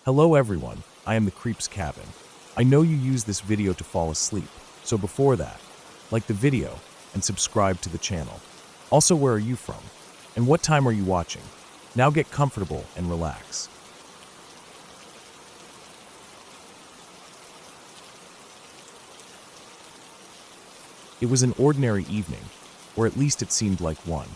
Hello everyone, I am the Creep's Cabin. I know you use this video to fall asleep, so before that, like the video and subscribe to the channel. Also, where are you from? And what time are you watching? Now get comfortable and relax. It was an ordinary evening, or at least it seemed like one.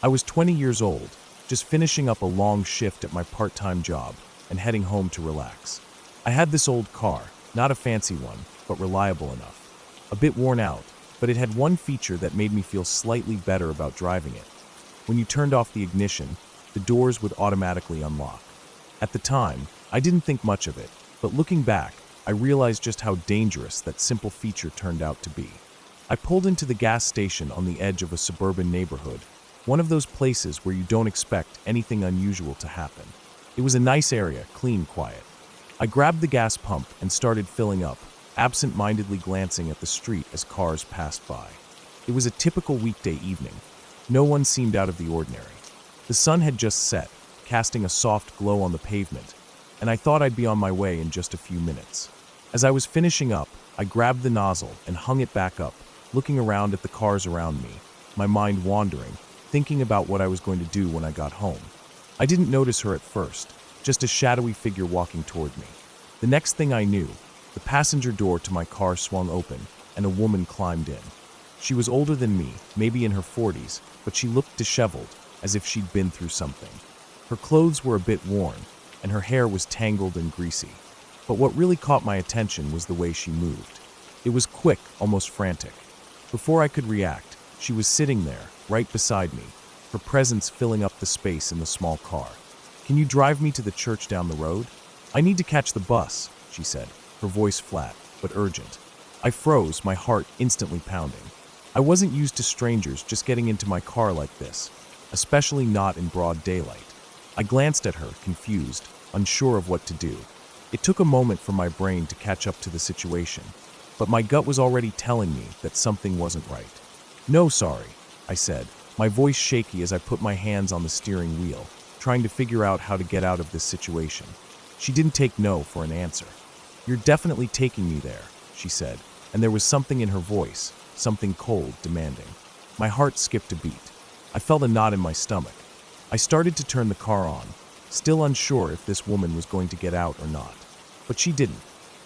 I was 20 years old, just finishing up a long shift at my part-time job and heading home to relax. I had this old car, not a fancy one, but reliable enough. A bit worn out, but it had one feature that made me feel slightly better about driving it. When you turned off the ignition, the doors would automatically unlock. At the time, I didn't think much of it, but looking back, I realized just how dangerous that simple feature turned out to be. I pulled into the gas station on the edge of a suburban neighborhood, one of those places where you don't expect anything unusual to happen. It was a nice area, clean, quiet. I grabbed the gas pump and started filling up, absent-mindedly glancing at the street as cars passed by. It was a typical weekday evening. No one seemed out of the ordinary. The sun had just set, casting a soft glow on the pavement, and I thought I'd be on my way in just a few minutes. As I was finishing up, I grabbed the nozzle and hung it back up, looking around at the cars around me, my mind wandering, thinking about what I was going to do when I got home. I didn't notice her at first, just a shadowy figure walking toward me. The next thing I knew, the passenger door to my car swung open, and a woman climbed in. She was older than me, maybe in her 40s, but she looked disheveled, as if she'd been through something. Her clothes were a bit worn, and her hair was tangled and greasy. But what really caught my attention was the way she moved. It was quick, almost frantic. Before I could react, she was sitting there, right beside me, her presence filling up the space in the small car. "Can you drive me to the church down the road? I need to catch the bus," she said, her voice flat, but urgent. I froze, my heart instantly pounding. I wasn't used to strangers just getting into my car like this, especially not in broad daylight. I glanced at her, confused, unsure of what to do. It took a moment for my brain to catch up to the situation, but my gut was already telling me that something wasn't right. "No, sorry," I said, my voice shaky as I put my hands on the steering wheel, trying to figure out how to get out of this situation. She didn't take no for an answer. "You're definitely taking me there," she said, and there was something in her voice, something cold, demanding. My heart skipped a beat. I felt a knot in my stomach. I started to turn the car on, still unsure if this woman was going to get out or not. But she didn't.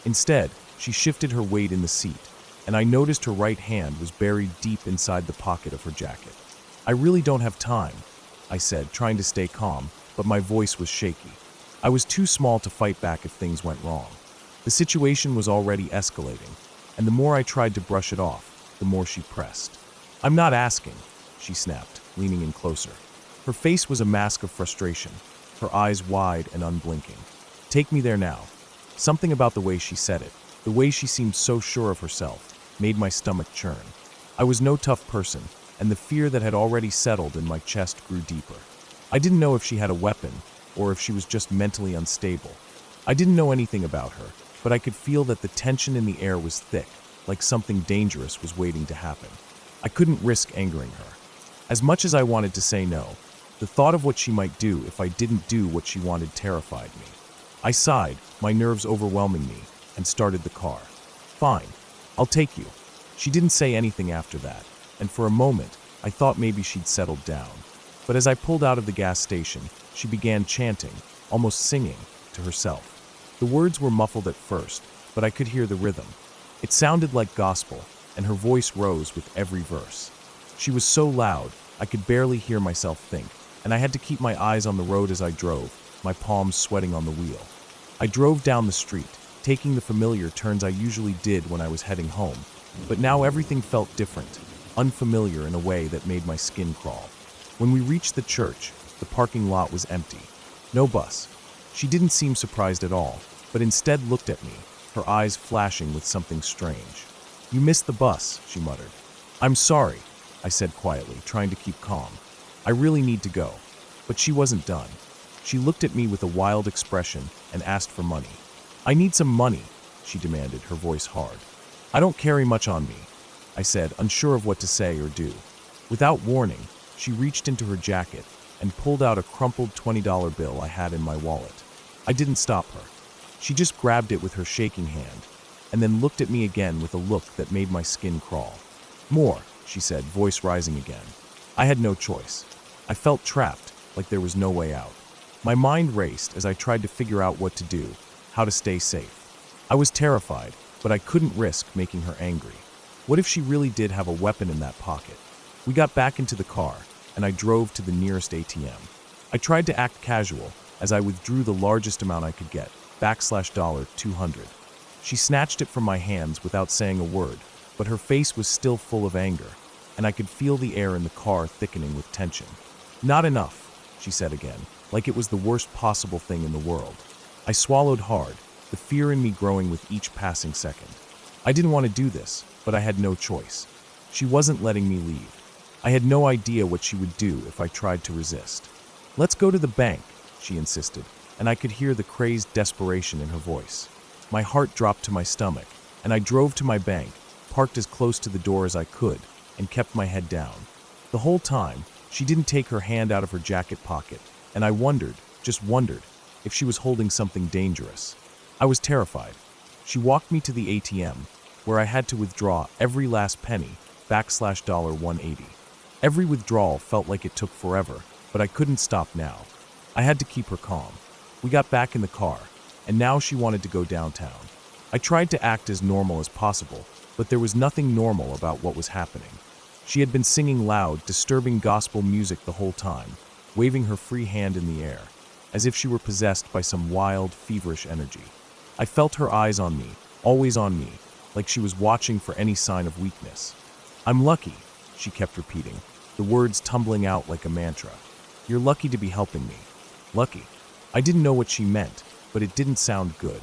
Instead, she shifted her weight in the seat, and I noticed her right hand was buried deep inside the pocket of her jacket. "I really don't have time," I said, trying to stay calm, but my voice was shaky. I was too small to fight back if things went wrong. The situation was already escalating, and the more I tried to brush it off, the more she pressed. "I'm not asking," she snapped, leaning in closer. Her face was a mask of frustration, her eyes wide and unblinking. "Take me there now." Something about the way she said it, the way she seemed so sure of herself, made my stomach churn. I was no tough person, and the fear that had already settled in my chest grew deeper. I didn't know if she had a weapon, or if she was just mentally unstable. I didn't know anything about her, but I could feel that the tension in the air was thick, like something dangerous was waiting to happen. I couldn't risk angering her. As much as I wanted to say no, the thought of what she might do if I didn't do what she wanted terrified me. I sighed, my nerves overwhelming me, and started the car. "Fine, I'll take you." She didn't say anything after that, and for a moment, I thought maybe she'd settled down. But as I pulled out of the gas station, she began chanting, almost singing, to herself. The words were muffled at first, but I could hear the rhythm. It sounded like gospel, and her voice rose with every verse. She was so loud, I could barely hear myself think, and I had to keep my eyes on the road as I drove, my palms sweating on the wheel. I drove down the street, taking the familiar turns I usually did when I was heading home, but now everything felt different, unfamiliar in a way that made my skin crawl. When we reached the church, the parking lot was empty. No bus. She didn't seem surprised at all, but instead looked at me, her eyes flashing with something strange. "You missed the bus," she muttered. "I'm sorry," I said quietly, trying to keep calm. "I really need to go." But she wasn't done. She looked at me with a wild expression and asked for money. "I need some money," she demanded, her voice hard. "I don't carry much on me," I said, unsure of what to say or do. Without warning, she reached into her jacket and pulled out a crumpled $20 bill I had in my wallet. I didn't stop her. She just grabbed it with her shaking hand, and then looked at me again with a look that made my skin crawl. "More," she said, voice rising again. I had no choice. I felt trapped, like there was no way out. My mind raced as I tried to figure out what to do, how to stay safe. I was terrified, but I couldn't risk making her angry. What if she really did have a weapon in that pocket? We got back into the car, and I drove to the nearest ATM. I tried to act casual as I withdrew the largest amount I could get, $200. She snatched it from my hands without saying a word, but her face was still full of anger, and I could feel the air in the car thickening with tension. "Not enough," she said again, like it was the worst possible thing in the world. I swallowed hard, the fear in me growing with each passing second. I didn't want to do this, but I had no choice. She wasn't letting me leave. I had no idea what she would do if I tried to resist. "Let's go to the bank," she insisted, and I could hear the crazed desperation in her voice. My heart dropped to my stomach, and I drove to my bank, parked as close to the door as I could, and kept my head down. The whole time, she didn't take her hand out of her jacket pocket, and I wondered, just wondered, if she was holding something dangerous. I was terrified. She walked me to the ATM, where I had to withdraw every last penny, $180. Every withdrawal felt like it took forever, but I couldn't stop now. I had to keep her calm. We got back in the car, and now she wanted to go downtown. I tried to act as normal as possible, but there was nothing normal about what was happening. She had been singing loud, disturbing gospel music the whole time, waving her free hand in the air, as if she were possessed by some wild, feverish energy. I felt her eyes on me, always on me, like she was watching for any sign of weakness. "I'm lucky," she kept repeating, the words tumbling out like a mantra. "You're lucky to be helping me." Lucky. I didn't know what she meant, but it didn't sound good.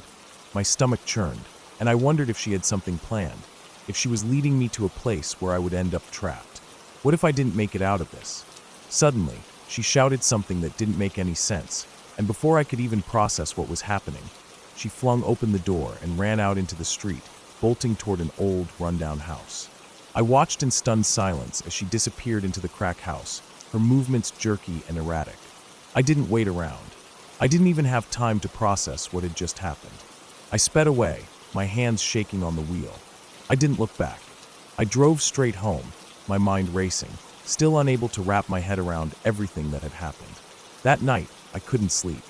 My stomach churned, and I wondered if she had something planned, if she was leading me to a place where I would end up trapped. What if I didn't make it out of this? Suddenly, she shouted something that didn't make any sense, and before I could even process what was happening, she flung open the door and ran out into the street, bolting toward an old, rundown house. I watched in stunned silence as she disappeared into the crack house, her movements jerky and erratic. I didn't wait around. I didn't even have time to process what had just happened. I sped away, my hands shaking on the wheel. I didn't look back. I drove straight home, my mind racing, still unable to wrap my head around everything that had happened. That night, I couldn't sleep.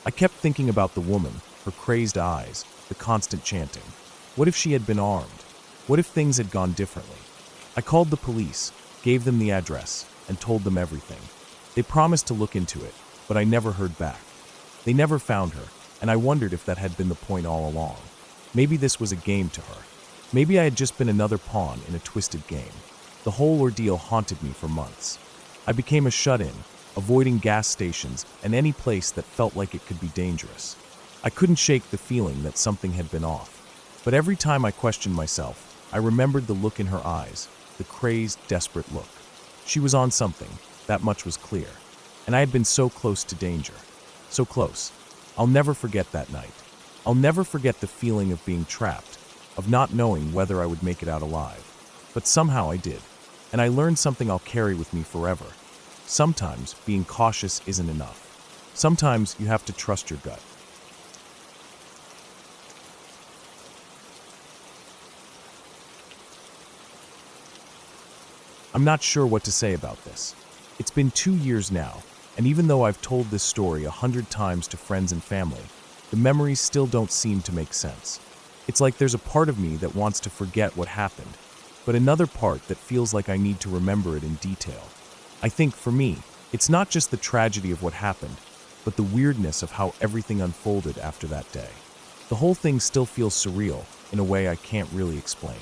I kept thinking about the woman, her crazed eyes, the constant chanting. What if she had been armed? What if things had gone differently? I called the police, gave them the address, and told them everything. They promised to look into it, but I never heard back. They never found her, and I wondered if that had been the point all along. Maybe this was a game to her. Maybe I had just been another pawn in a twisted game. The whole ordeal haunted me for months. I became a shut-in, avoiding gas stations and any place that felt like it could be dangerous. I couldn't shake the feeling that something had been off. But every time I questioned myself, I remembered the look in her eyes, the crazed, desperate look. She was on something, that much was clear. And I had been so close to danger. So close. I'll never forget that night. I'll never forget the feeling of being trapped, of not knowing whether I would make it out alive. But somehow I did. And I learned something I'll carry with me forever. Sometimes being cautious isn't enough. Sometimes you have to trust your gut. I'm not sure what to say about this. It's been 2 years now, and even though I've told this story 100 times to friends and family, the memories still don't seem to make sense. It's like there's a part of me that wants to forget what happened, but another part that feels like I need to remember it in detail. I think, for me, it's not just the tragedy of what happened, but the weirdness of how everything unfolded after that day. The whole thing still feels surreal in a way I can't really explain.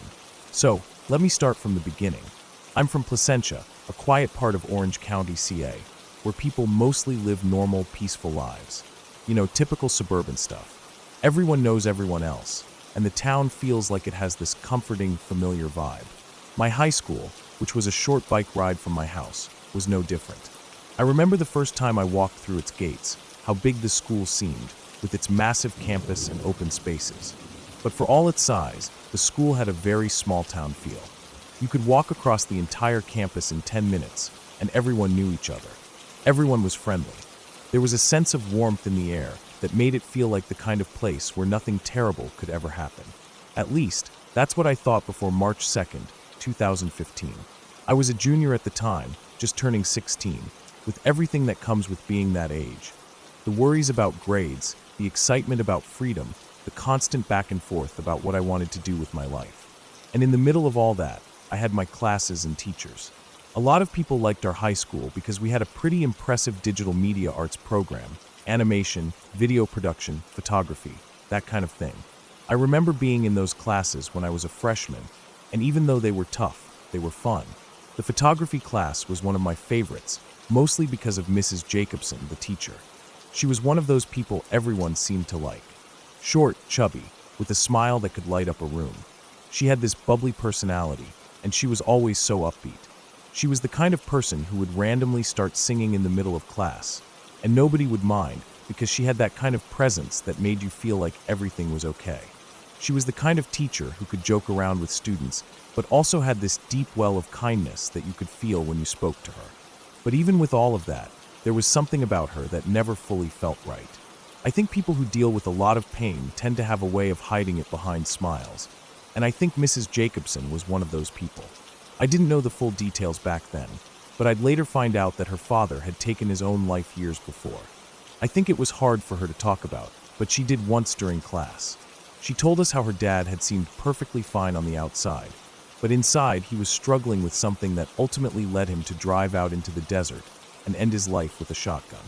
So, let me start from the beginning. I'm from Placentia, a quiet part of Orange County, CA, where people mostly live normal, peaceful lives. You know, typical suburban stuff. Everyone knows everyone else, and the town feels like it has this comforting, familiar vibe. My high school, which was a short bike ride from my house, was no different. I remember the first time I walked through its gates, how big the school seemed, with its massive campus and open spaces. But for all its size, the school had a very small-town feel. You could walk across the entire campus in 10 minutes, and everyone knew each other. Everyone was friendly. There was a sense of warmth in the air that made it feel like the kind of place where nothing terrible could ever happen. At least, that's what I thought before March 2nd, 2015. I was a junior at the time, just turning 16, with everything that comes with being that age. The worries about grades, the excitement about freedom, the constant back and forth about what I wanted to do with my life. And in the middle of all that, I had my classes and teachers. A lot of people liked our high school because we had a pretty impressive digital media arts program, animation, video production, photography, that kind of thing. I remember being in those classes when I was a freshman, and even though they were tough, they were fun. The photography class was one of my favorites, mostly because of Mrs. Jacobson, the teacher. She was one of those people everyone seemed to like. Short, chubby, with a smile that could light up a room. She had this bubbly personality, and she was always so upbeat. She was the kind of person who would randomly start singing in the middle of class, and nobody would mind because she had that kind of presence that made you feel like everything was okay. She was the kind of teacher who could joke around with students, but also had this deep well of kindness that you could feel when you spoke to her. But even with all of that, there was something about her that never fully felt right. I think people who deal with a lot of pain tend to have a way of hiding it behind smiles, and I think Mrs. Jacobson was one of those people. I didn't know the full details back then, but I'd later find out that her father had taken his own life years before. I think it was hard for her to talk about, but she did once during class. She told us how her dad had seemed perfectly fine on the outside, but inside he was struggling with something that ultimately led him to drive out into the desert and end his life with a shotgun.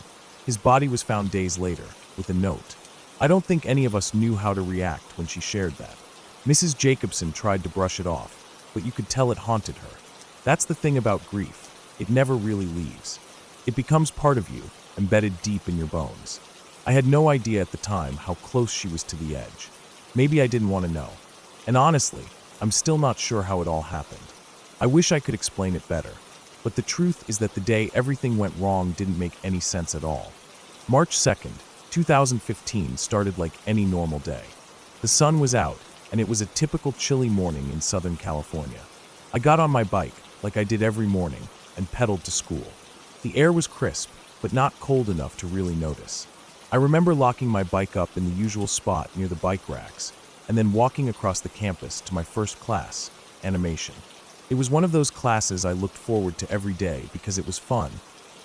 His body was found days later, with a note. I don't think any of us knew how to react when she shared that. Mrs. Jacobson tried to brush it off, but you could tell it haunted her. That's the thing about grief. It never really leaves. It becomes part of you, embedded deep in your bones. I had no idea at the time how close she was to the edge. Maybe I didn't want to know. And honestly, I'm still not sure how it all happened. I wish I could explain it better. But the truth is that the day everything went wrong didn't make any sense at all. March 2nd, 2015 started like any normal day. The sun was out, and it was a typical chilly morning in Southern California. I got on my bike, like I did every morning, and pedaled to school. The air was crisp, but not cold enough to really notice. I remember locking my bike up in the usual spot near the bike racks, and then walking across the campus to my first class, animation. It was one of those classes I looked forward to every day because it was fun,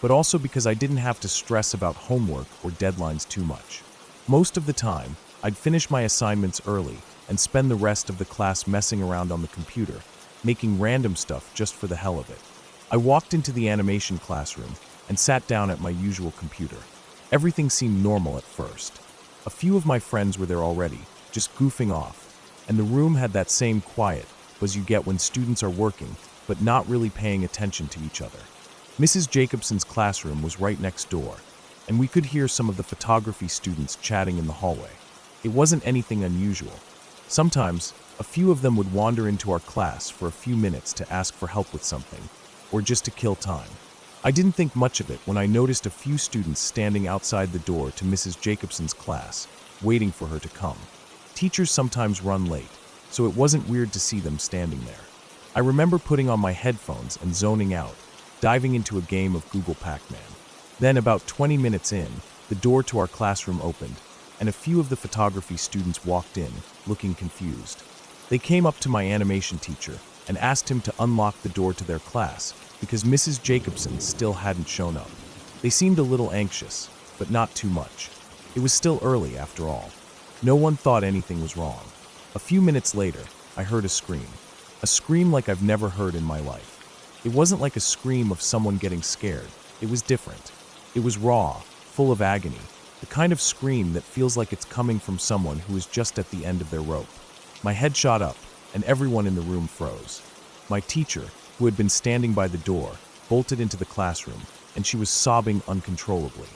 but also because I didn't have to stress about homework or deadlines too much. Most of the time, I'd finish my assignments early and spend the rest of the class messing around on the computer, making random stuff just for the hell of it. I walked into the animation classroom and sat down at my usual computer. Everything seemed normal at first. A few of my friends were there already, just goofing off, and the room had that same quiet as you get when students are working, but not really paying attention to each other. Mrs. Jacobson's classroom was right next door, and we could hear some of the photography students chatting in the hallway. It wasn't anything unusual. Sometimes, a few of them would wander into our class for a few minutes to ask for help with something, or just to kill time. I didn't think much of it when I noticed a few students standing outside the door to Mrs. Jacobson's class, waiting for her to come. Teachers sometimes run late, so it wasn't weird to see them standing there. I remember putting on my headphones and zoning out, diving into a game of Google Pac-Man. Then, about 20 minutes in, the door to our classroom opened, and a few of the photography students walked in, looking confused. They came up to my animation teacher and asked him to unlock the door to their class because Mrs. Jacobson still hadn't shown up. They seemed a little anxious, but not too much. It was still early, after all. No one thought anything was wrong. A few minutes later, I heard a scream. A scream like I've never heard in my life. It wasn't like a scream of someone getting scared. It was different. It was raw, full of agony, the kind of scream that feels like it's coming from someone who is just at the end of their rope. My head shot up, and everyone in the room froze. My teacher, who had been standing by the door, bolted into the classroom, and she was sobbing uncontrollably.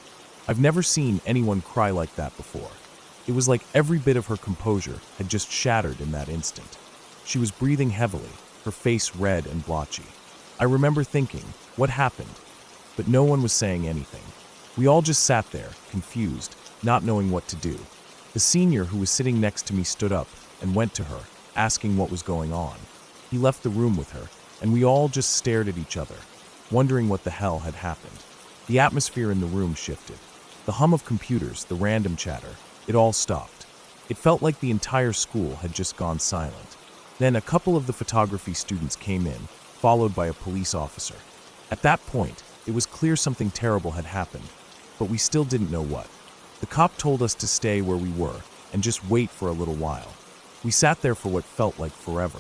I've never seen anyone cry like that before. It was like every bit of her composure had just shattered in that instant. She was breathing heavily, her face red and blotchy. I remember thinking, what happened? But no one was saying anything. We all just sat there, confused, not knowing what to do. The senior who was sitting next to me stood up and went to her, asking what was going on. He left the room with her, and we all just stared at each other, wondering what the hell had happened. The atmosphere in the room shifted. The hum of computers, the random chatter, it all stopped. It felt like the entire school had just gone silent. Then a couple of the photography students came in, followed by a police officer. At that point, it was clear something terrible had happened, but we still didn't know what. The cop told us to stay where we were and just wait for a little while. We sat there for what felt like forever.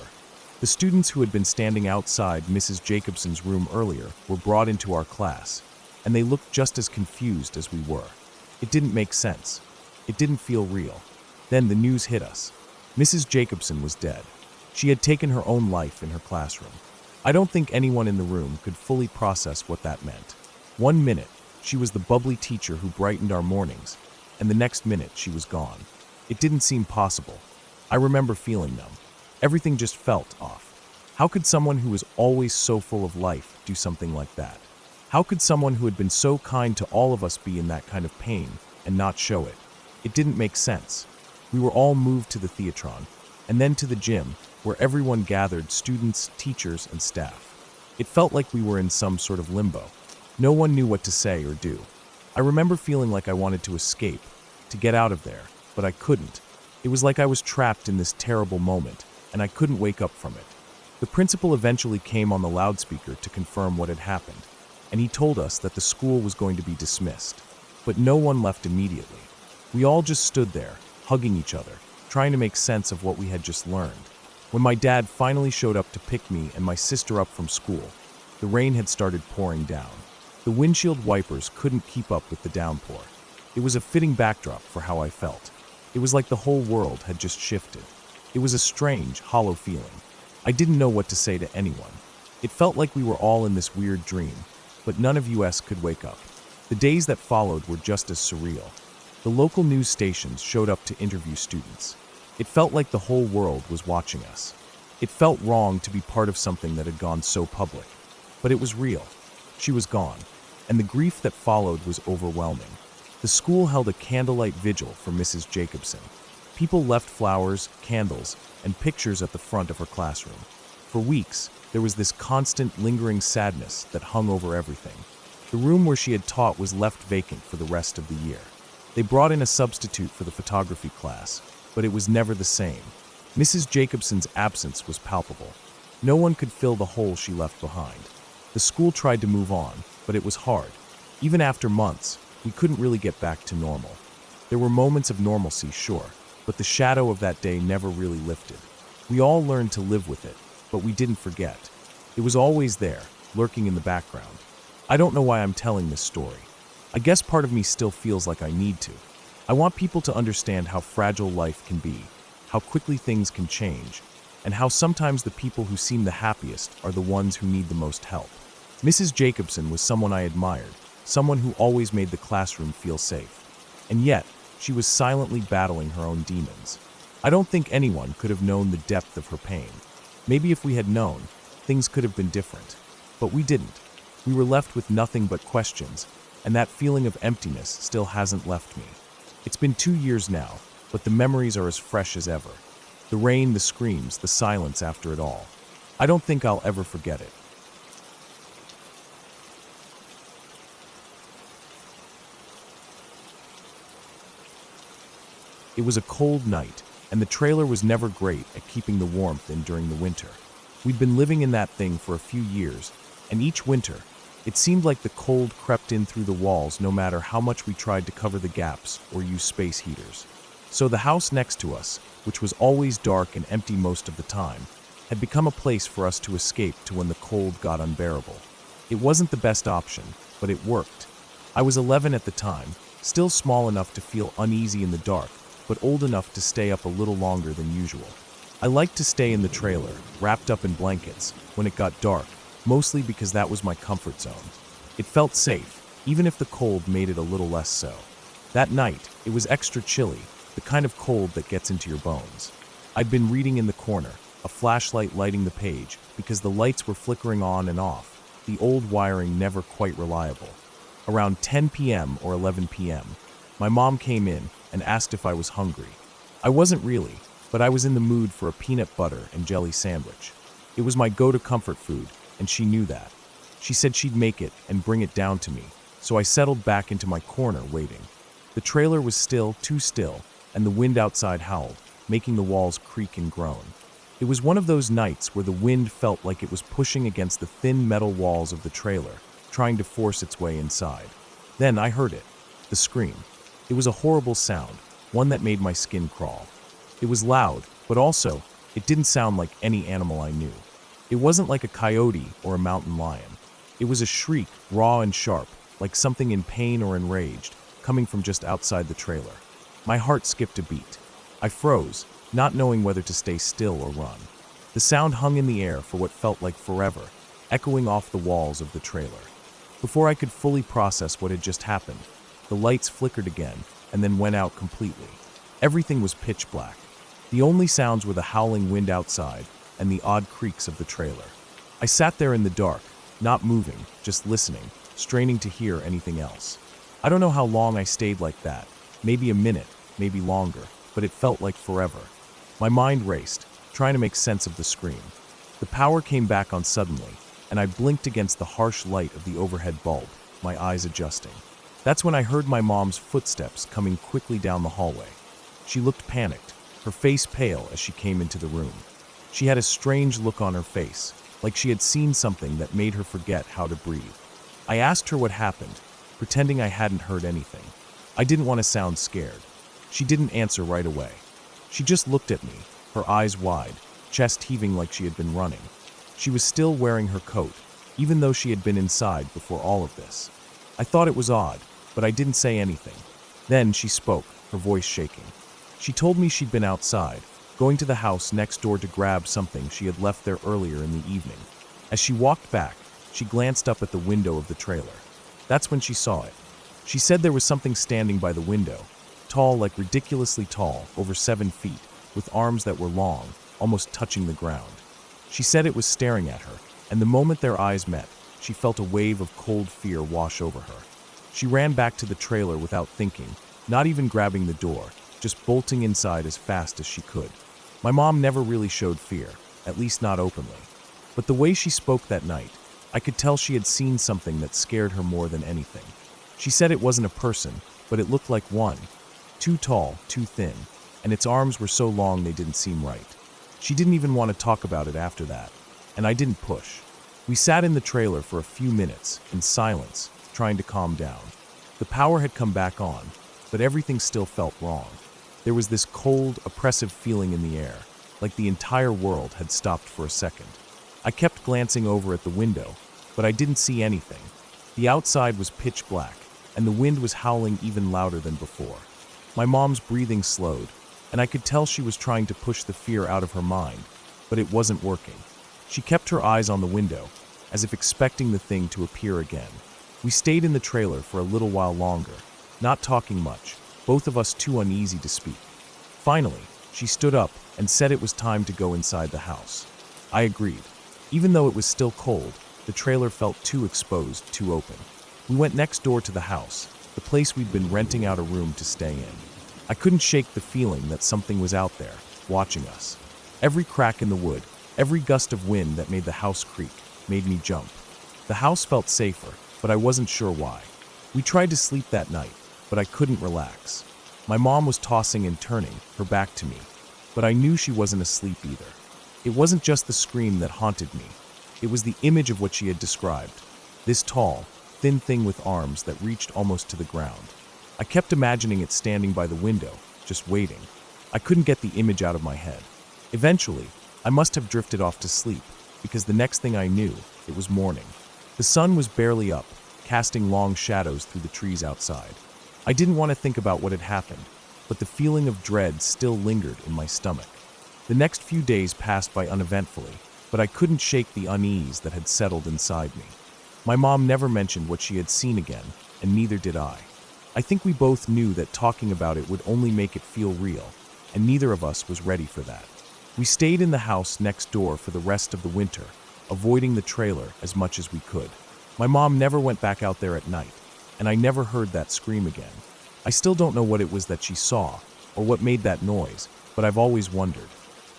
The students who had been standing outside Mrs. Jacobson's room earlier were brought into our class, and they looked just as confused as we were. It didn't make sense. It didn't feel real. Then the news hit us. Mrs. Jacobson was dead. She had taken her own life in her classroom. I don't think anyone in the room could fully process what that meant. 1 minute, she was the bubbly teacher who brightened our mornings, and the next minute she was gone. It didn't seem possible. I remember feeling numb. Everything just felt off. How could someone who was always so full of life do something like that? How could someone who had been so kind to all of us be in that kind of pain and not show it? It didn't make sense. We were all moved to the theatron, and then to the gym, where everyone gathered, students, teachers, and staff. It felt like we were in some sort of limbo. No one knew what to say or do. I remember feeling like I wanted to escape, to get out of there, but I couldn't. It was like I was trapped in this terrible moment, and I couldn't wake up from it. The principal eventually came on the loudspeaker to confirm what had happened, and he told us that the school was going to be dismissed. But no one left immediately. We all just stood there, hugging each other, trying to make sense of what we had just learned. When my dad finally showed up to pick me and my sister up from school, the rain had started pouring down. The windshield wipers couldn't keep up with the downpour. It was a fitting backdrop for how I felt. It was like the whole world had just shifted. It was a strange, hollow feeling. I didn't know what to say to anyone. It felt like we were all in this weird dream, but none of us could wake up. The days that followed were just as surreal. The local news stations showed up to interview students. It felt like the whole world was watching us. It felt wrong to be part of something that had gone so public. But it was real. She was gone, and the grief that followed was overwhelming. The school held a candlelight vigil for Mrs. Jacobson. People left flowers, candles, and pictures at the front of her classroom. For weeks, there was this constant, lingering sadness that hung over everything. The room where she had taught was left vacant for the rest of the year. They brought in a substitute for the photography class, but it was never the same. Mrs. Jacobson's absence was palpable. No one could fill the hole she left behind. The school tried to move on, but it was hard. Even after months, we couldn't really get back to normal. There were moments of normalcy, sure, but the shadow of that day never really lifted. We all learned to live with it, but we didn't forget. It was always there, lurking in the background. I don't know why I'm telling this story. I guess part of me still feels like I need to. I want people to understand how fragile life can be, how quickly things can change, and how sometimes the people who seem the happiest are the ones who need the most help. Mrs. Jacobson was someone I admired, someone who always made the classroom feel safe. And yet, she was silently battling her own demons. I don't think anyone could have known the depth of her pain. Maybe if we had known, things could have been different. But we didn't. We were left with nothing but questions, and that feeling of emptiness still hasn't left me. It's been 2 years now, but the memories are as fresh as ever. The rain, the screams, the silence after it all. I don't think I'll ever forget it. It was a cold night, and the trailer was never great at keeping the warmth in during the winter. We'd been living in that thing for a few years, and each winter, it seemed like the cold crept in through the walls no matter how much we tried to cover the gaps or use space heaters. So the house next to us, which was always dark and empty most of the time, had become a place for us to escape to when the cold got unbearable. It wasn't the best option, but it worked. I was 11 at the time, still small enough to feel uneasy in the dark, but old enough to stay up a little longer than usual. I liked to stay in the trailer, wrapped up in blankets, when it got dark, mostly because that was my comfort zone. It felt safe, even if the cold made it a little less so. That night, it was extra chilly, the kind of cold that gets into your bones. I'd been reading in the corner, a flashlight lighting the page, because the lights were flickering on and off, the old wiring never quite reliable. Around 10 p.m. or 11 p.m., my mom came in and asked if I was hungry. I wasn't really, but I was in the mood for a peanut butter and jelly sandwich. It was my go-to comfort food, and she knew that. She said she'd make it and bring it down to me, so I settled back into my corner waiting. The trailer was still, too still, and the wind outside howled, making the walls creak and groan. It was one of those nights where the wind felt like it was pushing against the thin metal walls of the trailer, trying to force its way inside. Then I heard it, the scream. It was a horrible sound, one that made my skin crawl. It was loud, but also, it didn't sound like any animal I knew. It wasn't like a coyote or a mountain lion. It was a shriek, raw and sharp, like something in pain or enraged, coming from just outside the trailer. My heart skipped a beat. I froze, not knowing whether to stay still or run. The sound hung in the air for what felt like forever, echoing off the walls of the trailer. Before I could fully process what had just happened, the lights flickered again and then went out completely. Everything was pitch black. The only sounds were the howling wind outside and the odd creaks of the trailer. I sat there in the dark, not moving, just listening, straining to hear anything else. I don't know how long I stayed like that, maybe a minute, maybe longer, but it felt like forever. My mind raced, trying to make sense of the scream. The power came back on suddenly, and I blinked against the harsh light of the overhead bulb, my eyes adjusting. That's when I heard my mom's footsteps coming quickly down the hallway. She looked panicked, her face pale as she came into the room. She had a strange look on her face, like she had seen something that made her forget how to breathe. I asked her what happened, pretending I hadn't heard anything. I didn't want to sound scared. She didn't answer right away. She just looked at me, her eyes wide, chest heaving like she had been running. She was still wearing her coat, even though she had been inside before all of this. I thought it was odd, but I didn't say anything. Then she spoke, her voice shaking. She told me she'd been outside, going to the house next door to grab something she had left there earlier in the evening. As she walked back, she glanced up at the window of the trailer. That's when she saw it. She said there was something standing by the window, tall, like ridiculously tall, over 7 feet, with arms that were long, almost touching the ground. She said it was staring at her, and the moment their eyes met, she felt a wave of cold fear wash over her. She ran back to the trailer without thinking, not even grabbing the door, just bolting inside as fast as she could. My mom never really showed fear, at least not openly. But the way she spoke that night, I could tell she had seen something that scared her more than anything. She said it wasn't a person, but it looked like one. Too tall, too thin, and its arms were so long they didn't seem right. She didn't even want to talk about it after that, and I didn't push. We sat in the trailer for a few minutes, in silence, trying to calm down. The power had come back on, but everything still felt wrong. There was this cold, oppressive feeling in the air, like the entire world had stopped for a second. I kept glancing over at the window, but I didn't see anything. The outside was pitch black, and the wind was howling even louder than before. My mom's breathing slowed, and I could tell she was trying to push the fear out of her mind, but it wasn't working. She kept her eyes on the window, as if expecting the thing to appear again. We stayed in the trailer for a little while longer, not talking much, both of us too uneasy to speak. Finally, she stood up and said it was time to go inside the house. I agreed. Even though it was still cold, the trailer felt too exposed, too open. We went next door to the house, the place we'd been renting out a room to stay in. I couldn't shake the feeling that something was out there, watching us. Every crack in the wood, every gust of wind that made the house creak, made me jump. The house felt safer, but I wasn't sure why. We tried to sleep that night, but I couldn't relax. My mom was tossing and turning, her back to me, but I knew she wasn't asleep either. It wasn't just the scream that haunted me. It was the image of what she had described. This tall, thin thing with arms that reached almost to the ground. I kept imagining it standing by the window, just waiting. I couldn't get the image out of my head. Eventually, I must have drifted off to sleep, because the next thing I knew, it was morning. The sun was barely up, casting long shadows through the trees outside. I didn't want to think about what had happened, but the feeling of dread still lingered in my stomach. The next few days passed by uneventfully, but I couldn't shake the unease that had settled inside me. My mom never mentioned what she had seen again, and neither did I. I think we both knew that talking about it would only make it feel real, and neither of us was ready for that. We stayed in the house next door for the rest of the winter, avoiding the trailer as much as we could. My mom never went back out there at night, and I never heard that scream again. I still don't know what it was that she saw, or what made that noise, but I've always wondered.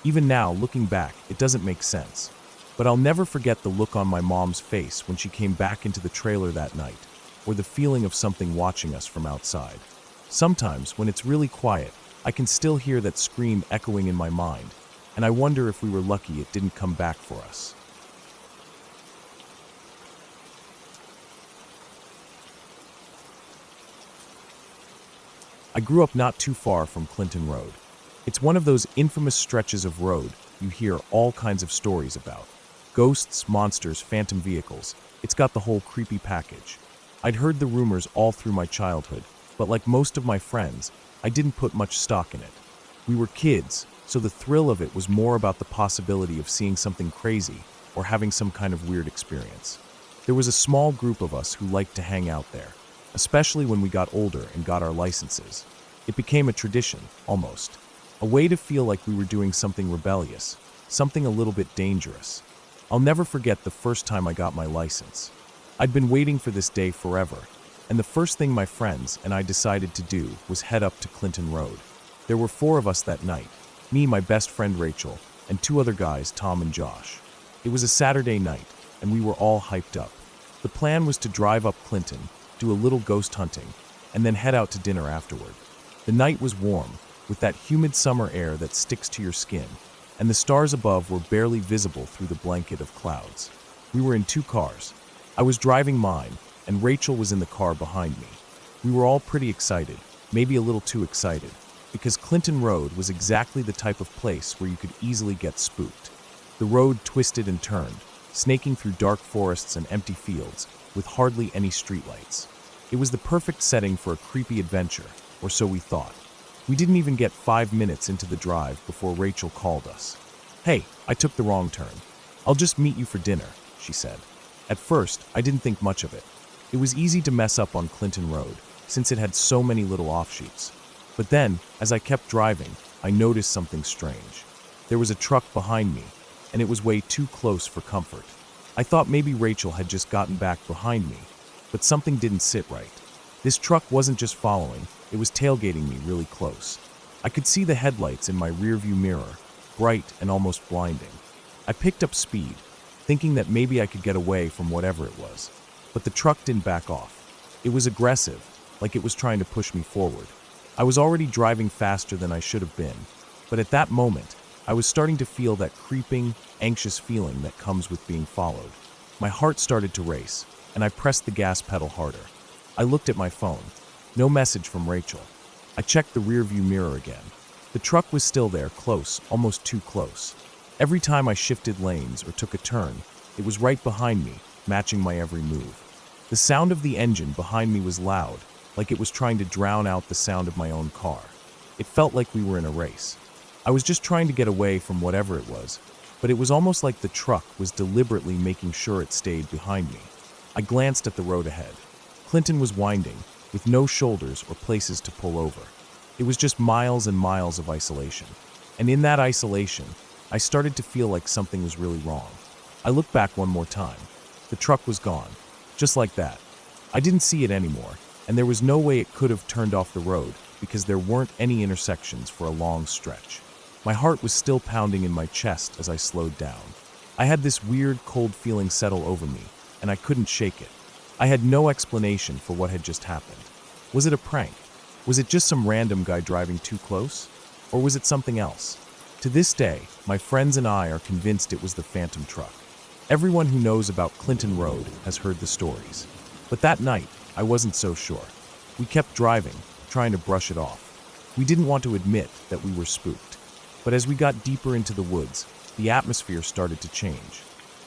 Even now, looking back, it doesn't make sense. But I'll never forget the look on my mom's face when she came back into the trailer that night, or the feeling of something watching us from outside. Sometimes, when it's really quiet, I can still hear that scream echoing in my mind, and I wonder if we were lucky it didn't come back for us. I grew up not too far from Clinton Road. It's one of those infamous stretches of road you hear all kinds of stories about. Ghosts, monsters, phantom vehicles. It's got the whole creepy package. I'd heard the rumors all through my childhood, but like most of my friends, I didn't put much stock in it. We were kids, so the thrill of it was more about the possibility of seeing something crazy or having some kind of weird experience. There was a small group of us who liked to hang out there, especially when we got older and got our licenses. It became a tradition, almost. A way to feel like we were doing something rebellious, something a little bit dangerous. I'll never forget the first time I got my license. I'd been waiting for this day forever, and the first thing my friends and I decided to do was head up to Clinton Road. There were 4 of us that night, me, my best friend Rachel, and 2 other guys, Tom and Josh. It was a Saturday night, and we were all hyped up. The plan was to drive up Clinton, do a little ghost hunting, and then head out to dinner afterward. The night was warm, with that humid summer air that sticks to your skin, and the stars above were barely visible through the blanket of clouds. We were in 2 cars. I was driving mine, and Rachel was in the car behind me. We were all pretty excited, maybe a little too excited, because Clinton Road was exactly the type of place where you could easily get spooked. The road twisted and turned, snaking through dark forests and empty fields, with hardly any streetlights. It was the perfect setting for a creepy adventure, or so we thought. We didn't even get 5 minutes into the drive before Rachel called us. "Hey, I took the wrong turn. I'll just meet you for dinner," she said. At first, I didn't think much of it. It was easy to mess up on Clinton Road, since it had so many little offshoots. But then, as I kept driving, I noticed something strange. There was a truck behind me, and it was way too close for comfort. I thought maybe Rachel had just gotten back behind me, but something didn't sit right. This truck wasn't just following, it was tailgating me really close. I could see the headlights in my rearview mirror, bright and almost blinding. I picked up speed, thinking that maybe I could get away from whatever it was. But the truck didn't back off. It was aggressive, like it was trying to push me forward. I was already driving faster than I should have been, but at that moment, I was starting to feel that creeping, anxious feeling that comes with being followed. My heart started to race, and I pressed the gas pedal harder. I looked at my phone. No message from Rachel. I checked the rearview mirror again. The truck was still there, close, almost too close. Every time I shifted lanes or took a turn, it was right behind me, matching my every move. The sound of the engine behind me was loud, like it was trying to drown out the sound of my own car. It felt like we were in a race. I was just trying to get away from whatever it was, but it was almost like the truck was deliberately making sure it stayed behind me. I glanced at the road ahead. Clinton was winding, with no shoulders or places to pull over. It was just miles and miles of isolation. And in that isolation, I started to feel like something was really wrong. I looked back one more time. The truck was gone, just like that. I didn't see it anymore, and there was no way it could have turned off the road because there weren't any intersections for a long stretch. My heart was still pounding in my chest as I slowed down. I had this weird, cold feeling settle over me, and I couldn't shake it. I had no explanation for what had just happened. Was it a prank? Was it just some random guy driving too close? Or was it something else? To this day, my friends and I are convinced it was the phantom truck. Everyone who knows about Clinton Road has heard the stories. But that night, I wasn't so sure. We kept driving, trying to brush it off. We didn't want to admit that we were spooked. But as we got deeper into the woods, the atmosphere started to change.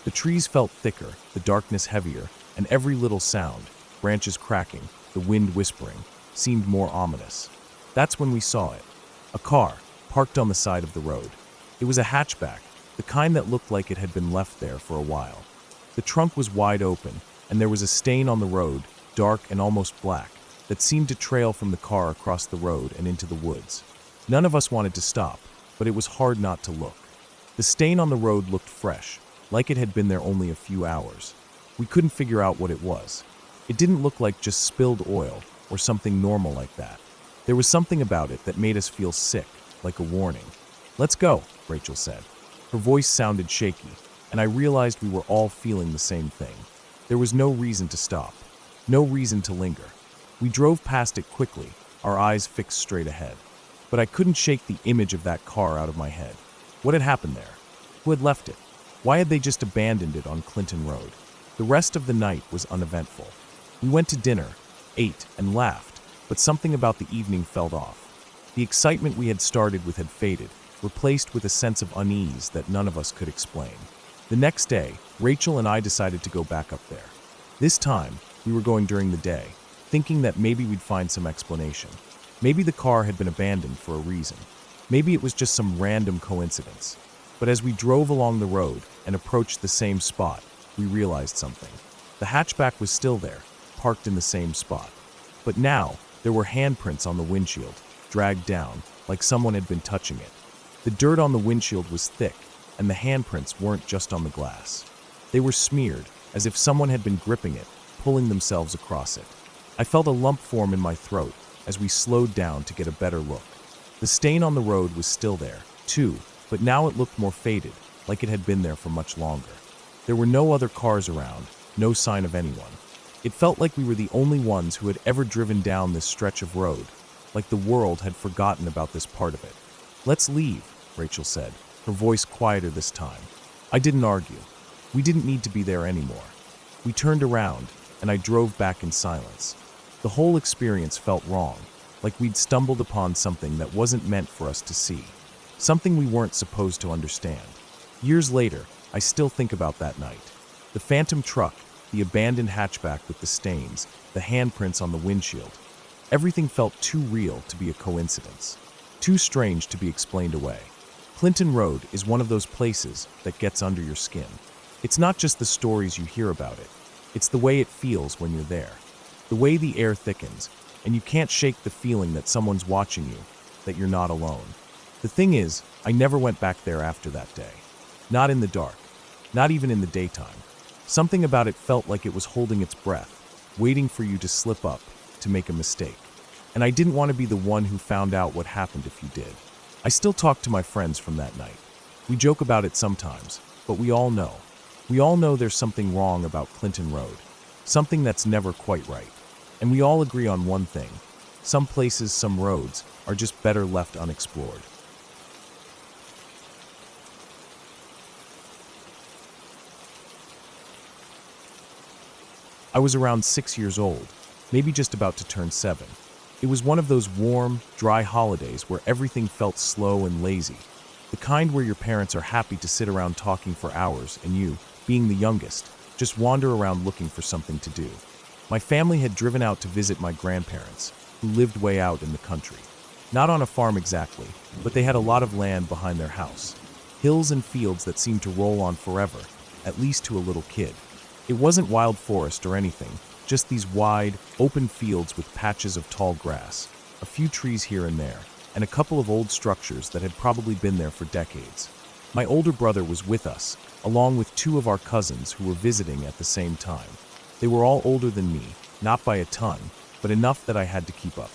The trees felt thicker, the darkness heavier, and every little sound, branches cracking, the wind whispering, seemed more ominous. That's when we saw it. A car, parked on the side of the road. It was a hatchback, the kind that looked like it had been left there for a while. The trunk was wide open, and there was a stain on the road, dark and almost black, that seemed to trail from the car across the road and into the woods. None of us wanted to stop, but it was hard not to look. The stain on the road looked fresh, like it had been there only a few hours. We couldn't figure out what it was. It didn't look like just spilled oil or something normal like that. There was something about it that made us feel sick, like a warning. "Let's go," Rachel said. Her voice sounded shaky, and I realized we were all feeling the same thing. There was no reason to stop, no reason to linger. We drove past it quickly, our eyes fixed straight ahead. But I couldn't shake the image of that car out of my head. What had happened there? Who had left it? Why had they just abandoned it on Clinton Road? The rest of the night was uneventful. We went to dinner, ate, and laughed, but something about the evening felt off. The excitement we had started with had faded, replaced with a sense of unease that none of us could explain. The next day, Rachel and I decided to go back up there. This time, we were going during the day, thinking that maybe we'd find some explanation. Maybe the car had been abandoned for a reason. Maybe it was just some random coincidence. But as we drove along the road and approached the same spot, we realized something. The hatchback was still there, parked in the same spot. But now, there were handprints on the windshield, dragged down, like someone had been touching it. The dirt on the windshield was thick, and the handprints weren't just on the glass. They were smeared, as if someone had been gripping it, pulling themselves across it. I felt a lump form in my throat as we slowed down to get a better look. The stain on the road was still there, too, but now it looked more faded, like it had been there for much longer. There were no other cars around, no sign of anyone. It felt like we were the only ones who had ever driven down this stretch of road, like the world had forgotten about this part of it. "Let's leave," Rachel said, her voice quieter this time. I didn't argue. We didn't need to be there anymore. We turned around, and I drove back in silence. The whole experience felt wrong, like we'd stumbled upon something that wasn't meant for us to see, something we weren't supposed to understand. Years later, I still think about that night. The phantom truck, the abandoned hatchback with the stains, the handprints on the windshield. Everything felt too real to be a coincidence, too strange to be explained away. Clinton Road is one of those places that gets under your skin. It's not just the stories you hear about it. It's the way it feels when you're there. The way the air thickens, and you can't shake the feeling that someone's watching you, that you're not alone. The thing is, I never went back there after that day. Not in the dark. Not even in the daytime. Something about it felt like it was holding its breath, waiting for you to slip up, to make a mistake. And I didn't want to be the one who found out what happened if you did. I still talk to my friends from that night. We joke about it sometimes, but we all know. We all know there's something wrong about Clinton Road. Something that's never quite right. And we all agree on one thing. Some places, some roads, are just better left unexplored. I was around 6 years old, maybe just about to turn 7. It was one of those warm, dry holidays where everything felt slow and lazy. The kind where your parents are happy to sit around talking for hours and you, being the youngest, just wander around looking for something to do. My family had driven out to visit my grandparents, who lived way out in the country. Not on a farm exactly, but they had a lot of land behind their house. Hills and fields that seemed to roll on forever, at least to a little kid. It wasn't wild forest or anything, just these wide, open fields with patches of tall grass, a few trees here and there, and a couple of old structures that had probably been there for decades. My older brother was with us, along with 2 of our cousins who were visiting at the same time. They were all older than me, not by a ton, but enough that I had to keep up.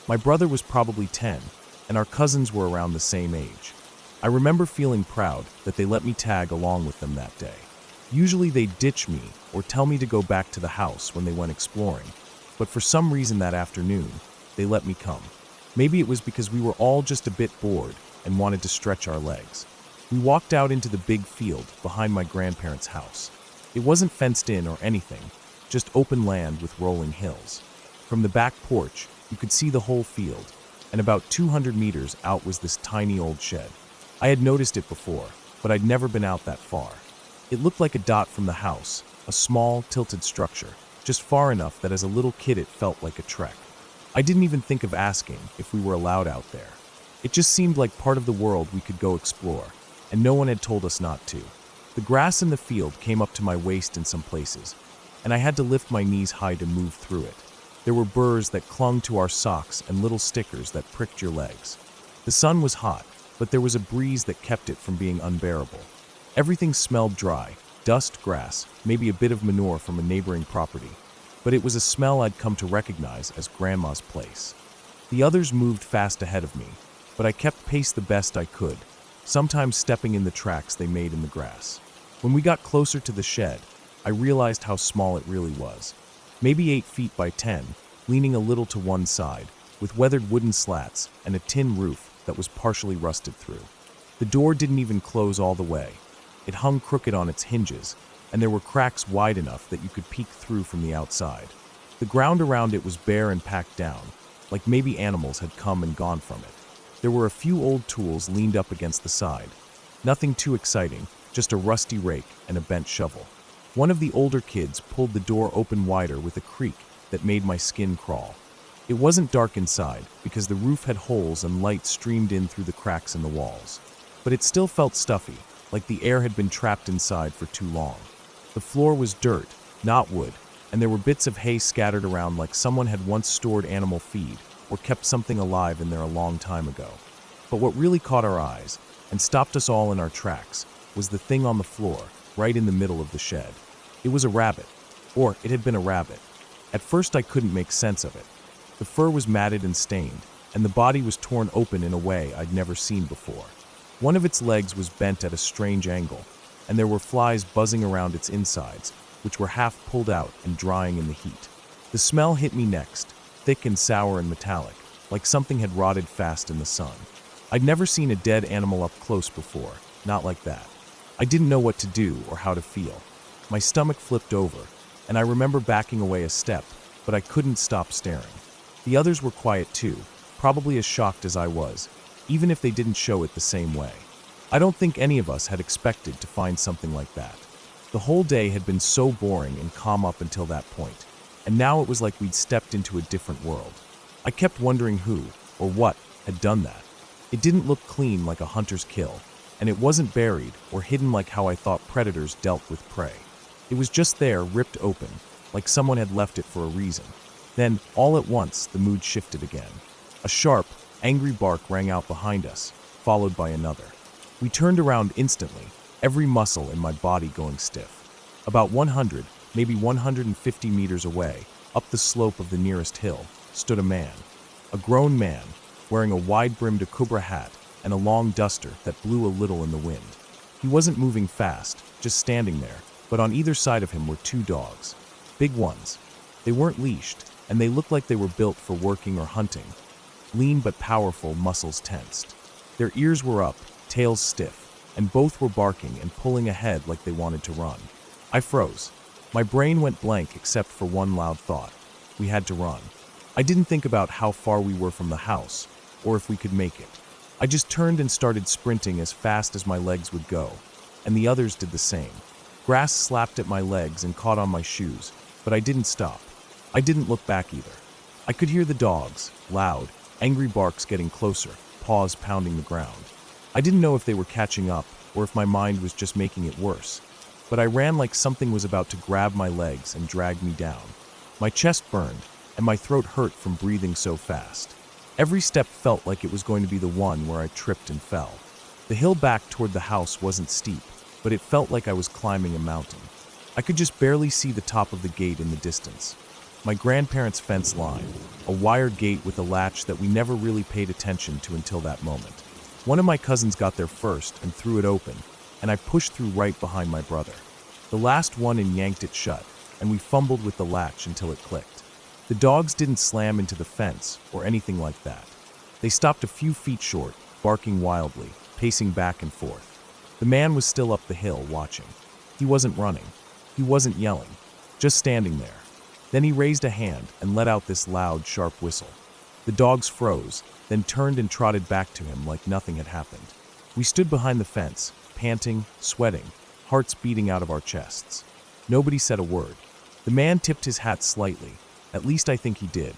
My brother was probably 10, and our cousins were around the same age. I remember feeling proud that they let me tag along with them that day. Usually they'd ditch me or tell me to go back to the house when they went exploring, but for some reason that afternoon, they let me come. Maybe it was because we were all just a bit bored and wanted to stretch our legs. We walked out into the big field behind my grandparents' house. It wasn't fenced in or anything, just open land with rolling hills. From the back porch, you could see the whole field, and about 200 meters out was this tiny old shed. I had noticed it before, but I'd never been out that far. It looked like a dot from the house, a small, tilted structure, just far enough that as a little kid it felt like a trek. I didn't even think of asking if we were allowed out there. It just seemed like part of the world we could go explore, and no one had told us not to. The grass in the field came up to my waist in some places, and I had to lift my knees high to move through it. There were burrs that clung to our socks and little stickers that pricked your legs. The sun was hot, but there was a breeze that kept it from being unbearable. Everything smelled dry, dust, grass, maybe a bit of manure from a neighboring property, but it was a smell I'd come to recognize as Grandma's place. The others moved fast ahead of me, but I kept pace the best I could, sometimes stepping in the tracks they made in the grass. When we got closer to the shed, I realized how small it really was. Maybe 8 feet by 10, leaning a little to one side, with weathered wooden slats and a tin roof that was partially rusted through. The door didn't even close all the way. It hung crooked on its hinges, and there were cracks wide enough that you could peek through from the outside. The ground around it was bare and packed down, like maybe animals had come and gone from it. There were a few old tools leaned up against the side. Nothing too exciting, just a rusty rake and a bent shovel. One of the older kids pulled the door open wider with a creak that made my skin crawl. It wasn't dark inside because the roof had holes and light streamed in through the cracks in the walls. But it still felt stuffy, like the air had been trapped inside for too long. The floor was dirt, not wood, and there were bits of hay scattered around like someone had once stored animal feed or kept something alive in there a long time ago. But what really caught our eyes and stopped us all in our tracks was the thing on the floor, right in the middle of the shed. It was a rabbit, or it had been a rabbit. At first I couldn't make sense of it. The fur was matted and stained, and the body was torn open in a way I'd never seen before. One of its legs was bent at a strange angle, and there were flies buzzing around its insides, which were half pulled out and drying in the heat. The smell hit me next, thick and sour and metallic, like something had rotted fast in the sun. I'd never seen a dead animal up close before, not like that. I didn't know what to do or how to feel. My stomach flipped over, and I remember backing away a step, but I couldn't stop staring. The others were quiet too, probably as shocked as I was, even if they didn't show it the same way. I don't think any of us had expected to find something like that. The whole day had been so boring and calm up until that point, and now it was like we'd stepped into a different world. I kept wondering who, or what, had done that. It didn't look clean like a hunter's kill, and it wasn't buried or hidden like how I thought predators dealt with prey. It was just there, ripped open, like someone had left it for a reason. Then, all at once, the mood shifted again. A sharp, angry bark rang out behind us, followed by another. We turned around instantly, every muscle in my body going stiff. About 100, maybe 150 meters away, up the slope of the nearest hill, stood a man. A grown man, wearing a wide-brimmed Akubra hat and a long duster that blew a little in the wind. He wasn't moving fast, just standing there, but on either side of him were two dogs. Big ones. They weren't leashed, and they looked like they were built for working or hunting. Lean but powerful, muscles tensed. Their ears were up, tails stiff, and both were barking and pulling ahead like they wanted to run. I froze. My brain went blank except for one loud thought. We had to run. I didn't think about how far we were from the house, or if we could make it. I just turned and started sprinting as fast as my legs would go, and the others did the same. Grass slapped at my legs and caught on my shoes, but I didn't stop. I didn't look back either. I could hear the dogs, loud, angry barks getting closer, paws pounding the ground. I didn't know if they were catching up or if my mind was just making it worse, but I ran like something was about to grab my legs and drag me down. My chest burned, and my throat hurt from breathing so fast. Every step felt like it was going to be the one where I tripped and fell. The hill back toward the house wasn't steep, but it felt like I was climbing a mountain. I could just barely see the top of the gate in the distance. My grandparents' fence line, a wire gate with a latch that we never really paid attention to until that moment. One of my cousins got there first and threw it open, and I pushed through right behind my brother. The last one in yanked it shut, and we fumbled with the latch until it clicked. The dogs didn't slam into the fence or anything like that. They stopped a few feet short, barking wildly, pacing back and forth. The man was still up the hill, watching. He wasn't running. He wasn't yelling, just standing there. Then he raised a hand and let out this loud, sharp whistle. The dogs froze, then turned and trotted back to him like nothing had happened. We stood behind the fence, panting, sweating, hearts beating out of our chests. Nobody said a word. The man tipped his hat slightly, at least I think he did,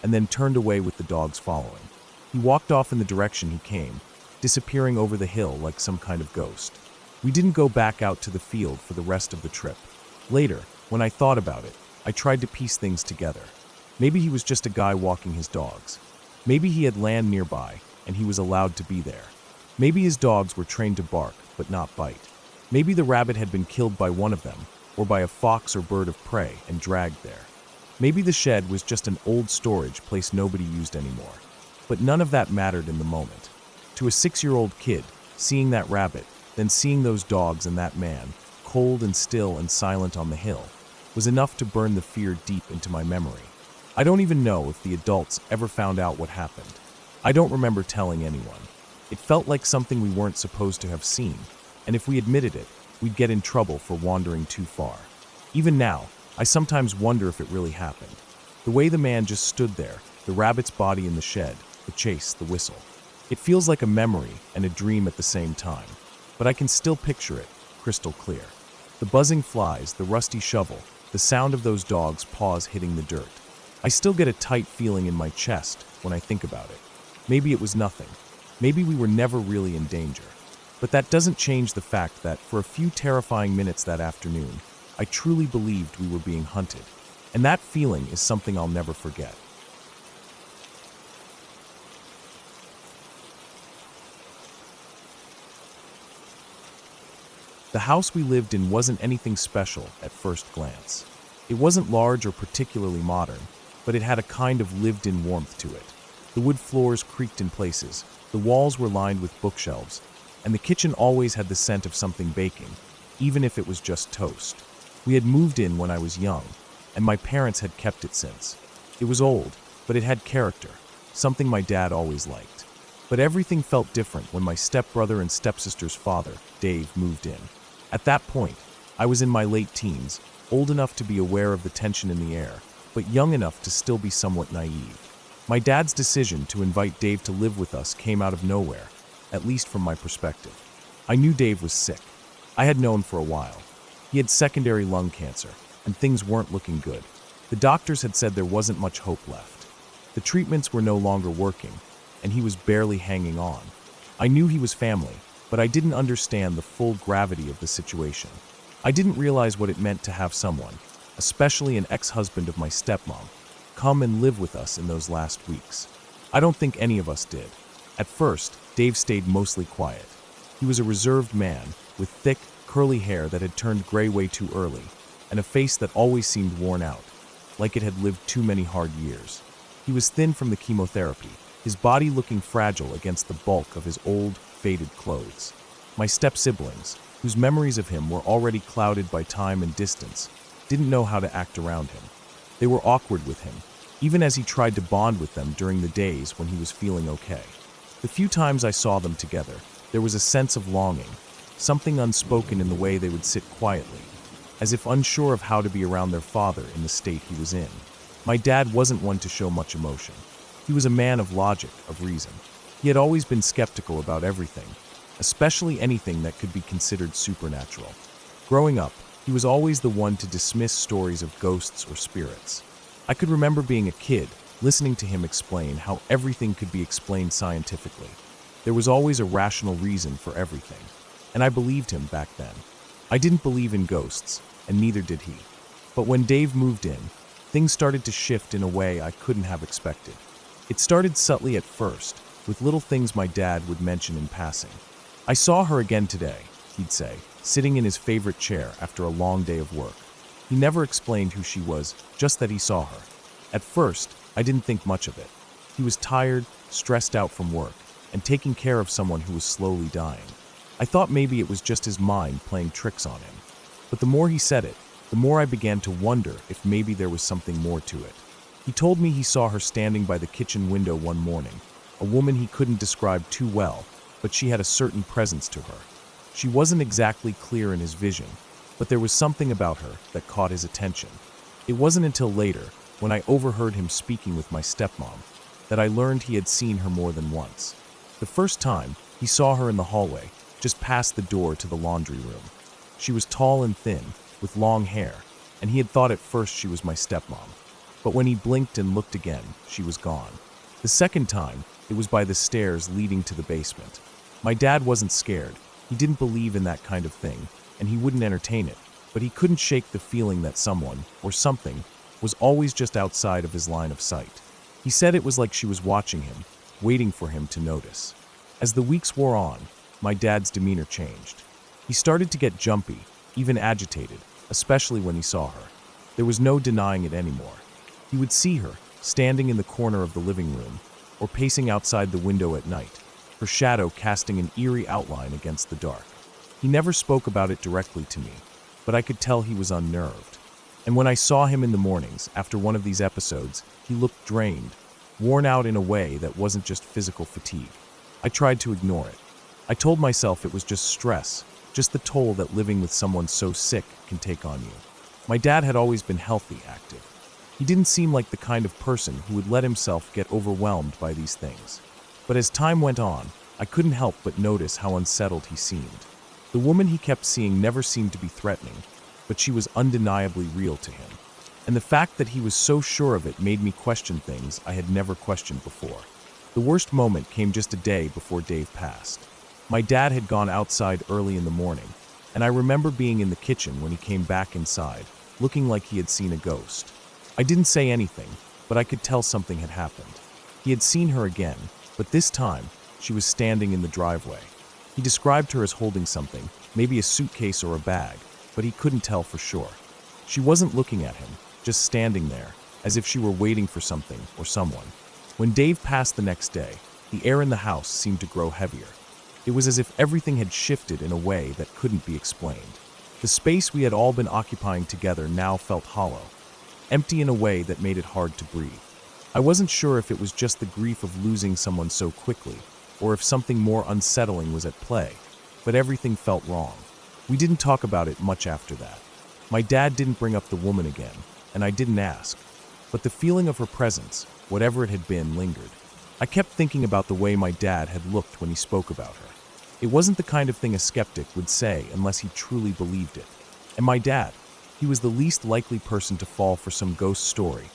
and then turned away with the dogs following. He walked off in the direction he came, disappearing over the hill like some kind of ghost. We didn't go back out to the field for the rest of the trip. Later, when I thought about it, I tried to piece things together. Maybe he was just a guy walking his dogs. Maybe he had land nearby, and he was allowed to be there. Maybe his dogs were trained to bark, but not bite. Maybe the rabbit had been killed by one of them, or by a fox or bird of prey, and dragged there. Maybe the shed was just an old storage place nobody used anymore. But none of that mattered in the moment. To a 6-year-old kid, seeing that rabbit, then seeing those dogs and that man, cold and still and silent on the hill, was enough to burn the fear deep into my memory. I don't even know if the adults ever found out what happened. I don't remember telling anyone. It felt like something we weren't supposed to have seen, and if we admitted it, we'd get in trouble for wandering too far. Even now, I sometimes wonder if it really happened. The way the man just stood there, the rabbit's body in the shed, the chase, the whistle. It feels like a memory and a dream at the same time, but I can still picture it, crystal clear. The buzzing flies, the rusty shovel, the sound of those dogs' paws hitting the dirt. I still get a tight feeling in my chest when I think about it. Maybe it was nothing. Maybe we were never really in danger. But that doesn't change the fact that for a few terrifying minutes that afternoon, I truly believed we were being hunted. And that feeling is something I'll never forget. The house we lived in wasn't anything special at first glance. It wasn't large or particularly modern, but it had a kind of lived-in warmth to it. The wood floors creaked in places, the walls were lined with bookshelves, and the kitchen always had the scent of something baking, even if it was just toast. We had moved in when I was young, and my parents had kept it since. It was old, but it had character, something my dad always liked. But everything felt different when my stepbrother and stepsister's father, Dave, moved in. At that point, I was in my late teens, old enough to be aware of the tension in the air, but young enough to still be somewhat naive. My dad's decision to invite Dave to live with us came out of nowhere, at least from my perspective. I knew Dave was sick. I had known for a while. He had secondary lung cancer, and things weren't looking good. The doctors had said there wasn't much hope left. The treatments were no longer working, and he was barely hanging on. I knew he was family, but I didn't understand the full gravity of the situation. I didn't realize what it meant to have someone, especially an ex-husband of my stepmom, come and live with us in those last weeks. I don't think any of us did. At first, Dave stayed mostly quiet. He was a reserved man, with thick, curly hair that had turned gray way too early, and a face that always seemed worn out, like it had lived too many hard years. He was thin from the chemotherapy, his body looking fragile against the bulk of his old, faded clothes. My step-siblings, whose memories of him were already clouded by time and distance, didn't know how to act around him. They were awkward with him, even as he tried to bond with them during the days when he was feeling okay. The few times I saw them together, there was a sense of longing, something unspoken in the way they would sit quietly, as if unsure of how to be around their father in the state he was in. My dad wasn't one to show much emotion. He was a man of logic, of reason. He had always been skeptical about everything, especially anything that could be considered supernatural. Growing up, he was always the one to dismiss stories of ghosts or spirits. I could remember being a kid, listening to him explain how everything could be explained scientifically. There was always a rational reason for everything, and I believed him back then. I didn't believe in ghosts, and neither did he. But when Dave moved in, things started to shift in a way I couldn't have expected. It started subtly at first, with little things my dad would mention in passing. "I saw her again today," he'd say, sitting in his favorite chair after a long day of work. He never explained who she was, just that he saw her. At first, I didn't think much of it. He was tired, stressed out from work, and taking care of someone who was slowly dying. I thought maybe it was just his mind playing tricks on him. But the more he said it, the more I began to wonder if maybe there was something more to it. He told me he saw her standing by the kitchen window one morning, a woman he couldn't describe too well, but she had a certain presence to her. She wasn't exactly clear in his vision, but there was something about her that caught his attention. It wasn't until later, when I overheard him speaking with my stepmom, that I learned he had seen her more than once. The first time, he saw her in the hallway, just past the door to the laundry room. She was tall and thin, with long hair, and he had thought at first she was my stepmom. But when he blinked and looked again, she was gone. The second time, it was by the stairs leading to the basement. My dad wasn't scared. He didn't believe in that kind of thing, and he wouldn't entertain it, but he couldn't shake the feeling that someone, or something, was always just outside of his line of sight. He said it was like she was watching him, waiting for him to notice. As the weeks wore on, my dad's demeanor changed. He started to get jumpy, even agitated, especially when he saw her. There was no denying it anymore. He would see her, standing in the corner of the living room, or pacing outside the window at night, her shadow casting an eerie outline against the dark. He never spoke about it directly to me, but I could tell he was unnerved. And when I saw him in the mornings after one of these episodes, he looked drained, worn out in a way that wasn't just physical fatigue. I tried to ignore it. I told myself it was just stress, just the toll that living with someone so sick can take on you. My dad had always been healthy, active. He didn't seem like the kind of person who would let himself get overwhelmed by these things. But as time went on, I couldn't help but notice how unsettled he seemed. The woman he kept seeing never seemed to be threatening, but she was undeniably real to him. And the fact that he was so sure of it made me question things I had never questioned before. The worst moment came just a day before Dave passed. My dad had gone outside early in the morning, and I remember being in the kitchen when he came back inside, looking like he had seen a ghost. I didn't say anything, but I could tell something had happened. He had seen her again, but this time, she was standing in the driveway. He described her as holding something, maybe a suitcase or a bag, but he couldn't tell for sure. She wasn't looking at him, just standing there, as if she were waiting for something or someone. When Dave passed the next day, the air in the house seemed to grow heavier. It was as if everything had shifted in a way that couldn't be explained. The space we had all been occupying together now felt hollow, empty in a way that made it hard to breathe. I wasn't sure if it was just the grief of losing someone so quickly, or if something more unsettling was at play, but everything felt wrong. We didn't talk about it much after that. My dad didn't bring up the woman again, and I didn't ask, but the feeling of her presence, whatever it had been, lingered. I kept thinking about the way my dad had looked when he spoke about her. It wasn't the kind of thing a skeptic would say unless he truly believed it. And my dad, he was the least likely person to fall for some ghost story,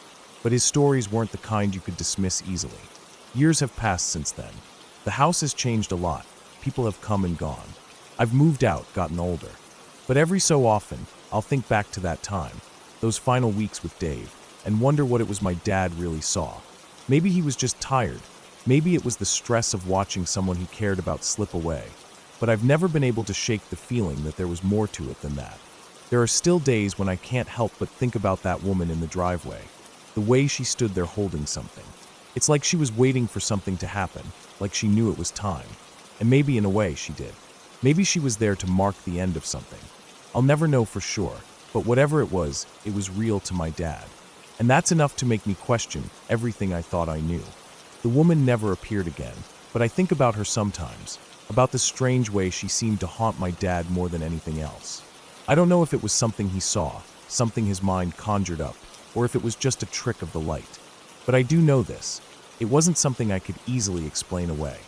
but his stories weren't the kind you could dismiss easily. Years have passed since then. The house has changed a lot. People have come and gone. I've moved out, gotten older. But every so often, I'll think back to that time, those final weeks with Dave, and wonder what it was my dad really saw. Maybe he was just tired. Maybe it was the stress of watching someone he cared about slip away. But I've never been able to shake the feeling that there was more to it than that. There are still days when I can't help but think about that woman in the driveway, the way she stood there holding something. It's like she was waiting for something to happen, like she knew it was time. And maybe in a way she did. Maybe she was there to mark the end of something. I'll never know for sure, but whatever it was real to my dad. And that's enough to make me question everything I thought I knew. The woman never appeared again, but I think about her sometimes, about the strange way she seemed to haunt my dad more than anything else. I don't know if it was something he saw, something his mind conjured up, or if it was just a trick of the light. But I do know this. It wasn't something I could easily explain away.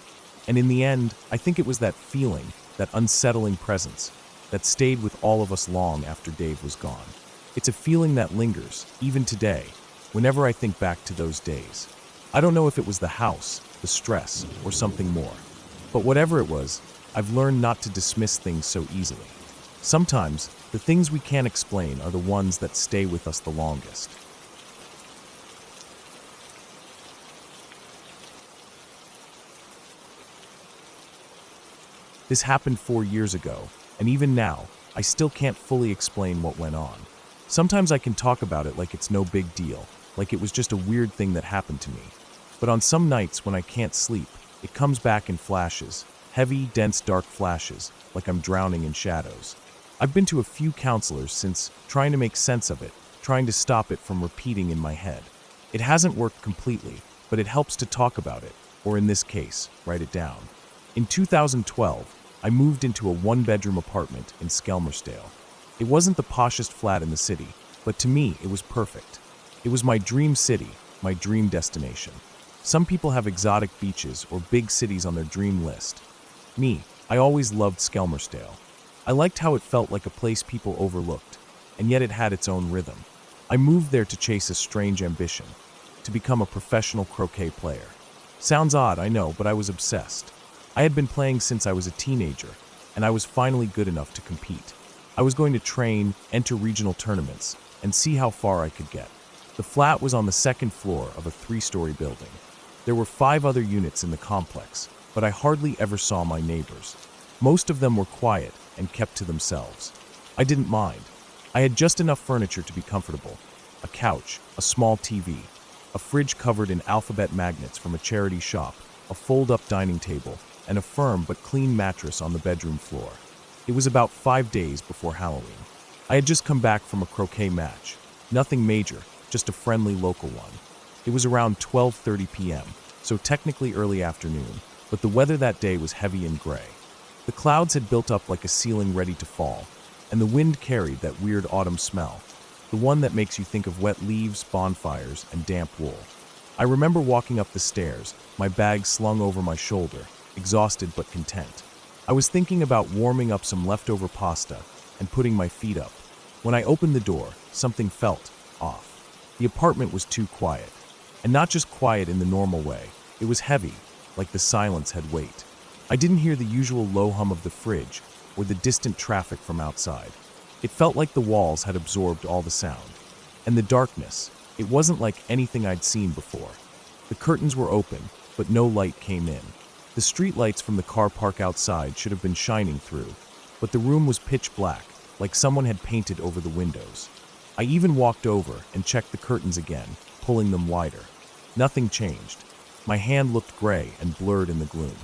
And in the end, I think it was that feeling, that unsettling presence, that stayed with all of us long after Dave was gone. It's a feeling that lingers, even today, whenever I think back to those days. I don't know if it was the house, the stress, or something more. But whatever it was, I've learned not to dismiss things so easily. Sometimes, the things we can't explain are the ones that stay with us the longest. This happened 4 years ago, and even now, I still can't fully explain what went on. Sometimes I can talk about it like it's no big deal, like it was just a weird thing that happened to me. But on some nights when I can't sleep, it comes back in flashes, heavy, dense, dark flashes, like I'm drowning in shadows. I've been to a few counselors since, trying to make sense of it, trying to stop it from repeating in my head. It hasn't worked completely, but it helps to talk about it, or in this case, write it down. In 2012, I moved into a one-bedroom apartment in Skelmersdale. It wasn't the poshest flat in the city, but to me, it was perfect. It was my dream city, my dream destination. Some people have exotic beaches or big cities on their dream list. Me, I always loved Skelmersdale. I liked how it felt like a place people overlooked, and yet it had its own rhythm. I moved there to chase a strange ambition, to become a professional croquet player. Sounds odd, I know, but I was obsessed. I had been playing since I was a teenager, and I was finally good enough to compete. I was going to train, enter regional tournaments, and see how far I could get. The flat was on the second floor of a 3-story building. There were 5 other units in the complex, but I hardly ever saw my neighbors. Most of them were quiet and kept to themselves. I didn't mind. I had just enough furniture to be comfortable. A couch, a small TV, a fridge covered in alphabet magnets from a charity shop, a fold-up dining table, and a firm but clean mattress on the bedroom floor. It was about 5 days before Halloween. I had just come back from a croquet match, Nothing major, just a friendly local one. It was around 12:30 p.m., so technically early afternoon, but the weather that day was heavy and gray. The clouds had built up like a ceiling ready to fall, and the wind carried that weird autumn smell, the one that makes you think of wet leaves, bonfires, and damp wool. I remember walking up the stairs, my bag slung over my shoulder, exhausted but content. I was thinking about warming up some leftover pasta and putting my feet up. When I opened the door, something felt off. The apartment was too quiet. And not just quiet in the normal way, it was heavy, like the silence had weight. I didn't hear the usual low hum of the fridge or the distant traffic from outside. It felt like the walls had absorbed all the sound. And the darkness, it wasn't like anything I'd seen before. The curtains were open, but no light came in. The street lights from the car park outside should have been shining through, but the room was pitch black, like someone had painted over the windows. I even walked over and checked the curtains again, pulling them wider. Nothing changed. My hand looked gray and blurred in the gloom.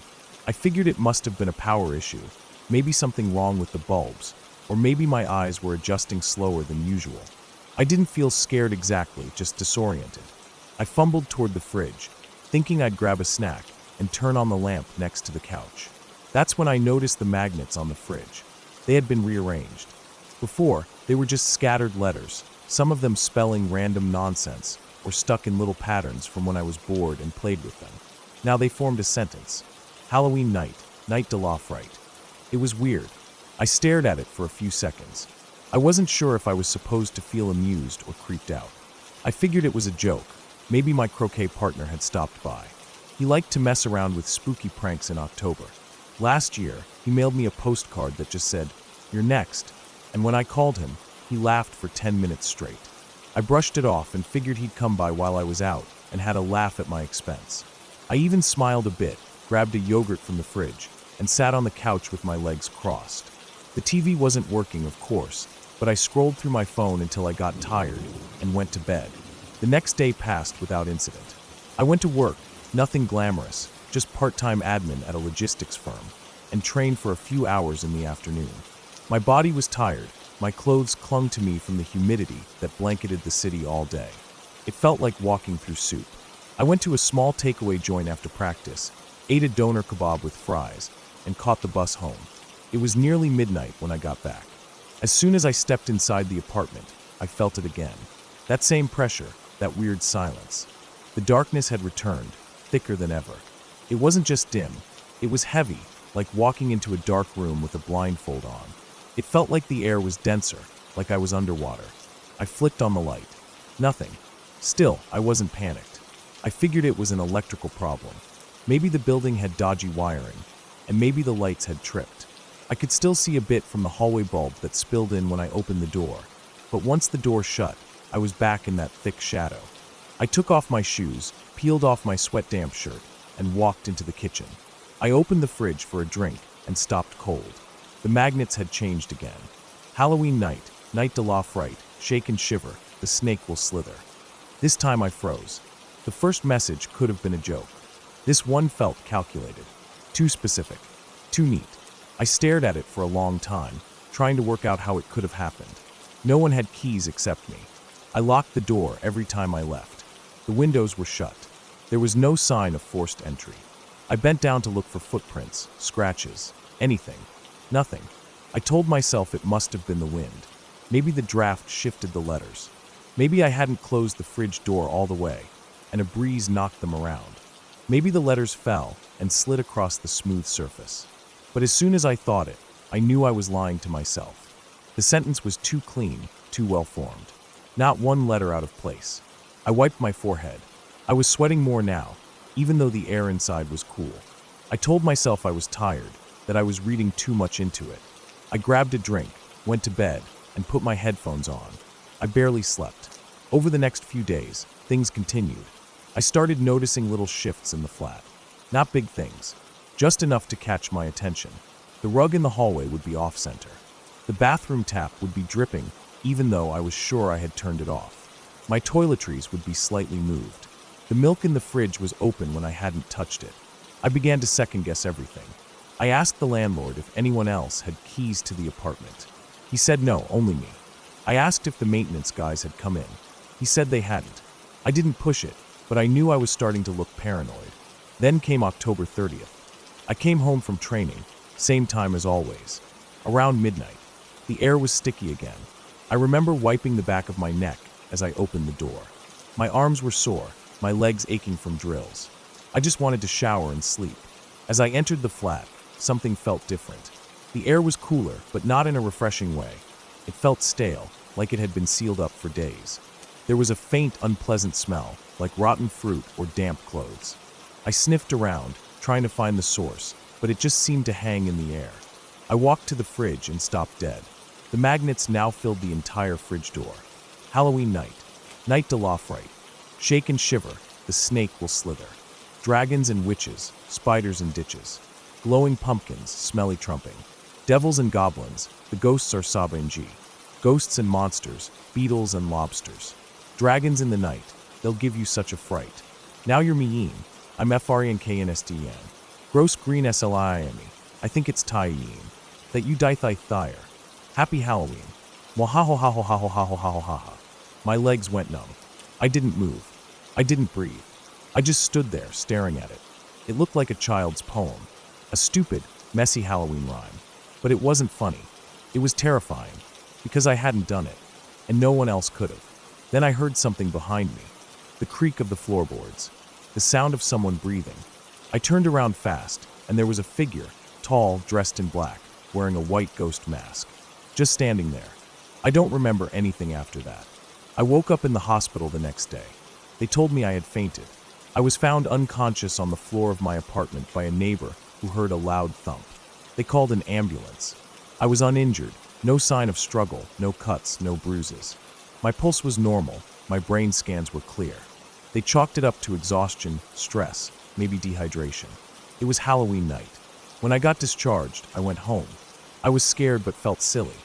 I figured it must have been a power issue, maybe something wrong with the bulbs, or maybe my eyes were adjusting slower than usual. I didn't feel scared exactly, just disoriented. I fumbled toward the fridge, thinking I'd grab a snack and turn on the lamp next to the couch. That's when I noticed the magnets on the fridge. They had been rearranged. Before, they were just scattered letters, some of them spelling random nonsense or stuck in little patterns from when I was bored and played with them. Now they formed a sentence. Halloween night, night de la fright. It was weird. I stared at it for a few seconds. I wasn't sure if I was supposed to feel amused or creeped out. I figured it was a joke. Maybe my croquet partner had stopped by. He liked to mess around with spooky pranks in October. Last year, he mailed me a postcard that just said, "You're next." And when I called him, he laughed for 10 minutes straight. I brushed it off and figured he'd come by while I was out and had a laugh at my expense. I even smiled a bit, grabbed a yogurt from the fridge, and sat on the couch with my legs crossed. The TV wasn't working, of course, but I scrolled through my phone until I got tired and went to bed. The next day passed without incident. I went to work, nothing glamorous, just part-time admin at a logistics firm, and trained for a few hours in the afternoon. My body was tired, my clothes clung to me from the humidity that blanketed the city all day. It felt like walking through soup. I went to a small takeaway joint after practice, ate a doner kebab with fries, and caught the bus home. It was nearly midnight when I got back. As soon as I stepped inside the apartment, I felt it again. That same pressure, that weird silence. The darkness had returned, thicker than ever. It wasn't just dim, it was heavy, like walking into a dark room with a blindfold on. It felt like the air was denser, like I was underwater. I flicked on the light. Nothing. Still, I wasn't panicked. I figured it was an electrical problem. Maybe the building had dodgy wiring, and maybe the lights had tripped. I could still see a bit from the hallway bulb that spilled in when I opened the door, but once the door shut, I was back in that thick shadow. I took off my shoes, peeled off my sweat-damp shirt, and walked into the kitchen. I opened the fridge for a drink and stopped cold. The magnets had changed again. Halloween night, night de la fright, shake and shiver, the snake will slither. This time I froze. The first message could have been a joke. This one felt calculated. Too specific. Too neat. I stared at it for a long time, trying to work out how it could have happened. No one had keys except me. I locked the door every time I left. The windows were shut. There was no sign of forced entry. I bent down to look for footprints, scratches, anything. Nothing. I told myself it must have been the wind. Maybe the draft shifted the letters. Maybe I hadn't closed the fridge door all the way, and a breeze knocked them around. Maybe the letters fell and slid across the smooth surface. But as soon as I thought it, I knew I was lying to myself. The sentence was too clean, too well formed. Not one letter out of place. I wiped my forehead. I was sweating more now, even though the air inside was cool. I told myself I was tired, that I was reading too much into it. I grabbed a drink, went to bed, and put my headphones on. I barely slept. Over the next few days, things continued. I started noticing little shifts in the flat. Not big things, just enough to catch my attention. The rug in the hallway would be off-center. The bathroom tap would be dripping, even though I was sure I had turned it off. My toiletries would be slightly moved. The milk in the fridge was open when I hadn't touched it. I began to second-guess everything. I asked the landlord if anyone else had keys to the apartment. He said no, only me. I asked if the maintenance guys had come in. He said they hadn't. I didn't push it, but I knew I was starting to look paranoid. Then came October 30th. I came home from training, same time as always. Around midnight. The air was sticky again. I remember wiping the back of my neck as I opened the door. My arms were sore, my legs aching from drills. I just wanted to shower and sleep. As I entered the flat, something felt different. The air was cooler, but not in a refreshing way. It felt stale, like it had been sealed up for days. There was a faint, unpleasant smell, like rotten fruit or damp clothes. I sniffed around, trying to find the source, but it just seemed to hang in the air. I walked to the fridge and stopped dead. The magnets now filled the entire fridge door. Halloween night. Night de la fright. Shake and shiver, the snake will slither. Dragons and witches, spiders and ditches. Glowing pumpkins, smelly trumping. Devils and goblins, the ghosts are Sabanji. Ghosts and monsters, beetles and lobsters. Dragons in the night, they'll give you such a fright. Now you're mean, I'm FRENKNSTN. Gross green SLIAME, I think it's Tyin. That you die thire. Happy Halloween. Mwahaho. My legs went numb. I didn't move. I didn't breathe. I just stood there, staring at it. It looked like a child's poem. A stupid, messy Halloween rhyme. But it wasn't funny. It was terrifying. Because I hadn't done it. And no one else could have. Then I heard something behind me. The creak of the floorboards. The sound of someone breathing. I turned around fast, and there was a figure, tall, dressed in black, wearing a white ghost mask. Just standing there. I don't remember anything after that. I woke up in the hospital the next day. They told me I had fainted. I was found unconscious on the floor of my apartment by a neighbor who heard a loud thump. They called an ambulance. I was uninjured, no sign of struggle, no cuts, no bruises. My pulse was normal, my brain scans were clear. They chalked it up to exhaustion, stress, maybe dehydration. It was Halloween night. When I got discharged, I went home. I was scared but felt silly.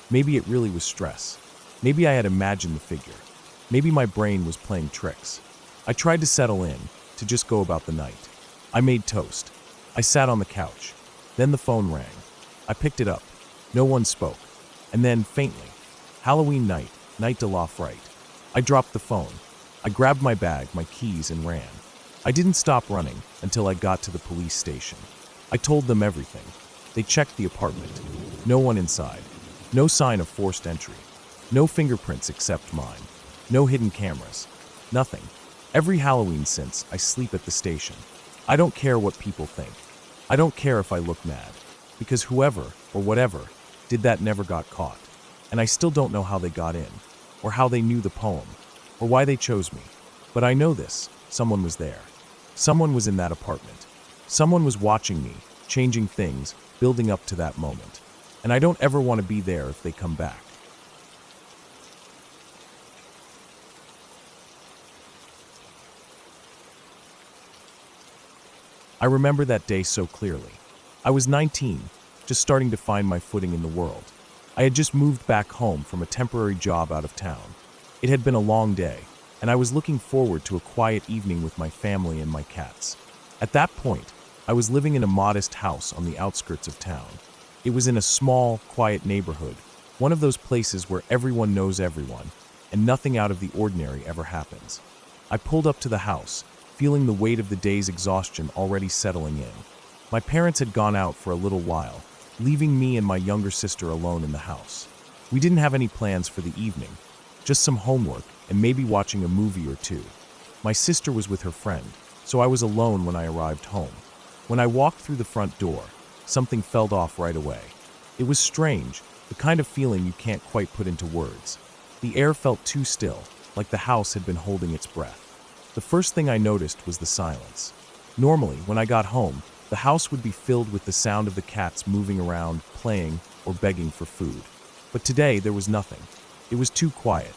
Maybe it really was stress. Maybe I had imagined the figure. Maybe my brain was playing tricks. I tried to settle in, to just go about the night. I made toast. I sat on the couch. Then the phone rang. I picked it up. No one spoke. And then, faintly, Halloween night, night de la fright. I dropped the phone. I grabbed my bag, my keys, and ran. I didn't stop running until I got to the police station. I told them everything. They checked the apartment. No one inside. No sign of forced entry. No fingerprints except mine. No hidden cameras. Nothing. Every Halloween since, I sleep at the station. I don't care what people think. I don't care if I look mad. Because whoever, or whatever, did that never got caught. And I still don't know how they got in. Or how they knew the poem. Or why they chose me. But I know this. Someone was there. Someone was in that apartment. Someone was watching me, changing things, building up to that moment. And I don't ever want to be there if they come back. I remember that day so clearly. I was 19, just starting to find my footing in the world. I had just moved back home from a temporary job out of town. It had been a long day, and I was looking forward to a quiet evening with my family and my cats. At that point, I was living in a modest house on the outskirts of town. It was in a small, quiet neighborhood, one of those places where everyone knows everyone, and nothing out of the ordinary ever happens. I pulled up to the house, feeling the weight of the day's exhaustion already settling in. My parents had gone out for a little while, leaving me and my younger sister alone in the house. We didn't have any plans for the evening, just some homework and maybe watching a movie or two. My sister was with her friend, so I was alone when I arrived home. When I walked through the front door, something felt off right away. It was strange, the kind of feeling you can't quite put into words. The air felt too still, like the house had been holding its breath. The first thing I noticed was the silence. Normally, when I got home, the house would be filled with the sound of the cats moving around, playing, or begging for food. But today, there was nothing. It was too quiet.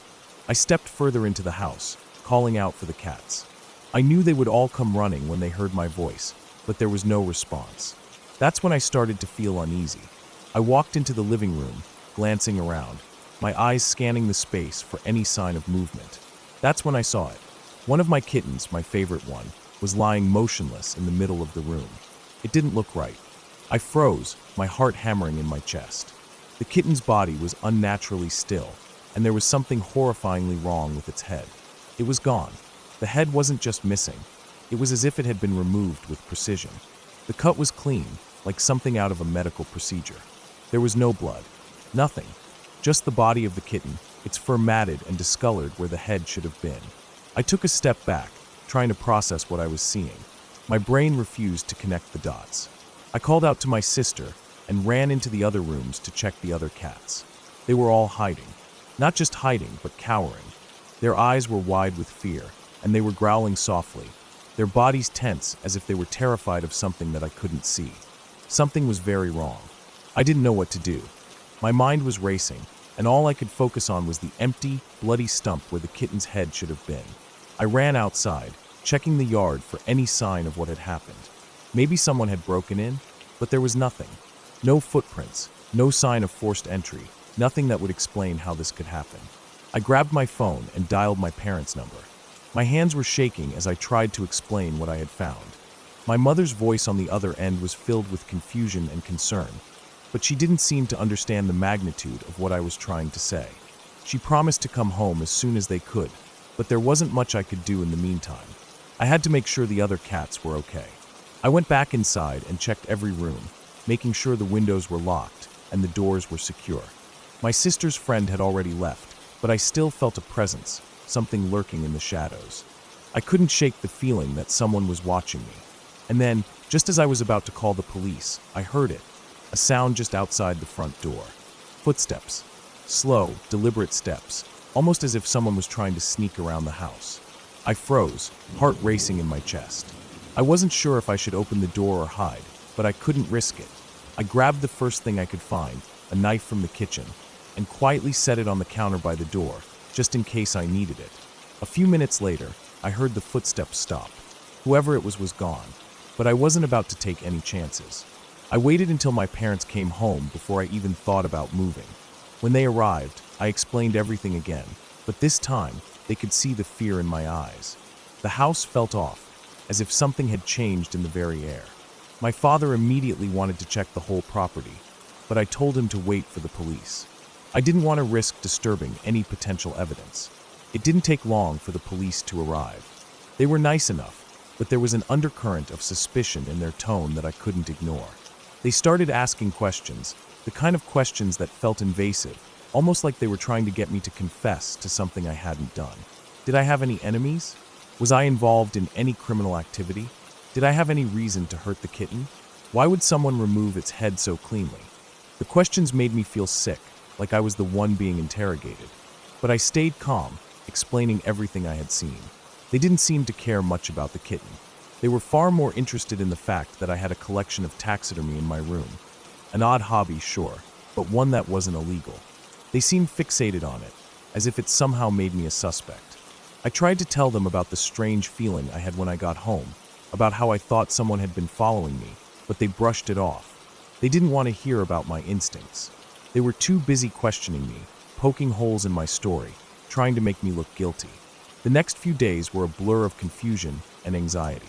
I stepped further into the house, calling out for the cats. I knew they would all come running when they heard my voice, but there was no response. That's when I started to feel uneasy. I walked into the living room, glancing around, my eyes scanning the space for any sign of movement. That's when I saw it. One of my kittens, my favorite one, was lying motionless in the middle of the room. It didn't look right. I froze, my heart hammering in my chest. The kitten's body was unnaturally still, and there was something horrifyingly wrong with its head. It was gone. The head wasn't just missing. It was as if it had been removed with precision. The cut was clean, like something out of a medical procedure. There was no blood. Nothing. Just the body of the kitten, its fur matted and discolored where the head should have been. I took a step back, trying to process what I was seeing. My brain refused to connect the dots. I called out to my sister and ran into the other rooms to check the other cats. They were all hiding. Not just hiding, but cowering. Their eyes were wide with fear, and they were growling softly, their bodies tense as if they were terrified of something that I couldn't see. Something was very wrong. I didn't know what to do. My mind was racing, and all I could focus on was the empty, bloody stump where the kitten's head should have been. I ran outside, checking the yard for any sign of what had happened. Maybe someone had broken in, but there was nothing. No footprints, no sign of forced entry, nothing that would explain how this could happen. I grabbed my phone and dialed my parents' number. My hands were shaking as I tried to explain what I had found. My mother's voice on the other end was filled with confusion and concern, but she didn't seem to understand the magnitude of what I was trying to say. She promised to come home as soon as they could, but there wasn't much I could do in the meantime. I had to make sure the other cats were okay. I went back inside and checked every room, making sure the windows were locked and the doors were secure. My sister's friend had already left, but I still felt a presence, something lurking in the shadows. I couldn't shake the feeling that someone was watching me. And then, just as I was about to call the police, I heard it, a sound just outside the front door. Footsteps. Slow, deliberate steps, almost as if someone was trying to sneak around the house. I froze, heart racing in my chest. I wasn't sure if I should open the door or hide, but I couldn't risk it. I grabbed the first thing I could find, a knife from the kitchen, and quietly set it on the counter by the door, just in case I needed it. A few minutes later, I heard the footsteps stop. Whoever it was gone, but I wasn't about to take any chances. I waited until my parents came home before I even thought about moving. When they arrived, I explained everything again, but this time, they could see the fear in my eyes. The house felt off, as if something had changed in the very air. My father immediately wanted to check the whole property, but I told him to wait for the police. I didn't want to risk disturbing any potential evidence. It didn't take long for the police to arrive. They were nice enough, but there was an undercurrent of suspicion in their tone that I couldn't ignore. They started asking questions, the kind of questions that felt invasive, almost like they were trying to get me to confess to something I hadn't done. Did I have any enemies? Was I involved in any criminal activity? Did I have any reason to hurt the kitten? Why would someone remove its head so cleanly? The questions made me feel sick, like I was the one being interrogated. But I stayed calm, explaining everything I had seen. They didn't seem to care much about the kitten. They were far more interested in the fact that I had a collection of taxidermy in my room. An odd hobby, sure, but one that wasn't illegal. They seemed fixated on it, as if it somehow made me a suspect. I tried to tell them about the strange feeling I had when I got home, about how I thought someone had been following me, but they brushed it off. They didn't want to hear about my instincts. They were too busy questioning me, poking holes in my story, trying to make me look guilty. The next few days were a blur of confusion and anxiety.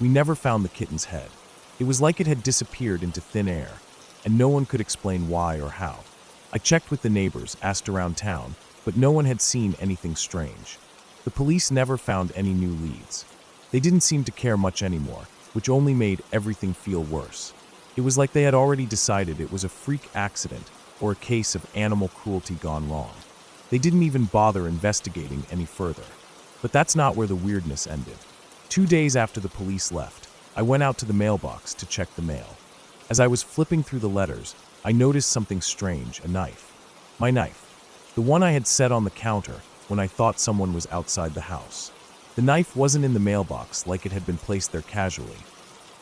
We never found the kitten's head. It was like it had disappeared into thin air, and no one could explain why or how. I checked with the neighbors, asked around town, but no one had seen anything strange. The police never found any new leads. They didn't seem to care much anymore, which only made everything feel worse. It was like they had already decided it was a freak accident or a case of animal cruelty gone wrong. They didn't even bother investigating any further. But that's not where the weirdness ended. 2 days after the police left, I went out to the mailbox to check the mail. As I was flipping through the letters, I noticed something strange, a knife. My knife. The one I had set on the counter when I thought someone was outside the house. The knife wasn't in the mailbox like it had been placed there casually.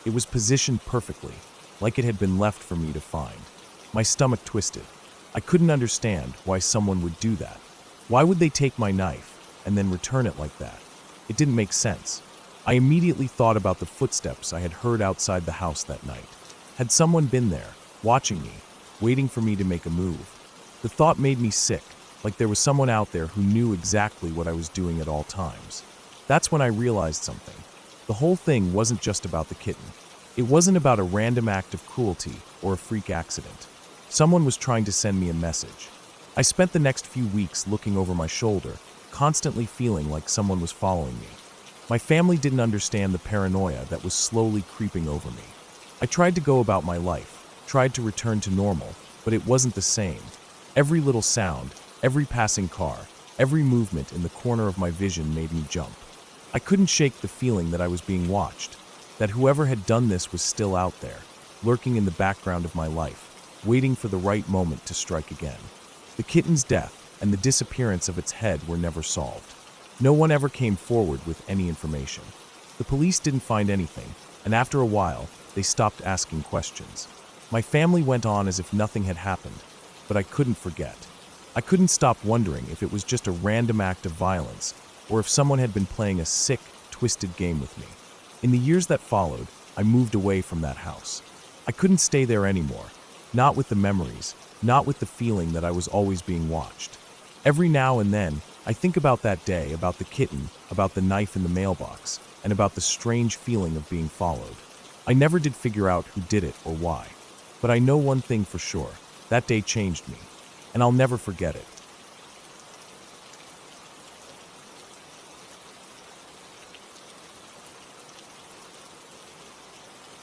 It was positioned perfectly, like it had been left for me to find. My stomach twisted. I couldn't understand why someone would do that. Why would they take my knife and then return it like that? It didn't make sense. I immediately thought about the footsteps I had heard outside the house that night. Had someone been there, watching me, waiting for me to make a move? The thought made me sick, like there was someone out there who knew exactly what I was doing at all times. That's when I realized something. The whole thing wasn't just about the kitten. It wasn't about a random act of cruelty or a freak accident. Someone was trying to send me a message. I spent the next few weeks looking over my shoulder, constantly feeling like someone was following me. My family didn't understand the paranoia that was slowly creeping over me. I tried to go about my life, tried to return to normal, but it wasn't the same. Every little sound, every passing car, every movement in the corner of my vision made me jump. I couldn't shake the feeling that I was being watched, that whoever had done this was still out there, lurking in the background of my life, waiting for the right moment to strike again. The kitten's death and the disappearance of its head were never solved. No one ever came forward with any information. The police didn't find anything, and after a while, they stopped asking questions. My family went on as if nothing had happened, but I couldn't forget. I couldn't stop wondering if it was just a random act of violence, or if someone had been playing a sick, twisted game with me. In the years that followed, I moved away from that house. I couldn't stay there anymore, not with the memories, not with the feeling that I was always being watched. Every now and then, I think about that day, about the kitten, about the knife in the mailbox, and about the strange feeling of being followed. I never did figure out who did it or why. But I know one thing for sure, that day changed me, and I'll never forget it.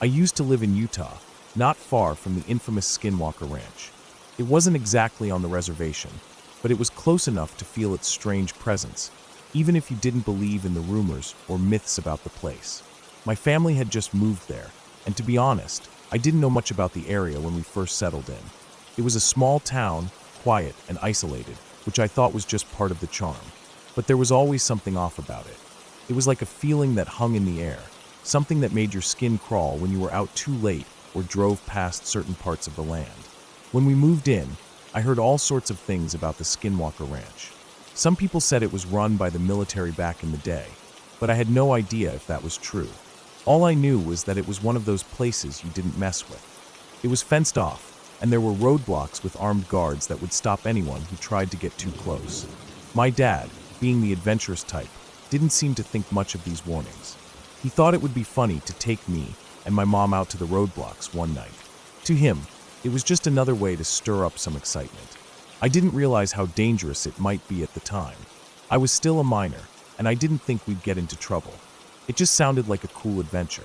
I used to live in Utah, not far from the infamous Skinwalker Ranch. It wasn't exactly on the reservation, but it was close enough to feel its strange presence, even if you didn't believe in the rumors or myths about the place. My family had just moved there, and to be honest, I didn't know much about the area when we first settled in. It was a small town, quiet and isolated, which I thought was just part of the charm. But there was always something off about it. It was like a feeling that hung in the air, something that made your skin crawl when you were out too late or drove past certain parts of the land. When we moved in, I heard all sorts of things about the Skinwalker Ranch. Some people said it was run by the military back in the day, but I had no idea if that was true. All I knew was that it was one of those places you didn't mess with. It was fenced off, and there were roadblocks with armed guards that would stop anyone who tried to get too close. My dad, being the adventurous type, didn't seem to think much of these warnings. He thought it would be funny to take me and my mom out to the roadblocks one night. To him, it was just another way to stir up some excitement. I didn't realize how dangerous it might be at the time. I was still a minor, and I didn't think we'd get into trouble. It just sounded like a cool adventure.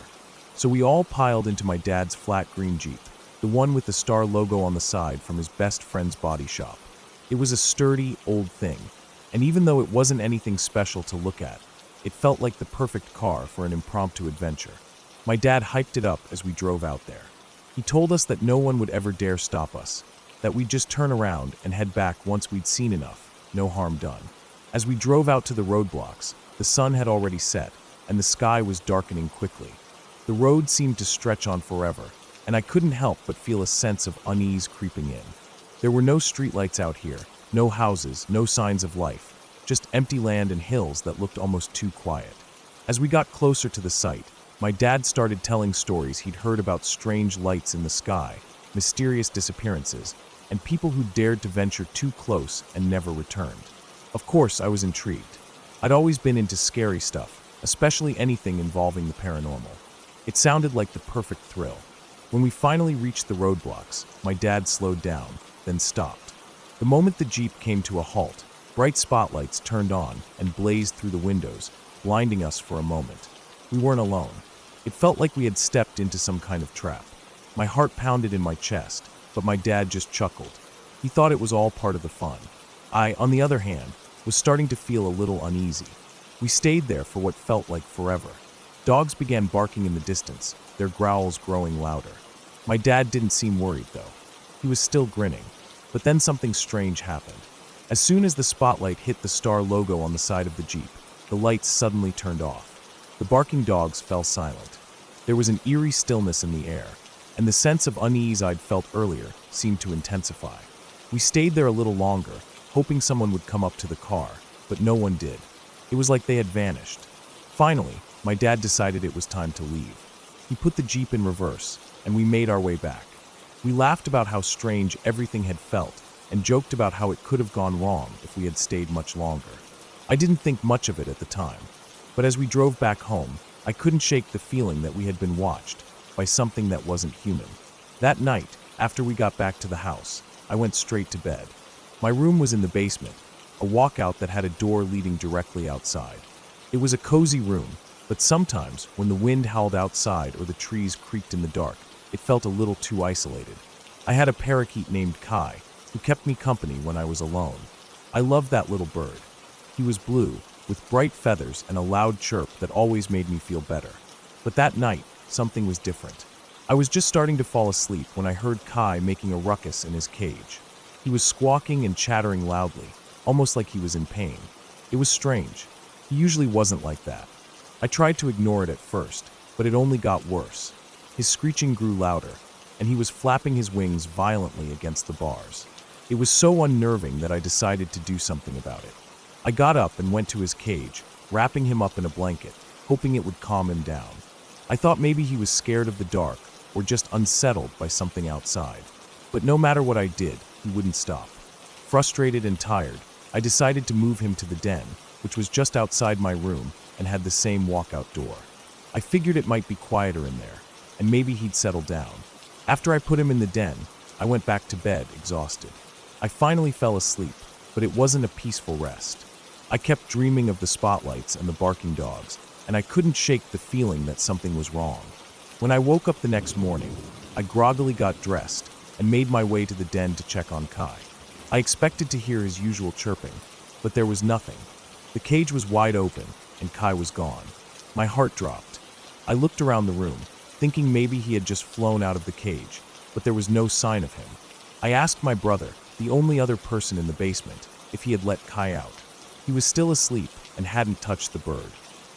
So we all piled into my dad's flat green Jeep, the one with the star logo on the side from his best friend's body shop. It was a sturdy, old thing, and even though it wasn't anything special to look at, it felt like the perfect car for an impromptu adventure. My dad hyped it up as we drove out there. He told us that no one would ever dare stop us, that we'd just turn around and head back once we'd seen enough, no harm done. As we drove out to the roadblocks, the sun had already set, and the sky was darkening quickly. The road seemed to stretch on forever, and I couldn't help but feel a sense of unease creeping in. There were no streetlights out here, no houses, no signs of life, just empty land and hills that looked almost too quiet. As we got closer to the site, my dad started telling stories he'd heard about strange lights in the sky, mysterious disappearances, and people who dared to venture too close and never returned. Of course, I was intrigued. I'd always been into scary stuff, especially anything involving the paranormal. It sounded like the perfect thrill. When we finally reached the roadblocks, my dad slowed down, then stopped. The moment the Jeep came to a halt, bright spotlights turned on and blazed through the windows, blinding us for a moment. We weren't alone. It felt like we had stepped into some kind of trap. My heart pounded in my chest, but my dad just chuckled. He thought it was all part of the fun. I, on the other hand, was starting to feel a little uneasy. We stayed there for what felt like forever. Dogs began barking in the distance, their growls growing louder. My dad didn't seem worried, though. He was still grinning. But then something strange happened. As soon as the spotlight hit the star logo on the side of the Jeep, the lights suddenly turned off. The barking dogs fell silent. There was an eerie stillness in the air, and the sense of unease I'd felt earlier seemed to intensify. We stayed there a little longer, hoping someone would come up to the car, but no one did. It was like they had vanished. Finally, my dad decided it was time to leave. He put the Jeep in reverse, and we made our way back. We laughed about how strange everything had felt, and joked about how it could have gone wrong if we had stayed much longer. I didn't think much of it at the time, but as we drove back home, I couldn't shake the feeling that we had been watched by something that wasn't human. That night, after we got back to the house, I went straight to bed. My room was in the basement, a walkout that had a door leading directly outside. It was a cozy room, but sometimes, when the wind howled outside or the trees creaked in the dark, it felt a little too isolated. I had a parakeet named Kai, who kept me company when I was alone. I loved that little bird. He was blue, with bright feathers and a loud chirp that always made me feel better. But that night, something was different. I was just starting to fall asleep when I heard Kai making a ruckus in his cage. He was squawking and chattering loudly, almost like he was in pain. It was strange. He usually wasn't like that. I tried to ignore it at first, but it only got worse. His screeching grew louder, and he was flapping his wings violently against the bars. It was so unnerving that I decided to do something about it. I got up and went to his cage, wrapping him up in a blanket, hoping it would calm him down. I thought maybe he was scared of the dark or just unsettled by something outside. But no matter what I did, he wouldn't stop. Frustrated and tired, I decided to move him to the den, which was just outside my room and had the same walkout door. I figured it might be quieter in there, and maybe he'd settle down. After I put him in the den, I went back to bed, exhausted. I finally fell asleep, but it wasn't a peaceful rest. I kept dreaming of the spotlights and the barking dogs, and I couldn't shake the feeling that something was wrong. When I woke up the next morning, I groggily got dressed and made my way to the den to check on Kai. I expected to hear his usual chirping, but there was nothing. The cage was wide open, and Kai was gone. My heart dropped. I looked around the room, thinking maybe he had just flown out of the cage, but there was no sign of him. I asked my brother, the only other person in the basement, if he had let Kai out. He was still asleep and hadn't touched the bird.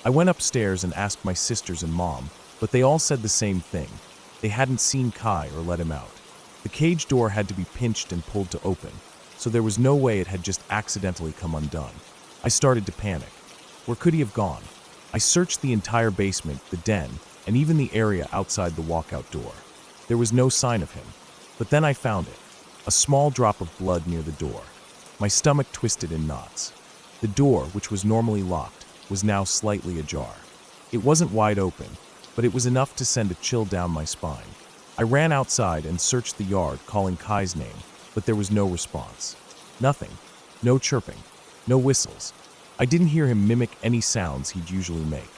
I went upstairs and asked my sisters and mom, but they all said the same thing. They hadn't seen Kai or let him out. The cage door had to be pinched and pulled to open, so there was no way it had just accidentally come undone. I started to panic. Where could he have gone? I searched the entire basement, the den, and even the area outside the walkout door. There was no sign of him. But then I found it. A small drop of blood near the door. My stomach twisted in knots. The door, which was normally locked, was now slightly ajar. It wasn't wide open, but it was enough to send a chill down my spine. I ran outside and searched the yard, calling Kai's name, but there was no response. Nothing. No chirping. No whistles. I didn't hear him mimic any sounds he'd usually make.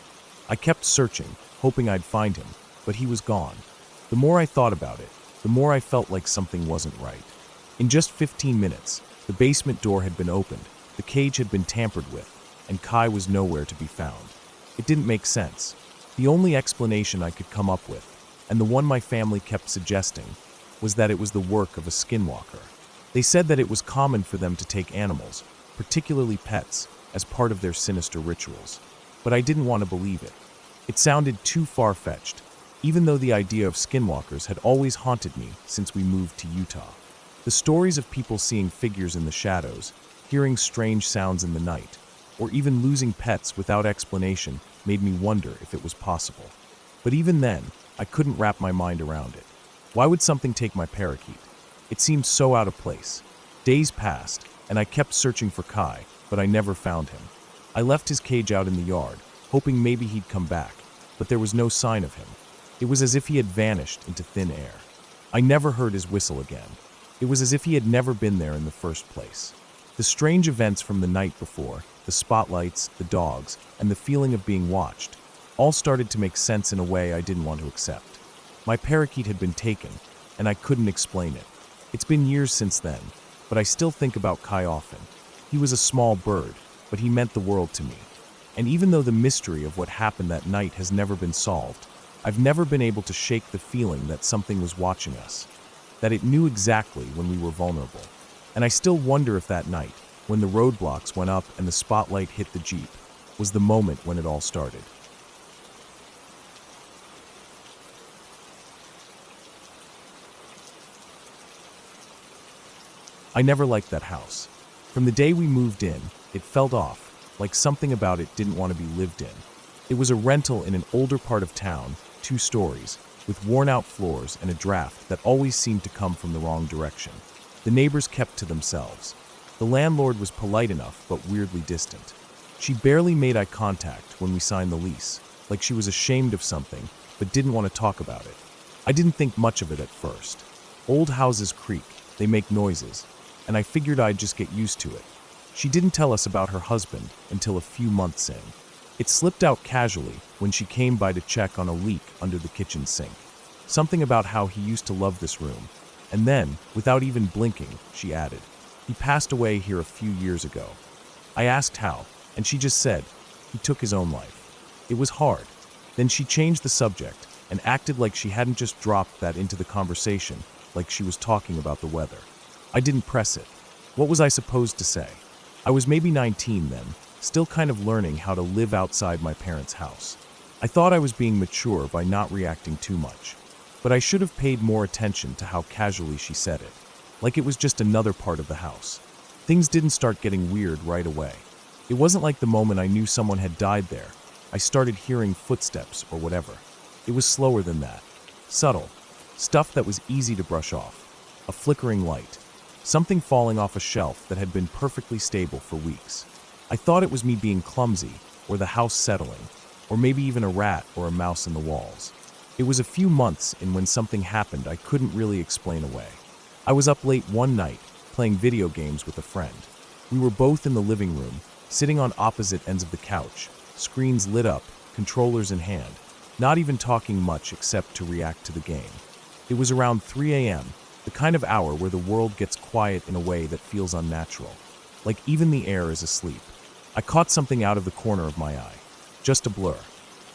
I kept searching, hoping I'd find him, but he was gone. The more I thought about it, the more I felt like something wasn't right. In just 15 minutes, the basement door had been opened, the cage had been tampered with, and Kai was nowhere to be found. It didn't make sense. The only explanation I could come up with, and the one my family kept suggesting, was that it was the work of a skinwalker. They said that it was common for them to take animals, particularly pets, as part of their sinister rituals. But I didn't want to believe it. It sounded too far-fetched, even though the idea of skinwalkers had always haunted me since we moved to Utah. The stories of people seeing figures in the shadows, hearing strange sounds in the night, or even losing pets without explanation made me wonder if it was possible. But even then, I couldn't wrap my mind around it. Why would something take my parakeet? It seemed so out of place. Days passed, and I kept searching for Kai, but I never found him. I left his cage out in the yard, hoping maybe he'd come back, but there was no sign of him. It was as if he had vanished into thin air. I never heard his whistle again. It was as if he had never been there in the first place. The strange events from the night before, the spotlights, the dogs, and the feeling of being watched, all started to make sense in a way I didn't want to accept. My parakeet had been taken, and I couldn't explain it. It's been years since then, but I still think about Kai often. He was a small bird, but he meant the world to me. And even though the mystery of what happened that night has never been solved, I've never been able to shake the feeling that something was watching us, that it knew exactly when we were vulnerable. And I still wonder if that night, when the roadblocks went up and the spotlight hit the Jeep, was the moment when it all started. I never liked that house. From the day we moved in, it felt off, like something about it didn't want to be lived in. It was a rental in an older part of town, 2 stories, with worn-out floors and a draft that always seemed to come from the wrong direction. The neighbors kept to themselves. The landlord was polite enough, but weirdly distant. She barely made eye contact when we signed the lease, like she was ashamed of something, but didn't want to talk about it. I didn't think much of it at first. Old houses creak, they make noises. and I figured I'd just get used to it. She didn't tell us about her husband until a few months in. It slipped out casually when she came by to check on a leak under the kitchen sink. Something about how he used to love this room. And then, without even blinking, she added, "He passed away here a few years ago." I asked how, and she just said, "He took his own life." It was hard. Then she changed the subject and acted like she hadn't just dropped that into the conversation, like she was talking about the weather. I didn't press it. What was I supposed to say? I was maybe 19 then, still kind of learning how to live outside my parents' house. I thought I was being mature by not reacting too much, but I should have paid more attention to how casually she said it, like it was just another part of the house. Things didn't start getting weird right away. It wasn't like the moment I knew someone had died there, I started hearing footsteps or whatever. It was slower than that. Subtle. Stuff that was easy to brush off. A flickering light. Something falling off a shelf that had been perfectly stable for weeks. I thought it was me being clumsy, or the house settling, or maybe even a rat or a mouse in the walls. It was a few months in when something happened I couldn't really explain away. I was up late one night, playing video games with a friend. We were both in the living room, sitting on opposite ends of the couch, screens lit up, controllers in hand, not even talking much except to react to the game. It was around 3 a.m., the kind of hour where the world gets quiet in a way that feels unnatural, like even the air is asleep. I caught something out of the corner of my eye. Just a blur.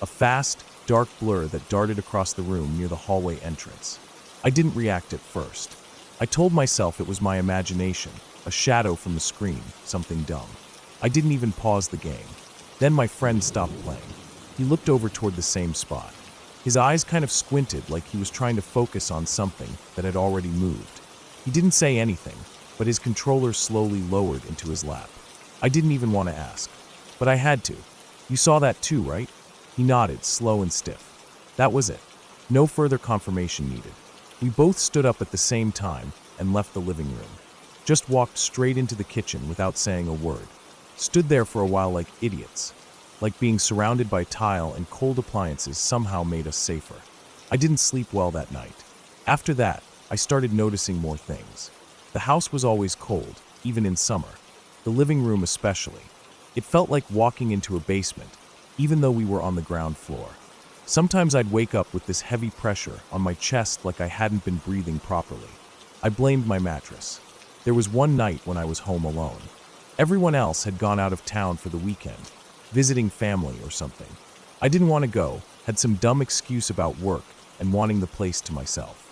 A fast, dark blur that darted across the room near the hallway entrance. I didn't react at first. I told myself it was my imagination, a shadow from the screen, something dumb. I didn't even pause the game. Then my friend stopped playing. He looked over toward the same spot. His eyes kind of squinted like he was trying to focus on something that had already moved. He didn't say anything, but his controller slowly lowered into his lap. I didn't even want to ask, but I had to. "You saw that too, right?" He nodded, slow and stiff. That was it. No further confirmation needed. We both stood up at the same time and left the living room. Just walked straight into the kitchen without saying a word. Stood there for a while like idiots. Like being surrounded by tile and cold appliances somehow made us safer. I didn't sleep well that night. After that, I started noticing more things. The house was always cold, even in summer. The living room especially. It felt like walking into a basement, even though we were on the ground floor. Sometimes I'd wake up with this heavy pressure on my chest like I hadn't been breathing properly. I blamed my mattress. There was one night when I was home alone. Everyone else had gone out of town for the weekend, visiting family or something. I didn't want to go, had some dumb excuse about work and wanting the place to myself.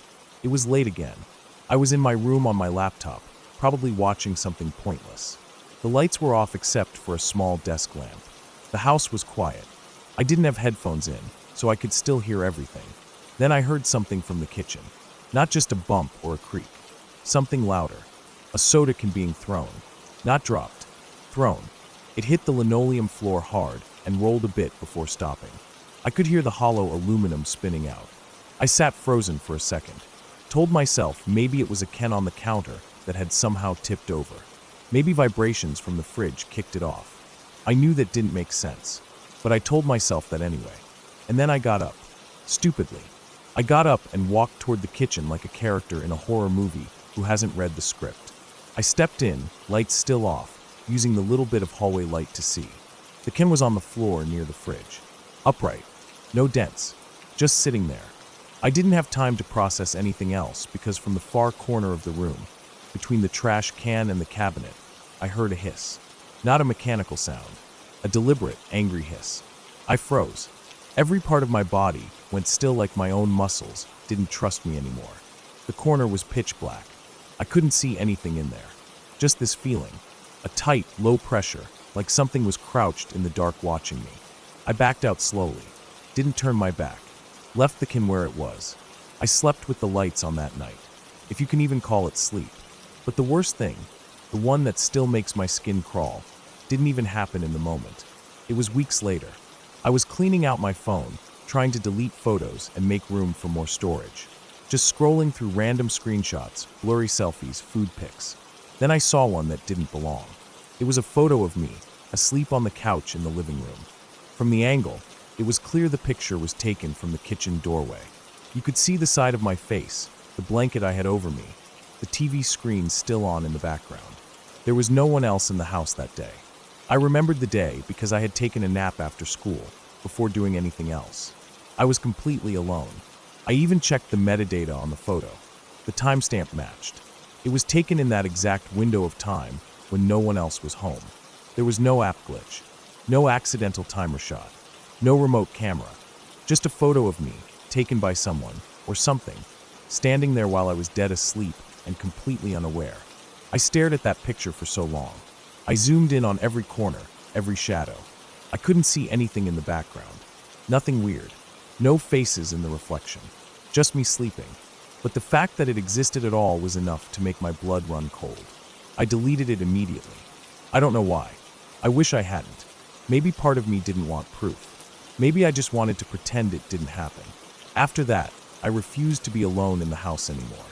It was late again. I was in my room on my laptop, probably watching something pointless. The lights were off except for a small desk lamp. The house was quiet. I didn't have headphones in, so I could still hear everything. Then I heard something from the kitchen. Not just a bump or a creak. Something louder. A soda can being thrown. Not dropped. Thrown. It hit the linoleum floor hard and rolled a bit before stopping. I could hear the hollow aluminum spinning out. I sat frozen for a second. Told myself maybe it was a can on the counter that had somehow tipped over. Maybe vibrations from the fridge kicked it off. I knew that didn't make sense, but I told myself that anyway. And then I got up. Stupidly. I got up and walked toward the kitchen like a character in a horror movie who hasn't read the script. I stepped in, lights still off, using the little bit of hallway light to see. The can was on the floor near the fridge. Upright. No dents. Just sitting there. I didn't have time to process anything else because from the far corner of the room, between the trash can and the cabinet, I heard a hiss. Not a mechanical sound. A deliberate, angry hiss. I froze. Every part of my body went still like my own muscles didn't trust me anymore. The corner was pitch black. I couldn't see anything in there. Just this feeling. A tight, low pressure, like something was crouched in the dark watching me. I backed out slowly. Didn't turn my back. Left the can where it was. I slept with the lights on that night, if you can even call it sleep. But the worst thing, the one that still makes my skin crawl, didn't even happen in the moment. It was weeks later. I was cleaning out my phone, trying to delete photos and make room for more storage. Just scrolling through random screenshots, blurry selfies, food pics. Then I saw one that didn't belong. It was a photo of me, asleep on the couch in the living room. From the angle, it was clear the picture was taken from the kitchen doorway. You could see the side of my face, the blanket I had over me, the TV screen still on in the background. There was no one else in the house that day. I remembered the day because I had taken a nap after school, before doing anything else. I was completely alone. I even checked the metadata on the photo. The timestamp matched. It was taken in that exact window of time when no one else was home. There was no app glitch, no accidental timer shot, no remote camera, just a photo of me, taken by someone, or something, standing there while I was dead asleep and completely unaware. I stared at that picture for so long. I zoomed in on every corner, every shadow. I couldn't see anything in the background. Nothing weird. No faces in the reflection. Just me sleeping. But the fact that it existed at all was enough to make my blood run cold. I deleted it immediately. I don't know why. I wish I hadn't. Maybe part of me didn't want proof. Maybe I just wanted to pretend it didn't happen. After that, I refused to be alone in the house anymore.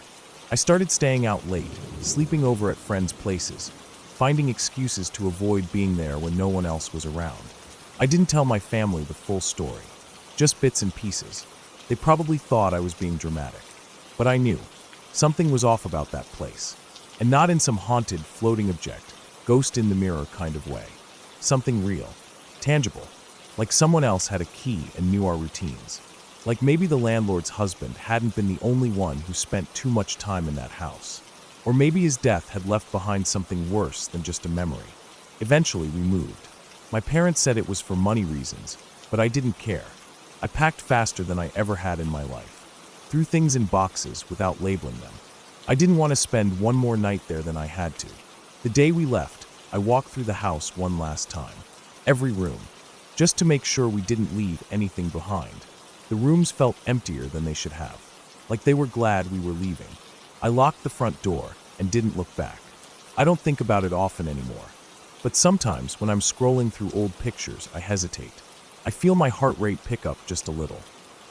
I started staying out late, sleeping over at friends' places, finding excuses to avoid being there when no one else was around. I didn't tell my family the full story, just bits and pieces. They probably thought I was being dramatic. But I knew. Something was off about that place. And not in some haunted, floating object, ghost in the mirror kind of way. Something real, tangible, like someone else had a key and knew our routines. Like maybe the landlord's husband hadn't been the only one who spent too much time in that house. Or maybe his death had left behind something worse than just a memory. Eventually, we moved. My parents said it was for money reasons, but I didn't care. I packed faster than I ever had in my life. Threw things in boxes without labeling them. I didn't want to spend one more night there than I had to. The day we left, I walked through the house one last time. Every room. Just to make sure we didn't leave anything behind. The rooms felt emptier than they should have. Like they were glad we were leaving. I locked the front door and didn't look back. I don't think about it often anymore. But sometimes when I'm scrolling through old pictures, I hesitate. I feel my heart rate pick up just a little.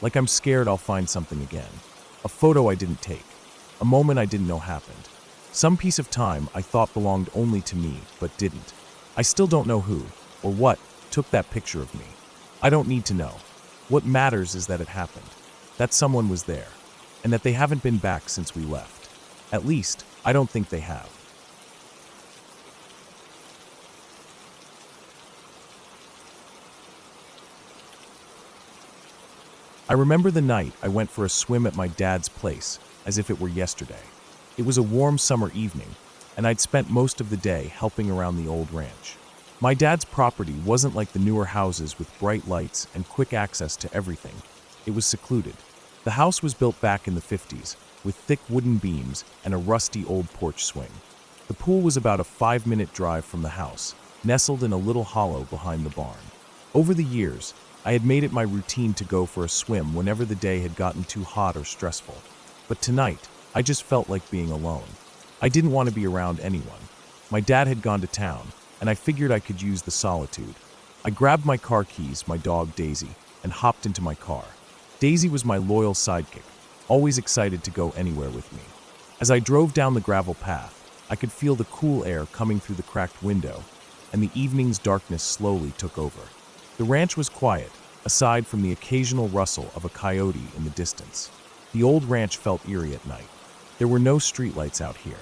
Like I'm scared I'll find something again. A photo I didn't take. A moment I didn't know happened. Some piece of time I thought belonged only to me, but didn't. I still don't know who, or what, took that picture of me. I don't need to know. What matters is that it happened. That someone was there. And that they haven't been back since we left. At least, I don't think they have. I remember the night I went for a swim at my dad's place, as if it were yesterday. It was a warm summer evening, and I'd spent most of the day helping around the old ranch. My dad's property wasn't like the newer houses with bright lights and quick access to everything. It was secluded. The house was built back in the 50s, with thick wooden beams and a rusty old porch swing. The pool was about a 5-minute drive from the house, nestled in a little hollow behind the barn. Over the years, I had made it my routine to go for a swim whenever the day had gotten too hot or stressful. But tonight, I just felt like being alone. I didn't want to be around anyone. My dad had gone to town, and I figured I could use the solitude. I grabbed my car keys, my dog Daisy, and hopped into my car. Daisy was my loyal sidekick, always excited to go anywhere with me. As I drove down the gravel path, I could feel the cool air coming through the cracked window, and the evening's darkness slowly took over. The ranch was quiet, aside from the occasional rustle of a coyote in the distance. The old ranch felt eerie at night. There were no streetlights out here,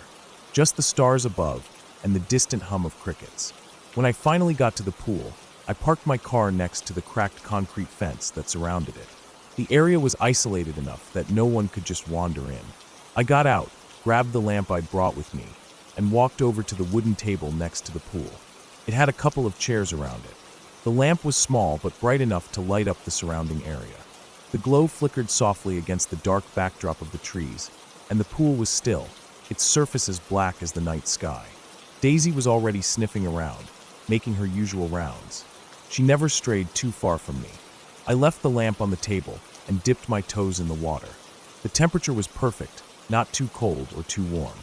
just the stars above and the distant hum of crickets. When I finally got to the pool, I parked my car next to the cracked concrete fence that surrounded it. The area was isolated enough that no one could just wander in. I got out, grabbed the lamp I'd brought with me, and walked over to the wooden table next to the pool. It had a couple of chairs around it. The lamp was small but bright enough to light up the surrounding area. The glow flickered softly against the dark backdrop of the trees, and the pool was still, its surface as black as the night sky. Daisy was already sniffing around, making her usual rounds. She never strayed too far from me. I left the lamp on the table and dipped my toes in the water. The temperature was perfect, not too cold or too warm.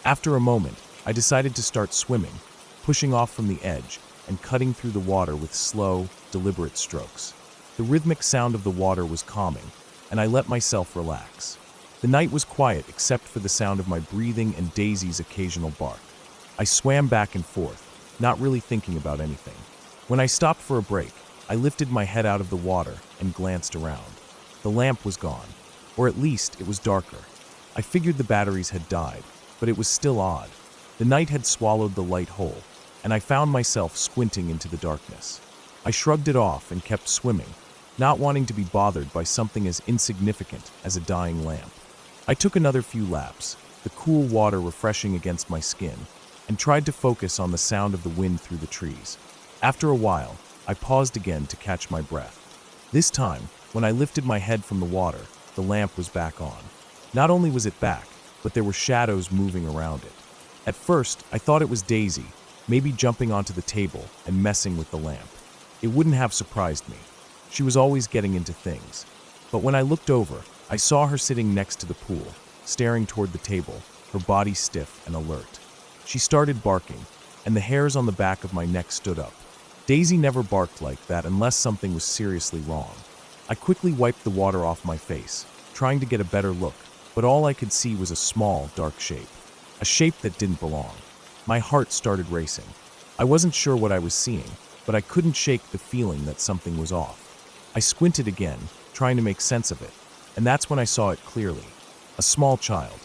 After a moment, I decided to start swimming, pushing off from the edge and cutting through the water with slow, deliberate strokes. The rhythmic sound of the water was calming, and I let myself relax. The night was quiet except for the sound of my breathing and Daisy's occasional bark. I swam back and forth, not really thinking about anything. When I stopped for a break, I lifted my head out of the water and glanced around. The lamp was gone, or at least it was darker. I figured the batteries had died, but it was still odd. The night had swallowed the light whole, and I found myself squinting into the darkness. I shrugged it off and kept swimming, not wanting to be bothered by something as insignificant as a dying lamp. I took another few laps, the cool water refreshing against my skin, and tried to focus on the sound of the wind through the trees. After a while, I paused again to catch my breath. This time, when I lifted my head from the water, the lamp was back on. Not only was it back, but there were shadows moving around it. At first, I thought it was Daisy, maybe jumping onto the table and messing with the lamp. It wouldn't have surprised me. She was always getting into things. But when I looked over, I saw her sitting next to the pool, staring toward the table, her body stiff and alert. She started barking, and the hairs on the back of my neck stood up. Daisy never barked like that unless something was seriously wrong. I quickly wiped the water off my face, trying to get a better look, but all I could see was a small, dark shape. A shape that didn't belong. My heart started racing. I wasn't sure what I was seeing, but I couldn't shake the feeling that something was off. I squinted again, trying to make sense of it, and that's when I saw it clearly. A small child,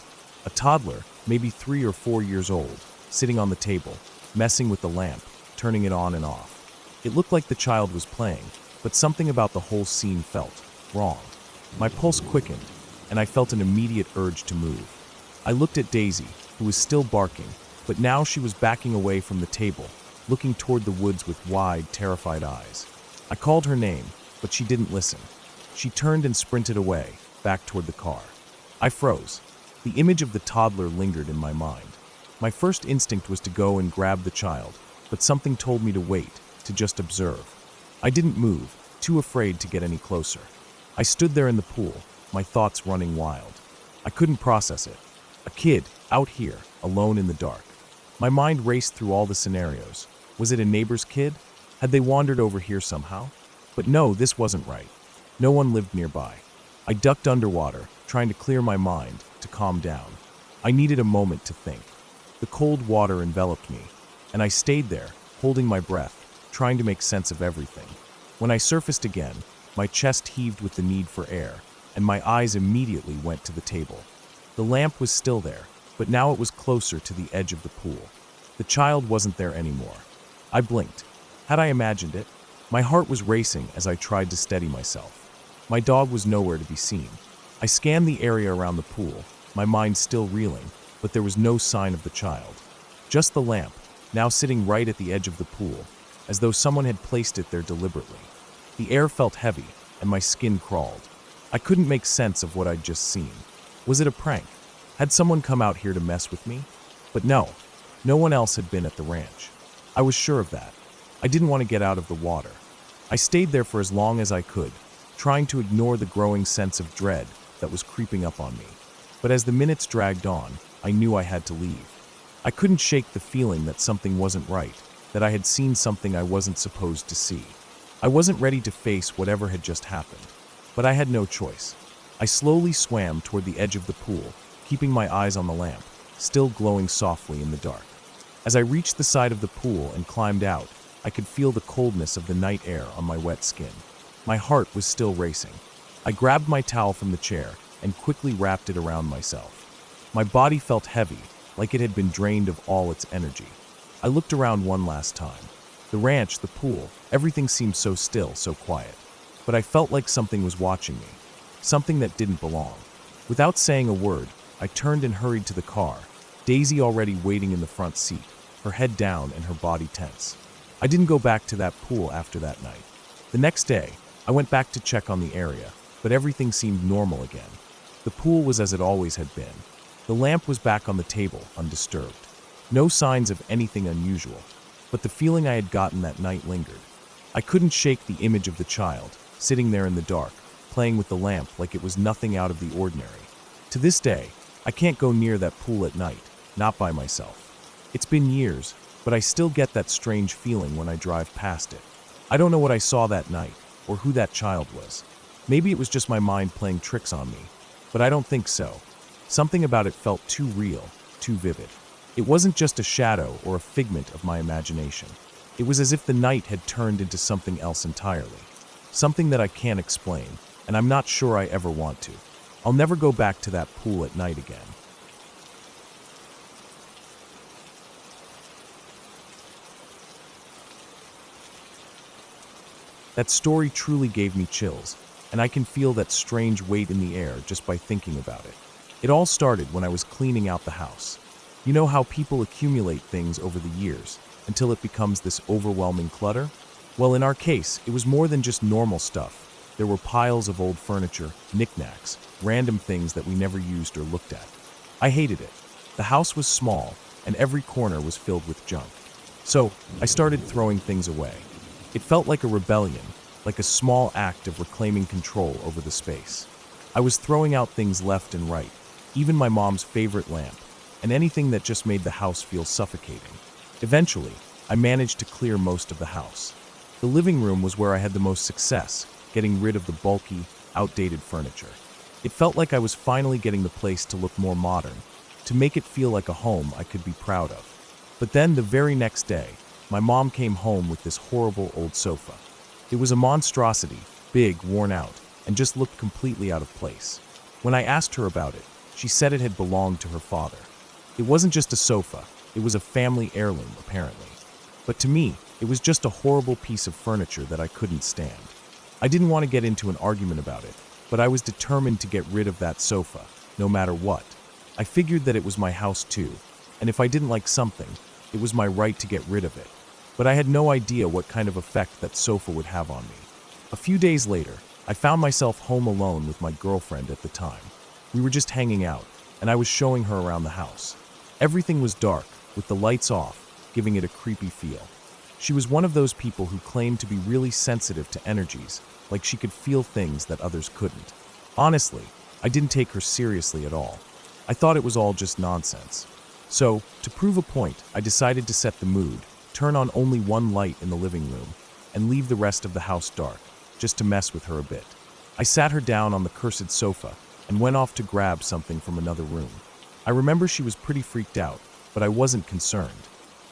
a toddler, maybe 3 or 4 years old, sitting on the table, messing with the lamp, turning it on and off. It looked like the child was playing, but something about the whole scene felt wrong. My pulse quickened, and I felt an immediate urge to move. I looked at Daisy, who was still barking, but now she was backing away from the table, looking toward the woods with wide, terrified eyes. I called her name, but she didn't listen. She turned and sprinted away, back toward the car. I froze. The image of the toddler lingered in my mind. My first instinct was to go and grab the child, but something told me to wait, to just observe. I didn't move, too afraid to get any closer. I stood there in the pool, my thoughts running wild. I couldn't process it. A kid, out here, alone in the dark. My mind raced through all the scenarios. Was it a neighbor's kid? Had they wandered over here somehow? But no, this wasn't right. No one lived nearby. I ducked underwater, trying to clear my mind, to calm down. I needed a moment to think. The cold water enveloped me, and I stayed there, holding my breath, trying to make sense of everything. When I surfaced again, my chest heaved with the need for air, and my eyes immediately went to the table. The lamp was still there, but now it was closer to the edge of the pool. The child wasn't there anymore. I blinked. Had I imagined it? My heart was racing as I tried to steady myself. My dog was nowhere to be seen. I scanned the area around the pool, my mind still reeling, but there was no sign of the child. Just the lamp, now sitting right at the edge of the pool, as though someone had placed it there deliberately. The air felt heavy, and my skin crawled. I couldn't make sense of what I'd just seen. Was it a prank? Had someone come out here to mess with me? But no one else had been at the ranch. I was sure of that. I didn't want to get out of the water. I stayed there for as long as I could, trying to ignore the growing sense of dread that was creeping up on me. But as the minutes dragged on, I knew I had to leave. I couldn't shake the feeling that something wasn't right, that I had seen something I wasn't supposed to see. I wasn't ready to face whatever had just happened, but I had no choice. I slowly swam toward the edge of the pool, keeping my eyes on the lamp, still glowing softly in the dark. As I reached the side of the pool and climbed out, I could feel the coldness of the night air on my wet skin. My heart was still racing. I grabbed my towel from the chair and quickly wrapped it around myself. My body felt heavy, like it had been drained of all its energy. I looked around one last time. The ranch, the pool, everything seemed so still, so quiet. But I felt like something was watching me, something that didn't belong. Without saying a word, I turned and hurried to the car, Daisy already waiting in the front seat, her head down and her body tense. I didn't go back to that pool after that night. The next day, I went back to check on the area, but everything seemed normal again. The pool was as it always had been. The lamp was back on the table, undisturbed. No signs of anything unusual, but the feeling I had gotten that night lingered. I couldn't shake the image of the child, sitting there in the dark, playing with the lamp like it was nothing out of the ordinary. To this day, I can't go near that pool at night, not by myself. It's been years, but I still get that strange feeling when I drive past it. I don't know what I saw that night, or who that child was. Maybe it was just my mind playing tricks on me, but I don't think so. Something about it felt too real, too vivid. It wasn't just a shadow or a figment of my imagination. It was as if the night had turned into something else entirely. Something that I can't explain, and I'm not sure I ever want to. I'll never go back to that pool at night again. That story truly gave me chills, and I can feel that strange weight in the air just by thinking about it. It all started when I was cleaning out the house. You know how people accumulate things over the years until it becomes this overwhelming clutter? Well, in our case, it was more than just normal stuff. There were piles of old furniture, knickknacks, random things that we never used or looked at. I hated it. The house was small, and every corner was filled with junk. So, I started throwing things away. It felt like a rebellion, like a small act of reclaiming control over the space. I was throwing out things left and right, even my mom's favorite lamp, and anything that just made the house feel suffocating. Eventually, I managed to clear most of the house. The living room was where I had the most success, getting rid of the bulky, outdated furniture. It felt like I was finally getting the place to look more modern, to make it feel like a home I could be proud of. But then the very next day, my mom came home with this horrible old sofa. It was a monstrosity, big, worn out, and just looked completely out of place. When I asked her about it, she said it had belonged to her father. It wasn't just a sofa, it was a family heirloom, apparently. But to me, it was just a horrible piece of furniture that I couldn't stand. I didn't want to get into an argument about it, but I was determined to get rid of that sofa, no matter what. I figured that it was my house too, and if I didn't like something, it was my right to get rid of it. But I had no idea what kind of effect that sofa would have on me. A few days later, I found myself home alone with my girlfriend at the time. We were just hanging out, and I was showing her around the house. Everything was dark, with the lights off, giving it a creepy feel. She was one of those people who claimed to be really sensitive to energies, like she could feel things that others couldn't. Honestly, I didn't take her seriously at all. I thought it was all just nonsense. So, to prove a point, I decided to set the mood, turn on only one light in the living room, and leave the rest of the house dark, just to mess with her a bit. I sat her down on the cursed sofa and went off to grab something from another room. I remember she was pretty freaked out, but I wasn't concerned.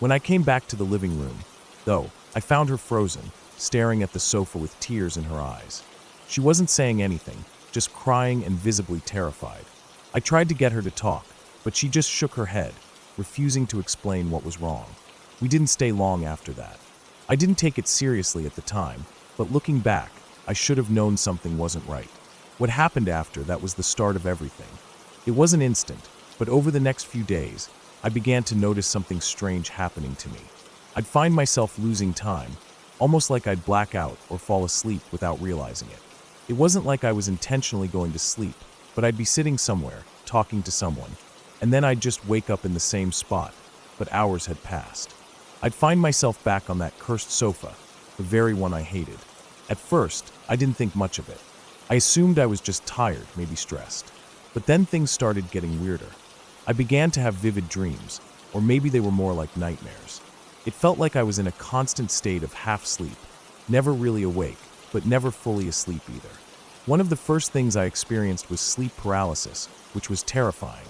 When I came back to the living room, though, I found her frozen, staring at the sofa with tears in her eyes. She wasn't saying anything, just crying and visibly terrified. I tried to get her to talk, but she just shook her head, refusing to explain what was wrong. We didn't stay long after that. I didn't take it seriously at the time, but looking back, I should have known something wasn't right. What happened after that was the start of everything. It wasn't instant, but over the next few days, I began to notice something strange happening to me. I'd find myself losing time, almost like I'd black out or fall asleep without realizing it. It wasn't like I was intentionally going to sleep, but I'd be sitting somewhere, talking to someone, and then I'd just wake up in the same spot, but hours had passed. I'd find myself back on that cursed sofa, the very one I hated. At first, I didn't think much of it. I assumed I was just tired, maybe stressed. But then things started getting weirder. I began to have vivid dreams, or maybe they were more like nightmares. It felt like I was in a constant state of half sleep, never really awake, but never fully asleep either. One of the first things I experienced was sleep paralysis, which was terrifying.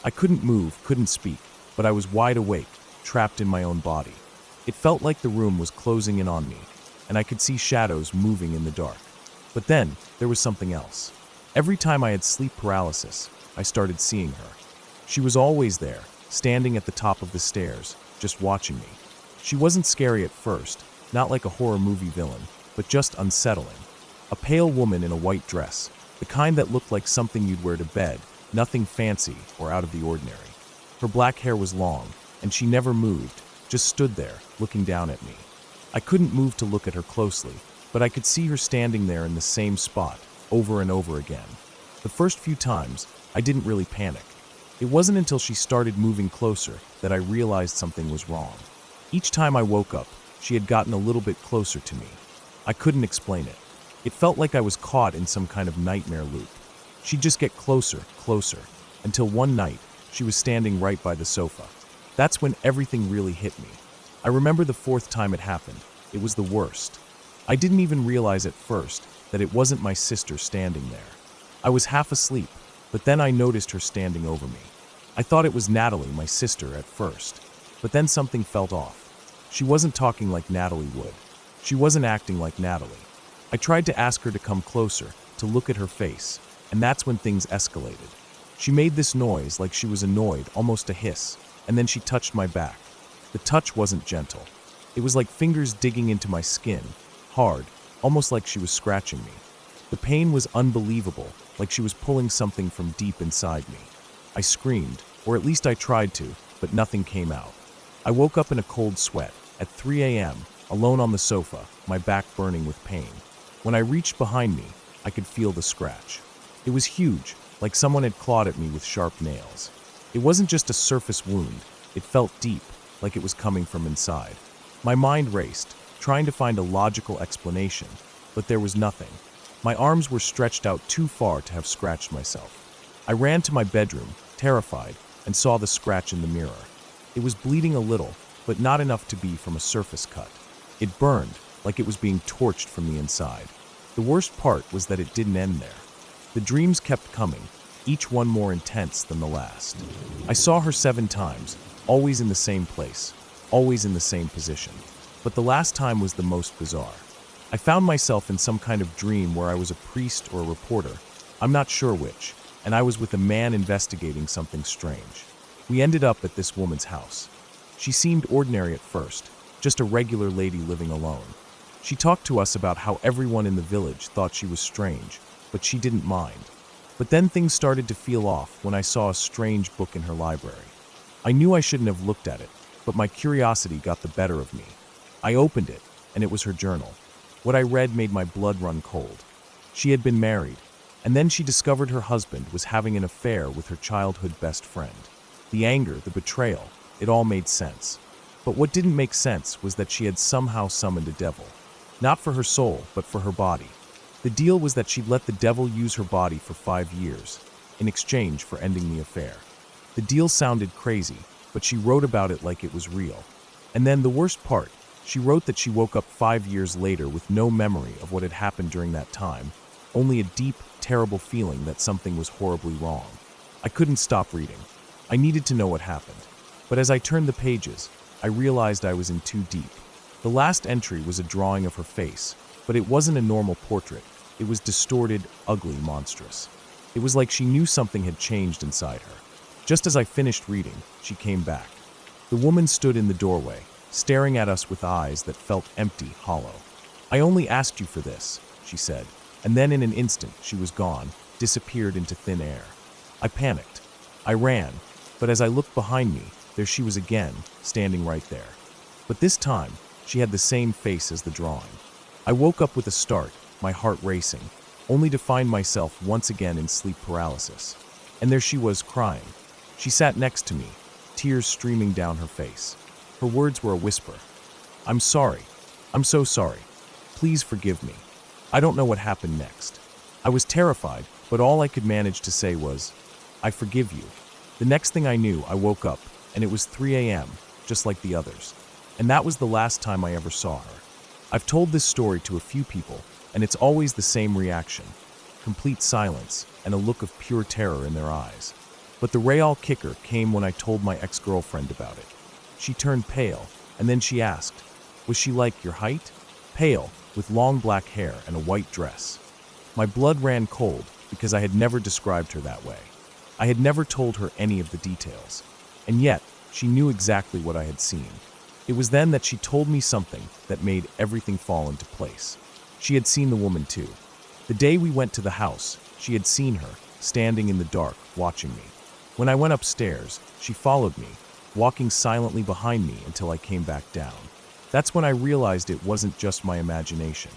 I couldn't move, couldn't speak, but I was wide awake, trapped in my own body. It felt like the room was closing in on me, and I could see shadows moving in the dark. But then, there was something else. Every time I had sleep paralysis, I started seeing her. She was always there, standing at the top of the stairs, just watching me. She wasn't scary at first, not like a horror movie villain, but just unsettling. A pale woman in a white dress, the kind that looked like something you'd wear to bed, nothing fancy or out of the ordinary. Her black hair was long, and she never moved, just stood there, looking down at me. I couldn't move to look at her closely, but I could see her standing there in the same spot, over and over again. The first few times, I didn't really panic. It wasn't until she started moving closer that I realized something was wrong. Each time I woke up, she had gotten a little bit closer to me. I couldn't explain it. It felt like I was caught in some kind of nightmare loop. She'd just get closer, closer, until one night, she was standing right by the sofa. That's when everything really hit me. I remember the fourth time it happened. It was the worst. I didn't even realize at first that it wasn't my sister standing there. I was half asleep, but then I noticed her standing over me. I thought it was Natalie, my sister, at first, but then something felt off. She wasn't talking like Natalie would. She wasn't acting like Natalie. I tried to ask her to come closer, to look at her face, and that's when things escalated. She made this noise like she was annoyed, almost a hiss, and then she touched my back. The touch wasn't gentle. It was like fingers digging into my skin, hard, almost like she was scratching me. The pain was unbelievable, like she was pulling something from deep inside me. I screamed, or at least I tried to, but nothing came out. I woke up in a cold sweat, at 3 a.m., alone on the sofa, my back burning with pain. When I reached behind me, I could feel the scratch. It was huge, like someone had clawed at me with sharp nails. It wasn't just a surface wound, it felt deep, like it was coming from inside. My mind raced, trying to find a logical explanation, but there was nothing. My arms were stretched out too far to have scratched myself. I ran to my bedroom, terrified, and saw the scratch in the mirror. It was bleeding a little, but not enough to be from a surface cut. It burned, like it was being torched from the inside. The worst part was that it didn't end there. The dreams kept coming, each one more intense than the last. I saw her 7 times, always in the same place, always in the same position. But the last time was the most bizarre. I found myself in some kind of dream where I was a priest or a reporter, I'm not sure which, and I was with a man investigating something strange. We ended up at this woman's house. She seemed ordinary at first, just a regular lady living alone. She talked to us about how everyone in the village thought she was strange, but she didn't mind. But then things started to feel off when I saw a strange book in her library. I knew I shouldn't have looked at it, but my curiosity got the better of me. I opened it, and it was her journal. What I read made my blood run cold. She had been married, and then she discovered her husband was having an affair with her childhood best friend. The anger, the betrayal, it all made sense. But what didn't make sense was that she had somehow summoned a devil. Not for her soul, but for her body. The deal was that she'd let the devil use her body for 5 years, in exchange for ending the affair. The deal sounded crazy, but she wrote about it like it was real. And then the worst part, she wrote that she woke up 5 years later with no memory of what had happened during that time, only a deep, terrible feeling that something was horribly wrong. I couldn't stop reading. I needed to know what happened. But as I turned the pages, I realized I was in too deep. The last entry was a drawing of her face, but it wasn't a normal portrait. It was distorted, ugly, monstrous. It was like she knew something had changed inside her. Just as I finished reading, she came back. The woman stood in the doorway, staring at us with eyes that felt empty, hollow. "I only asked you for this," she said, and then in an instant she was gone, disappeared into thin air. I panicked. I ran, but as I looked behind me, there she was again, standing right there. But this time, she had the same face as the drawing. I woke up with a start, my heart racing, only to find myself once again in sleep paralysis. And there she was, crying. She sat next to me, tears streaming down her face. Her words were a whisper. "I'm sorry. I'm so sorry. Please forgive me. I don't know what happened next." I was terrified, but all I could manage to say was, "I forgive you." The next thing I knew, I woke up, and it was 3 a.m., just like the others. And that was the last time I ever saw her. I've told this story to a few people, and it's always the same reaction. Complete silence, and a look of pure terror in their eyes. But the real kicker came when I told my ex-girlfriend about it. She turned pale, and then she asked, "Was she like your height?" Pale, with long black hair and a white dress. My blood ran cold because I had never described her that way. I had never told her any of the details. And yet, she knew exactly what I had seen. It was then that she told me something that made everything fall into place. She had seen the woman too. The day we went to the house, she had seen her, standing in the dark, watching me. When I went upstairs, she followed me, walking silently behind me until I came back down. That's when I realized it wasn't just my imagination.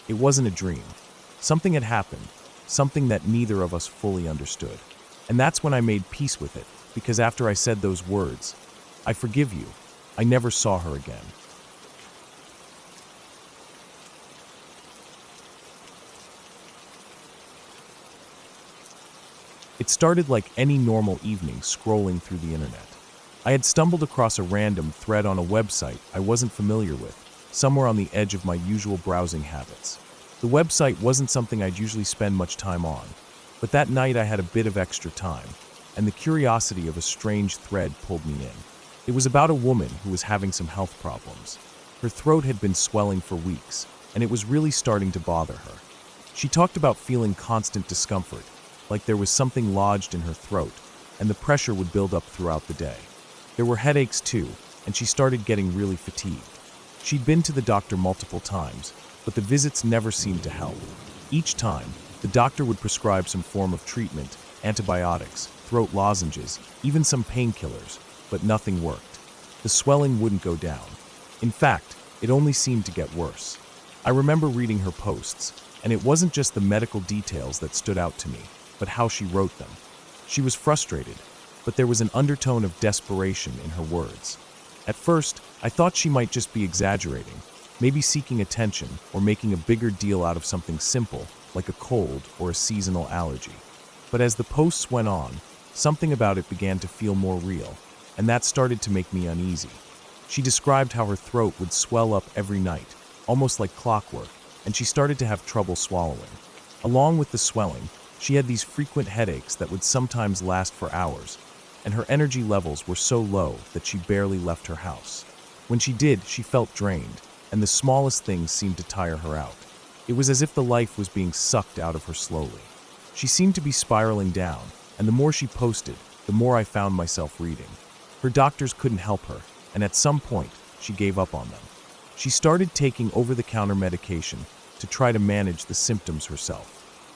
It wasn't a dream. Something had happened, something that neither of us fully understood. And that's when I made peace with it, because after I said those words, "I forgive you," I never saw her again. It started like any normal evening scrolling through the internet. I had stumbled across a random thread on a website I wasn't familiar with, somewhere on the edge of my usual browsing habits. The website wasn't something I'd usually spend much time on, but that night I had a bit of extra time, and the curiosity of a strange thread pulled me in. It was about a woman who was having some health problems. Her throat had been swelling for weeks, and it was really starting to bother her. She talked about feeling constant discomfort, like there was something lodged in her throat, and the pressure would build up throughout the day. There were headaches too, and she started getting really fatigued. She'd been to the doctor multiple times, but the visits never seemed to help. Each time, the doctor would prescribe some form of treatment, antibiotics, throat lozenges, even some painkillers, but nothing worked. The swelling wouldn't go down. In fact, it only seemed to get worse. I remember reading her posts, and it wasn't just the medical details that stood out to me, but how she wrote them. She was frustrated, but there was an undertone of desperation in her words. At first, I thought she might just be exaggerating, maybe seeking attention or making a bigger deal out of something simple, like a cold or a seasonal allergy. But as the posts went on, something about it began to feel more real, and that started to make me uneasy. She described how her throat would swell up every night, almost like clockwork, and she started to have trouble swallowing. Along with the swelling, she had these frequent headaches that would sometimes last for hours, and her energy levels were so low that she barely left her house. When she did, she felt drained, and the smallest things seemed to tire her out. It was as if the life was being sucked out of her slowly. She seemed to be spiraling down, and the more she posted, the more I found myself reading. Her doctors couldn't help her, and at some point, she gave up on them. She started taking over-the-counter medication to try to manage the symptoms herself.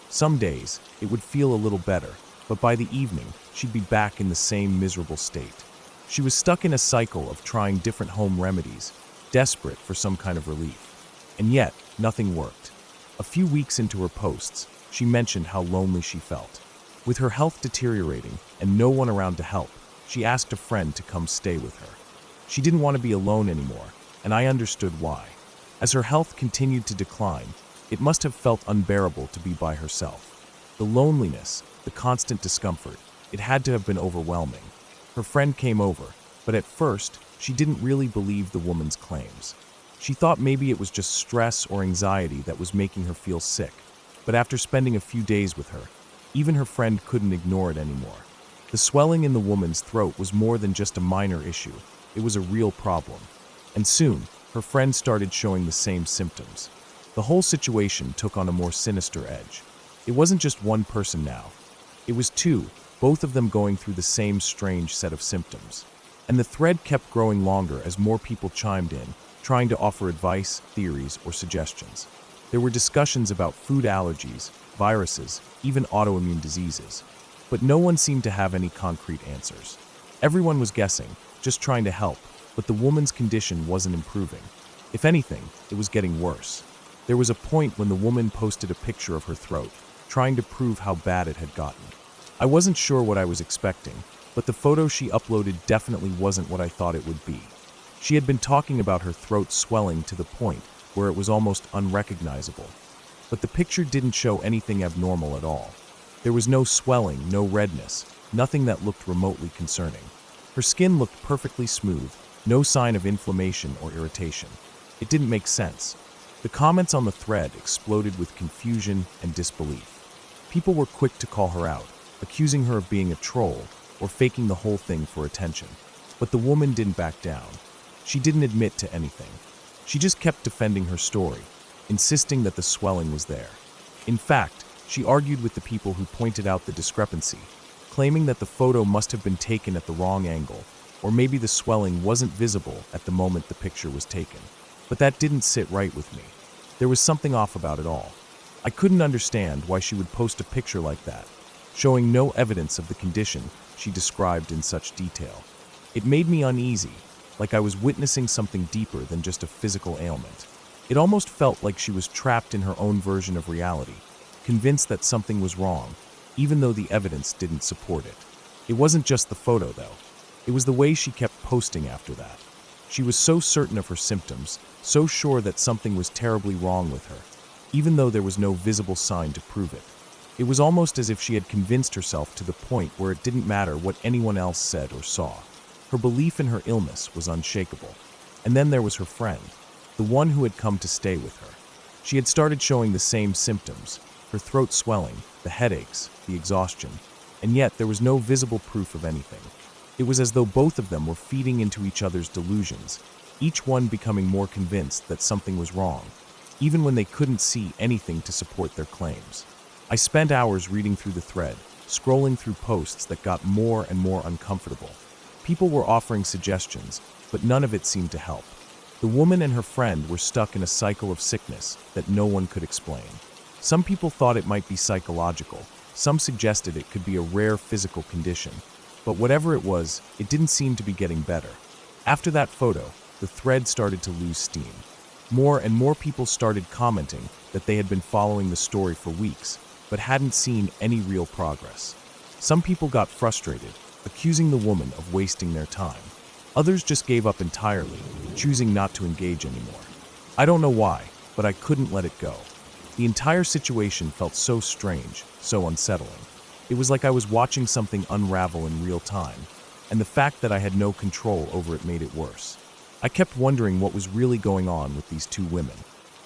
Some days, it would feel a little better, but by the evening, she'd be back in the same miserable state. She was stuck in a cycle of trying different home remedies, desperate for some kind of relief. And yet, nothing worked. A few weeks into her posts, she mentioned how lonely she felt. With her health deteriorating and no one around to help, she asked a friend to come stay with her. She didn't want to be alone anymore, and I understood why. As her health continued to decline, it must have felt unbearable to be by herself. The loneliness, the constant discomfort, it had to have been overwhelming. Her friend came over, but at first, she didn't really believe the woman's claims. She thought maybe it was just stress or anxiety that was making her feel sick, but after spending a few days with her, even her friend couldn't ignore it anymore. The swelling in the woman's throat was more than just a minor issue. It was a real problem. And soon, her friend started showing the same symptoms. The whole situation took on a more sinister edge. It wasn't just one person now. It was two, both of them going through the same strange set of symptoms. And the thread kept growing longer as more people chimed in, trying to offer advice, theories, or suggestions. There were discussions about food allergies, viruses, even autoimmune diseases. But no one seemed to have any concrete answers. Everyone was guessing, just trying to help, but the woman's condition wasn't improving. If anything, it was getting worse. There was a point when the woman posted a picture of her throat, trying to prove how bad it had gotten. I wasn't sure what I was expecting, but the photo she uploaded definitely wasn't what I thought it would be. She had been talking about her throat swelling to the point where it was almost unrecognizable. But the picture didn't show anything abnormal at all. There was no swelling, no redness, nothing that looked remotely concerning. Her skin looked perfectly smooth, no sign of inflammation or irritation. It didn't make sense. The comments on the thread exploded with confusion and disbelief. People were quick to call her out, accusing her of being a troll or faking the whole thing for attention. But the woman didn't back down. She didn't admit to anything. She just kept defending her story, insisting that the swelling was there. In fact, she argued with the people who pointed out the discrepancy, claiming that the photo must have been taken at the wrong angle, or maybe the swelling wasn't visible at the moment the picture was taken. But that didn't sit right with me. There was something off about it all. I couldn't understand why she would post a picture like that, showing no evidence of the condition she described in such detail. It made me uneasy, like I was witnessing something deeper than just a physical ailment. It almost felt like she was trapped in her own version of reality, convinced that something was wrong, even though the evidence didn't support it. It wasn't just the photo, though. It was the way she kept posting after that. She was so certain of her symptoms, so sure that something was terribly wrong with her, even though there was no visible sign to prove it. It was almost as if she had convinced herself to the point where it didn't matter what anyone else said or saw. Her belief in her illness was unshakable. And then there was her friend, the one who had come to stay with her. She had started showing the same symptoms, her throat swelling, the headaches, the exhaustion, and yet there was no visible proof of anything. It was as though both of them were feeding into each other's delusions, each one becoming more convinced that something was wrong, even when they couldn't see anything to support their claims. I spent hours reading through the thread, scrolling through posts that got more and more uncomfortable. People were offering suggestions, but none of it seemed to help. The woman and her friend were stuck in a cycle of sickness that no one could explain. Some people thought it might be psychological, some suggested it could be a rare physical condition, but whatever it was, it didn't seem to be getting better. After that photo, the thread started to lose steam. More and more people started commenting that they had been following the story for weeks, but hadn't seen any real progress. Some people got frustrated, accusing the woman of wasting their time. Others just gave up entirely, choosing not to engage anymore. I don't know why, but I couldn't let it go. The entire situation felt so strange, so unsettling. It was like I was watching something unravel in real time, and the fact that I had no control over it made it worse. I kept wondering what was really going on with these two women.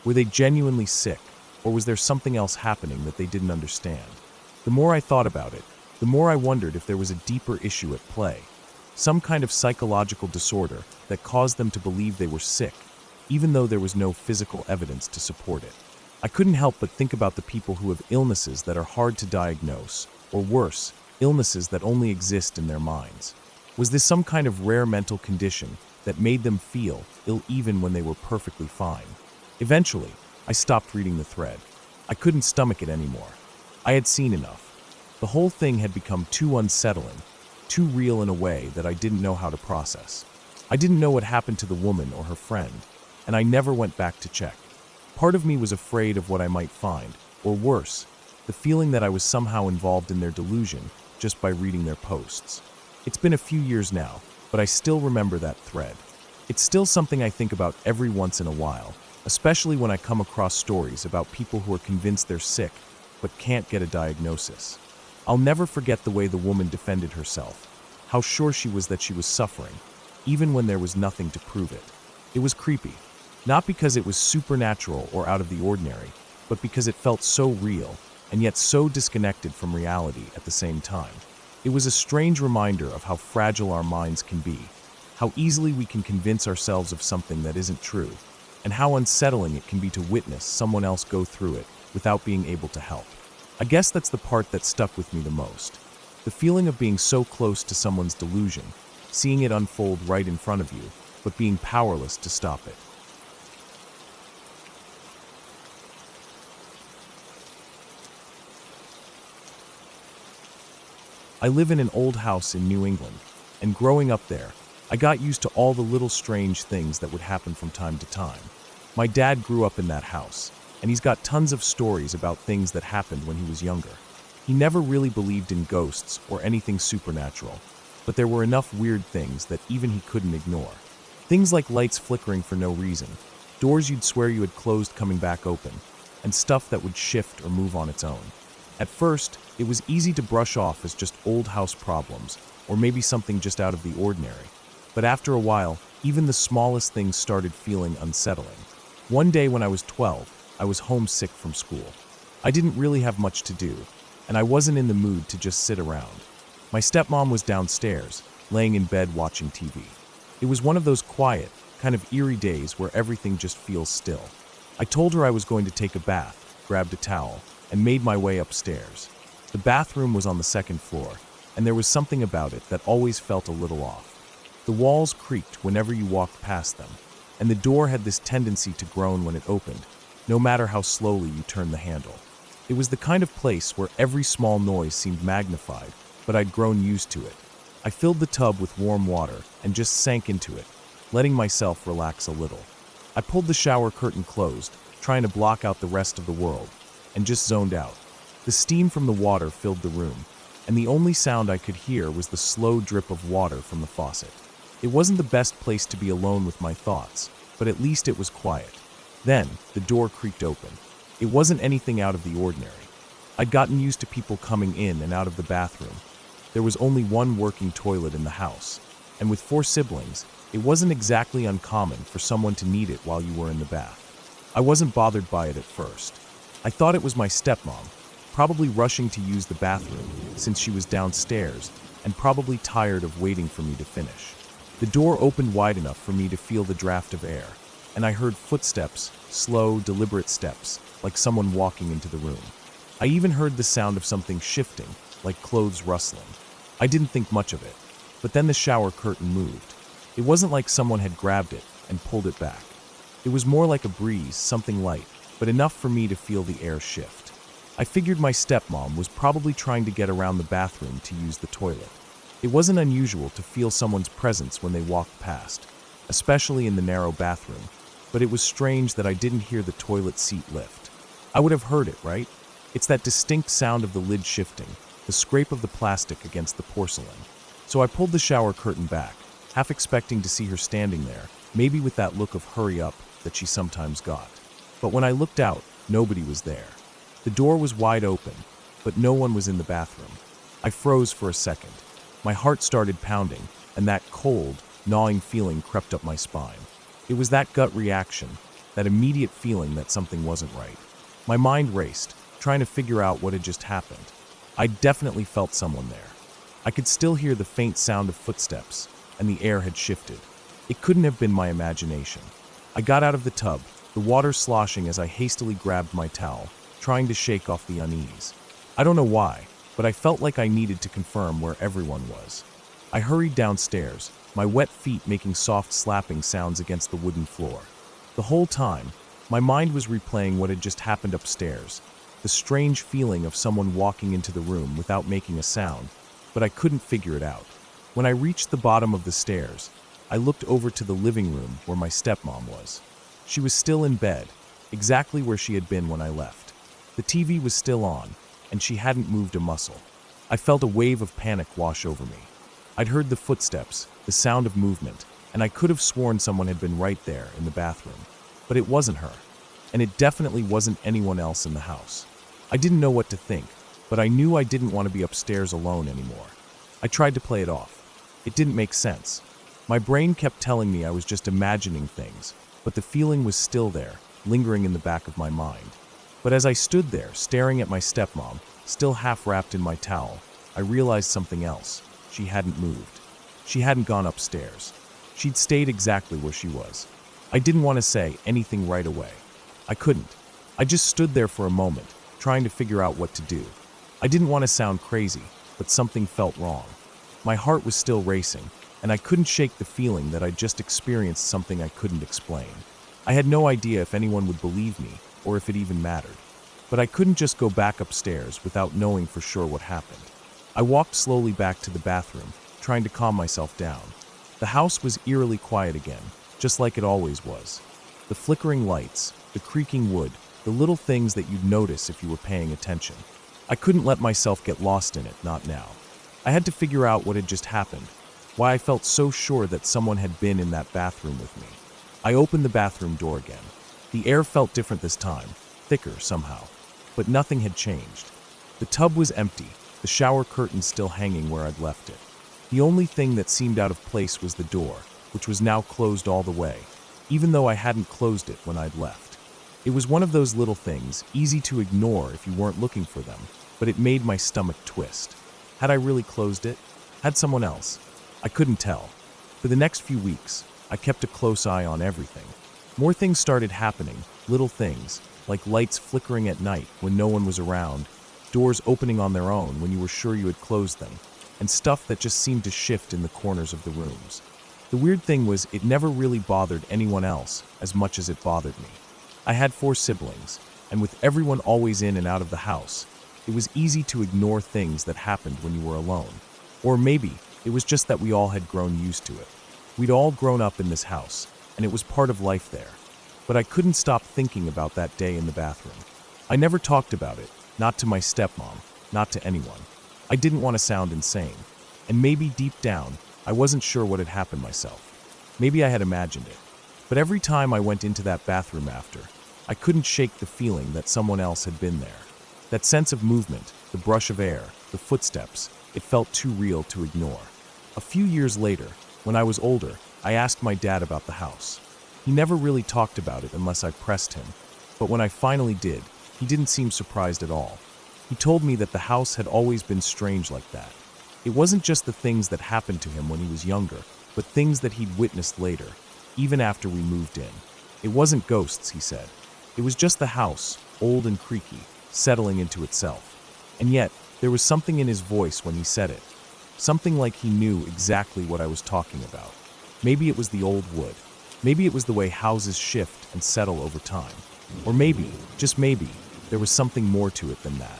Were they genuinely sick, or was there something else happening that they didn't understand? The more I thought about it, the more I wondered if there was a deeper issue at play, some kind of psychological disorder that caused them to believe they were sick, even though there was no physical evidence to support it. I couldn't help but think about the people who have illnesses that are hard to diagnose, or worse, illnesses that only exist in their minds. Was this some kind of rare mental condition that made them feel ill even when they were perfectly fine? Eventually, I stopped reading the thread. I couldn't stomach it anymore. I had seen enough. The whole thing had become too unsettling, too real in a way that I didn't know how to process. I didn't know what happened to the woman or her friend, and I never went back to check. Part of me was afraid of what I might find, or worse, the feeling that I was somehow involved in their delusion just by reading their posts. It's been a few years now, but I still remember that thread. It's still something I think about every once in a while, especially when I come across stories about people who are convinced they're sick but can't get a diagnosis. I'll never forget the way the woman defended herself, how sure she was that she was suffering, even when there was nothing to prove it. It was creepy, not because it was supernatural or out of the ordinary, but because it felt so real and yet so disconnected from reality at the same time. It was a strange reminder of how fragile our minds can be, how easily we can convince ourselves of something that isn't true, and how unsettling it can be to witness someone else go through it without being able to help. I guess that's the part that stuck with me the most. The feeling of being so close to someone's delusion, seeing it unfold right in front of you, but being powerless to stop it. I live in an old house in New England, and growing up there, I got used to all the little strange things that would happen from time to time. My dad grew up in that house, and he's got tons of stories about things that happened when he was younger. He never really believed in ghosts or anything supernatural, but there were enough weird things that even he couldn't ignore. Things like lights flickering for no reason, doors you'd swear you had closed coming back open, and stuff that would shift or move on its own. At first, it was easy to brush off as just old house problems, or maybe something just out of the ordinary. But after a while, even the smallest things started feeling unsettling. One day when I was 12, I was homesick from school. I didn't really have much to do, and I wasn't in the mood to just sit around. My stepmom was downstairs, laying in bed watching TV. It was one of those quiet, kind of eerie days where everything just feels still. I told her I was going to take a bath, grabbed a towel, and made my way upstairs. The bathroom was on the second floor, and there was something about it that always felt a little off. The walls creaked whenever you walked past them, and the door had this tendency to groan when it opened, no matter how slowly you turned the handle. It was the kind of place where every small noise seemed magnified, but I'd grown used to it. I filled the tub with warm water and just sank into it, letting myself relax a little. I pulled the shower curtain closed, trying to block out the rest of the world, and just zoned out. The steam from the water filled the room, and the only sound I could hear was the slow drip of water from the faucet. It wasn't the best place to be alone with my thoughts, but at least it was quiet. Then, the door creaked open. It wasn't anything out of the ordinary. I'd gotten used to people coming in and out of the bathroom. There was only one working toilet in the house, and with 4 siblings, it wasn't exactly uncommon for someone to need it while you were in the bath. I wasn't bothered by it at first. I thought it was my stepmom, probably rushing to use the bathroom since she was downstairs and probably tired of waiting for me to finish. The door opened wide enough for me to feel the draft of air, and I heard footsteps, slow, deliberate steps, like someone walking into the room. I even heard the sound of something shifting, like clothes rustling. I didn't think much of it, but then the shower curtain moved. It wasn't like someone had grabbed it, and pulled it back. It was more like a breeze, something light, but enough for me to feel the air shift. I figured my stepmom was probably trying to get around the bathroom to use the toilet. It wasn't unusual to feel someone's presence when they walked past, especially in the narrow bathroom, but it was strange that I didn't hear the toilet seat lift. I would have heard it, right? It's that distinct sound of the lid shifting, the scrape of the plastic against the porcelain. So I pulled the shower curtain back, half expecting to see her standing there, maybe with that look of hurry up that she sometimes got. But when I looked out, nobody was there. The door was wide open, but no one was in the bathroom. I froze for a second. My heart started pounding, and that cold, gnawing feeling crept up my spine. It was that gut reaction, that immediate feeling that something wasn't right. My mind raced, trying to figure out what had just happened. I definitely felt someone there. I could still hear the faint sound of footsteps, and the air had shifted. It couldn't have been my imagination. I got out of the tub, the water sloshing as I hastily grabbed my towel, trying to shake off the unease. I don't know why, but I felt like I needed to confirm where everyone was. I hurried downstairs, my wet feet making soft slapping sounds against the wooden floor. The whole time, my mind was replaying what had just happened upstairs, the strange feeling of someone walking into the room without making a sound, but I couldn't figure it out. When I reached the bottom of the stairs, I looked over to the living room where my stepmom was. She was still in bed, exactly where she had been when I left. The TV was still on, and she hadn't moved a muscle. I felt a wave of panic wash over me. I'd heard the footsteps, the sound of movement, and I could have sworn someone had been right there in the bathroom. But it wasn't her, and it definitely wasn't anyone else in the house. I didn't know what to think, but I knew I didn't want to be upstairs alone anymore. I tried to play it off. It didn't make sense. My brain kept telling me I was just imagining things, but the feeling was still there, lingering in the back of my mind. But as I stood there, staring at my stepmom, still half wrapped in my towel, I realized something else. She hadn't moved. She hadn't gone upstairs. She'd stayed exactly where she was. I didn't want to say anything right away. I couldn't. I just stood there for a moment, trying to figure out what to do. I didn't want to sound crazy, but something felt wrong. My heart was still racing, and I couldn't shake the feeling that I'd just experienced something I couldn't explain. I had no idea if anyone would believe me, or if it even mattered. But I couldn't just go back upstairs without knowing for sure what happened. I walked slowly back to the bathroom, trying to calm myself down. The house was eerily quiet again, just like it always was. The flickering lights, the creaking wood, the little things that you'd notice if you were paying attention. I couldn't let myself get lost in it, not now. I had to figure out what had just happened, why I felt so sure that someone had been in that bathroom with me. I opened the bathroom door again. The air felt different this time, thicker somehow, but nothing had changed. The tub was empty, the shower curtain still hanging where I'd left it. The only thing that seemed out of place was the door, which was now closed all the way, even though I hadn't closed it when I'd left. It was one of those little things, easy to ignore if you weren't looking for them, but it made my stomach twist. Had I really closed it? Had someone else? I couldn't tell. For the next few weeks, I kept a close eye on everything. More things started happening, little things, like lights flickering at night when no one was around, doors opening on their own when you were sure you had closed them, and stuff that just seemed to shift in the corners of the rooms. The weird thing was it never really bothered anyone else as much as it bothered me. I had 4 siblings, and with everyone always in and out of the house, it was easy to ignore things that happened when you were alone. Or maybe it was just that we all had grown used to it. We'd all grown up in this house, and it was part of life there. But I couldn't stop thinking about that day in the bathroom. I never talked about it, not to my stepmom, not to anyone. I didn't want to sound insane, and maybe deep down, I wasn't sure what had happened myself. Maybe I had imagined it. But every time I went into that bathroom after, I couldn't shake the feeling that someone else had been there. That sense of movement, the brush of air, the footsteps, it felt too real to ignore. A few years later, when I was older, I asked my dad about the house. He never really talked about it unless I pressed him, but when I finally did, he didn't seem surprised at all. He told me that the house had always been strange like that. It wasn't just the things that happened to him when he was younger, but things that he'd witnessed later, even after we moved in. It wasn't ghosts, he said. It was just the house, old and creaky, settling into itself. And yet, there was something in his voice when he said it. Something like he knew exactly what I was talking about. Maybe it was the old wood. Maybe it was the way houses shift and settle over time. Or maybe, just maybe, there was something more to it than that.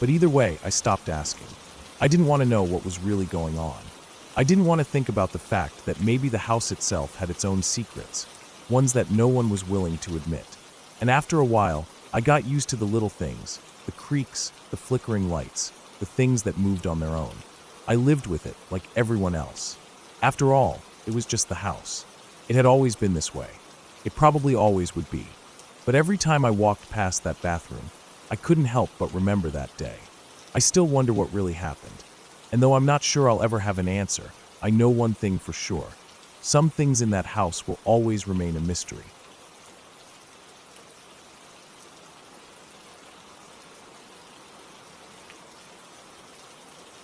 But either way, I stopped asking. I didn't want to know what was really going on. I didn't want to think about the fact that maybe the house itself had its own secrets, ones that no one was willing to admit. And after a while, I got used to the little things, the creaks, the flickering lights, the things that moved on their own. I lived with it like everyone else. After all, it was just the house. It had always been this way. It probably always would be. But every time I walked past that bathroom, I couldn't help but remember that day. I still wonder what really happened. And though I'm not sure I'll ever have an answer, I know one thing for sure. Some things in that house will always remain a mystery.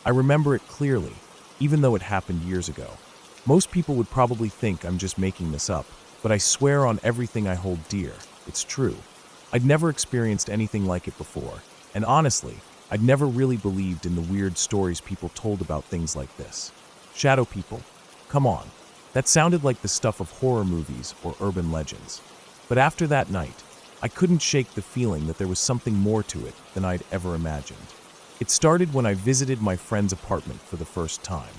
I remember it clearly, even though it happened years ago. Most people would probably think I'm just making this up, but I swear on everything I hold dear, it's true. I'd never experienced anything like it before, and honestly, I'd never really believed in the weird stories people told about things like this. Shadow people? Come on. That sounded like the stuff of horror movies or urban legends. But after that night, I couldn't shake the feeling that there was something more to it than I'd ever imagined. It started when I visited my friend's apartment for the first time.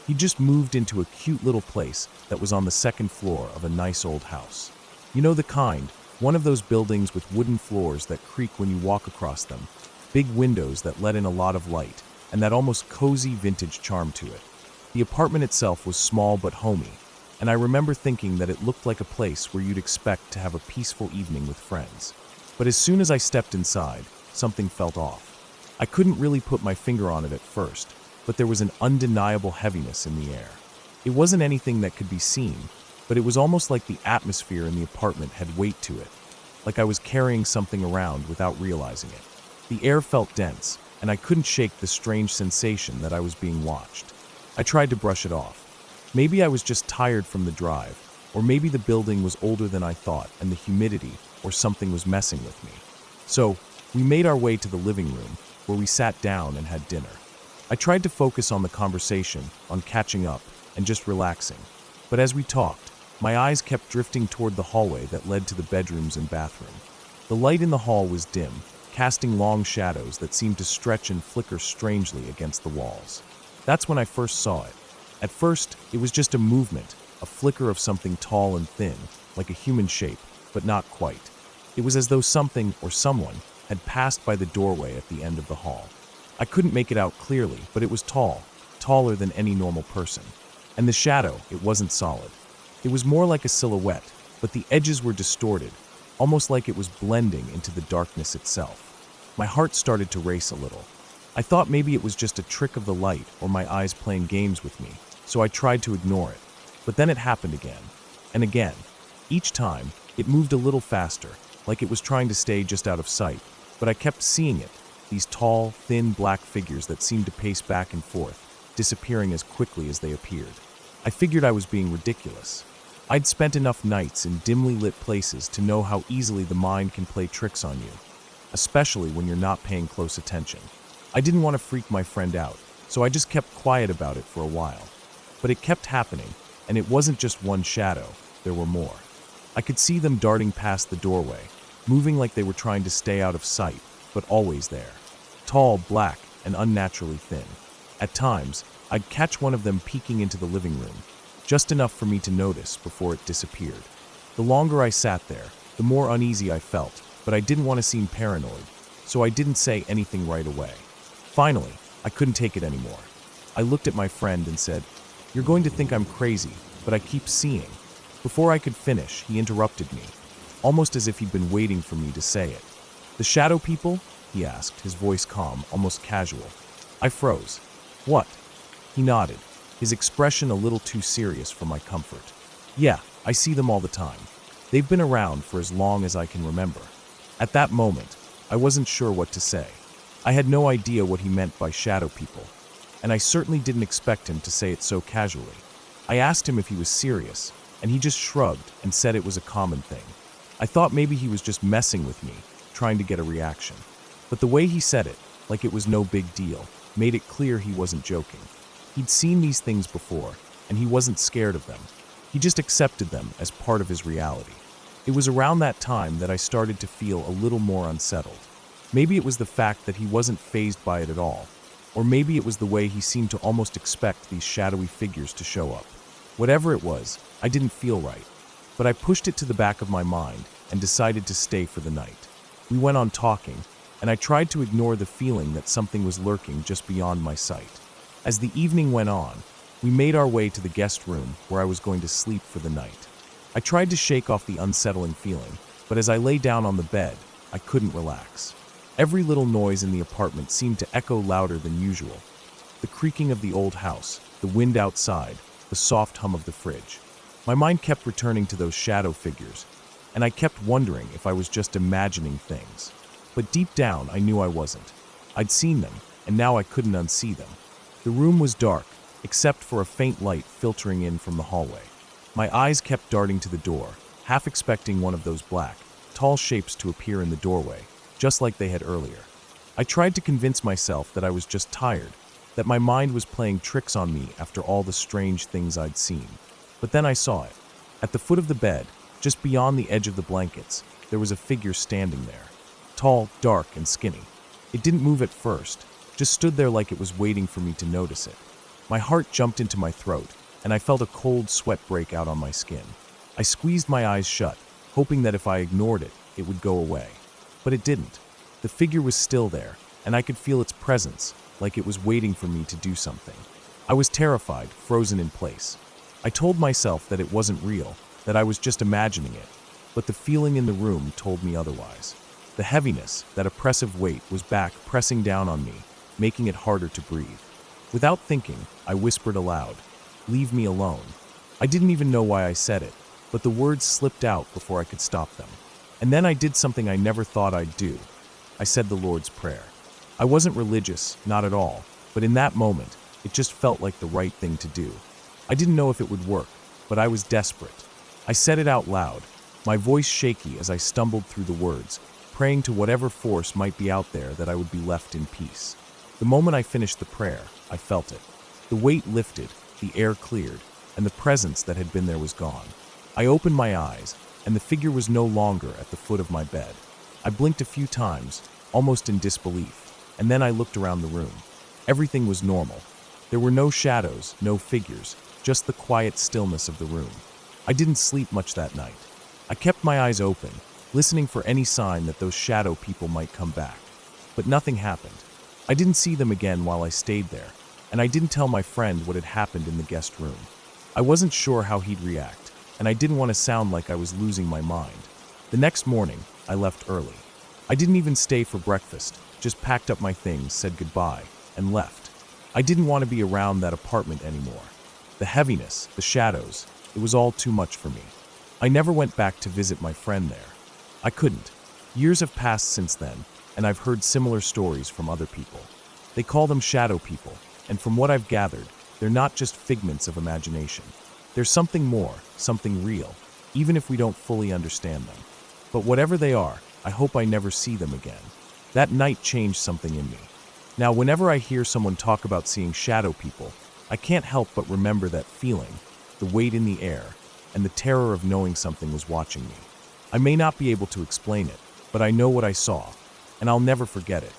He just moved into a cute little place that was on the second floor of a nice old house. You know the kind, one of those buildings with wooden floors that creak when you walk across them, big windows that let in a lot of light, and that almost cozy vintage charm to it. The apartment itself was small but homey, and I remember thinking that it looked like a place where you'd expect to have a peaceful evening with friends. But as soon as I stepped inside, something felt off. I couldn't really put my finger on it at first, but there was an undeniable heaviness in the air. It wasn't anything that could be seen, but it was almost like the atmosphere in the apartment had weight to it, like I was carrying something around without realizing it. The air felt dense, and I couldn't shake the strange sensation that I was being watched. I tried to brush it off. Maybe I was just tired from the drive, or maybe the building was older than I thought and the humidity or something was messing with me. So, we made our way to the living room, where we sat down and had dinner. I tried to focus on the conversation, on catching up, and just relaxing. But as we talked, my eyes kept drifting toward the hallway that led to the bedrooms and bathroom. The light in the hall was dim, casting long shadows that seemed to stretch and flicker strangely against the walls. That's when I first saw it. At first, it was just a movement, a flicker of something tall and thin, like a human shape, but not quite. It was as though something or someone had passed by the doorway at the end of the hall. I couldn't make it out clearly, but it was tall, taller than any normal person. And the shadow, it wasn't solid. It was more like a silhouette, but the edges were distorted, almost like it was blending into the darkness itself. My heart started to race a little. I thought maybe it was just a trick of the light or my eyes playing games with me, so I tried to ignore it. But then it happened again, and again. Each time, it moved a little faster, like it was trying to stay just out of sight, but I kept seeing it, these tall, thin black figures that seemed to pace back and forth, disappearing as quickly as they appeared. I figured I was being ridiculous. I'd spent enough nights in dimly lit places to know how easily the mind can play tricks on you, especially when you're not paying close attention. I didn't want to freak my friend out, so I just kept quiet about it for a while. But it kept happening, and it wasn't just one shadow, there were more. I could see them darting past the doorway, moving like they were trying to stay out of sight, but always there. Tall, black, and unnaturally thin. At times, I'd catch one of them peeking into the living room, just enough for me to notice before it disappeared. The longer I sat there, the more uneasy I felt, but I didn't want to seem paranoid, so I didn't say anything right away. Finally, I couldn't take it anymore. I looked at my friend and said, "You're going to think I'm crazy, but I keep seeing." Before I could finish, he interrupted me, almost as if he'd been waiting for me to say it. "The shadow people?" he asked, his voice calm, almost casual. I froze. "What?" He nodded, his expression a little too serious for my comfort. "Yeah, I see them all the time. They've been around for as long as I can remember." At that moment, I wasn't sure what to say. I had no idea what he meant by shadow people, and I certainly didn't expect him to say it so casually. I asked him if he was serious, and he just shrugged and said it was a common thing. I thought maybe he was just messing with me, trying to get a reaction. But the way he said it, like it was no big deal, made it clear he wasn't joking. He'd seen these things before, and he wasn't scared of them. He just accepted them as part of his reality. It was around that time that I started to feel a little more unsettled. Maybe it was the fact that he wasn't fazed by it at all, or maybe it was the way he seemed to almost expect these shadowy figures to show up. Whatever it was, I didn't feel right, but I pushed it to the back of my mind and decided to stay for the night. We went on talking, and I tried to ignore the feeling that something was lurking just beyond my sight. As the evening went on, we made our way to the guest room where I was going to sleep for the night. I tried to shake off the unsettling feeling, but as I lay down on the bed, I couldn't relax. Every little noise in the apartment seemed to echo louder than usual. The creaking of the old house, the wind outside, the soft hum of the fridge. My mind kept returning to those shadow figures, and I kept wondering if I was just imagining things. But deep down, I knew I wasn't. I'd seen them, and now I couldn't unsee them. The room was dark, except for a faint light filtering in from the hallway. My eyes kept darting to the door, half expecting one of those black, tall shapes to appear in the doorway, just like they had earlier. I tried to convince myself that I was just tired, that my mind was playing tricks on me after all the strange things I'd seen. But then I saw it. At the foot of the bed, just beyond the edge of the blankets, there was a figure standing there. Tall, dark, and skinny. It didn't move at first, just stood there like it was waiting for me to notice it. My heart jumped into my throat, and I felt a cold sweat break out on my skin. I squeezed my eyes shut, hoping that if I ignored it, it would go away. But it didn't. The figure was still there, and I could feel its presence, like it was waiting for me to do something. I was terrified, frozen in place. I told myself that it wasn't real, that I was just imagining it, but the feeling in the room told me otherwise. The heaviness, that oppressive weight, was back, pressing down on me, making it harder to breathe. Without thinking, I whispered aloud, "Leave me alone." I didn't even know why I said it, but the words slipped out before I could stop them. And then I did something I never thought I'd do. I said the Lord's Prayer. I wasn't religious, not at all, but in that moment, it just felt like the right thing to do. I didn't know if it would work, but I was desperate. I said it out loud, my voice shaky as I stumbled through the words, praying to whatever force might be out there that I would be left in peace. The moment I finished the prayer, I felt it. The weight lifted, the air cleared, and the presence that had been there was gone. I opened my eyes, and the figure was no longer at the foot of my bed. I blinked a few times, almost in disbelief, and then I looked around the room. Everything was normal. There were no shadows, no figures, just the quiet stillness of the room. I didn't sleep much that night. I kept my eyes open, listening for any sign that those shadow people might come back. But nothing happened. I didn't see them again while I stayed there, and I didn't tell my friend what had happened in the guest room. I wasn't sure how he'd react, and I didn't want to sound like I was losing my mind. The next morning, I left early. I didn't even stay for breakfast, just packed up my things, said goodbye, and left. I didn't want to be around that apartment anymore. The heaviness, the shadows, it was all too much for me. I never went back to visit my friend there. I couldn't. Years have passed since then, and I've heard similar stories from other people. They call them shadow people, and from what I've gathered, they're not just figments of imagination. There's something more, something real, even if we don't fully understand them. But whatever they are, I hope I never see them again. That night changed something in me. Now, whenever I hear someone talk about seeing shadow people, I can't help but remember that feeling, the weight in the air, and the terror of knowing something was watching me. I may not be able to explain it, but I know what I saw, and I'll never forget it.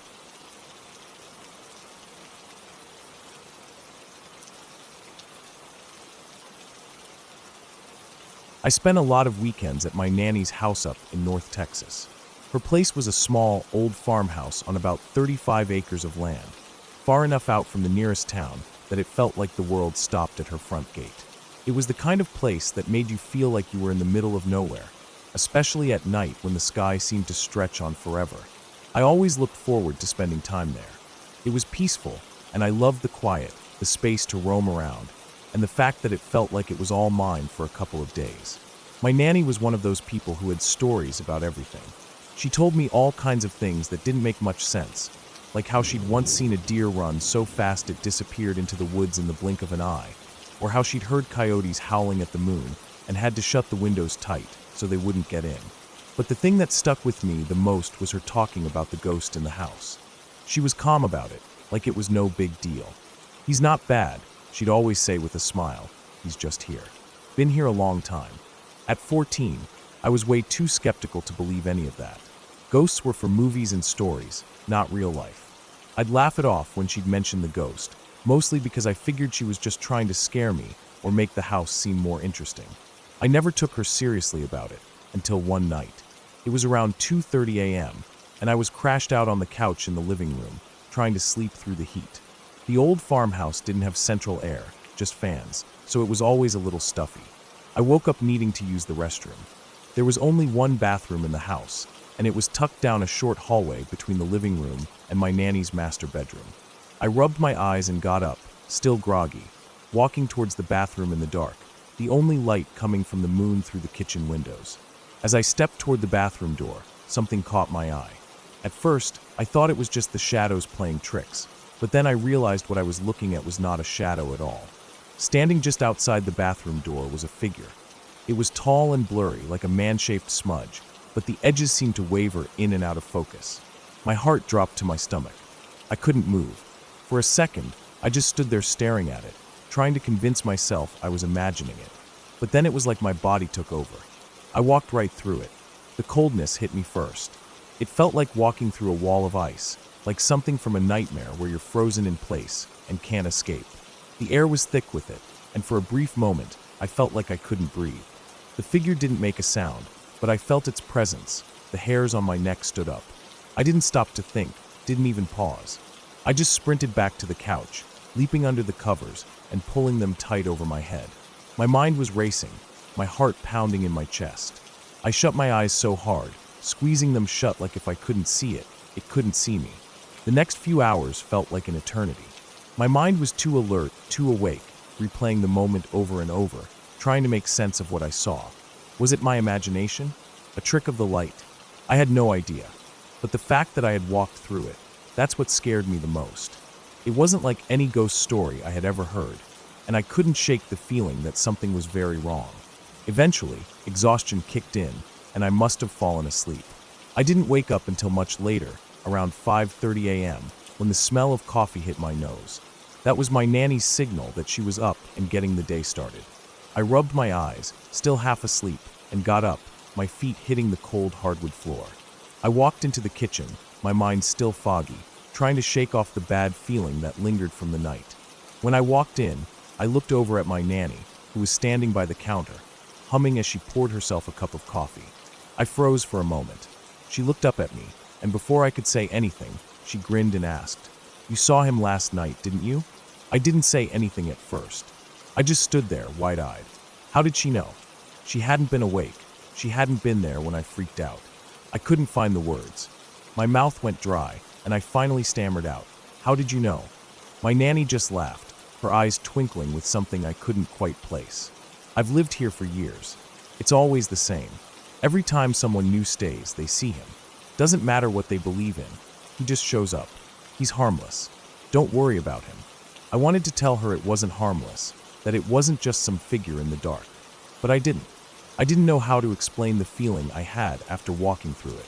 I spent a lot of weekends at my nanny's house up in North Texas. Her place was a small, old farmhouse on about 35 acres of land, far enough out from the nearest town that it felt like the world stopped at her front gate. It was the kind of place that made you feel like you were in the middle of nowhere, especially at night when the sky seemed to stretch on forever. I always looked forward to spending time there. It was peaceful, and I loved the quiet, the space to roam around, and the fact that it felt like it was all mine for a couple of days. My nanny was one of those people who had stories about everything. She told me all kinds of things that didn't make much sense, like how she'd once seen a deer run so fast it disappeared into the woods in the blink of an eye, or how she'd heard coyotes howling at the moon and had to shut the windows tight so they wouldn't get in. But the thing that stuck with me the most was her talking about the ghost in the house. She was calm about it, like it was no big deal. "He's not bad," she'd always say with a smile. "He's just here." Been here a long time. At 14, I was way too skeptical to believe any of that. Ghosts were for movies and stories, not real life. I'd laugh it off when she'd mention the ghost, mostly because I figured she was just trying to scare me or make the house seem more interesting. I never took her seriously about it, until one night. It was around 2:30 a.m., and I was crashed out on the couch in the living room, trying to sleep through the heat. The old farmhouse didn't have central air, just fans, so it was always a little stuffy. I woke up needing to use the restroom. There was only one bathroom in the house, and it was tucked down a short hallway between the living room and my nanny's master bedroom. I rubbed my eyes and got up, still groggy, walking towards the bathroom in the dark, the only light coming from the moon through the kitchen windows. As I stepped toward the bathroom door, something caught my eye. At first, I thought it was just the shadows playing tricks, but then I realized what I was looking at was not a shadow at all. Standing just outside the bathroom door was a figure. It was tall and blurry, like a man-shaped smudge, but the edges seemed to waver in and out of focus. My heart dropped to my stomach. I couldn't move. For a second, I just stood there staring at it, trying to convince myself I was imagining it. But then it was like my body took over. I walked right through it. The coldness hit me first. It felt like walking through a wall of ice, like something from a nightmare where you're frozen in place and can't escape. The air was thick with it, and for a brief moment, I felt like I couldn't breathe. The figure didn't make a sound, but I felt its presence. The hairs on my neck stood up. I didn't stop to think, didn't even pause. I just sprinted back to the couch, leaping under the covers and pulling them tight over my head. My mind was racing, my heart pounding in my chest. I shut my eyes so hard, squeezing them shut like if I couldn't see it, it couldn't see me. The next few hours felt like an eternity. My mind was too alert, too awake, replaying the moment over and over, trying to make sense of what I saw. Was it my imagination? A trick of the light? I had no idea. But the fact that I had walked through it, that's what scared me the most. It wasn't like any ghost story I had ever heard, and I couldn't shake the feeling that something was very wrong. Eventually, exhaustion kicked in, and I must have fallen asleep. I didn't wake up until much later, around 5:30 a.m., when the smell of coffee hit my nose. That was my nanny's signal that she was up and getting the day started. I rubbed my eyes, still half asleep, and got up, my feet hitting the cold hardwood floor. I walked into the kitchen, my mind still foggy, trying to shake off the bad feeling that lingered from the night. When I walked in, I looked over at my nanny, who was standing by the counter, humming as she poured herself a cup of coffee. I froze for a moment. She looked up at me, and before I could say anything, she grinned and asked, "You saw him last night, didn't you?" I didn't say anything at first. I just stood there, wide-eyed. How did she know? She hadn't been awake. She hadn't been there when I freaked out. I couldn't find the words. My mouth went dry, and I finally stammered out, "How did you know?" My nanny just laughed, her eyes twinkling with something I couldn't quite place. "I've lived here for years. It's always the same. Every time someone new stays, they see him. Doesn't matter what they believe in. He just shows up. He's harmless. Don't worry about him." I wanted to tell her it wasn't harmless, that it wasn't just some figure in the dark. But I didn't. I didn't know how to explain the feeling I had after walking through it.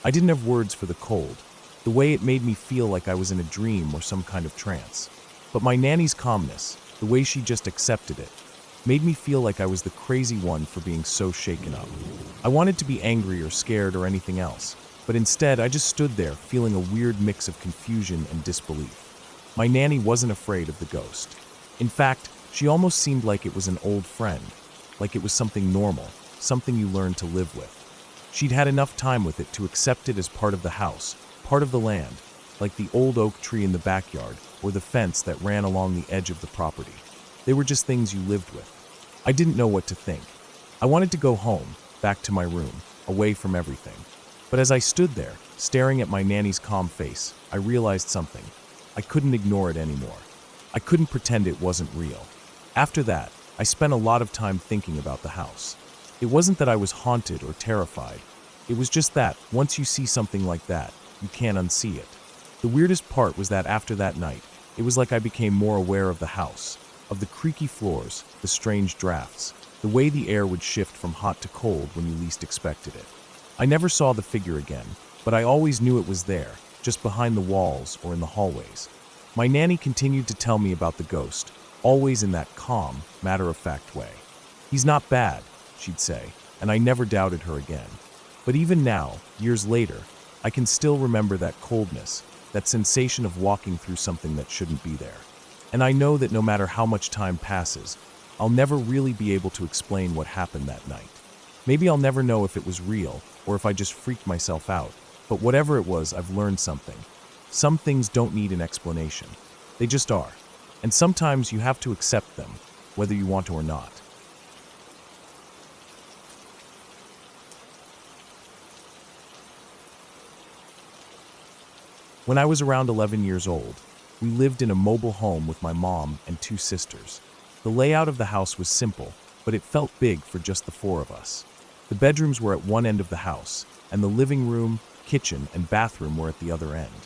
I didn't have words for the cold, the way it made me feel like I was in a dream or some kind of trance. But my nanny's calmness, the way she just accepted it, made me feel like I was the crazy one for being so shaken up. I wanted to be angry or scared or anything else, but instead I just stood there feeling a weird mix of confusion and disbelief. My nanny wasn't afraid of the ghost. In fact, she almost seemed like it was an old friend, like it was something normal, something you learn to live with. She'd had enough time with it to accept it as part of the house, part of the land, like the old oak tree in the backyard or the fence that ran along the edge of the property. They were just things you lived with. I didn't know what to think. I wanted to go home, back to my room, away from everything. But as I stood there, staring at my nanny's calm face, I realized something. I couldn't ignore it anymore. I couldn't pretend it wasn't real. After that, I spent a lot of time thinking about the house. It wasn't that I was haunted or terrified. It was just that, once you see something like that, you can't unsee it. The weirdest part was that after that night, it was like I became more aware of the house, of the creaky floors, the strange drafts, the way the air would shift from hot to cold when you least expected it. I never saw the figure again, but I always knew it was there, just behind the walls or in the hallways. My nanny continued to tell me about the ghost, always in that calm, matter-of-fact way. "He's not bad," she'd say, and I never doubted her again. But even now, years later, I can still remember that coldness, that sensation of walking through something that shouldn't be there. And I know that no matter how much time passes, I'll never really be able to explain what happened that night. Maybe I'll never know if it was real or if I just freaked myself out, but whatever it was, I've learned something. Some things don't need an explanation. They just are. And sometimes you have to accept them, whether you want to or not. When I was around 11 years old, we lived in a mobile home with my mom and two sisters. The layout of the house was simple, but it felt big for just the four of us. The bedrooms were at one end of the house, and the living room, kitchen, and bathroom were at the other end.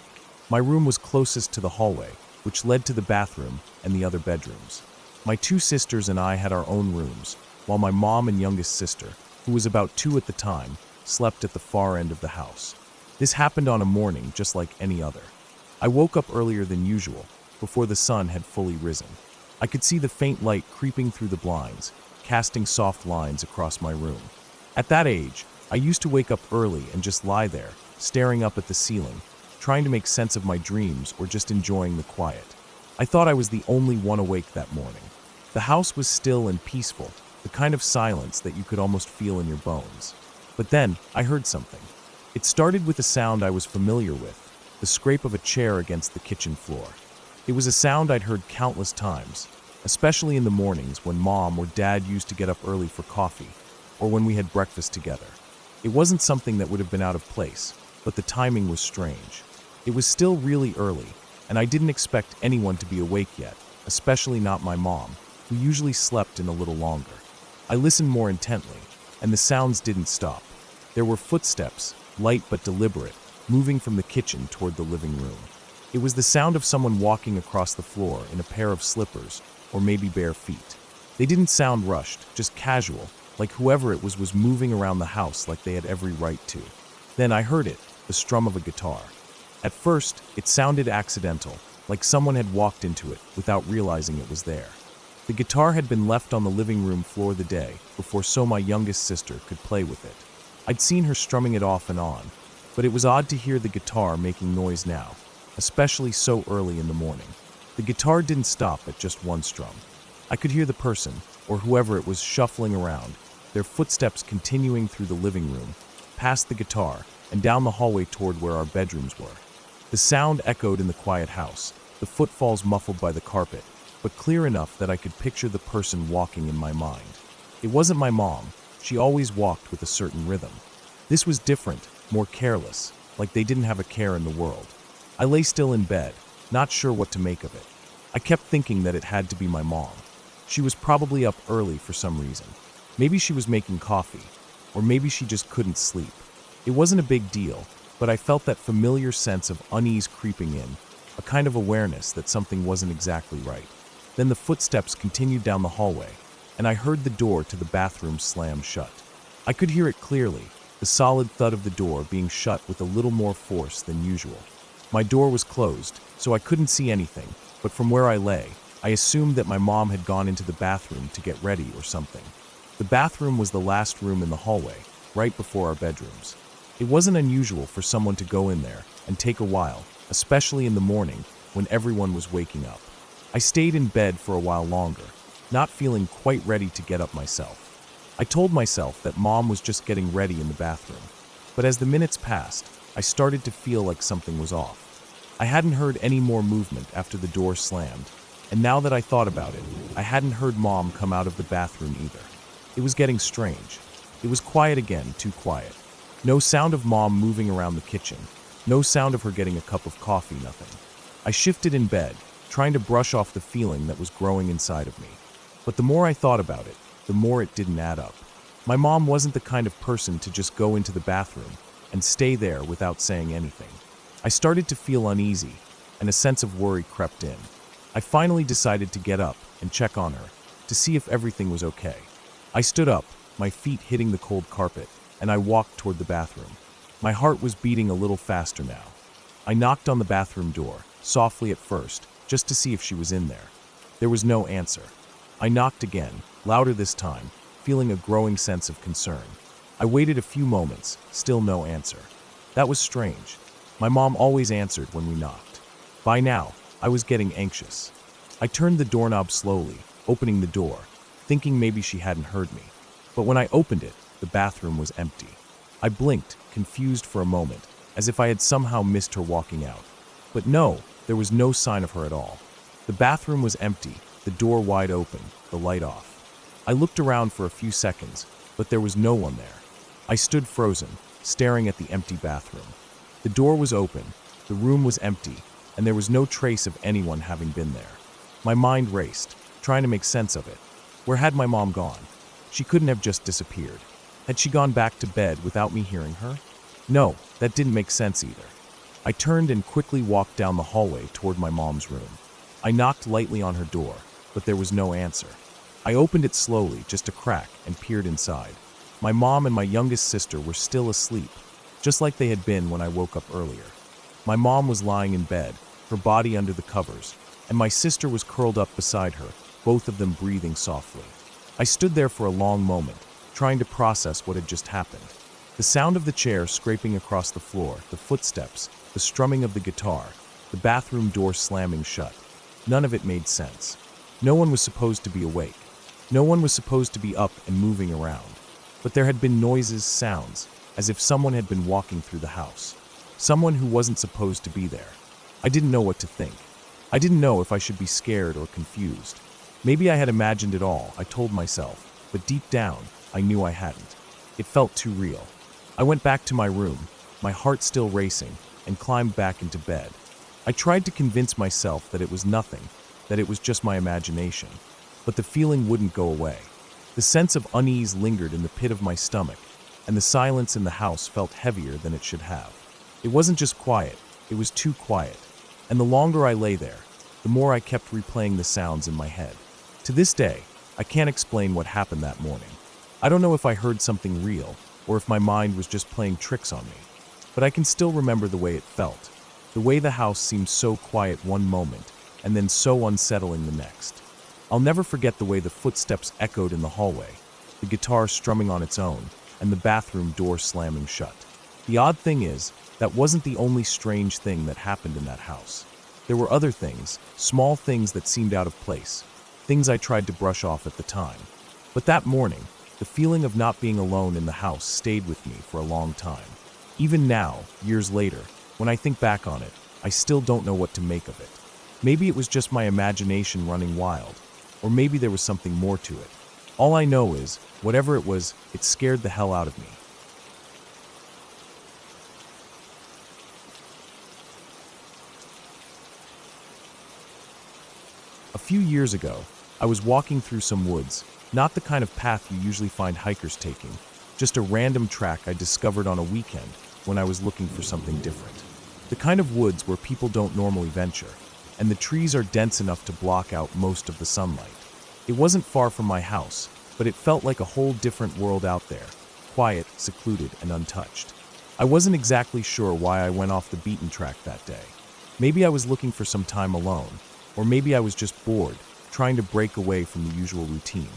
My room was closest to the hallway, which led to the bathroom and the other bedrooms. My two sisters and I had our own rooms, while my mom and youngest sister, who was about 2 at the time, slept at the far end of the house. This happened on a morning just like any other. I woke up earlier than usual, before the sun had fully risen. I could see the faint light creeping through the blinds, casting soft lines across my room. At that age, I used to wake up early and just lie there, staring up at the ceiling, trying to make sense of my dreams or just enjoying the quiet. I thought I was the only one awake that morning. The house was still and peaceful, the kind of silence that you could almost feel in your bones. But then, I heard something. It started with a sound I was familiar with, the scrape of a chair against the kitchen floor. It was a sound I'd heard countless times, especially in the mornings when Mom or Dad used to get up early for coffee, or when we had breakfast together. It wasn't something that would have been out of place, but the timing was strange. It was still really early, and I didn't expect anyone to be awake yet, especially not my mom, who usually slept in a little longer. I listened more intently, and the sounds didn't stop. There were footsteps, light but deliberate, moving from the kitchen toward the living room. It was the sound of someone walking across the floor in a pair of slippers, or maybe bare feet. They didn't sound rushed, just casual, like whoever it was moving around the house like they had every right to. Then I heard it, the strum of a guitar. At first, it sounded accidental, like someone had walked into it without realizing it was there. The guitar had been left on the living room floor the day before, so my youngest sister could play with it. I'd seen her strumming it off and on, but it was odd to hear the guitar making noise now, especially so early in the morning. The guitar didn't stop at just one strum. I could hear the person, or whoever it was, shuffling around, their footsteps continuing through the living room, past the guitar, and down the hallway toward where our bedrooms were. The sound echoed in the quiet house, the footfalls muffled by the carpet, but clear enough that I could picture the person walking in my mind. It wasn't my mom. She always walked with a certain rhythm. This was different, more careless, like they didn't have a care in the world. I lay still in bed, not sure what to make of it. I kept thinking that it had to be my mom. She was probably up early for some reason. Maybe she was making coffee, or maybe she just couldn't sleep. It wasn't a big deal, but I felt that familiar sense of unease creeping in, a kind of awareness that something wasn't exactly right. Then the footsteps continued down the hallway, and I heard the door to the bathroom slam shut. I could hear it clearly, the solid thud of the door being shut with a little more force than usual. My door was closed, so I couldn't see anything, but from where I lay, I assumed that my mom had gone into the bathroom to get ready or something. The bathroom was the last room in the hallway, right before our bedrooms. It wasn't unusual for someone to go in there and take a while, especially in the morning when everyone was waking up. I stayed in bed for a while longer, not feeling quite ready to get up myself. I told myself that Mom was just getting ready in the bathroom, but as the minutes passed, I started to feel like something was off. I hadn't heard any more movement after the door slammed, and now that I thought about it, I hadn't heard Mom come out of the bathroom either. It was getting strange. It was quiet again, too quiet. No sound of Mom moving around the kitchen. No sound of her getting a cup of coffee, nothing. I shifted in bed, trying to brush off the feeling that was growing inside of me. But the more I thought about it, the more it didn't add up. My mom wasn't the kind of person to just go into the bathroom and stay there without saying anything. I started to feel uneasy, and a sense of worry crept in. I finally decided to get up and check on her, to see if everything was okay. I stood up, my feet hitting the cold carpet, and I walked toward the bathroom. My heart was beating a little faster now. I knocked on the bathroom door, softly at first, just to see if she was in there. There was no answer. I knocked again, louder this time, feeling a growing sense of concern. I waited a few moments, still no answer. That was strange. My mom always answered when we knocked. By now, I was getting anxious. I turned the doorknob slowly, opening the door, thinking maybe she hadn't heard me. But when I opened it, the bathroom was empty. I blinked, confused for a moment, as if I had somehow missed her walking out. But no, there was no sign of her at all. The bathroom was empty, the door wide open, the light off. I looked around for a few seconds, but there was no one there. I stood frozen, staring at the empty bathroom. The door was open, the room was empty, and there was no trace of anyone having been there. My mind raced, trying to make sense of it. Where had my mom gone? She couldn't have just disappeared. Had she gone back to bed without me hearing her? No, that didn't make sense either. I turned and quickly walked down the hallway toward my mom's room. I knocked lightly on her door, but there was no answer. I opened it slowly, just a crack, and peered inside. My mom and my youngest sister were still asleep, just like they had been when I woke up earlier. My mom was lying in bed, her body under the covers, and my sister was curled up beside her, both of them breathing softly. I stood there for a long moment, trying to process what had just happened. The sound of the chair scraping across the floor, the footsteps, the strumming of the guitar, the bathroom door slamming shut. None of it made sense. No one was supposed to be awake. No one was supposed to be up and moving around. But there had been noises, sounds, as if someone had been walking through the house. Someone who wasn't supposed to be there. I didn't know what to think. I didn't know if I should be scared or confused. Maybe I had imagined it all, I told myself, but deep down, I knew I hadn't. It felt too real. I went back to my room, my heart still racing, and climbed back into bed. I tried to convince myself that it was nothing, that it was just my imagination, but the feeling wouldn't go away. The sense of unease lingered in the pit of my stomach, and the silence in the house felt heavier than it should have. It wasn't just quiet, it was too quiet. And the longer I lay there, the more I kept replaying the sounds in my head. To this day, I can't explain what happened that morning. I don't know if I heard something real, or if my mind was just playing tricks on me. But I can still remember the way it felt. The way the house seemed so quiet one moment, and then so unsettling the next. I'll never forget the way the footsteps echoed in the hallway, the guitar strumming on its own, and the bathroom door slamming shut. The odd thing is, that wasn't the only strange thing that happened in that house. There were other things, small things that seemed out of place, things I tried to brush off at the time. But that morning, the feeling of not being alone in the house stayed with me for a long time. Even now, years later, when I think back on it, I still don't know what to make of it. Maybe it was just my imagination running wild, or maybe there was something more to it. All I know is, whatever it was, it scared the hell out of me. A few years ago, I was walking through some woods, not the kind of path you usually find hikers taking, just a random track I discovered on a weekend when I was looking for something different. The kind of woods where people don't normally venture, and the trees are dense enough to block out most of the sunlight. It wasn't far from my house, but it felt like a whole different world out there, quiet, secluded, and untouched. I wasn't exactly sure why I went off the beaten track that day. Maybe I was looking for some time alone, or maybe I was just bored, trying to break away from the usual routine.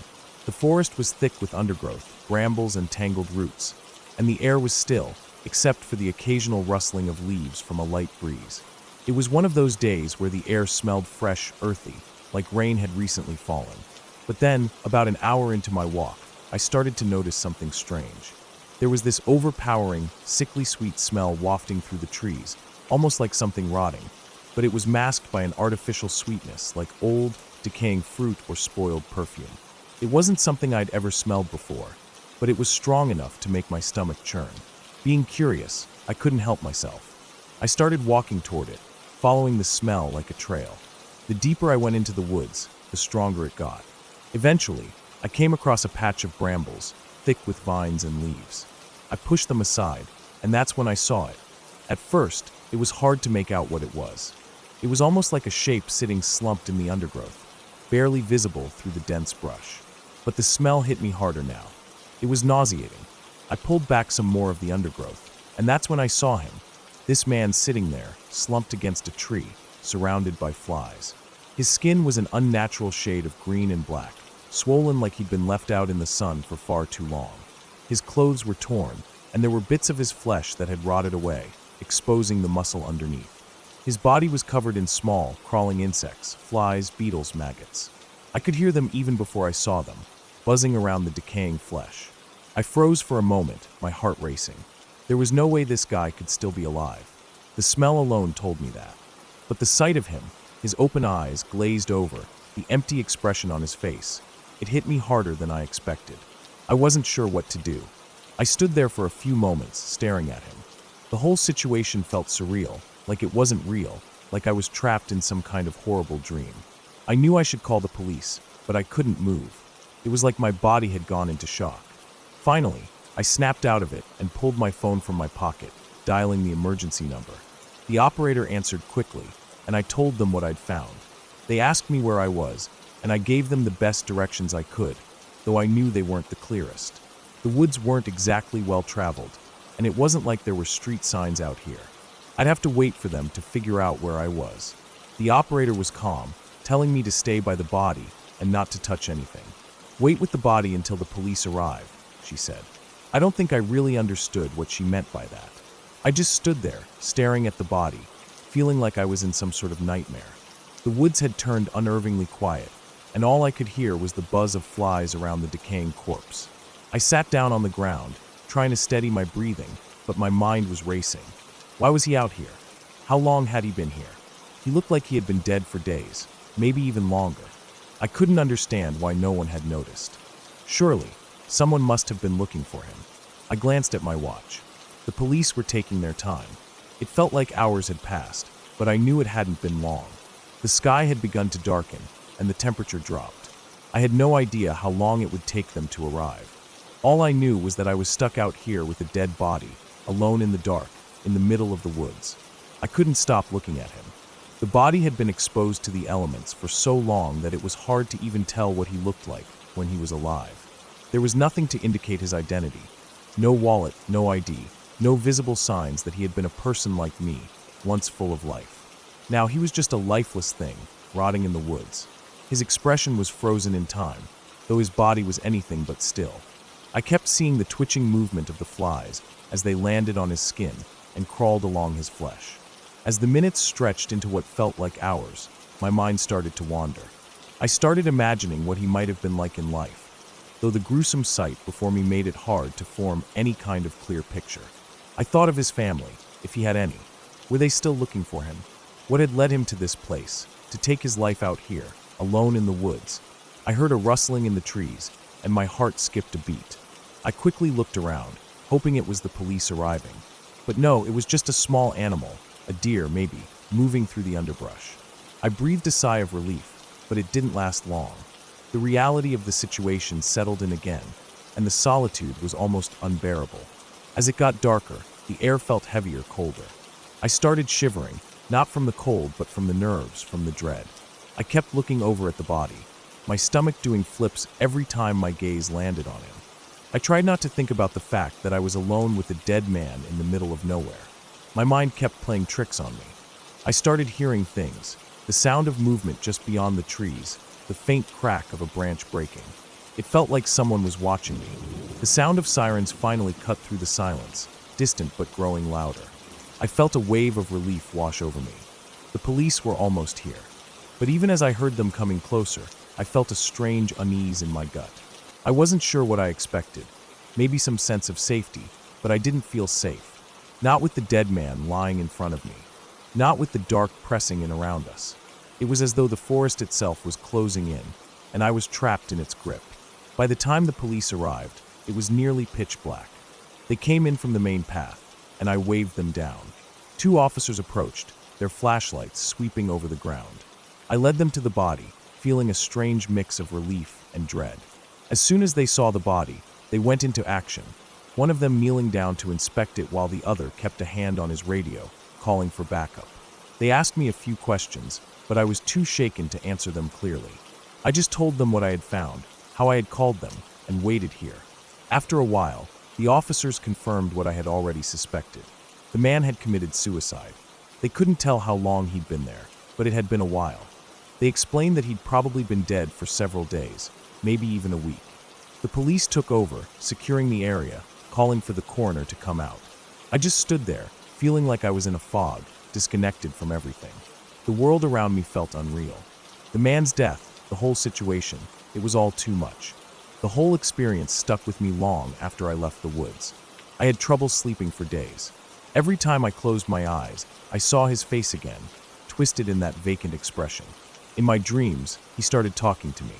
The forest was thick with undergrowth, brambles, and tangled roots, and the air was still, except for the occasional rustling of leaves from a light breeze. It was one of those days where the air smelled fresh, earthy, like rain had recently fallen. But then, about an hour into my walk, I started to notice something strange. There was this overpowering, sickly sweet smell wafting through the trees, almost like something rotting, but it was masked by an artificial sweetness, like old, decaying fruit or spoiled perfume. It wasn't something I'd ever smelled before, but it was strong enough to make my stomach churn. Being curious, I couldn't help myself. I started walking toward it, following the smell like a trail. The deeper I went into the woods, the stronger it got. Eventually, I came across a patch of brambles, thick with vines and leaves. I pushed them aside, and that's when I saw it. At first, it was hard to make out what it was. It was almost like a shape sitting slumped in the undergrowth, barely visible through the dense brush. But the smell hit me harder now. It was nauseating. I pulled back some more of the undergrowth, and that's when I saw him. This man sitting there, slumped against a tree, surrounded by flies. His skin was an unnatural shade of green and black, swollen like he'd been left out in the sun for far too long. His clothes were torn, and there were bits of his flesh that had rotted away, exposing the muscle underneath. His body was covered in small, crawling insects, flies, beetles, maggots. I could hear them even before I saw them, buzzing around the decaying flesh. I froze for a moment, my heart racing. There was no way this guy could still be alive. The smell alone told me that. But the sight of him, his open eyes glazed over, the empty expression on his face, it hit me harder than I expected. I wasn't sure what to do. I stood there for a few moments, staring at him. The whole situation felt surreal, like it wasn't real, like I was trapped in some kind of horrible dream. I knew I should call the police, but I couldn't move. It was like my body had gone into shock. Finally, I snapped out of it and pulled my phone from my pocket, dialing the emergency number. The operator answered quickly, and I told them what I'd found. They asked me where I was, and I gave them the best directions I could, though I knew they weren't the clearest. The woods weren't exactly well traveled, and it wasn't like there were street signs out here. I'd have to wait for them to figure out where I was. The operator was calm, telling me to stay by the body and not to touch anything. Wait with the body until the police arrive, she said. I don't think I really understood what she meant by that. I just stood there, staring at the body, feeling like I was in some sort of nightmare. The woods had turned unnervingly quiet, and all I could hear was the buzz of flies around the decaying corpse. I sat down on the ground, trying to steady my breathing, but my mind was racing. Why was he out here? How long had he been here? He looked like he had been dead for days, maybe even longer. I couldn't understand why no one had noticed. Surely, someone must have been looking for him. I glanced at my watch. The police were taking their time. It felt like hours had passed, but I knew it hadn't been long. The sky had begun to darken, and the temperature dropped. I had no idea how long it would take them to arrive. All I knew was that I was stuck out here with a dead body, alone in the dark, in the middle of the woods. I couldn't stop looking at him. The body had been exposed to the elements for so long that it was hard to even tell what he looked like when he was alive. There was nothing to indicate his identity. No wallet, no ID, no visible signs that he had been a person like me, once full of life. Now he was just a lifeless thing, rotting in the woods. His expression was frozen in time, though his body was anything but still. I kept seeing the twitching movement of the flies as they landed on his skin and crawled along his flesh. As the minutes stretched into what felt like hours, my mind started to wander. I started imagining what he might have been like in life, though the gruesome sight before me made it hard to form any kind of clear picture. I thought of his family, if he had any. Were they still looking for him? What had led him to this place, to take his life out here, alone in the woods? I heard a rustling in the trees, and my heart skipped a beat. I quickly looked around, hoping it was the police arriving. But no, it was just a small animal, a deer maybe, moving through the underbrush. I breathed a sigh of relief, but it didn't last long. The reality of the situation settled in again, and the solitude was almost unbearable. As it got darker, the air felt heavier, colder. I started shivering, not from the cold, but from the nerves, from the dread. I kept looking over at the body, my stomach doing flips every time my gaze landed on him. I tried not to think about the fact that I was alone with a dead man in the middle of nowhere. My mind kept playing tricks on me. I started hearing things, the sound of movement just beyond the trees, the faint crack of a branch breaking. It felt like someone was watching me. The sound of sirens finally cut through the silence, distant but growing louder. I felt a wave of relief wash over me. The police were almost here. But even as I heard them coming closer, I felt a strange unease in my gut. I wasn't sure what I expected. Maybe some sense of safety, but I didn't feel safe. Not with the dead man lying in front of me. Not with the dark pressing in around us. It was as though the forest itself was closing in, and I was trapped in its grip. By the time the police arrived, it was nearly pitch black. They came in from the main path, and I waved them down. 2 officers approached, their flashlights sweeping over the ground. I led them to the body, feeling a strange mix of relief and dread. As soon as they saw the body, they went into action, one of them kneeling down to inspect it while the other kept a hand on his radio, calling for backup. They asked me a few questions, but I was too shaken to answer them clearly. I just told them what I had found, how I had called them, and waited here. After a while, the officers confirmed what I had already suspected. The man had committed suicide. They couldn't tell how long he'd been there, but it had been a while. They explained that he'd probably been dead for several days, maybe even a week. The police took over, securing the area, calling for the coroner to come out. I just stood there, feeling like I was in a fog, disconnected from everything. The world around me felt unreal. The man's death, the whole situation, it was all too much. The whole experience stuck with me long after I left the woods. I had trouble sleeping for days. Every time I closed my eyes, I saw his face again, twisted in that vacant expression. In my dreams, he started talking to me.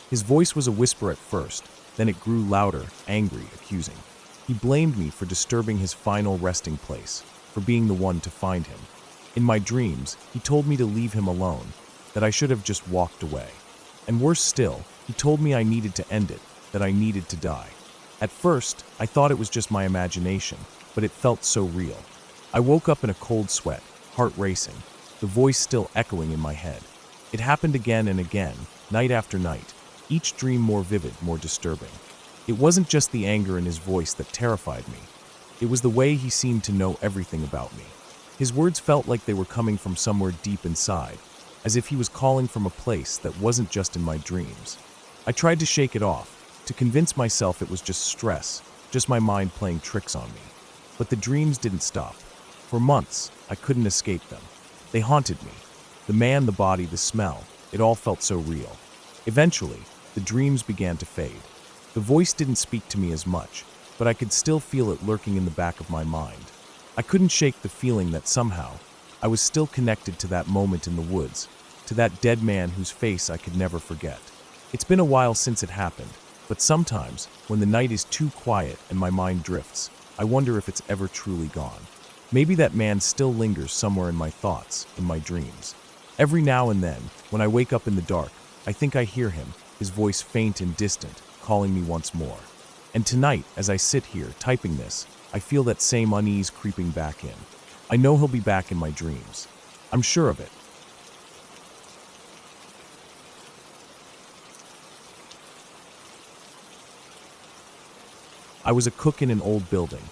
His voice was a whisper at first, then it grew louder, angry, accusing. He blamed me for disturbing his final resting place, for being the one to find him. In my dreams, he told me to leave him alone, that I should have just walked away. And worse still, he told me I needed to end it, that I needed to die. At first, I thought it was just my imagination, but it felt so real. I woke up in a cold sweat, heart racing, the voice still echoing in my head. It happened again and again, night after night, each dream more vivid, more disturbing. It wasn't just the anger in his voice that terrified me. It was the way he seemed to know everything about me. His words felt like they were coming from somewhere deep inside, as if he was calling from a place that wasn't just in my dreams. I tried to shake it off, to convince myself it was just stress, just my mind playing tricks on me. But the dreams didn't stop. For months, I couldn't escape them. They haunted me. The man, the body, the smell, it all felt so real. Eventually, the dreams began to fade. The voice didn't speak to me as much, but I could still feel it lurking in the back of my mind. I couldn't shake the feeling that somehow, I was still connected to that moment in the woods, to that dead man whose face I could never forget. It's been a while since it happened, but sometimes, when the night is too quiet and my mind drifts, I wonder if it's ever truly gone. Maybe that man still lingers somewhere in my thoughts, in my dreams. Every now and then, when I wake up in the dark, I think I hear him, his voice faint and distant, calling me once more. And tonight, as I sit here, typing this, I feel that same unease creeping back in. I know he'll be back in my dreams. I'm sure of it. I was a cook in an old building,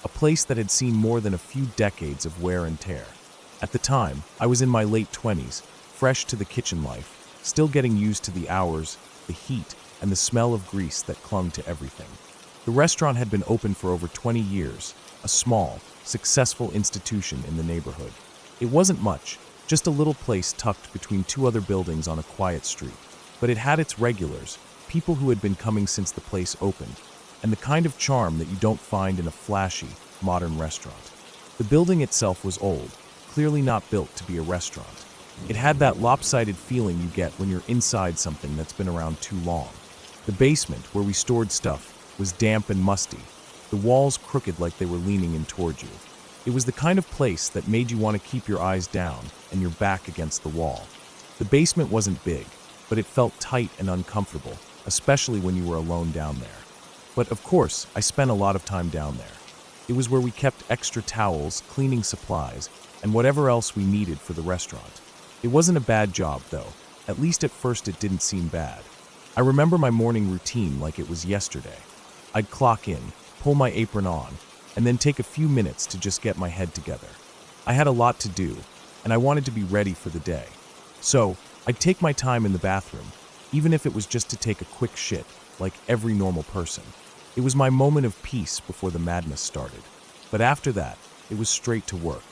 a place that had seen more than a few decades of wear and tear. At the time, I was in my late 20s, fresh to the kitchen life, still getting used to the hours, the heat, and the smell of grease that clung to everything. The restaurant had been open for over 20 years, a small, successful institution in the neighborhood. It wasn't much, just a little place tucked between two other buildings on a quiet street. But it had its regulars, people who had been coming since the place opened, and the kind of charm that you don't find in a flashy, modern restaurant. The building itself was old, clearly not built to be a restaurant. It had that lopsided feeling you get when you're inside something that's been around too long. The basement, where we stored stuff, was damp and musty, the walls crooked like they were leaning in toward you. It was the kind of place that made you want to keep your eyes down and your back against the wall. The basement wasn't big, but it felt tight and uncomfortable, especially when you were alone down there. But of course, I spent a lot of time down there. It was where we kept extra towels, cleaning supplies, and whatever else we needed for the restaurant. It wasn't a bad job, though. At least at first it didn't seem bad. I remember my morning routine like it was yesterday. I'd clock in, pull my apron on, and then take a few minutes to just get my head together. I had a lot to do, and I wanted to be ready for the day. So, I'd take my time in the bathroom, even if it was just to take a quick shit, like every normal person. It was my moment of peace before the madness started. But after that, it was straight to work.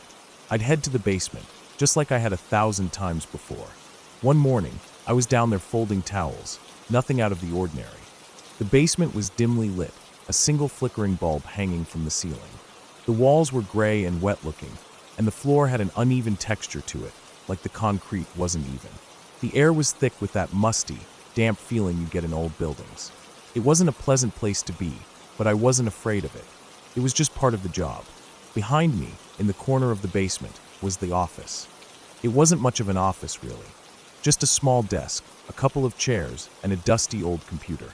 I'd head to the basement, just like I had 1,000 times before. One morning, I was down there folding towels, nothing out of the ordinary. The basement was dimly lit, a single flickering bulb hanging from the ceiling. The walls were gray and wet-looking, and the floor had an uneven texture to it, like the concrete wasn't even. The air was thick with that musty, damp feeling you get in old buildings. It wasn't a pleasant place to be, but I wasn't afraid of it. It was just part of the job. Behind me, in the corner of the basement, was the office. It wasn't much of an office, really. Just a small desk, a couple of chairs, and a dusty old computer.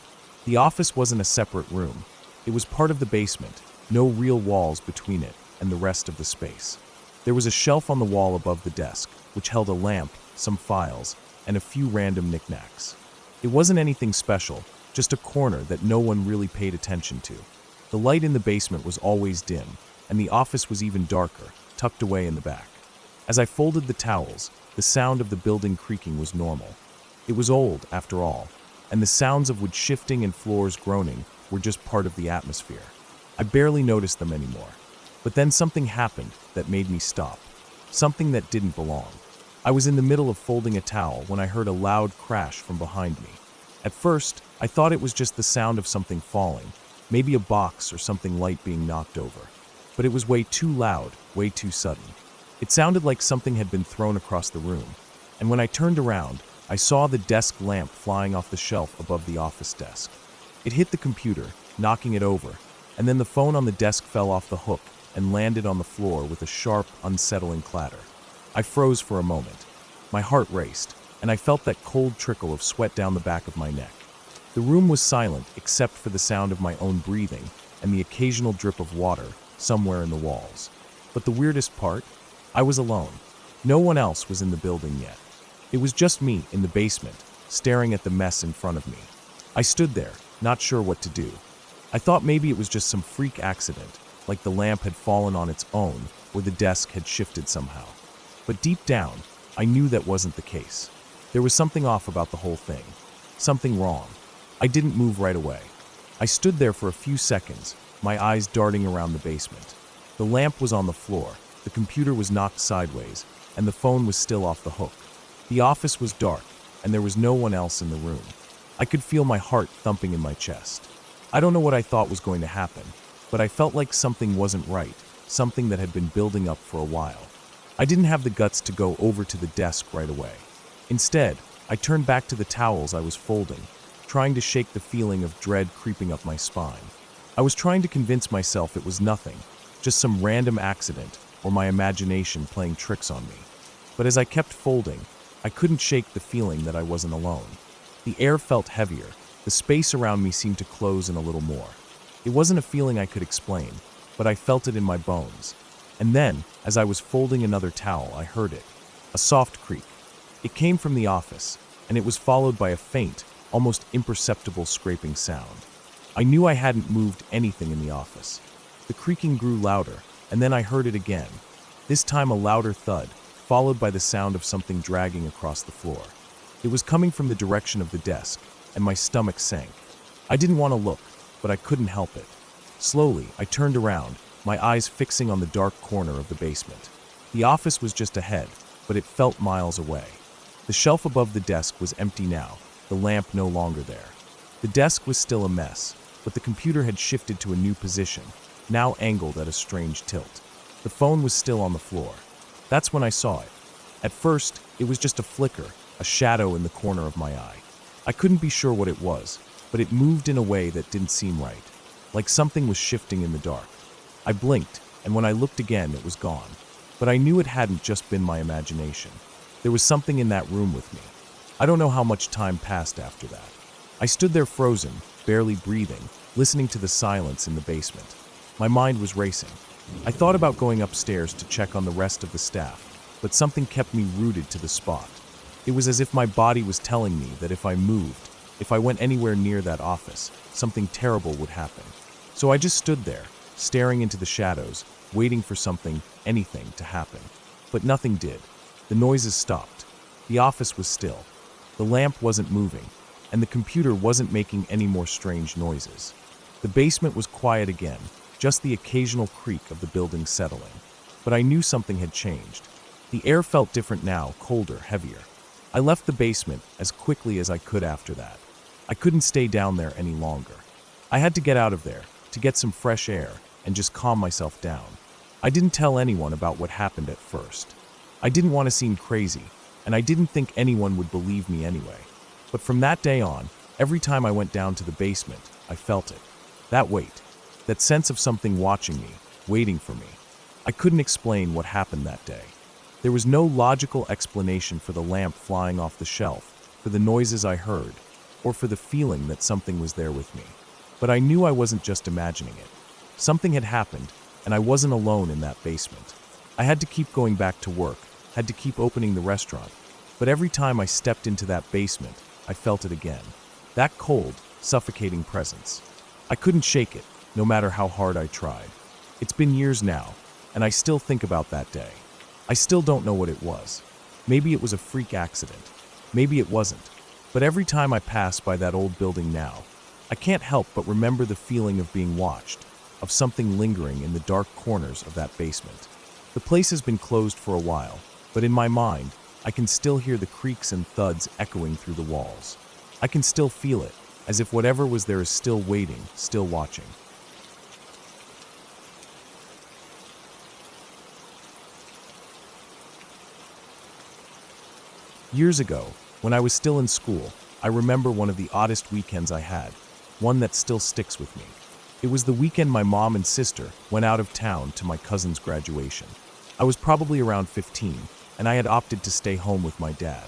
The office wasn't a separate room. It was part of the basement, no real walls between it and the rest of the space. There was a shelf on the wall above the desk, which held a lamp, some files, and a few random knickknacks. It wasn't anything special, just a corner that no one really paid attention to. The light in the basement was always dim, and the office was even darker, tucked away in the back. As I folded the towels, the sound of the building creaking was normal. It was old, after all. and the sounds of wood shifting and floors groaning were just part of the atmosphere. I barely noticed them anymore. But then something happened that made me stop. Something that didn't belong. I was in the middle of folding a towel when I heard a loud crash from behind me. At first, I thought it was just the sound of something falling, maybe a box or something light being knocked over. But it was way too loud, way too sudden. It sounded like something had been thrown across the room, and when I turned around, I saw the desk lamp flying off the shelf above the office desk. It hit the computer, knocking it over, and then the phone on the desk fell off the hook and landed on the floor with a sharp, unsettling clatter. I froze for a moment. My heart raced, and I felt that cold trickle of sweat down the back of my neck. The room was silent except for the sound of my own breathing and the occasional drip of water somewhere in the walls. But the weirdest part? I was alone. No one else was in the building yet. It was just me in the basement, staring at the mess in front of me. I stood there, not sure what to do. I thought maybe it was just some freak accident, like the lamp had fallen on its own or the desk had shifted somehow. But deep down, I knew that wasn't the case. There was something off about the whole thing. Something wrong. I didn't move right away. I stood there for a few seconds, my eyes darting around the basement. The lamp was on the floor, the computer was knocked sideways, and the phone was still off the hook. The office was dark, and there was no one else in the room. I could feel my heart thumping in my chest. I don't know what I thought was going to happen, but I felt like something wasn't right, something that had been building up for a while. I didn't have the guts to go over to the desk right away. Instead, I turned back to the towels I was folding, trying to shake the feeling of dread creeping up my spine. I was trying to convince myself it was nothing, just some random accident or my imagination playing tricks on me. But as I kept folding, I couldn't shake the feeling that I wasn't alone. The air felt heavier, the space around me seemed to close in a little more. It wasn't a feeling I could explain, but I felt it in my bones. And then, as I was folding another towel, I heard it. A soft creak. It came from the office, and it was followed by a faint, almost imperceptible scraping sound. I knew I hadn't moved anything in the office. The creaking grew louder, and then I heard it again. This time a louder thud, followed by the sound of something dragging across the floor. It was coming from the direction of the desk, and my stomach sank. I didn't want to look, but I couldn't help it. Slowly, I turned around, my eyes fixing on the dark corner of the basement. The office was just ahead, but it felt miles away. The shelf above the desk was empty now, the lamp no longer there. The desk was still a mess, but the computer had shifted to a new position, now angled at a strange tilt. The phone was still on the floor. That's when I saw it. At first, it was just a flicker, a shadow in the corner of my eye. I couldn't be sure what it was, but it moved in a way that didn't seem right, like something was shifting in the dark. I blinked, and when I looked again, it was gone. But I knew it hadn't just been my imagination. There was something in that room with me. I don't know how much time passed after that. I stood there frozen, barely breathing, listening to the silence in the basement. My mind was racing. I thought about going upstairs to check on the rest of the staff, but something kept me rooted to the spot. It was as if my body was telling me that if I moved, if I went anywhere near that office, something terrible would happen. So I just stood there, staring into the shadows, waiting for something, anything, to happen. But nothing did. The noises stopped. The office was still. The lamp wasn't moving, and the computer wasn't making any more strange noises. The basement was quiet again, just the occasional creak of the building settling. But I knew something had changed. The air felt different now, colder, heavier. I left the basement as quickly as I could after that. I couldn't stay down there any longer. I had to get out of there, to get some fresh air, and just calm myself down. I didn't tell anyone about what happened at first. I didn't want to seem crazy, and I didn't think anyone would believe me anyway. But from that day on, every time I went down to the basement, I felt it. That weight, that sense of something watching me, waiting for me. I couldn't explain what happened that day. There was no logical explanation for the lamp flying off the shelf, for the noises I heard, or for the feeling that something was there with me. But I knew I wasn't just imagining it. Something had happened, and I wasn't alone in that basement. I had to keep going back to work, had to keep opening the restaurant, but every time I stepped into that basement, I felt it again. That cold, suffocating presence. I couldn't shake it, no matter how hard I tried. It's been years now, and I still think about that day. I still don't know what it was. Maybe it was a freak accident. Maybe it wasn't. But every time I pass by that old building now, I can't help but remember the feeling of being watched, of something lingering in the dark corners of that basement. The place has been closed for a while, but in my mind, I can still hear the creaks and thuds echoing through the walls. I can still feel it, as if whatever was there is still waiting, still watching. Years ago, when I was still in school, I remember one of the oddest weekends I had, one that still sticks with me. It was the weekend my mom and sister went out of town to my cousin's graduation. I was probably around 15, and I had opted to stay home with my dad.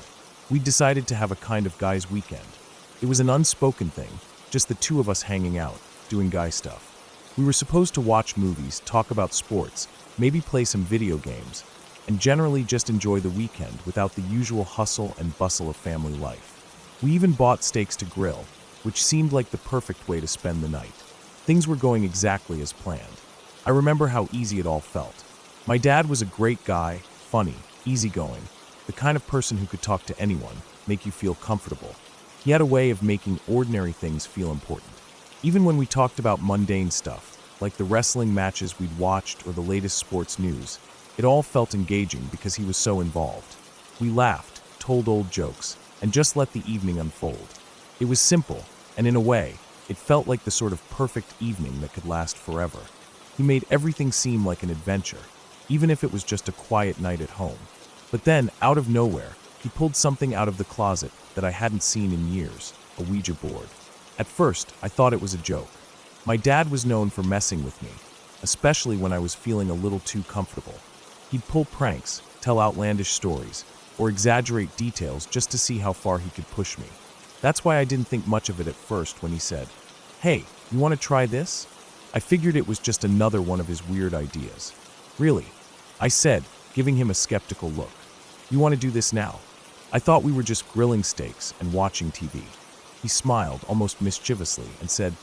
We decided to have a kind of guys' weekend. It was an unspoken thing, just the two of us hanging out, doing guy stuff. We were supposed to watch movies, talk about sports, maybe play some video games, and generally just enjoy the weekend without the usual hustle and bustle of family life. We even bought steaks to grill, which seemed like the perfect way to spend the night. Things were going exactly as planned. I remember how easy it all felt. My dad was a great guy, funny, easygoing, the kind of person who could talk to anyone, make you feel comfortable. He had a way of making ordinary things feel important. Even when we talked about mundane stuff, like the wrestling matches we'd watched or the latest sports news, it all felt engaging because he was so involved. We laughed, told old jokes, and just let the evening unfold. It was simple, and in a way, it felt like the sort of perfect evening that could last forever. He made everything seem like an adventure, even if it was just a quiet night at home. But then, out of nowhere, he pulled something out of the closet that I hadn't seen in years, a Ouija board. At first, I thought it was a joke. My dad was known for messing with me, especially when I was feeling a little too comfortable. He'd pull pranks, tell outlandish stories, or exaggerate details just to see how far he could push me. That's why I didn't think much of it at first when he said, "Hey, you want to try this?" I figured it was just another one of his weird ideas. "Really?" I said, giving him a skeptical look. "You want to do this now?" I thought we were just grilling steaks and watching TV. He smiled almost mischievously and said,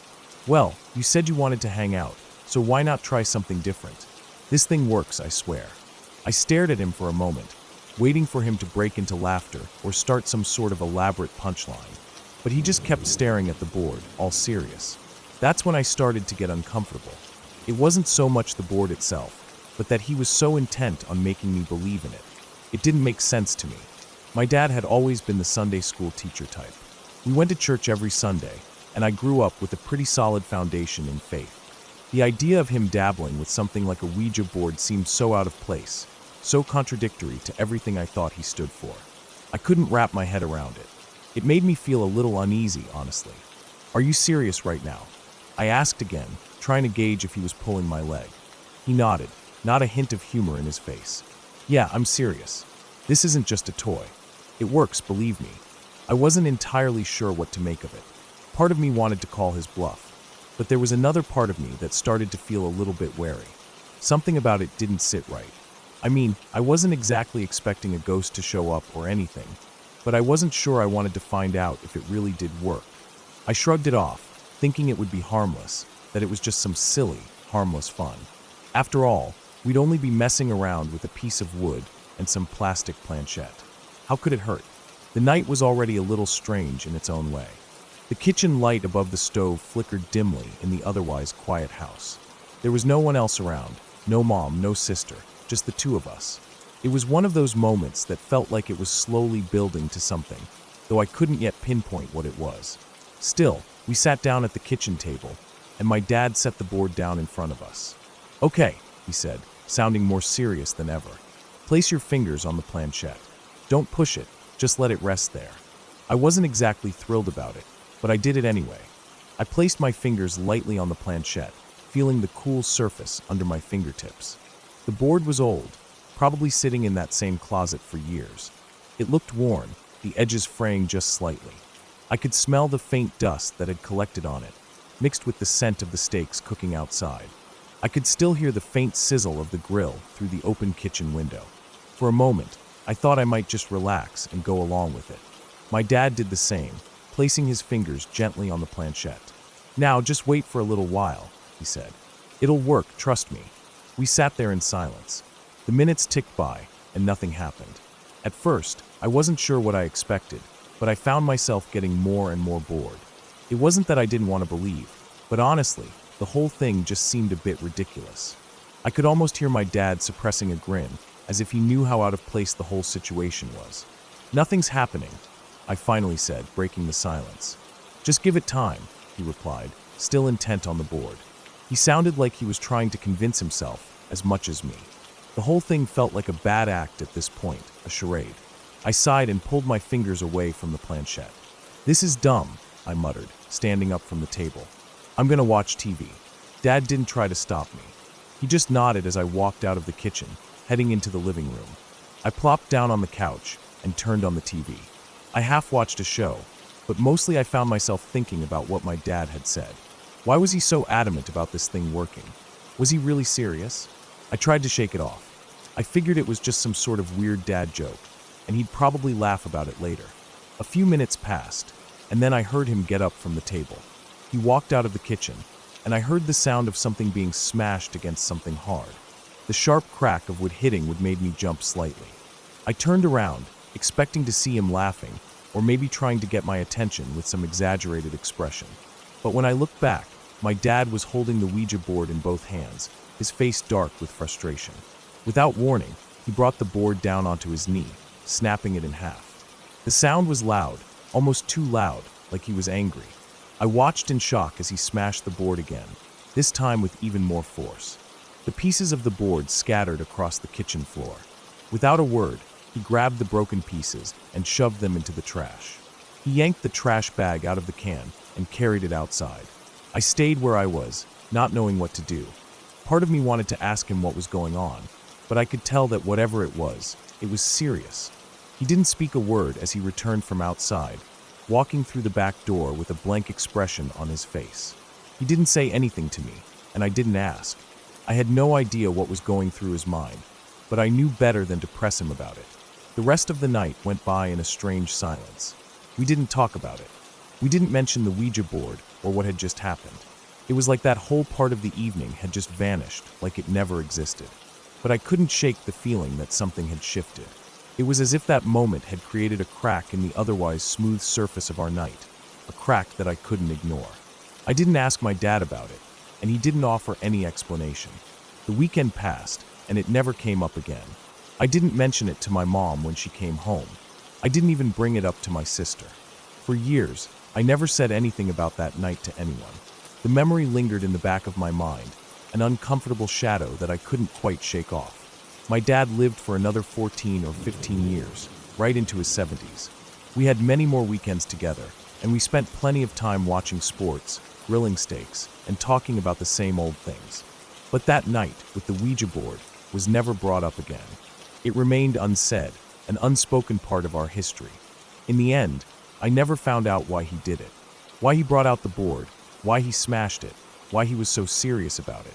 "Well, you said you wanted to hang out, so why not try something different? This thing works, I swear." I stared at him for a moment, waiting for him to break into laughter or start some sort of elaborate punchline. But he just kept staring at the board, all serious. That's when I started to get uncomfortable. It wasn't so much the board itself, but that he was so intent on making me believe in it. It didn't make sense to me. My dad had always been the Sunday school teacher type. We went to church every Sunday, and I grew up with a pretty solid foundation in faith. The idea of him dabbling with something like a Ouija board seemed so out of place, so contradictory to everything I thought he stood for. I couldn't wrap my head around it. It made me feel a little uneasy, honestly. "Are you serious right now?" I asked again, trying to gauge if he was pulling my leg. He nodded, not a hint of humor in his face. "Yeah, I'm serious. This isn't just a toy. It works, believe me." I wasn't entirely sure what to make of it. Part of me wanted to call his bluff, but there was another part of me that started to feel a little bit wary. Something about it didn't sit right. I mean, I wasn't exactly expecting a ghost to show up or anything, but I wasn't sure I wanted to find out if it really did work. I shrugged it off, thinking it would be harmless, that it was just some silly, harmless fun. After all, we'd only be messing around with a piece of wood and some plastic planchette. How could it hurt? The night was already a little strange in its own way. The kitchen light above the stove flickered dimly in the otherwise quiet house. There was no one else around, no mom, no sister, just the two of us. It was one of those moments that felt like it was slowly building to something, though I couldn't yet pinpoint what it was. Still, we sat down at the kitchen table, and my dad set the board down in front of us. "Okay," he said, sounding more serious than ever. "Place your fingers on the planchette. Don't push it, just let it rest there." I wasn't exactly thrilled about it, but I did it anyway. I placed my fingers lightly on the planchette, feeling the cool surface under my fingertips. The board was old, probably sitting in that same closet for years. It looked worn, the edges fraying just slightly. I could smell the faint dust that had collected on it, mixed with the scent of the steaks cooking outside. I could still hear the faint sizzle of the grill through the open kitchen window. For a moment, I thought I might just relax and go along with it. My dad did the same, placing his fingers gently on the planchette. "Now just wait for a little while," he said. "It'll work, trust me." We sat there in silence. The minutes ticked by, and nothing happened. At first, I wasn't sure what I expected. but I found myself getting more and more bored. It wasn't that I didn't want to believe, but honestly, the whole thing just seemed a bit ridiculous. I could almost hear my dad suppressing a grin, as if he knew how out of place the whole situation was. "Nothing's happening," I finally said, breaking the silence. "Just give it time," he replied, still intent on the board. He sounded like he was trying to convince himself as much as me. The whole thing felt like a bad act at this point, a charade. I sighed and pulled my fingers away from the planchette. "This is dumb," I muttered, standing up from the table. "I'm gonna watch TV." Dad didn't try to stop me. He just nodded as I walked out of the kitchen, heading into the living room. I plopped down on the couch and turned on the TV. I half-watched a show, but mostly I found myself thinking about what my dad had said. Why was he so adamant about this thing working? Was he really serious? I tried to shake it off. I figured it was just some sort of weird dad joke, and he'd probably laugh about it later. A few minutes passed, and then I heard him get up from the table. He walked out of the kitchen, and I heard the sound of something being smashed against something hard. The sharp crack of wood hitting would made me jump slightly. I turned around, expecting to see him laughing, or maybe trying to get my attention with some exaggerated expression. But when I looked back, my dad was holding the Ouija board in both hands, his face dark with frustration. Without warning, he brought the board down onto his knee, snapping it in half. The sound was loud, almost too loud, like he was angry. I watched in shock as he smashed the board again, this time with even more force. The pieces of the board scattered across the kitchen floor. Without a word, he grabbed the broken pieces and shoved them into the trash. He yanked the trash bag out of the can and carried it outside. I stayed where I was, not knowing what to do. Part of me wanted to ask him what was going on, but I could tell that whatever it was serious. He didn't speak a word as he returned from outside, walking through the back door with a blank expression on his face. He didn't say anything to me, and I didn't ask. I had no idea what was going through his mind, but I knew better than to press him about it. The rest of the night went by in a strange silence. We didn't talk about it. We didn't mention the Ouija board or what had just happened. It was like that whole part of the evening had just vanished, like it never existed. But I couldn't shake the feeling that something had shifted. It was as if that moment had created a crack in the otherwise smooth surface of our night, a crack that I couldn't ignore. I didn't ask my dad about it, and he didn't offer any explanation. The weekend passed, and it never came up again. I didn't mention it to my mom when she came home. I didn't even bring it up to my sister. For years, I never said anything about that night to anyone. The memory lingered in the back of my mind, an uncomfortable shadow that I couldn't quite shake off. My dad lived for another 14 or 15 years, right into his 70s. We had many more weekends together, and we spent plenty of time watching sports, grilling steaks, and talking about the same old things. But that night, with the Ouija board, was never brought up again. It remained unsaid, an unspoken part of our history. In the end, I never found out why he did it, why he brought out the board, why he smashed it, why he was so serious about it.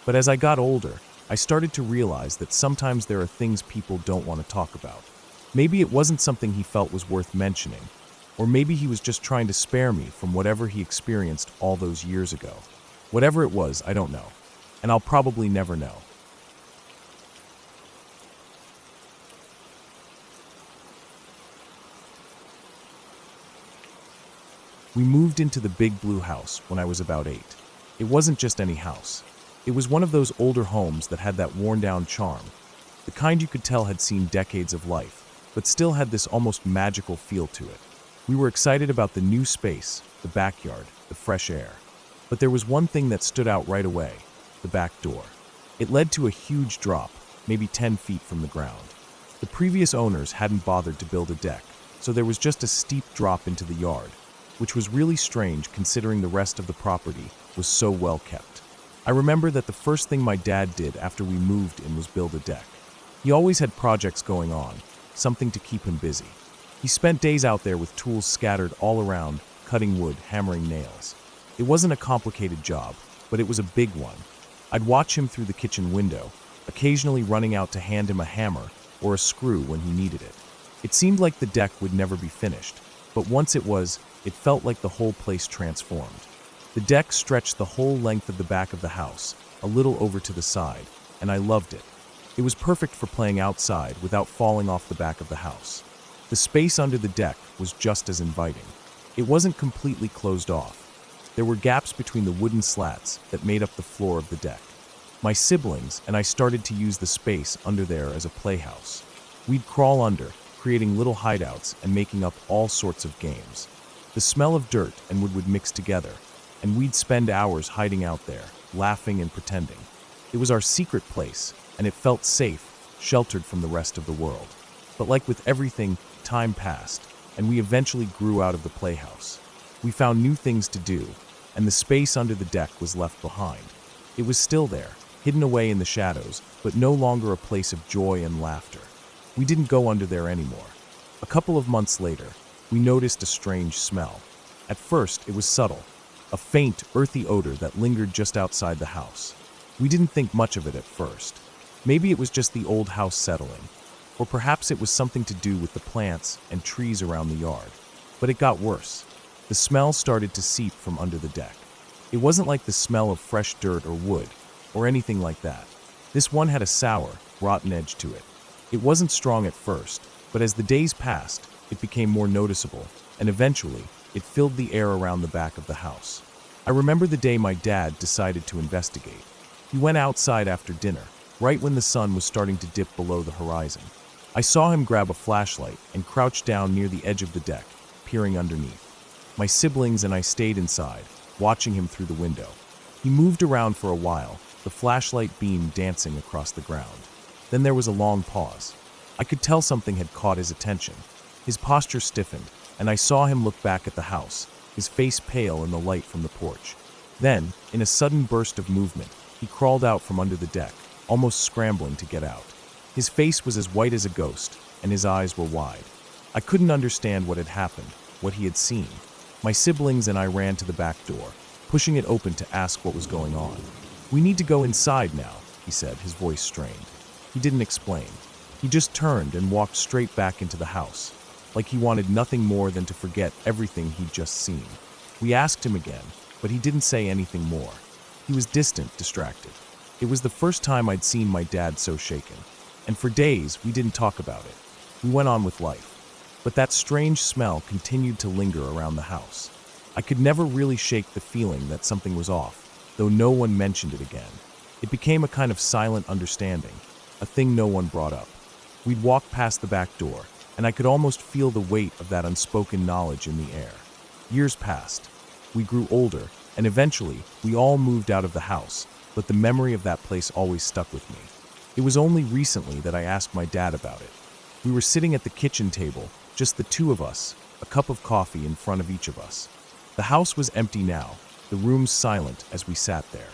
But as I got older, I started to realize that sometimes there are things people don't want to talk about. Maybe it wasn't something he felt was worth mentioning, or maybe he was just trying to spare me from whatever he experienced all those years ago. Whatever it was, I don't know, and I'll probably never know. We moved into the big blue house when I was about 8. It wasn't just any house. It was one of those older homes that had that worn-down charm, the kind you could tell had seen decades of life, but still had this almost magical feel to it. We were excited about the new space, the backyard, the fresh air. But there was one thing that stood out right away, the back door. It led to a huge drop, maybe 10 feet from the ground. The previous owners hadn't bothered to build a deck, so there was just a steep drop into the yard, which was really strange considering the rest of the property was so well kept. I remember that the first thing my dad did after we moved in was build a deck. He always had projects going on, something to keep him busy. He spent days out there with tools scattered all around, cutting wood, hammering nails. It wasn't a complicated job, but it was a big one. I'd watch him through the kitchen window, occasionally running out to hand him a hammer or a screw when he needed it. It seemed like the deck would never be finished, but once it was, it felt like the whole place transformed. The deck stretched the whole length of the back of the house, a little over to the side, and I loved it. It was perfect for playing outside without falling off the back of the house. The space under the deck was just as inviting. It wasn't completely closed off. There were gaps between the wooden slats that made up the floor of the deck. My siblings and I started to use the space under there as a playhouse. We'd crawl under, creating little hideouts and making up all sorts of games. The smell of dirt and wood would mix together, and we'd spend hours hiding out there, laughing and pretending. It was our secret place, and it felt safe, sheltered from the rest of the world. But like with everything, time passed, and we eventually grew out of the playhouse. We found new things to do, and the space under the deck was left behind. It was still there, hidden away in the shadows, but no longer a place of joy and laughter. We didn't go under there anymore. A couple of months later, we noticed a strange smell. At first, it was subtle, a faint, earthy odor that lingered just outside the house. We didn't think much of it at first. Maybe it was just the old house settling, or perhaps it was something to do with the plants and trees around the yard. But it got worse. The smell started to seep from under the deck. It wasn't like the smell of fresh dirt or wood, or anything like that. This one had a sour, rotten edge to it. It wasn't strong at first, but as the days passed, it became more noticeable, and eventually, it filled the air around the back of the house. I remember the day my dad decided to investigate. He went outside after dinner, right when the sun was starting to dip below the horizon. I saw him grab a flashlight and crouch down near the edge of the deck, peering underneath. My siblings and I stayed inside, watching him through the window. He moved around for a while, the flashlight beam dancing across the ground. Then there was a long pause. I could tell something had caught his attention. His posture stiffened, and I saw him look back at the house, his face pale in the light from the porch. Then, in a sudden burst of movement, he crawled out from under the deck, almost scrambling to get out. His face was as white as a ghost, and his eyes were wide. I couldn't understand what had happened, what he had seen. My siblings and I ran to the back door, pushing it open to ask what was going on. "We need to go inside now," he said, his voice strained. He didn't explain. He just turned and walked straight back into the house, like he wanted nothing more than to forget everything he'd just seen. We asked him again, but he didn't say anything more. He was distant, distracted. It was the first time I'd seen my dad so shaken, and for days we didn't talk about it. We went on with life. But that strange smell continued to linger around the house. I could never really shake the feeling that something was off, though no one mentioned it again. It became a kind of silent understanding, a thing no one brought up. We'd walk past the back door, and I could almost feel the weight of that unspoken knowledge in the air. Years passed. We grew older, and eventually, we all moved out of the house, but the memory of that place always stuck with me. It was only recently that I asked my dad about it. We were sitting at the kitchen table, just the two of us, a cup of coffee in front of each of us. The house was empty now, the rooms silent as we sat there.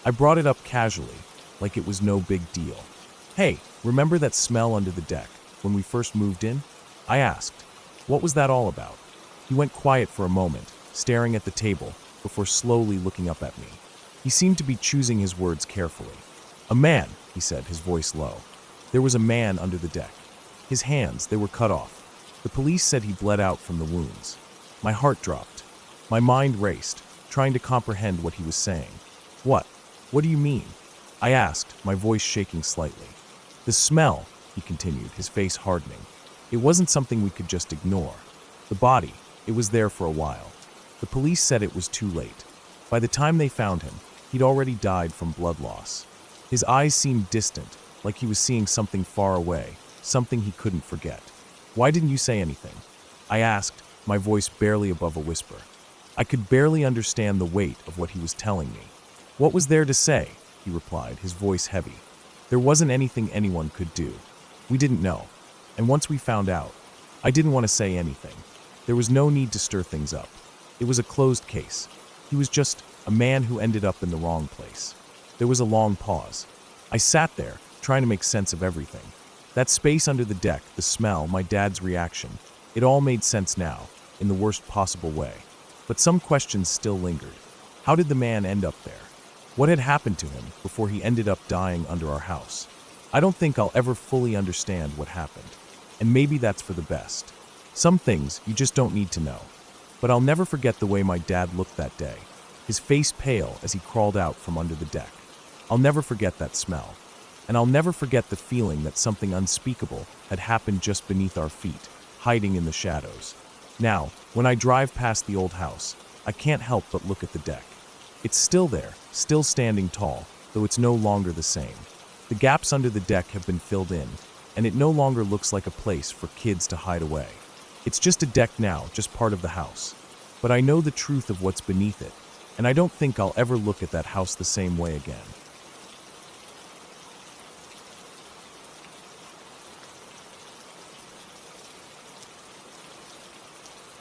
I brought it up casually, like it was no big deal. "Hey, remember that smell under the deck, when we first moved in?" I asked. "What was that all about?" He went quiet for a moment, staring at the table, before slowly looking up at me. He seemed to be choosing his words carefully. "A man," he said, his voice low. "There was a man under the deck. His hands, they were cut off. The police said he bled out from the wounds." My heart dropped. My mind raced, trying to comprehend what he was saying. What do you mean?" I asked, my voice shaking slightly. "The smell," he continued, his face hardening. "It wasn't something we could just ignore. The body, it was there for a while. The police said it was too late. By the time they found him, he'd already died from blood loss. His eyes seemed distant, like he was seeing something far away, something he couldn't forget. Why didn't you say anything?" I asked, my voice barely above a whisper. I could barely understand the weight of what he was telling me. "What was there to say?" he replied, his voice heavy. "There wasn't anything anyone could do. We didn't know. And once we found out, I didn't want to say anything. There was no need to stir things up. It was a closed case. He was just a man who ended up in the wrong place." There was a long pause. I sat there, trying to make sense of everything. That space under the deck, the smell, my dad's reaction, it all made sense now, in the worst possible way. But some questions still lingered. How did the man end up there? What had happened to him before he ended up dying under our house? I don't think I'll ever fully understand what happened. And maybe that's for the best. Some things you just don't need to know. But I'll never forget the way my dad looked that day, his face pale as he crawled out from under the deck. I'll never forget that smell. And I'll never forget the feeling that something unspeakable had happened just beneath our feet, hiding in the shadows. Now, when I drive past the old house, I can't help but look at the deck. It's still there, still standing tall, though it's no longer the same. The gaps under the deck have been filled in, and it no longer looks like a place for kids to hide away. It's just a deck now, just part of the house. But I know the truth of what's beneath it, and I don't think I'll ever look at that house the same way again.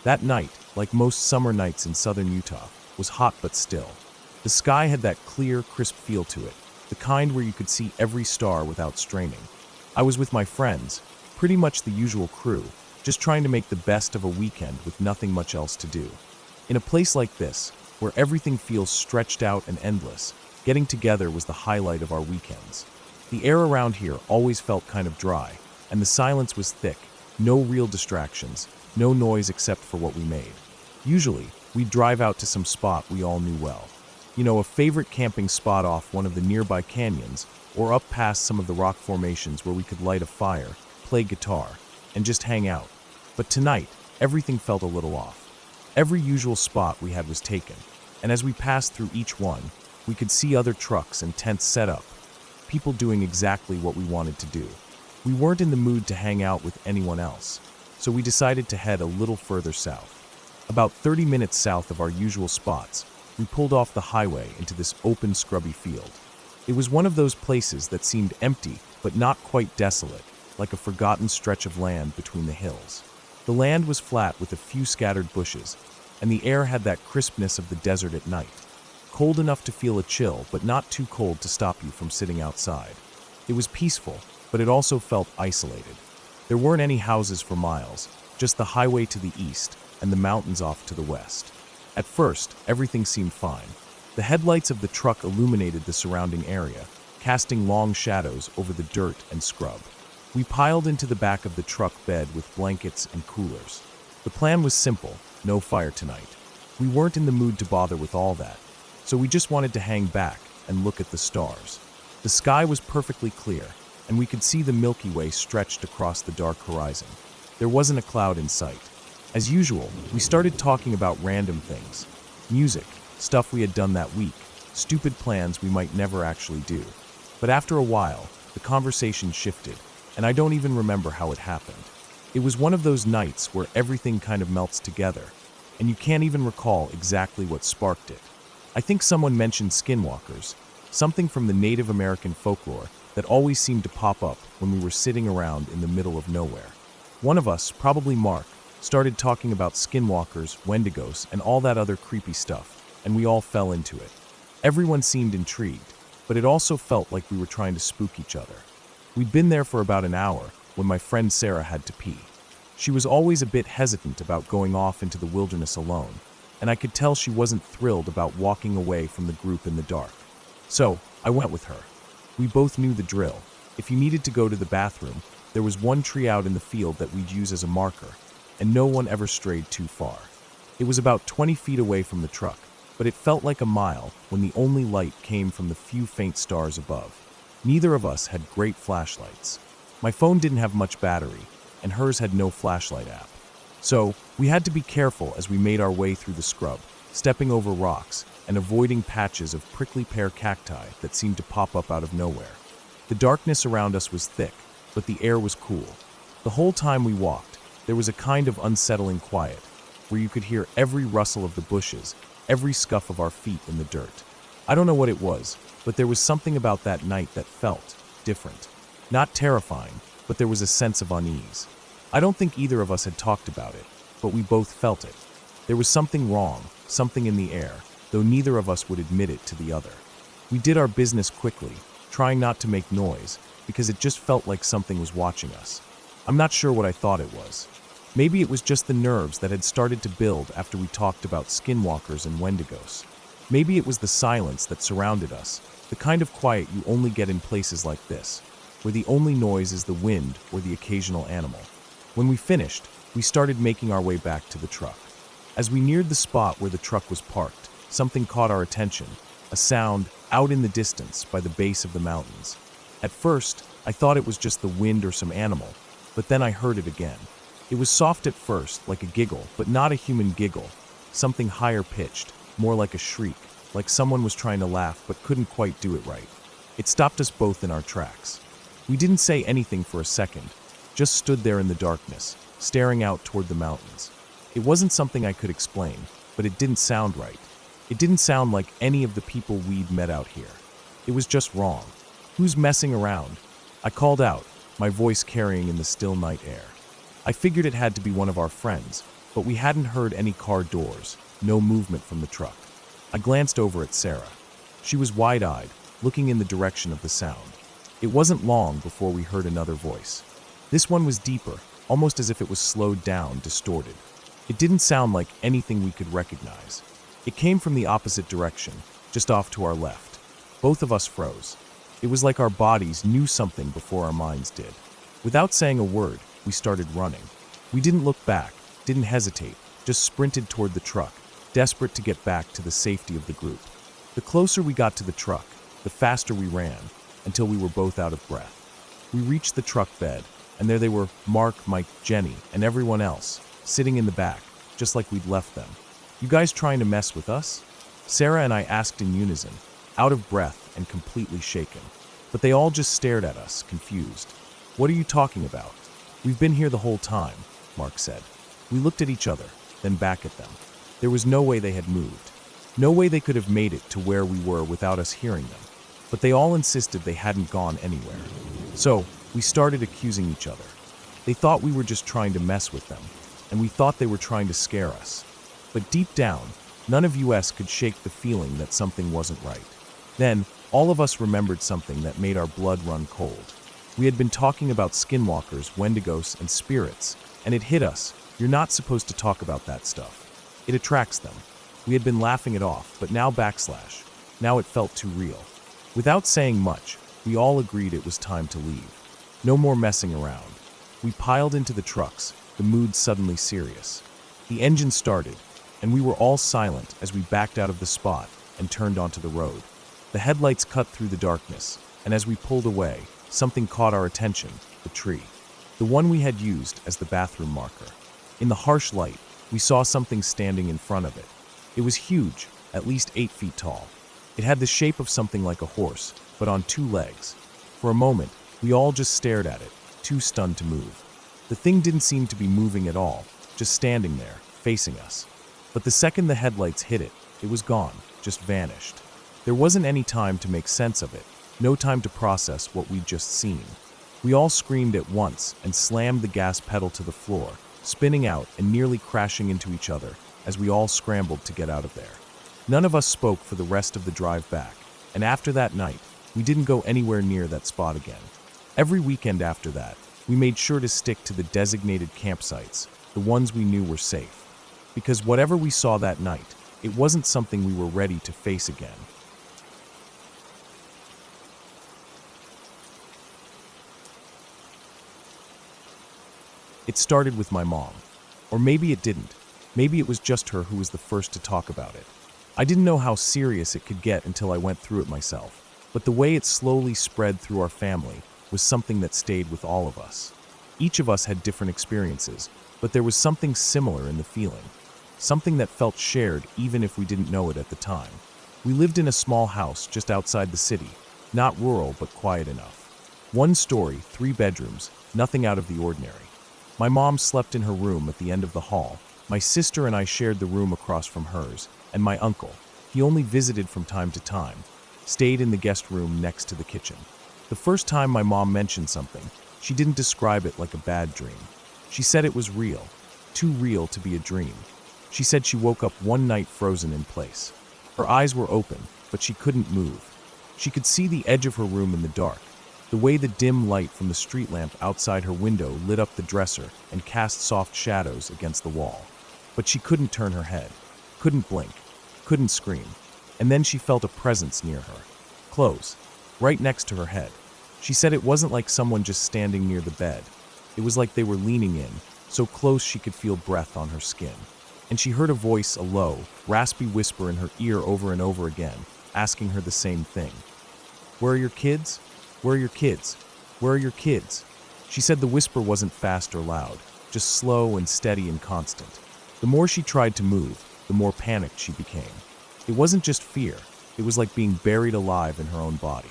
That night, like most summer nights in southern Utah, was hot but still. The sky had that clear, crisp feel to it, the kind where you could see every star without straining. I was with my friends, pretty much the usual crew, just trying to make the best of a weekend with nothing much else to do. In a place like this, where everything feels stretched out and endless, getting together was the highlight of our weekends. The air around here always felt kind of dry, and the silence was thick, no real distractions, no noise except for what we made. Usually, we'd drive out to some spot we all knew well. You know, a favorite camping spot off one of the nearby canyons, or up past some of the rock formations where we could light a fire, play guitar, and just hang out. But tonight, everything felt a little off. Every usual spot we had was taken, and as we passed through each one, we could see other trucks and tents set up, people doing exactly what we wanted to do. We weren't in the mood to hang out with anyone else, so we decided to head a little further south. About 30 minutes south of our usual spots, we pulled off the highway into this open, scrubby field. It was one of those places that seemed empty, but not quite desolate, like a forgotten stretch of land between the hills. The land was flat with a few scattered bushes, and the air had that crispness of the desert at night. Cold enough to feel a chill, but not too cold to stop you from sitting outside. It was peaceful, but it also felt isolated. There weren't any houses for miles, just the highway to the east and the mountains off to the west. At first, everything seemed fine. The headlights of the truck illuminated the surrounding area, casting long shadows over the dirt and scrub. We piled into the back of the truck bed with blankets and coolers. The plan was simple, no fire tonight. We weren't in the mood to bother with all that, so we just wanted to hang back and look at the stars. The sky was perfectly clear, and we could see the Milky Way stretched across the dark horizon. There wasn't a cloud in sight. As usual, we started talking about random things. Music, stuff we had done that week, stupid plans we might never actually do. But after a while, the conversation shifted, and I don't even remember how it happened. It was one of those nights where everything kind of melts together, and you can't even recall exactly what sparked it. I think someone mentioned skinwalkers, something from the Native American folklore that always seemed to pop up when we were sitting around in the middle of nowhere. One of us, probably Mark, started talking about skinwalkers, wendigos, and all that other creepy stuff, and we all fell into it. Everyone seemed intrigued, but it also felt like we were trying to spook each other. We'd been there for about an hour when my friend Sarah had to pee. She was always a bit hesitant about going off into the wilderness alone, and I could tell she wasn't thrilled about walking away from the group in the dark. So, I went with her. We both knew the drill. If you needed to go to the bathroom, there was one tree out in the field that we'd use as a marker, and no one ever strayed too far. It was about 20 feet away from the truck, but it felt like a mile when the only light came from the few faint stars above. Neither of us had great flashlights. My phone didn't have much battery, and hers had no flashlight app. So, we had to be careful as we made our way through the scrub, stepping over rocks and avoiding patches of prickly pear cacti that seemed to pop up out of nowhere. The darkness around us was thick, but the air was cool. The whole time we walked, there was a kind of unsettling quiet, where you could hear every rustle of the bushes, every scuff of our feet in the dirt. I don't know what it was, but there was something about that night that felt different. Not terrifying, but there was a sense of unease. I don't think either of us had talked about it, but we both felt it. There was something wrong, something in the air, though neither of us would admit it to the other. We did our business quickly, trying not to make noise, because it just felt like something was watching us. I'm not sure what I thought it was. Maybe it was just the nerves that had started to build after we talked about skinwalkers and wendigos. Maybe it was the silence that surrounded us, the kind of quiet you only get in places like this, where the only noise is the wind or the occasional animal. When we finished, we started making our way back to the truck. As we neared the spot where the truck was parked, something caught our attention, a sound out in the distance by the base of the mountains. At first, I thought it was just the wind or some animal, but then I heard it again. It was soft at first, like a giggle, but not a human giggle. Something higher pitched, more like a shriek, like someone was trying to laugh but couldn't quite do it right. It stopped us both in our tracks. We didn't say anything for a second, just stood there in the darkness, staring out toward the mountains. It wasn't something I could explain, but it didn't sound right. It didn't sound like any of the people we'd met out here. It was just wrong. Who's messing around? I called out, my voice carrying in the still night air. I figured it had to be one of our friends, but we hadn't heard any car doors, no movement from the truck. I glanced over at Sarah. She was wide-eyed, looking in the direction of the sound. It wasn't long before we heard another voice. This one was deeper, almost as if it was slowed down, distorted. It didn't sound like anything we could recognize. It came from the opposite direction, just off to our left. Both of us froze. It was like our bodies knew something before our minds did. Without saying a word, we started running. We didn't look back, didn't hesitate, just sprinted toward the truck, desperate to get back to the safety of the group. The closer we got to the truck, the faster we ran, until we were both out of breath. We reached the truck bed, and there they were, Mark, Mike, Jenny, and everyone else, sitting in the back, just like we'd left them. You guys trying to mess with us? Sarah and I asked in unison, out of breath and completely shaken. But they all just stared at us, confused. What are you talking about? We've been here the whole time, Mark said. We looked at each other, then back at them. There was no way they had moved. No way they could have made it to where we were without us hearing them. But they all insisted they hadn't gone anywhere. So, we started accusing each other. They thought we were just trying to mess with them, and we thought they were trying to scare us. But deep down, none of us could shake the feeling that something wasn't right. Then, all of us remembered something that made our blood run cold. We had been talking about skinwalkers, wendigos, and spirits, and it hit us. You're not supposed to talk about that stuff. It attracts them. We had been laughing it off, but now now it felt too real. Without saying much, we all agreed it was time to leave. No more messing around. We piled into the trucks, the mood suddenly serious. The engine started, and we were all silent as we backed out of the spot and turned onto the road. The headlights cut through the darkness, and as we pulled away, something caught our attention, the tree. The one we had used as the bathroom marker. In the harsh light, we saw something standing in front of it. It was huge, at least 8 feet tall. It had the shape of something like a horse, but on 2 legs. For a moment, we all just stared at it, too stunned to move. The thing didn't seem to be moving at all, just standing there, facing us. But the second the headlights hit it, it was gone, just vanished. There wasn't any time to make sense of it, no time to process what we'd just seen. We all screamed at once and slammed the gas pedal to the floor, spinning out and nearly crashing into each other as we all scrambled to get out of there. None of us spoke for the rest of the drive back, and after that night, we didn't go anywhere near that spot again. Every weekend after that, we made sure to stick to the designated campsites, the ones we knew were safe. Because whatever we saw that night, it wasn't something we were ready to face again. It started with my mom. Or maybe it didn't. Maybe it was just her who was the first to talk about it. I didn't know how serious it could get until I went through it myself. But the way it slowly spread through our family was something that stayed with all of us. Each of us had different experiences, but there was something similar in the feeling. Something that felt shared even if we didn't know it at the time. We lived in a small house just outside the city, not rural but quiet enough. 1 story, 3 bedrooms, nothing out of the ordinary. My mom slept in her room at the end of the hall. My sister and I shared the room across from hers, and my uncle, he only visited from time to time, stayed in the guest room next to the kitchen. The first time my mom mentioned something, she didn't describe it like a bad dream. She said it was real, too real to be a dream. She said she woke up one night frozen in place. Her eyes were open, but she couldn't move. She could see the edge of her room in the dark, the way the dim light from the street lamp outside her window lit up the dresser and cast soft shadows against the wall. But she couldn't turn her head, couldn't blink, couldn't scream. And then she felt a presence near her, close, right next to her head. She said it wasn't like someone just standing near the bed. It was like they were leaning in, so close she could feel breath on her skin. And she heard a voice, a low, raspy whisper in her ear over and over again, asking her the same thing. "Where are your kids? Where are your kids? Where are your kids?" She said the whisper wasn't fast or loud. just slow and steady and constant. The more she tried to move, the more panicked she became. It wasn't just fear, it was like being buried alive in her own body.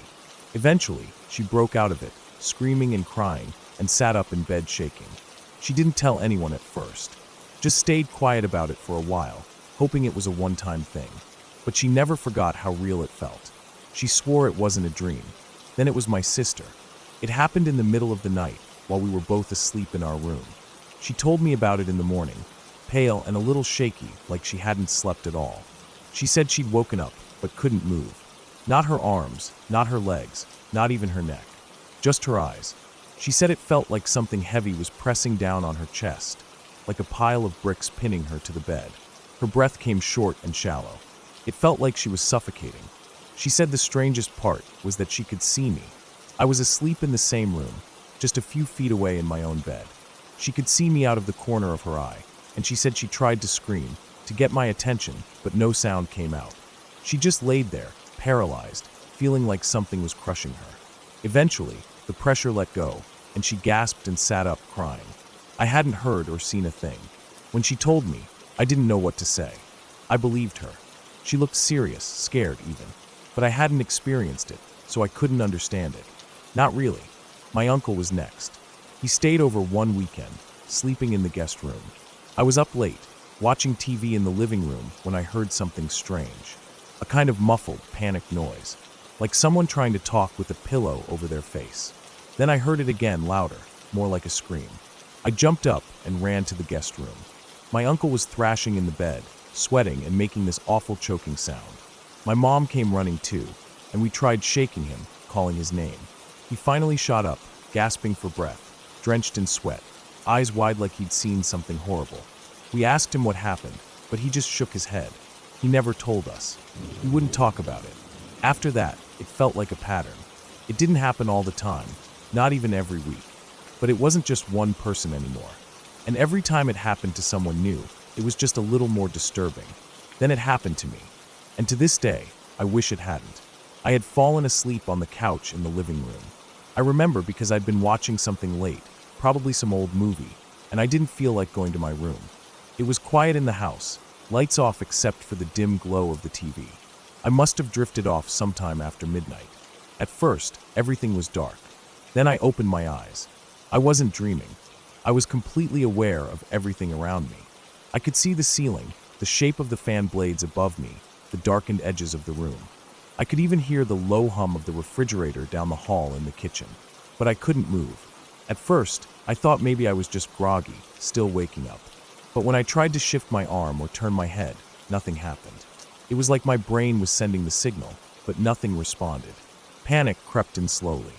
Eventually, she broke out of it, screaming and crying, and sat up in bed shaking. She didn't tell anyone at first, just stayed quiet about it for a while, hoping it was a one-time thing. But she never forgot how real it felt. She swore it wasn't a dream. Then it was my sister. It happened in the middle of the night, while we were both asleep in our room. She told me about it in the morning, pale and a little shaky, like she hadn't slept at all. She said she'd woken up, but couldn't move. Not her arms, not her legs, not even her neck. Just her eyes. She said it felt like something heavy was pressing down on her chest, like a pile of bricks pinning her to the bed. Her breath came short and shallow. It felt like she was suffocating. She said the strangest part was that she could see me. I was asleep in the same room, just a few feet away in my own bed. She could see me out of the corner of her eye, and she said she tried to scream, to get my attention, but no sound came out. She just laid there, paralyzed, feeling like something was crushing her. Eventually, the pressure let go, and she gasped and sat up, crying. I hadn't heard or seen a thing. When she told me, I didn't know what to say. I believed her. She looked serious, scared even. But I hadn't experienced it, so I couldn't understand it. Not really. My uncle was next. He stayed over one weekend, sleeping in the guest room. I was up late, watching TV in the living room when I heard something strange. A kind of muffled, panicked noise, like someone trying to talk with a pillow over their face. Then I heard it again, louder, more like a scream. I jumped up and ran to the guest room. My uncle was thrashing in the bed, sweating and making this awful choking sound. My mom came running too, and we tried shaking him, calling his name. He finally shot up, gasping for breath, drenched in sweat, eyes wide like he'd seen something horrible. We asked him what happened, but he just shook his head. He never told us. He wouldn't talk about it. After that, it felt like a pattern. It didn't happen all the time, not even every week. But it wasn't just one person anymore. And every time it happened to someone new, it was just a little more disturbing. Then it happened to me. And to this day, I wish it hadn't. I had fallen asleep on the couch in the living room. I remember because I'd been watching something late, probably some old movie, and I didn't feel like going to my room. It was quiet in the house, lights off except for the dim glow of the TV. I must have drifted off sometime after midnight. At first, everything was dark. Then I opened my eyes. I wasn't dreaming. I was completely aware of everything around me. I could see the ceiling, the shape of the fan blades above me, the darkened edges of the room. I could even hear the low hum of the refrigerator down the hall in the kitchen. But I couldn't move. At first, I thought maybe I was just groggy, still waking up. But when I tried to shift my arm or turn my head, nothing happened. It was like my brain was sending the signal, but nothing responded. Panic crept in slowly.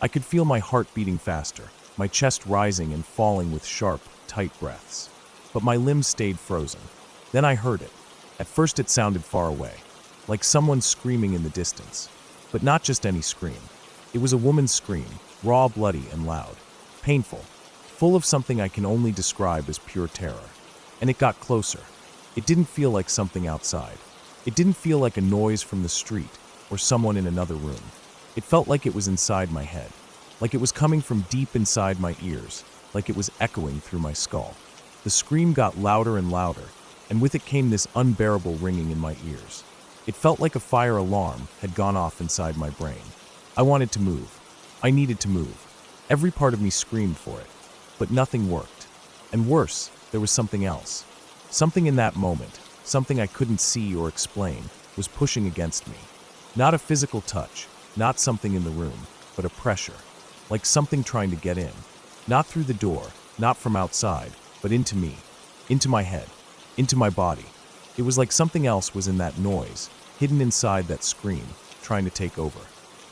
I could feel my heart beating faster, my chest rising and falling with sharp, tight breaths. But my limbs stayed frozen. Then I heard it. At first it sounded far away, like someone screaming in the distance. But not just any scream. It was a woman's scream, raw, bloody, and loud. Painful, full of something I can only describe as pure terror. And it got closer. It didn't feel like something outside. It didn't feel like a noise from the street or someone in another room. It felt like it was inside my head, like it was coming from deep inside my ears, like it was echoing through my skull. The scream got louder and louder, and with it came this unbearable ringing in my ears. It felt like a fire alarm had gone off inside my brain. I wanted to move. I needed to move. Every part of me screamed for it, but nothing worked. And worse, there was something else. Something in that moment, something I couldn't see or explain, was pushing against me. Not a physical touch, not something in the room, but a pressure, like something trying to get in. Not through the door, not from outside, but into me, into my head, into my body. It was like something else was in that noise, hidden inside that scream, trying to take over.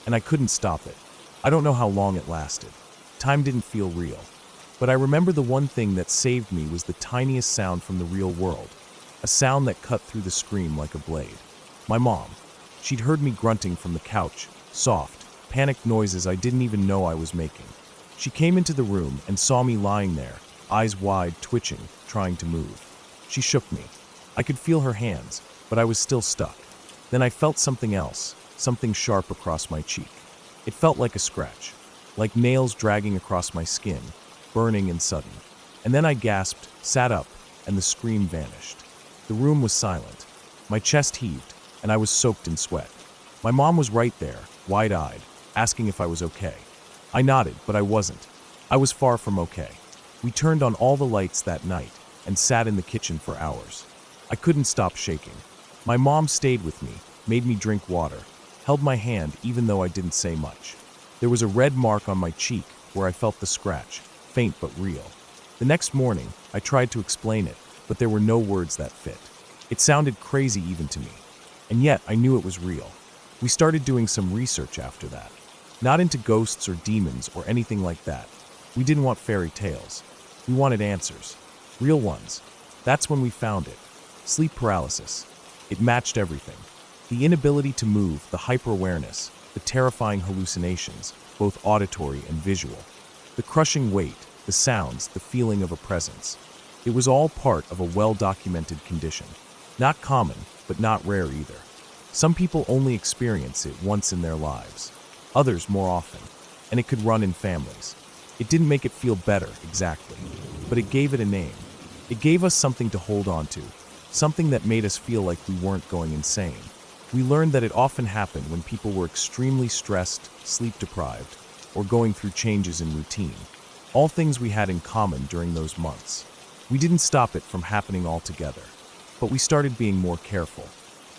And I couldn't stop it. I don't know how long it lasted. Time didn't feel real. But I remember the one thing that saved me was the tiniest sound from the real world, a sound that cut through the scream like a blade. My mom. She'd heard me grunting from the couch, soft, panicked noises I didn't even know I was making. She came into the room and saw me lying there, eyes wide, twitching, trying to move. She shook me. I could feel her hands, but I was still stuck. Then I felt something else, something sharp across my cheek. It felt like a scratch, like nails dragging across my skin, burning and sudden. And then I gasped, sat up, and the scream vanished. The room was silent. My chest heaved, and I was soaked in sweat. My mom was right there, wide-eyed, asking if I was okay. I nodded, but I wasn't. I was far from okay. We turned on all the lights that night and sat in the kitchen for hours. I couldn't stop shaking. My mom stayed with me, made me drink water, held my hand even though I didn't say much. There was a red mark on my cheek where I felt the scratch, faint but real. The next morning, I tried to explain it, but there were no words that fit. It sounded crazy even to me, and yet I knew it was real. We started doing some research after that. Not into ghosts or demons or anything like that. We didn't want fairy tales. We wanted answers. Real ones. That's when we found it. Sleep paralysis. It matched everything. The inability to move, the hyper-awareness, the terrifying hallucinations, both auditory and visual. The crushing weight, the sounds, the feeling of a presence. It was all part of a well-documented condition. Not common, but not rare either. Some people only experience it once in their lives. Others more often. And it could run in families. It didn't make it feel better, exactly. But it gave it a name. It gave us something to hold on to. Something that made us feel like we weren't going insane. We learned that it often happened when people were extremely stressed, sleep-deprived, or going through changes in routine. All things we had in common during those months. We didn't stop it from happening altogether, but we started being more careful.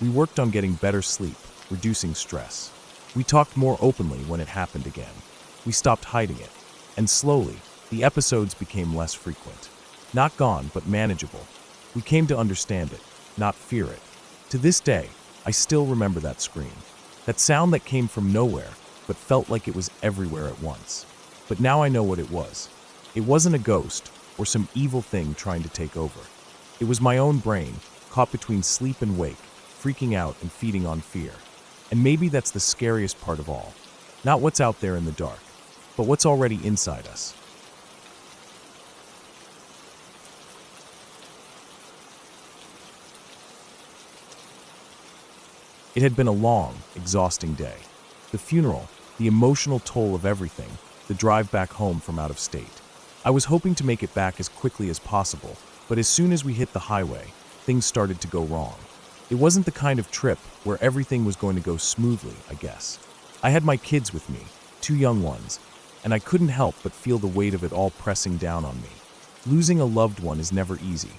We worked on getting better sleep, reducing stress. We talked more openly when it happened again. We stopped hiding it, and slowly, the episodes became less frequent. Not gone, but manageable. We came to understand it, not fear it. To this day, I still remember that scream. That sound that came from nowhere, but felt like it was everywhere at once. But now I know what it was. It wasn't a ghost, or some evil thing trying to take over. It was my own brain, caught between sleep and wake, freaking out and feeding on fear. And maybe that's the scariest part of all. Not what's out there in the dark, but what's already inside us. It had been a long, exhausting day. The funeral, the emotional toll of everything, the drive back home from out of state. I was hoping to make it back as quickly as possible, but as soon as we hit the highway, things started to go wrong. It wasn't the kind of trip where everything was going to go smoothly, I guess. I had my kids with me, 2 young ones, and I couldn't help but feel the weight of it all pressing down on me. Losing a loved one is never easy,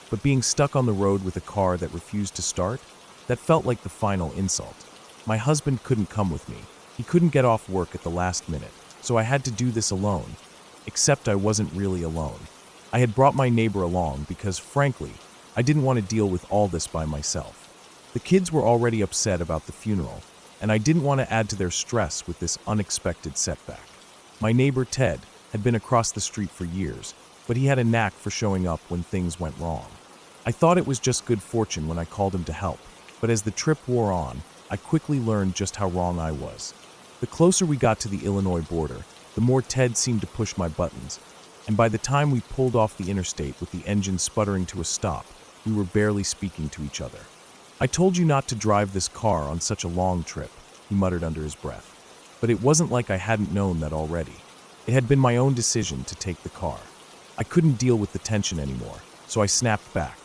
but being stuck on the road with a car that refused to start, that felt like the final insult. My husband couldn't come with me. He couldn't get off work at the last minute, so I had to do this alone. Except I wasn't really alone. I had brought my neighbor along because, frankly, I didn't want to deal with all this by myself. The kids were already upset about the funeral, and I didn't want to add to their stress with this unexpected setback. My neighbor, Ted, had been across the street for years, but he had a knack for showing up when things went wrong. I thought it was just good fortune when I called him to help, but as the trip wore on, I quickly learned just how wrong I was. The closer we got to the Illinois border, the more Ted seemed to push my buttons, and by the time we pulled off the interstate with the engine sputtering to a stop, we were barely speaking to each other. "I told you not to drive this car on such a long trip," he muttered under his breath. But it wasn't like I hadn't known that already. It had been my own decision to take the car. I couldn't deal with the tension anymore, so I snapped back.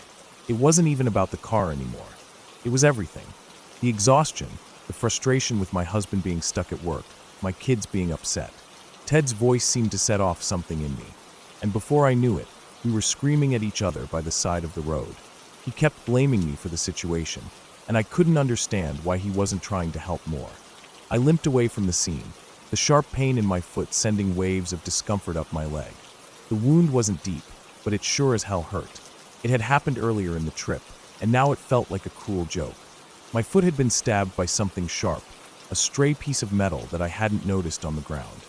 It wasn't even about the car anymore. It was everything. The exhaustion, the frustration with my husband being stuck at work, my kids being upset. Ted's voice seemed to set off something in me, and before I knew it, we were screaming at each other by the side of the road. He kept blaming me for the situation, and I couldn't understand why he wasn't trying to help more. I limped away from the scene, the sharp pain in my foot sending waves of discomfort up my leg. The wound wasn't deep, but it sure as hell hurt. It had happened earlier in the trip, and now it felt like a cruel joke. My foot had been stabbed by something sharp, a stray piece of metal that I hadn't noticed on the ground.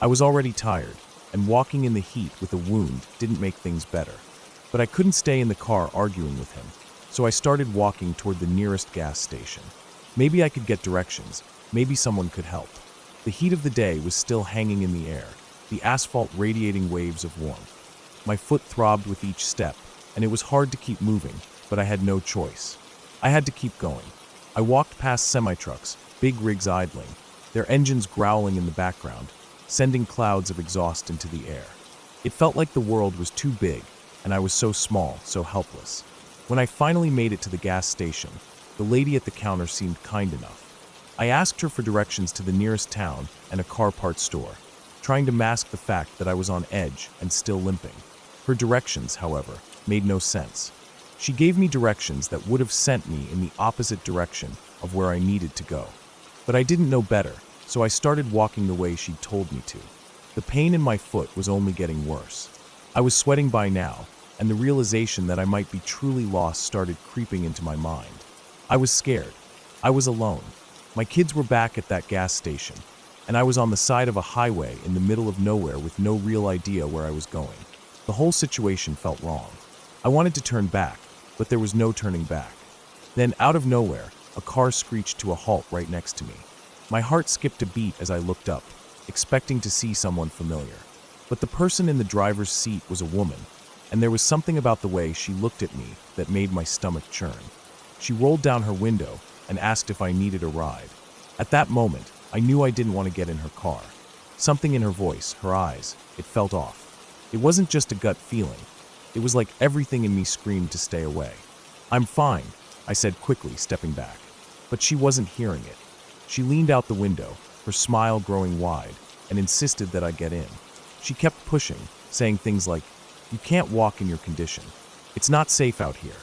I was already tired, and walking in the heat with a wound didn't make things better. But I couldn't stay in the car arguing with him, so I started walking toward the nearest gas station. Maybe I could get directions, maybe someone could help. The heat of the day was still hanging in the air, the asphalt radiating waves of warmth. My foot throbbed with each step, and it was hard to keep moving, but I had no choice. I had to keep going. I walked past semi-trucks, big rigs idling, their engines growling in the background, sending clouds of exhaust into the air. It felt like the world was too big, and I was so small, so helpless. When I finally made it to the gas station, the lady at the counter seemed kind enough. I asked her for directions to the nearest town and a car parts store, trying to mask the fact that I was on edge and still limping. Her directions, however, made no sense. She gave me directions that would have sent me in the opposite direction of where I needed to go. But I didn't know better, so I started walking the way she'd told me to. The pain in my foot was only getting worse. I was sweating by now, and the realization that I might be truly lost started creeping into my mind. I was scared. I was alone. My kids were back at that gas station, and I was on the side of a highway in the middle of nowhere with no real idea where I was going. The whole situation felt wrong. I wanted to turn back, but there was no turning back. Then, out of nowhere, a car screeched to a halt right next to me. My heart skipped a beat as I looked up, expecting to see someone familiar. But the person in the driver's seat was a woman, and there was something about the way she looked at me that made my stomach churn. She rolled down her window and asked if I needed a ride. At that moment, I knew I didn't want to get in her car. Something in her voice, her eyes, it felt off. It wasn't just a gut feeling. It was like everything in me screamed to stay away. "I'm fine," I said quickly, stepping back. But she wasn't hearing it. She leaned out the window, her smile growing wide, and insisted that I get in. She kept pushing, saying things like, "You can't walk in your condition. It's not safe out here."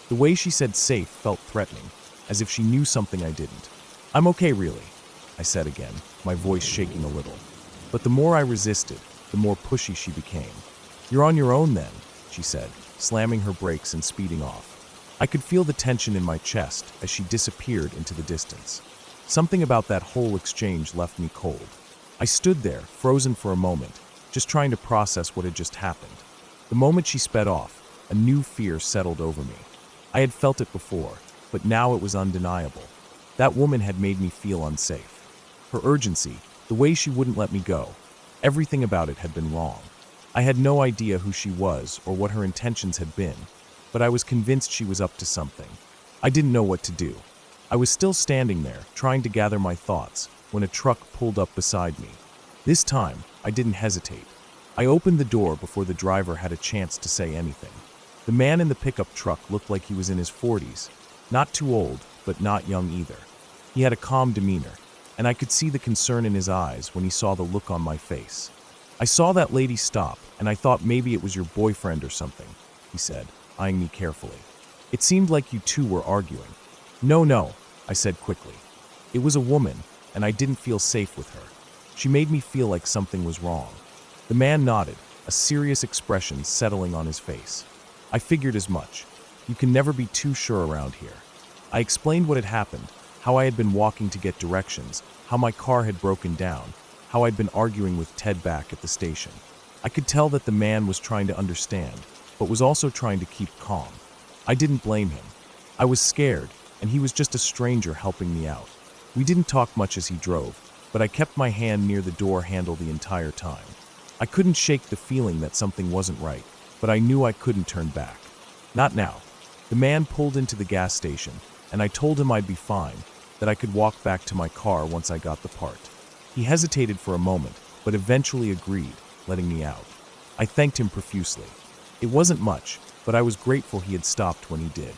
The way she said safe felt threatening, as if she knew something I didn't. "I'm okay, really," I said again, my voice shaking a little. But the more I resisted, the more pushy she became. "You're on your own then," she said, slamming her brakes and speeding off. I could feel the tension in my chest as she disappeared into the distance. Something about that whole exchange left me cold. I stood there, frozen for a moment, just trying to process what had just happened. The moment she sped off, a new fear settled over me. I had felt it before, but now it was undeniable. That woman had made me feel unsafe. Her urgency, the way she wouldn't let me go, everything about it had been wrong. I had no idea who she was or what her intentions had been, but I was convinced she was up to something. I didn't know what to do. I was still standing there, trying to gather my thoughts, when a truck pulled up beside me. This time, I didn't hesitate. I opened the door before the driver had a chance to say anything. The man in the pickup truck looked like he was in his 40s, not too old, but not young either. He had a calm demeanor, and I could see the concern in his eyes when he saw the look on my face. "I saw that lady stop, and I thought maybe it was your boyfriend or something," he said, eyeing me carefully. "It seemed like you two were arguing." No, I said quickly. It was a woman, and I didn't feel safe with her. She made me feel like something was wrong. The man nodded, a serious expression settling on his face. I figured as much. You can never be too sure around here. I explained what had happened, how I had been walking to get directions, how my car had broken down, how I'd been arguing with Ted back at the station. I could tell that the man was trying to understand, but was also trying to keep calm. I didn't blame him. I was scared, and he was just a stranger helping me out. We didn't talk much as he drove, but I kept my hand near the door handle the entire time. I couldn't shake the feeling that something wasn't right, but I knew I couldn't turn back. Not now. The man pulled into the gas station, and I told him I'd be fine, that I could walk back to my car once I got the part. He hesitated for a moment, but eventually agreed, letting me out. I thanked him profusely. It wasn't much, but I was grateful he had stopped when he did.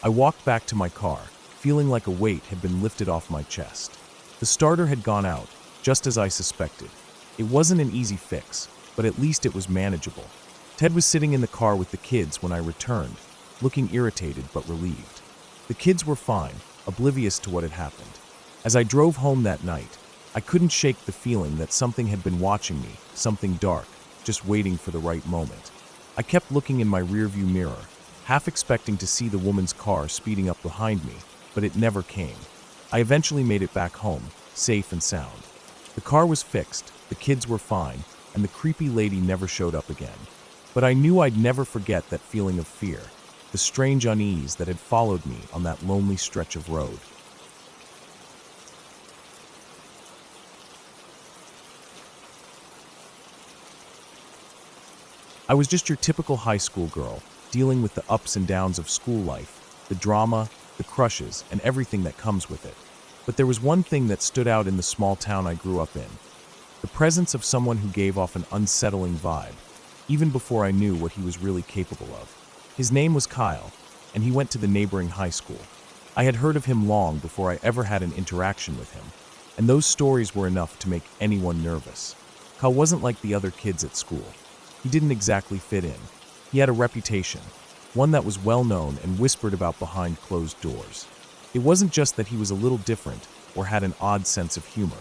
I walked back to my car, feeling like a weight had been lifted off my chest. The starter had gone out, just as I suspected. It wasn't an easy fix, but at least it was manageable. Ted was sitting in the car with the kids when I returned, looking irritated but relieved. The kids were fine, oblivious to what had happened. As I drove home that night, I couldn't shake the feeling that something had been watching me, something dark, just waiting for the right moment. I kept looking in my rearview mirror, half expecting to see the woman's car speeding up behind me, but it never came. I eventually made it back home, safe and sound. The car was fixed, the kids were fine, and the creepy lady never showed up again. But I knew I'd never forget that feeling of fear, the strange unease that had followed me on that lonely stretch of road. I was just your typical high school girl, dealing with the ups and downs of school life, the drama, the crushes, and everything that comes with it. But there was one thing that stood out in the small town I grew up in. The presence of someone who gave off an unsettling vibe. even before I knew what he was really capable of. His name was Kyle, and he went to the neighboring high school. I had heard of him long before I ever had an interaction with him, and those stories were enough to make anyone nervous. Kyle wasn't like the other kids at school. He didn't exactly fit in. He had a reputation, one that was well known and whispered about behind closed doors. It wasn't just that he was a little different or had an odd sense of humor.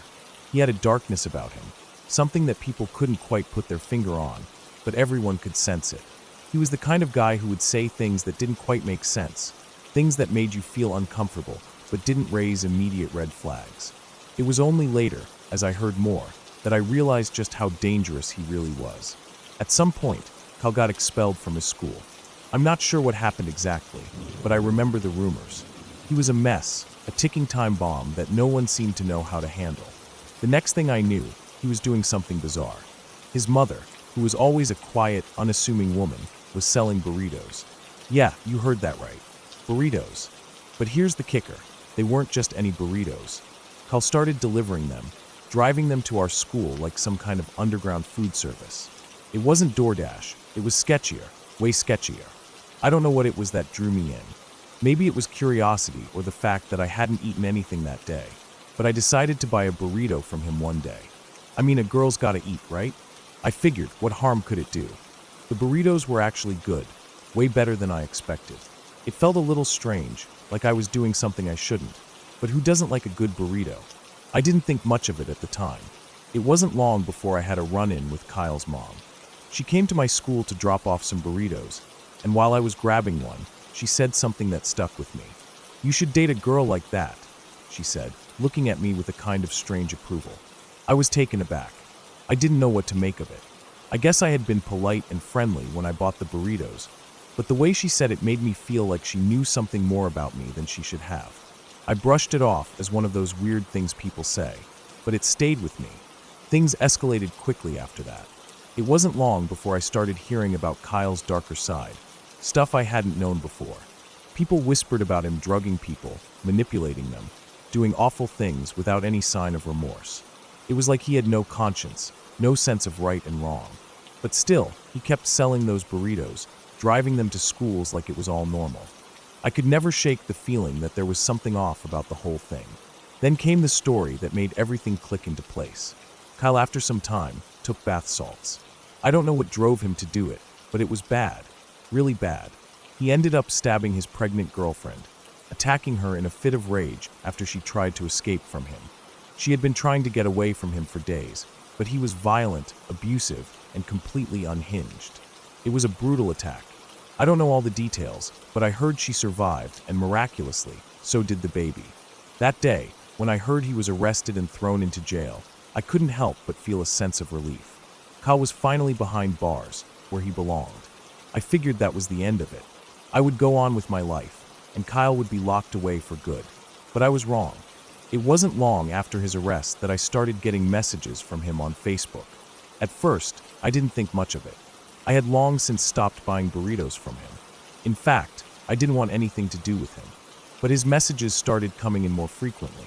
He had a darkness about him, something that people couldn't quite put their finger on, but everyone could sense it. He was the kind of guy who would say things that didn't quite make sense, things that made you feel uncomfortable but didn't raise immediate red flags. It was only later, as I heard more, that I realized just how dangerous he really was. At some point, Kyle got expelled from his school. I'm not sure what happened exactly, but I remember the rumors. He was a mess, a ticking time bomb that no one seemed to know how to handle. The next thing I knew, he was doing something bizarre. His mother, who was always a quiet, unassuming woman, was selling burritos. Yeah, you heard that right. Burritos. But here's the kicker. They weren't just any burritos. Kyle started delivering them, driving them to our school like some kind of underground food service. It wasn't DoorDash. It was sketchier, way sketchier. I don't know what it was that drew me in. Maybe it was curiosity or the fact that I hadn't eaten anything that day. But I decided to buy a burrito from him one day. I mean, a girl's gotta eat, right? I figured, what harm could it do? The burritos were actually good, way better than I expected. It felt a little strange, like I was doing something I shouldn't. But who doesn't like a good burrito? I didn't think much of it at the time. It wasn't long before I had a run-in with Kyle's mom. She came to my school to drop off some burritos, and while I was grabbing one, she said something that stuck with me. "You should date a girl like that," she said, looking at me with a kind of strange approval. I was taken aback. I didn't know what to make of it. I guess I had been polite and friendly when I bought the burritos, but the way she said it made me feel like she knew something more about me than she should have. I brushed it off as one of those weird things people say, but it stayed with me. Things escalated quickly after that. It wasn't long before I started hearing about Kyle's darker side, stuff I hadn't known before. People whispered about him drugging people, manipulating them, doing awful things without any sign of remorse. It was like he had no conscience, no sense of right and wrong. But still, he kept selling those burritos, driving them to schools like it was all normal. I could never shake the feeling that there was something off about the whole thing. Then came the story that made everything click into place. Kyle, after some time, took bath salts. I don't know what drove him to do it, but it was bad, really bad. He ended up stabbing his pregnant girlfriend, attacking her in a fit of rage after she tried to escape from him. She had been trying to get away from him for days, but he was violent, abusive, and completely unhinged. It was a brutal attack. I don't know all the details, but I heard she survived, and miraculously, so did the baby. That day, when I heard he was arrested and thrown into jail, I couldn't help but feel a sense of relief. Kyle was finally behind bars, where he belonged. I figured that was the end of it. I would go on with my life, and Kyle would be locked away for good. But I was wrong. It wasn't long after his arrest that I started getting messages from him on Facebook. At first, I didn't think much of it. I had long since stopped buying burritos from him. In fact, I didn't want anything to do with him. But his messages started coming in more frequently,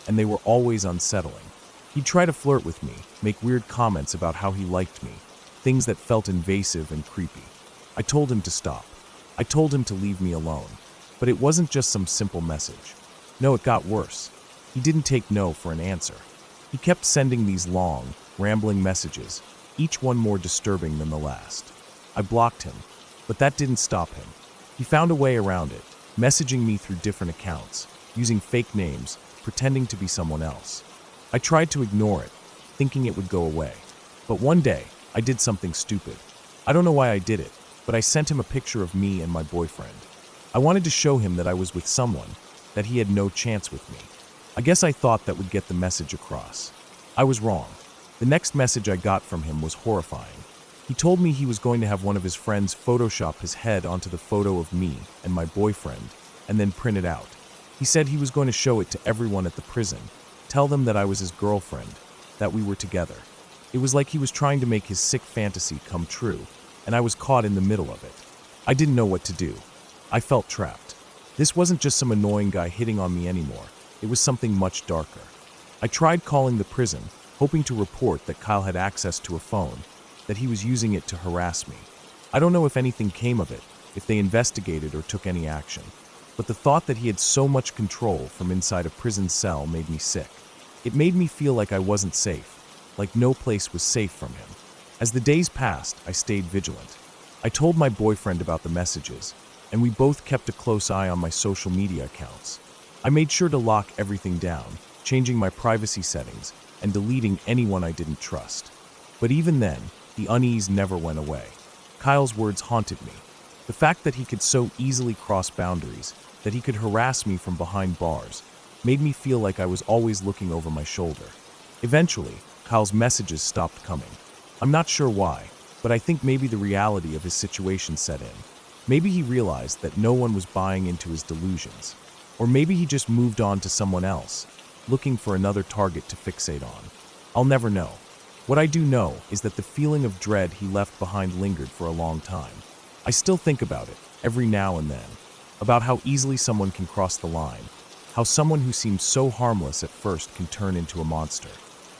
and they were always unsettling. He'd try to flirt with me, make weird comments about how he liked me, things that felt invasive and creepy. I told him to stop. I told him to leave me alone. But it wasn't just some simple message. No, it got worse. He didn't take no for an answer. He kept sending these long, rambling messages, each one more disturbing than the last. I blocked him, but that didn't stop him. He found a way around it, messaging me through different accounts, using fake names, pretending to be someone else. I tried to ignore it, thinking it would go away. But one day, I did something stupid. I don't know why I did it, but I sent him a picture of me and my boyfriend. I wanted to show him that I was with someone, that he had no chance with me. I guess I thought that would get the message across. I was wrong. The next message I got from him was horrifying. He told me he was going to have one of his friends Photoshop his head onto the photo of me and my boyfriend, and then print it out. He said he was going to show it to everyone at the prison, tell them that I was his girlfriend, that we were together. It was like he was trying to make his sick fantasy come true, and I was caught in the middle of it. I didn't know what to do. I felt trapped. This wasn't just some annoying guy hitting on me anymore. It was something much darker. I tried calling the prison, hoping to report that Kyle had access to a phone, that he was using it to harass me. I don't know if anything came of it, if they investigated or took any action, but the thought that he had so much control from inside a prison cell made me sick. It made me feel like I wasn't safe, like no place was safe from him. As the days passed, I stayed vigilant. I told my boyfriend about the messages, and we both kept a close eye on my social media accounts. I made sure to lock everything down, changing my privacy settings and deleting anyone I didn't trust. But even then, the unease never went away. Kyle's words haunted me. The fact that he could so easily cross boundaries, that he could harass me from behind bars, made me feel like I was always looking over my shoulder. Eventually, Kyle's messages stopped coming. I'm not sure why, but I think maybe the reality of his situation set in. Maybe he realized that no one was buying into his delusions. Or maybe he just moved on to someone else, looking for another target to fixate on. I'll never know. What I do know is that the feeling of dread he left behind lingered for a long time. I still think about it, every now and then, about how easily someone can cross the line, how someone who seems so harmless at first can turn into a monster,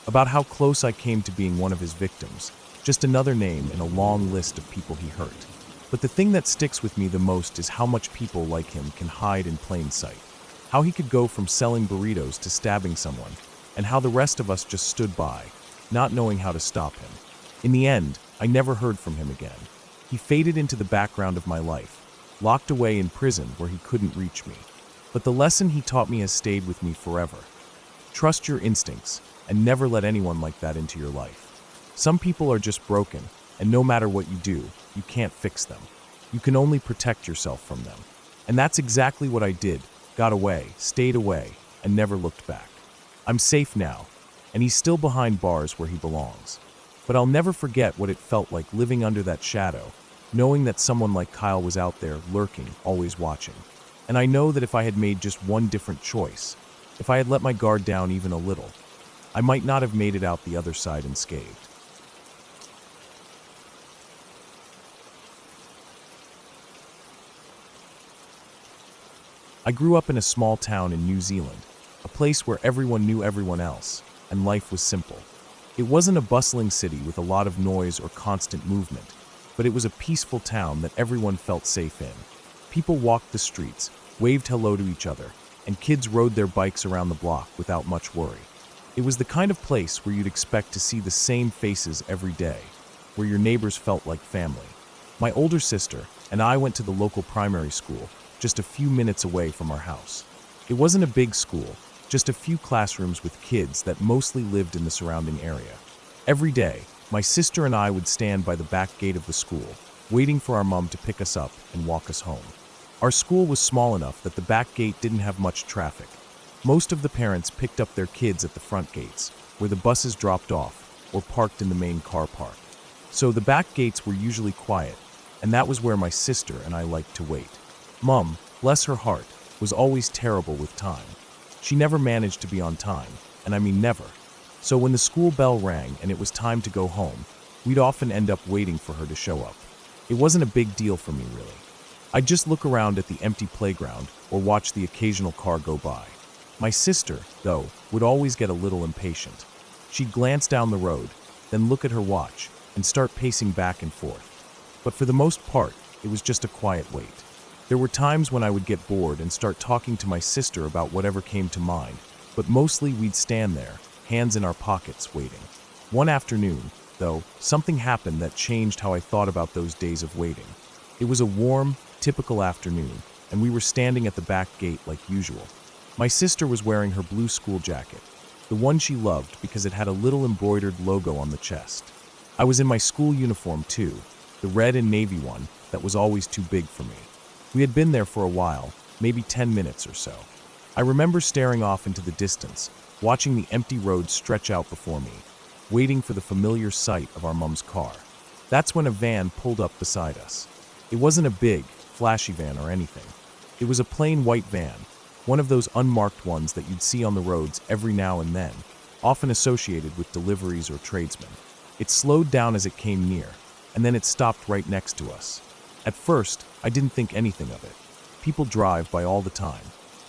about how close I came to being one of his victims, just another name in a long list of people he hurt. But the thing that sticks with me the most is how much people like him can hide in plain sight, how he could go from selling burritos to stabbing someone, and how the rest of us just stood by, not knowing how to stop him. In the end, I never heard from him again. He faded into the background of my life, locked away in prison where he couldn't reach me. But the lesson he taught me has stayed with me forever. Trust your instincts, and never let anyone like that into your life. Some people are just broken, and no matter what you do, you can't fix them. You can only protect yourself from them. And that's exactly what I did. Got away, stayed away, and never looked back. I'm safe now, and he's still behind bars where he belongs. But I'll never forget what it felt like living under that shadow, knowing that someone like Kyle was out there lurking, always watching. And I know that if I had made just one different choice, if I had let my guard down even a little, I might not have made it out the other side unscathed. I grew up in a small town in New Zealand, a place where everyone knew everyone else, and life was simple. It wasn't a bustling city with a lot of noise or constant movement, but it was a peaceful town that everyone felt safe in. People walked the streets, waved hello to each other, and kids rode their bikes around the block without much worry. It was the kind of place where you'd expect to see the same faces every day, where your neighbors felt like family. My older sister and I went to the local primary school, just a few minutes away from our house. It wasn't a big school, just a few classrooms with kids that mostly lived in the surrounding area. Every day, my sister and I would stand by the back gate of the school, waiting for our mom to pick us up and walk us home. Our school was small enough that the back gate didn't have much traffic. Most of the parents picked up their kids at the front gates, where the buses dropped off or parked in the main car park. So the back gates were usually quiet, and that was where my sister and I liked to wait. Mom, bless her heart, was always terrible with time. She never managed to be on time, and I mean never. So when the school bell rang and it was time to go home, we'd often end up waiting for her to show up. It wasn't a big deal for me, really. I'd just look around at the empty playground or watch the occasional car go by. My sister, though, would always get a little impatient. She'd glance down the road, then look at her watch, and start pacing back and forth. But for the most part, it was just a quiet wait. There were times when I would get bored and start talking to my sister about whatever came to mind, but mostly we'd stand there, hands in our pockets, waiting. One afternoon, though, something happened that changed how I thought about those days of waiting. It was a warm, typical afternoon, and we were standing at the back gate like usual. My sister was wearing her blue school jacket, the one she loved because it had a little embroidered logo on the chest. I was in my school uniform too, the red and navy one that was always too big for me. We had been there for a while, maybe 10 minutes or so. I remember staring off into the distance, watching the empty road stretch out before me, waiting for the familiar sight of our mom's car. That's when a van pulled up beside us. It wasn't a big, flashy van or anything. It was a plain white van, one of those unmarked ones that you'd see on the roads every now and then, often associated with deliveries or tradesmen. It slowed down as it came near, and then it stopped right next to us. At first, I didn't think anything of it. People drive by all the time.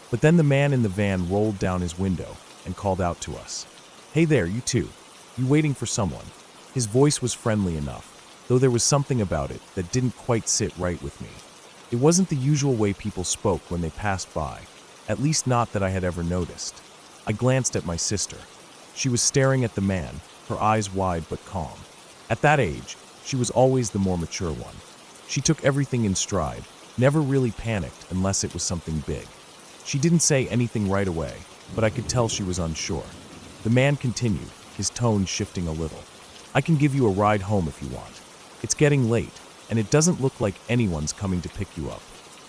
But then the man in the van rolled down his window and called out to us. "Hey there, you two. You waiting for someone?" His voice was friendly enough, though there was something about it that didn't quite sit right with me. It wasn't the usual way people spoke when they passed by, at least not that I had ever noticed. I glanced at my sister. She was staring at the man, her eyes wide but calm. At that age, she was always the more mature one. She took everything in stride, never really panicked unless it was something big. She didn't say anything right away, but I could tell she was unsure. The man continued, his tone shifting a little. "I can give you a ride home if you want. It's getting late, and it doesn't look like anyone's coming to pick you up."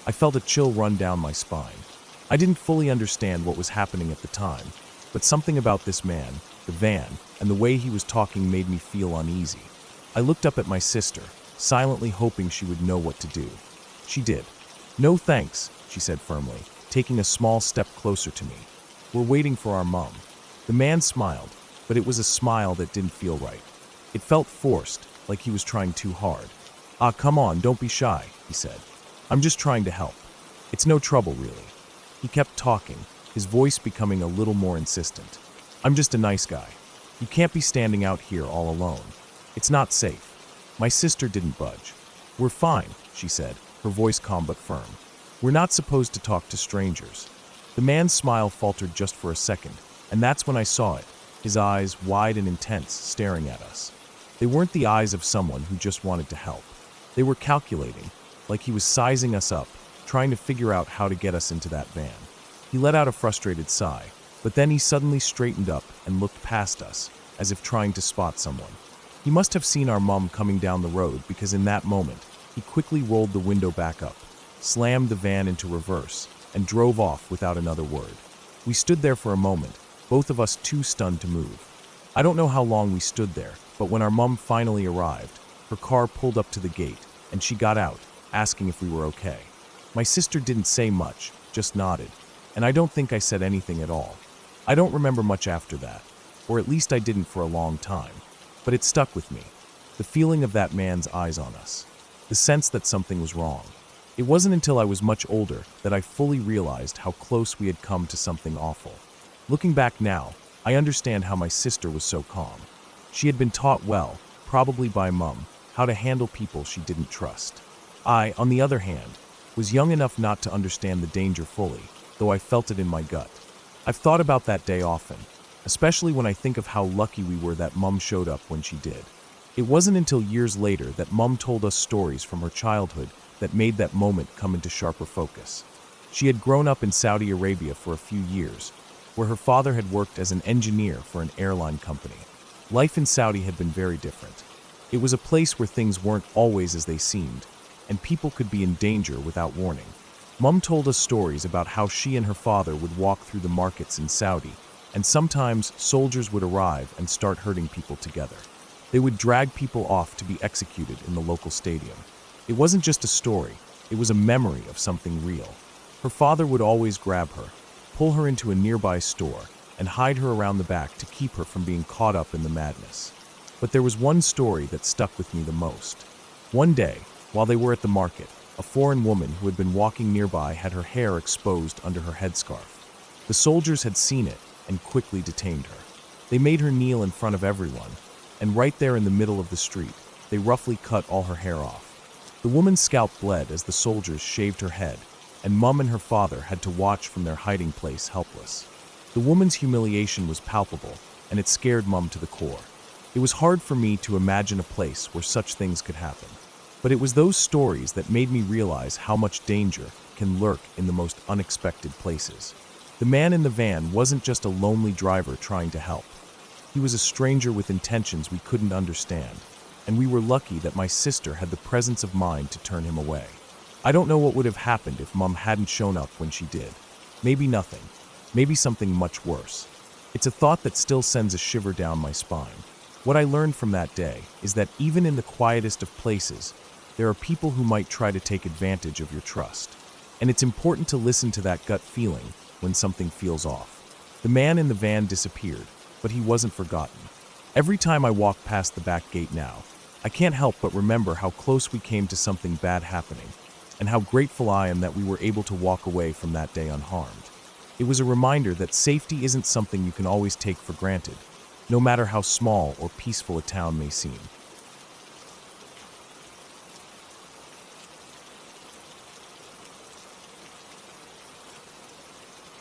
I felt a chill run down my spine. I didn't fully understand what was happening at the time, but something about this man, the van, and the way he was talking made me feel uneasy. I looked up at my sister, silently hoping she would know what to do. She did. "No thanks," she said firmly, taking a small step closer to me. "We're waiting for our mom." The man smiled, but it was a smile that didn't feel right. It felt forced, like he was trying too hard. "Ah, come on, don't be shy," he said. "I'm just trying to help. It's no trouble, really." He kept talking, his voice becoming a little more insistent. "I'm just a nice guy. You can't be standing out here all alone. It's not safe." My sister didn't budge. "We're fine," she said, her voice calm but firm. "We're not supposed to talk to strangers." The man's smile faltered just for a second, and that's when I saw it, his eyes, wide and intense, staring at us. They weren't the eyes of someone who just wanted to help. They were calculating, like he was sizing us up, trying to figure out how to get us into that van. He let out a frustrated sigh, but then he suddenly straightened up and looked past us, as if trying to spot someone. He must have seen our mom coming down the road, because in that moment, he quickly rolled the window back up, slammed the van into reverse, and drove off without another word. We stood there for a moment, both of us too stunned to move. I don't know how long we stood there, but when our mom finally arrived, her car pulled up to the gate, and she got out, asking if we were okay. My sister didn't say much, just nodded, and I don't think I said anything at all. I don't remember much after that, or at least I didn't for a long time, but it stuck with me. The feeling of that man's eyes on us, the sense that something was wrong. It wasn't until I was much older that I fully realized how close we had come to something awful. Looking back now, I understand how my sister was so calm. She had been taught well, probably by Mum, how to handle people she didn't trust. I, on the other hand, was young enough not to understand the danger fully, though I felt it in my gut. I've thought about that day often, especially when I think of how lucky we were that Mum showed up when she did. It wasn't until years later that Mum told us stories from her childhood that made that moment come into sharper focus. She had grown up in Saudi Arabia for a few years, where her father had worked as an engineer for an airline company. Life in Saudi had been very different. It was a place where things weren't always as they seemed, and people could be in danger without warning. Mum told us stories about how she and her father would walk through the markets in Saudi, and sometimes soldiers would arrive and start herding people together. They would drag people off to be executed in the local stadium. It wasn't just a story, it was a memory of something real. Her father would always grab her, pull her into a nearby store, and hide her around the back to keep her from being caught up in the madness. But there was one story that stuck with me the most. One day, while they were at the market, a foreign woman who had been walking nearby had her hair exposed under her headscarf. The soldiers had seen it and quickly detained her. They made her kneel in front of everyone, and right there in the middle of the street, they roughly cut all her hair off. The woman's scalp bled as the soldiers shaved her head, and Mum and her father had to watch from their hiding place helpless. The woman's humiliation was palpable, and it scared Mum to the core. It was hard for me to imagine a place where such things could happen. But it was those stories that made me realize how much danger can lurk in the most unexpected places. The man in the van wasn't just a lonely driver trying to help. He was a stranger with intentions we couldn't understand, and we were lucky that my sister had the presence of mind to turn him away. I don't know what would have happened if Mum hadn't shown up when she did. Maybe nothing. Maybe something much worse. It's a thought that still sends a shiver down my spine. What I learned from that day is that even in the quietest of places, there are people who might try to take advantage of your trust. And it's important to listen to that gut feeling when something feels off. The man in the van disappeared, but he wasn't forgotten. Every time I walk past the back gate now, I can't help but remember how close we came to something bad happening, and how grateful I am that we were able to walk away from that day unharmed. It was a reminder that safety isn't something you can always take for granted, no matter how small or peaceful a town may seem.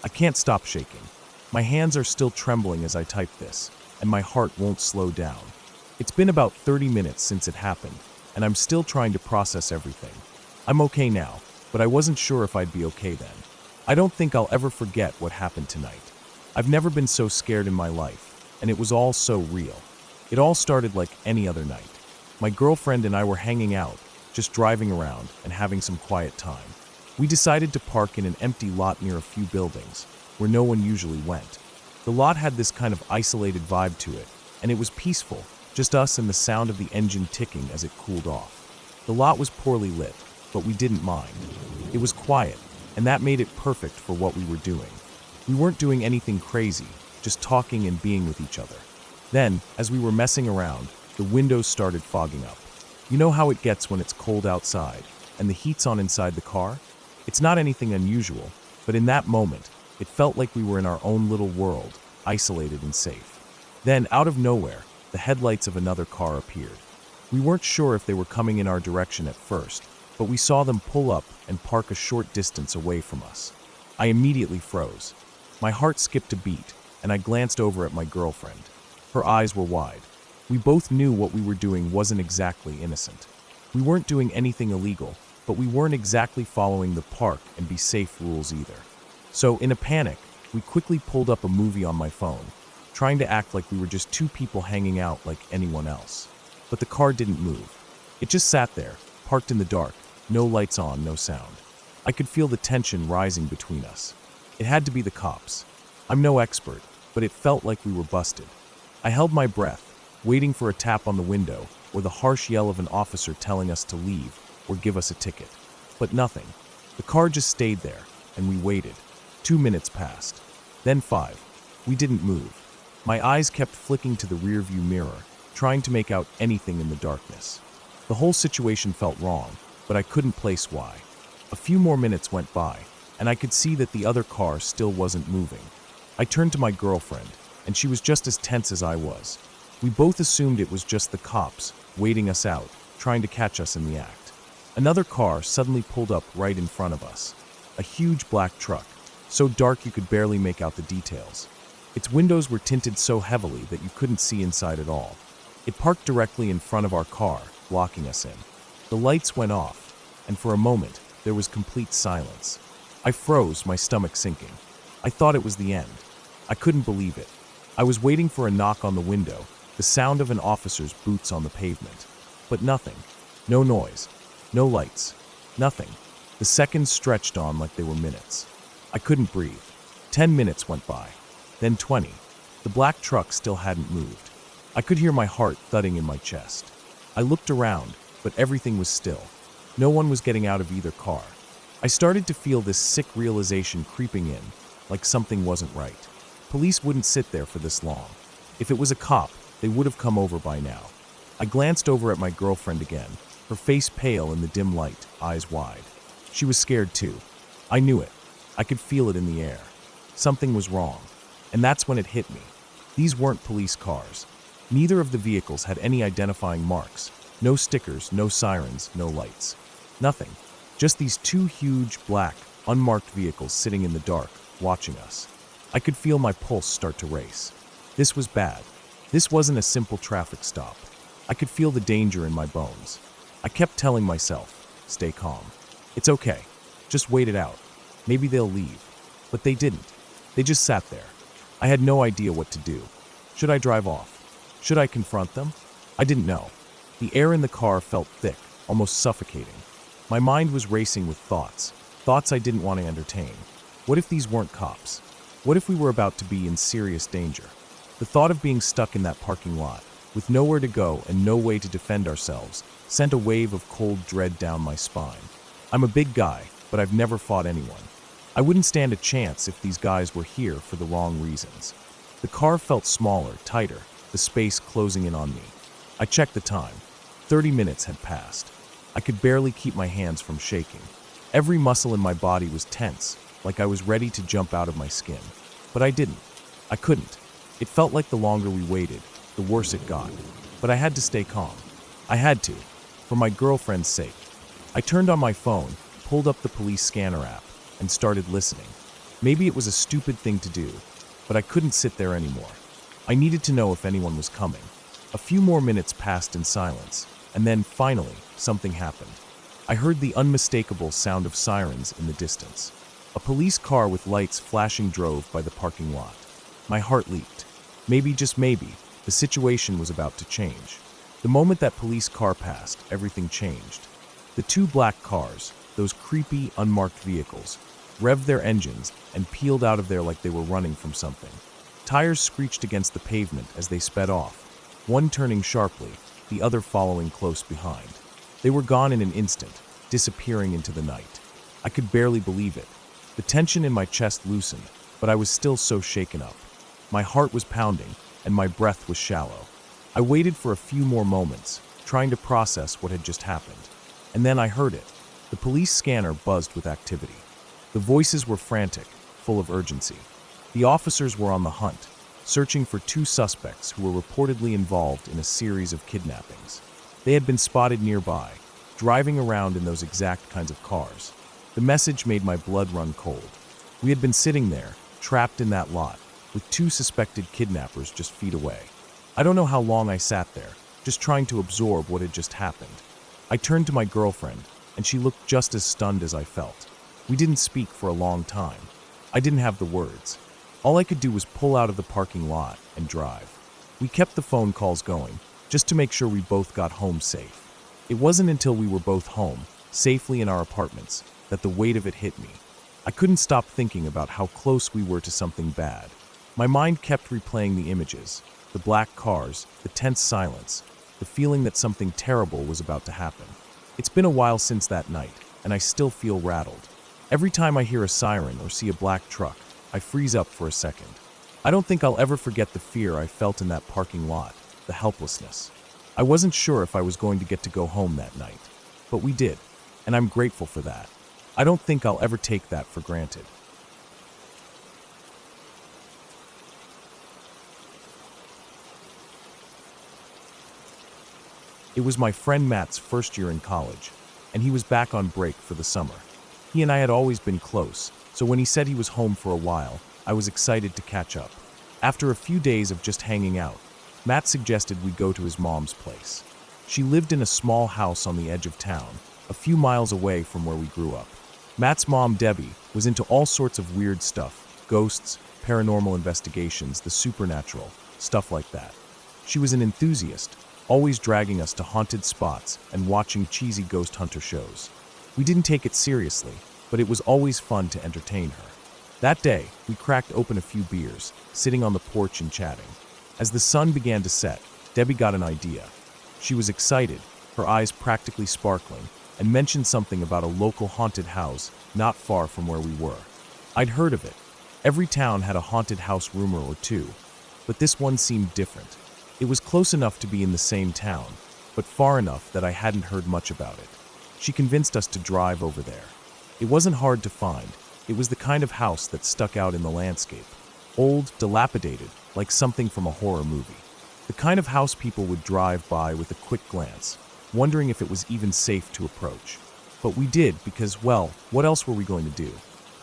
I can't stop shaking. My hands are still trembling as I type this, and my heart won't slow down. It's been about 30 minutes since it happened, and I'm still trying to process everything. I'm okay now, but I wasn't sure if I'd be okay then. I don't think I'll ever forget what happened tonight. I've never been so scared in my life, and it was all so real. It all started like any other night. My girlfriend and I were hanging out, just driving around and having some quiet time. We decided to park in an empty lot near a few buildings, where no one usually went. The lot had this kind of isolated vibe to it, and it was peaceful, just us and the sound of the engine ticking as it cooled off. The lot was poorly lit, but we didn't mind. It was quiet, and that made it perfect for what we were doing. We weren't doing anything crazy, just talking and being with each other. Then, as we were messing around, the windows started fogging up. You know how it gets when it's cold outside, and the heat's on inside the car? It's not anything unusual, but in that moment, it felt like we were in our own little world, isolated and safe. Then, out of nowhere, the headlights of another car appeared. We weren't sure if they were coming in our direction at first, but we saw them pull up and park a short distance away from us. I immediately froze. My heart skipped a beat, and I glanced over at my girlfriend. Her eyes were wide. We both knew what we were doing wasn't exactly innocent. We weren't doing anything illegal, but we weren't exactly following the park and be safe rules either. So, in a panic, we quickly pulled up a movie on my phone, trying to act like we were just two people hanging out like anyone else. But the car didn't move. It just sat there, parked in the dark, no lights on, no sound. I could feel the tension rising between us. It had to be the cops. I'm no expert, but it felt like we were busted. I held my breath, waiting for a tap on the window or the harsh yell of an officer telling us to leave or give us a ticket. But nothing. The car just stayed there, and we waited. 2 minutes passed. Then 5. We didn't move. My eyes kept flicking to the rearview mirror, trying to make out anything in the darkness. The whole situation felt wrong, but I couldn't place why. A few more minutes went by, and I could see that the other car still wasn't moving. I turned to my girlfriend, and she was just as tense as I was. We both assumed it was just the cops, waiting us out, trying to catch us in the act. Another car suddenly pulled up right in front of us. A huge black truck, so dark you could barely make out the details. Its windows were tinted so heavily that you couldn't see inside at all. It parked directly in front of our car, blocking us in. The lights went off, and for a moment, there was complete silence. I froze, my stomach sinking. I thought it was the end. I couldn't believe it. I was waiting for a knock on the window, the sound of an officer's boots on the pavement. But nothing. No noise. No lights. Nothing. The seconds stretched on like they were minutes. I couldn't breathe. 10 minutes went by. Then 20. The black truck still hadn't moved. I could hear my heart thudding in my chest. I looked around, but everything was still. No one was getting out of either car. I started to feel this sick realization creeping in, like something wasn't right. Police wouldn't sit there for this long. If it was a cop, they would have come over by now. I glanced over at my girlfriend again, her face pale in the dim light, eyes wide. She was scared too. I knew it. I could feel it in the air. Something was wrong. And that's when it hit me. These weren't police cars. Neither of the vehicles had any identifying marks. No stickers, no sirens, no lights. Nothing. Just these two huge, black, unmarked vehicles sitting in the dark, watching us. I could feel my pulse start to race. This was bad. This wasn't a simple traffic stop. I could feel the danger in my bones. I kept telling myself, stay calm. It's okay. Just wait it out. Maybe they'll leave. But they didn't. They just sat there. I had no idea what to do. Should I drive off? Should I confront them? I didn't know. The air in the car felt thick, almost suffocating. My mind was racing with thoughts I didn't want to entertain. What if these weren't cops? What if we were about to be in serious danger? The thought of being stuck in that parking lot, with nowhere to go and no way to defend ourselves, sent a wave of cold dread down my spine. I'm a big guy, but I've never fought anyone. I wouldn't stand a chance if these guys were here for the wrong reasons. The car felt smaller, tighter, the space closing in on me. I checked the time. 30 minutes had passed. I could barely keep my hands from shaking. Every muscle in my body was tense, like I was ready to jump out of my skin. But I didn't. I couldn't. It felt like the longer we waited, the worse it got. But I had to stay calm. I had to, for my girlfriend's sake. I turned on my phone, pulled up the police scanner app, and started listening. Maybe it was a stupid thing to do, but I couldn't sit there anymore. I needed to know if anyone was coming. A few more minutes passed in silence, and then, finally, something happened. I heard the unmistakable sound of sirens in the distance. A police car with lights flashing drove by the parking lot. My heart leaped. Maybe, just maybe, the situation was about to change. The moment that police car passed, everything changed. The two black cars, those creepy, unmarked vehicles, revved their engines and peeled out of there like they were running from something. Tires screeched against the pavement as they sped off, one turning sharply, the other following close behind. They were gone in an instant, disappearing into the night. I could barely believe it. The tension in my chest loosened, but I was still so shaken up. My heart was pounding, and my breath was shallow. I waited for a few more moments, trying to process what had just happened. And then I heard it. The police scanner buzzed with activity. The voices were frantic, full of urgency. The officers were on the hunt, searching for two suspects who were reportedly involved in a series of kidnappings. They had been spotted nearby, driving around in those exact kinds of cars. The message made my blood run cold. We had been sitting there, trapped in that lot, with two suspected kidnappers just feet away. I don't know how long I sat there, just trying to absorb what had just happened. I turned to my girlfriend, and she looked just as stunned as I felt. We didn't speak for a long time. I didn't have the words. All I could do was pull out of the parking lot and drive. We kept the phone calls going, just to make sure we both got home safe. It wasn't until we were both home, safely in our apartments, that the weight of it hit me. I couldn't stop thinking about how close we were to something bad. My mind kept replaying the images, the black cars, the tense silence, the feeling that something terrible was about to happen. It's been a while since that night, and I still feel rattled. Every time I hear a siren or see a black truck, I freeze up for a second. I don't think I'll ever forget the fear I felt in that parking lot, the helplessness. I wasn't sure if I was going to get to go home that night, but we did, and I'm grateful for that. I don't think I'll ever take that for granted. It was my friend Matt's first year in college, and he was back on break for the summer. He and I had always been close, so when he said he was home for a while, I was excited to catch up. After a few days of just hanging out, Matt suggested we go to his mom's place. She lived in a small house on the edge of town, a few miles away from where we grew up. Matt's mom, Debbie, was into all sorts of weird stuff, ghosts, paranormal investigations, the supernatural, stuff like that. She was an enthusiast, always dragging us to haunted spots and watching cheesy ghost hunter shows. We didn't take it seriously, but it was always fun to entertain her. That day, we cracked open a few beers, sitting on the porch and chatting. As the sun began to set, Debbie got an idea. She was excited, her eyes practically sparkling, and mentioned something about a local haunted house not far from where we were. I'd heard of it. Every town had a haunted house rumor or two, but this one seemed different. It was close enough to be in the same town, but far enough that I hadn't heard much about it. She convinced us to drive over there. It wasn't hard to find. It was the kind of house that stuck out in the landscape. Old, dilapidated, like something from a horror movie. The kind of house people would drive by with a quick glance, wondering if it was even safe to approach. But we did because, well, what else were we going to do?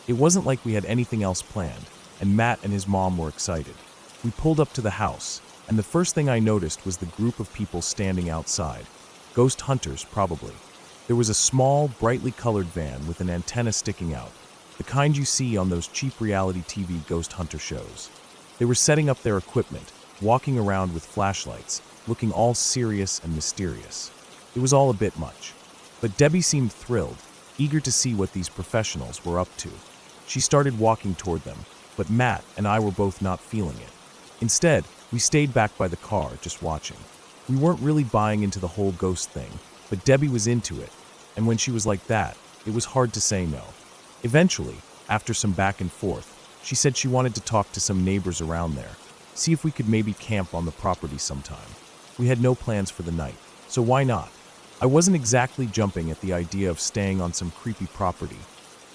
It wasn't like we had anything else planned, and Matt and his mom were excited. We pulled up to the house, and the first thing I noticed was the group of people standing outside. Ghost hunters, probably. There was a small, brightly colored van with an antenna sticking out, the kind you see on those cheap reality TV ghost hunter shows. They were setting up their equipment, walking around with flashlights, looking all serious and mysterious. It was all a bit much. But Debbie seemed thrilled, eager to see what these professionals were up to. She started walking toward them, but Matt and I were both not feeling it. Instead, we stayed back by the car, just watching. We weren't really buying into the whole ghost thing, but Debbie was into it, and when she was like that, it was hard to say no. Eventually, after some back and forth, she said she wanted to talk to some neighbors around there, see if we could maybe camp on the property sometime. We had no plans for the night, so why not? I wasn't exactly jumping at the idea of staying on some creepy property,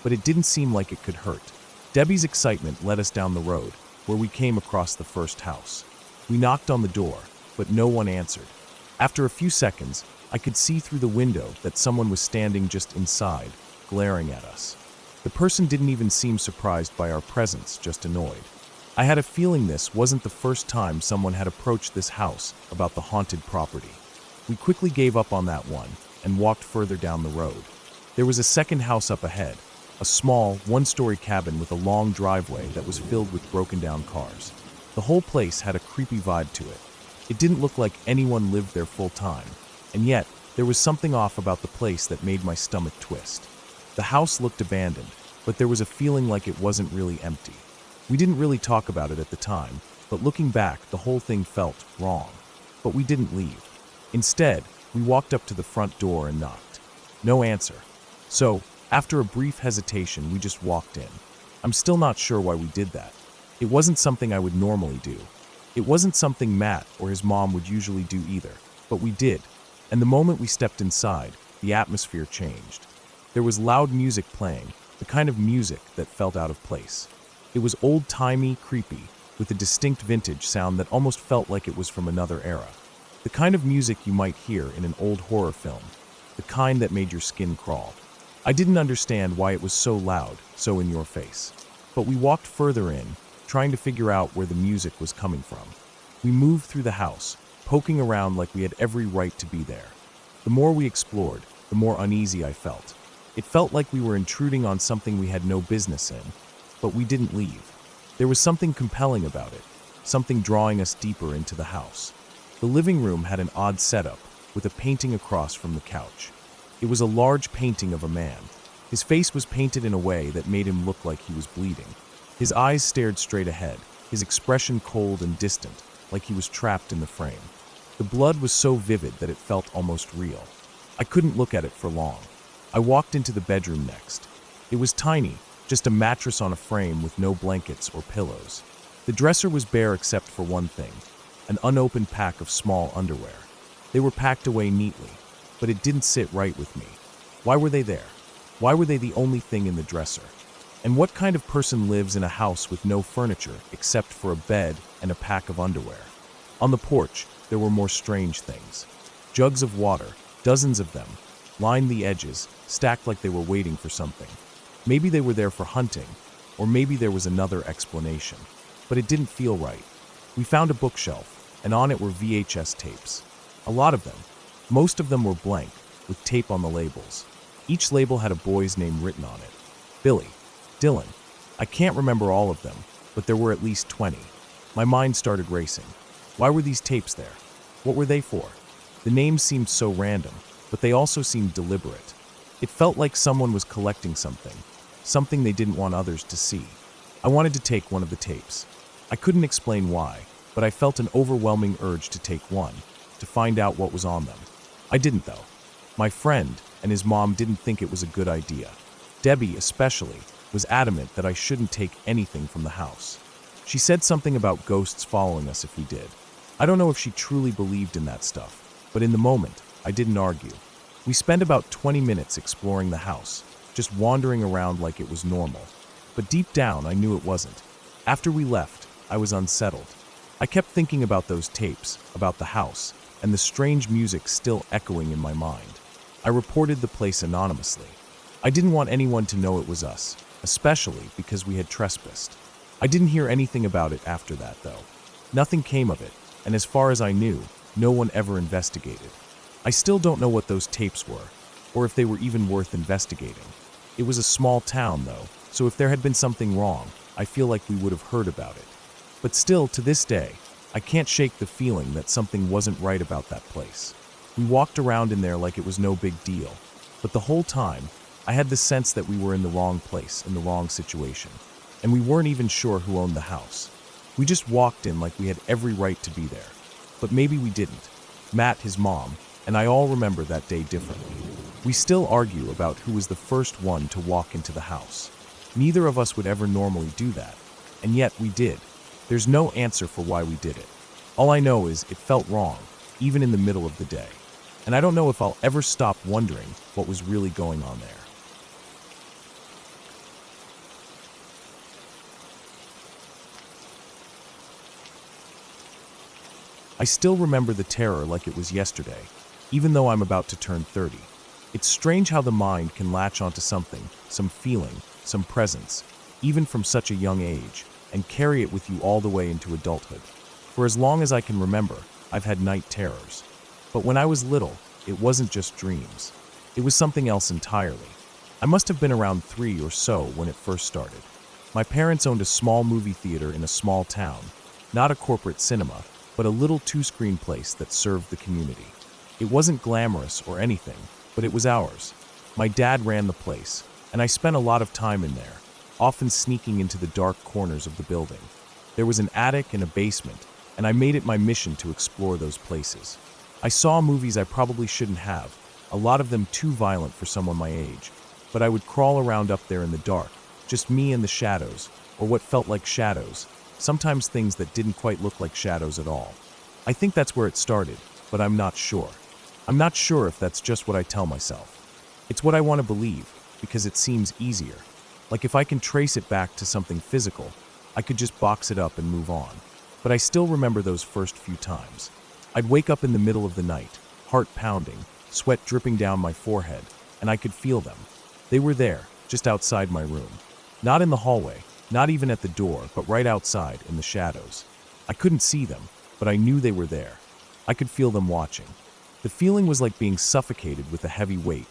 but it didn't seem like it could hurt. Debbie's excitement led us down the road, where we came across the first house. We knocked on the door, but no one answered. After a few seconds, I could see through the window that someone was standing just inside, glaring at us. The person didn't even seem surprised by our presence, just annoyed. I had a feeling this wasn't the first time someone had approached this house about the haunted property. We quickly gave up on that one and walked further down the road. There was a second house up ahead, a small, one-story cabin with a long driveway that was filled with broken-down cars. The whole place had a creepy vibe to it. It didn't look like anyone lived there full-time, and yet there was something off about the place that made my stomach twist. The house looked abandoned, but there was a feeling like it wasn't really empty. We didn't really talk about it at the time, but looking back, the whole thing felt wrong. But we didn't leave. Instead, we walked up to the front door and knocked. No answer. So, after a brief hesitation, we just walked in. I'm still not sure why we did that. It wasn't something I would normally do. It wasn't something Matt or his mom would usually do either, but we did. And the moment we stepped inside, the atmosphere changed. There was loud music playing, the kind of music that felt out of place. It was old-timey, creepy, with a distinct vintage sound that almost felt like it was from another era. The kind of music you might hear in an old horror film, the kind that made your skin crawl. I didn't understand why it was so loud, so in your face. But we walked further in, trying to figure out where the music was coming from. We moved through the house, poking around like we had every right to be there. The more we explored, the more uneasy I felt. It felt like we were intruding on something we had no business in, but we didn't leave. There was something compelling about it, something drawing us deeper into the house. The living room had an odd setup, with a painting across from the couch. It was a large painting of a man. His face was painted in a way that made him look like he was bleeding. His eyes stared straight ahead, his expression cold and distant, like he was trapped in the frame. The blood was so vivid that it felt almost real. I couldn't look at it for long. I walked into the bedroom next. It was tiny, just a mattress on a frame with no blankets or pillows. The dresser was bare except for one thing, an unopened pack of small underwear. They were packed away neatly, but it didn't sit right with me. Why were they there? Why were they the only thing in the dresser? And what kind of person lives in a house with no furniture except for a bed and a pack of underwear? On the porch, there were more strange things. Jugs of water, dozens of them, lined the edges, stacked like they were waiting for something. Maybe they were there for hunting, or maybe there was another explanation. But it didn't feel right. We found a bookshelf, and on it were VHS tapes. A lot of them. Most of them were blank, with tape on the labels. Each label had a boy's name written on it. Billy. Dylan. I can't remember all of them, but there were at least 20. My mind started racing. Why were these tapes there? What were they for? The names seemed so random, but they also seemed deliberate. It felt like someone was collecting something they didn't want others to see. I wanted to take one of the tapes. I couldn't explain why, but I felt an overwhelming urge to take one, to find out what was on them. I didn't though. My friend and his mom didn't think it was a good idea. Debbie, especially, was adamant that I shouldn't take anything from the house. She said something about ghosts following us if we did. I don't know if she truly believed in that stuff, but in the moment, I didn't argue. We spent about 20 minutes exploring the house, just wandering around like it was normal. But deep down, I knew it wasn't. After we left, I was unsettled. I kept thinking about those tapes, about the house, and the strange music still echoing in my mind. I reported the place anonymously. I didn't want anyone to know it was us, especially because we had trespassed. I didn't hear anything about it after that, though. Nothing came of it, and as far as I knew, no one ever investigated. I still don't know what those tapes were, or if they were even worth investigating. It was a small town, though, so if there had been something wrong, I feel like we would have heard about it. But still, to this day, I can't shake the feeling that something wasn't right about that place. We walked around in there like it was no big deal, but the whole time, I had the sense that we were in the wrong place, in the wrong situation, and we weren't even sure who owned the house. We just walked in like we had every right to be there. But maybe we didn't. Matt, his mom, and I all remember that day differently. We still argue about who was the first one to walk into the house. Neither of us would ever normally do that, and yet we did. There's no answer for why we did it. All I know is it felt wrong, even in the middle of the day. And I don't know if I'll ever stop wondering what was really going on there. I still remember the terror like it was yesterday, even though I'm about to turn 30. It's strange how the mind can latch onto something, some feeling, some presence, even from such a young age, and carry it with you all the way into adulthood. For as long as I can remember, I've had night terrors. But when I was little, it wasn't just dreams. It was something else entirely. I must have been around 3 or so when it first started. My parents owned a small movie theater in a small town, not a corporate cinema, but a little 2-screen place that served the community. It wasn't glamorous or anything, but it was ours. My dad ran the place, and I spent a lot of time in there, often sneaking into the dark corners of the building. There was an attic and a basement, and I made it my mission to explore those places. I saw movies I probably shouldn't have, a lot of them too violent for someone my age, but I would crawl around up there in the dark, just me and the shadows, or what felt like shadows, sometimes things that didn't quite look like shadows at all. I think that's where it started, but I'm not sure. I'm not sure if that's just what I tell myself. It's what I want to believe, because it seems easier. Like if I can trace it back to something physical, I could just box it up and move on. But I still remember those first few times. I'd wake up in the middle of the night, heart pounding, sweat dripping down my forehead, and I could feel them. They were there, just outside my room. Not in the hallway, not even at the door, but right outside in the shadows. I couldn't see them, but I knew they were there. I could feel them watching. The feeling was like being suffocated with a heavy weight,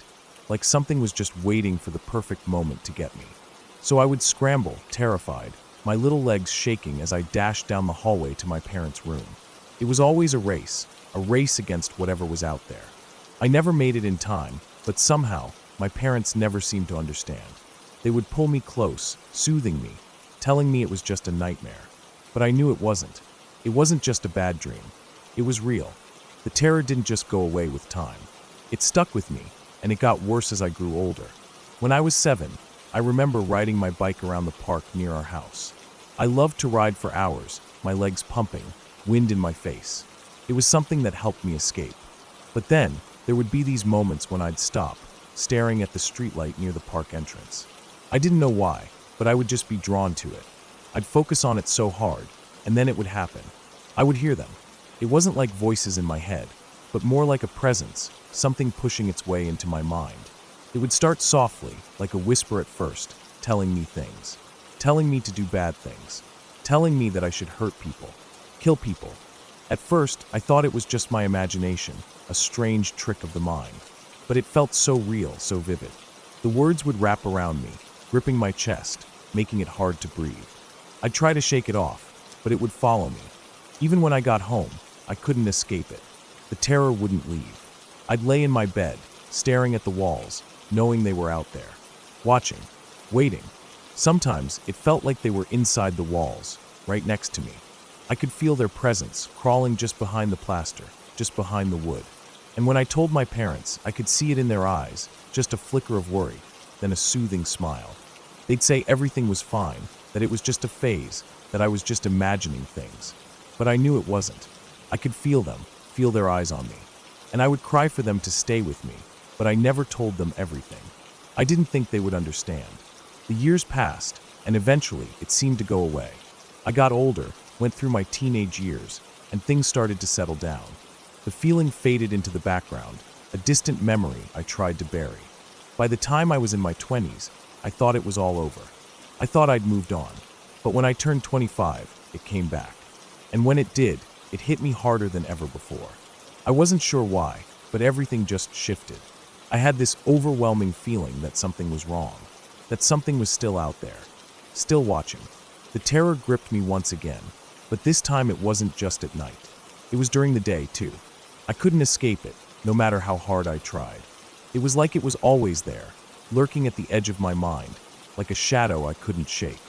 like something was just waiting for the perfect moment to get me. So I would scramble, terrified, my little legs shaking as I dashed down the hallway to my parents' room. It was always a race against whatever was out there. I never made it in time, but somehow, my parents never seemed to understand. They would pull me close, soothing me, telling me it was just a nightmare. But I knew it wasn't. It wasn't just a bad dream. It was real. The terror didn't just go away with time. It stuck with me, and it got worse as I grew older. When I was 7, I remember riding my bike around the park near our house. I loved to ride for hours, my legs pumping, wind in my face. It was something that helped me escape. But then, there would be these moments when I'd stop, staring at the streetlight near the park entrance. I didn't know why, but I would just be drawn to it. I'd focus on it so hard, and then it would happen. I would hear them. It wasn't like voices in my head, but more like a presence, something pushing its way into my mind. It would start softly, like a whisper at first, telling me things. Telling me to do bad things. Telling me that I should hurt people, kill people. At first, I thought it was just my imagination, a strange trick of the mind. But it felt so real, so vivid. The words would wrap around me, gripping my chest, making it hard to breathe. I'd try to shake it off, but it would follow me. Even when I got home, I couldn't escape it. The terror wouldn't leave. I'd lay in my bed, staring at the walls, knowing they were out there. Watching, waiting. Sometimes it felt like they were inside the walls, right next to me. I could feel their presence, crawling just behind the plaster, just behind the wood. And when I told my parents, I could see it in their eyes, just a flicker of worry, then a soothing smile. They'd say everything was fine, that it was just a phase, that I was just imagining things. But I knew it wasn't. I could feel them, feel their eyes on me. And I would cry for them to stay with me, but I never told them everything. I didn't think they would understand. The years passed, and eventually it seemed to go away. I got older, went through my teenage years, and things started to settle down. The feeling faded into the background, a distant memory I tried to bury. By the time I was in my 20s, I thought it was all over. I thought I'd moved on. But when I turned 25, it came back. And when it did, it hit me harder than ever before. I wasn't sure why, but everything just shifted. I had this overwhelming feeling that something was wrong, that something was still out there, still watching. The terror gripped me once again, but this time it wasn't just at night. It was during the day, too. I couldn't escape it, no matter how hard I tried. It was like it was always there, lurking at the edge of my mind, like a shadow I couldn't shake.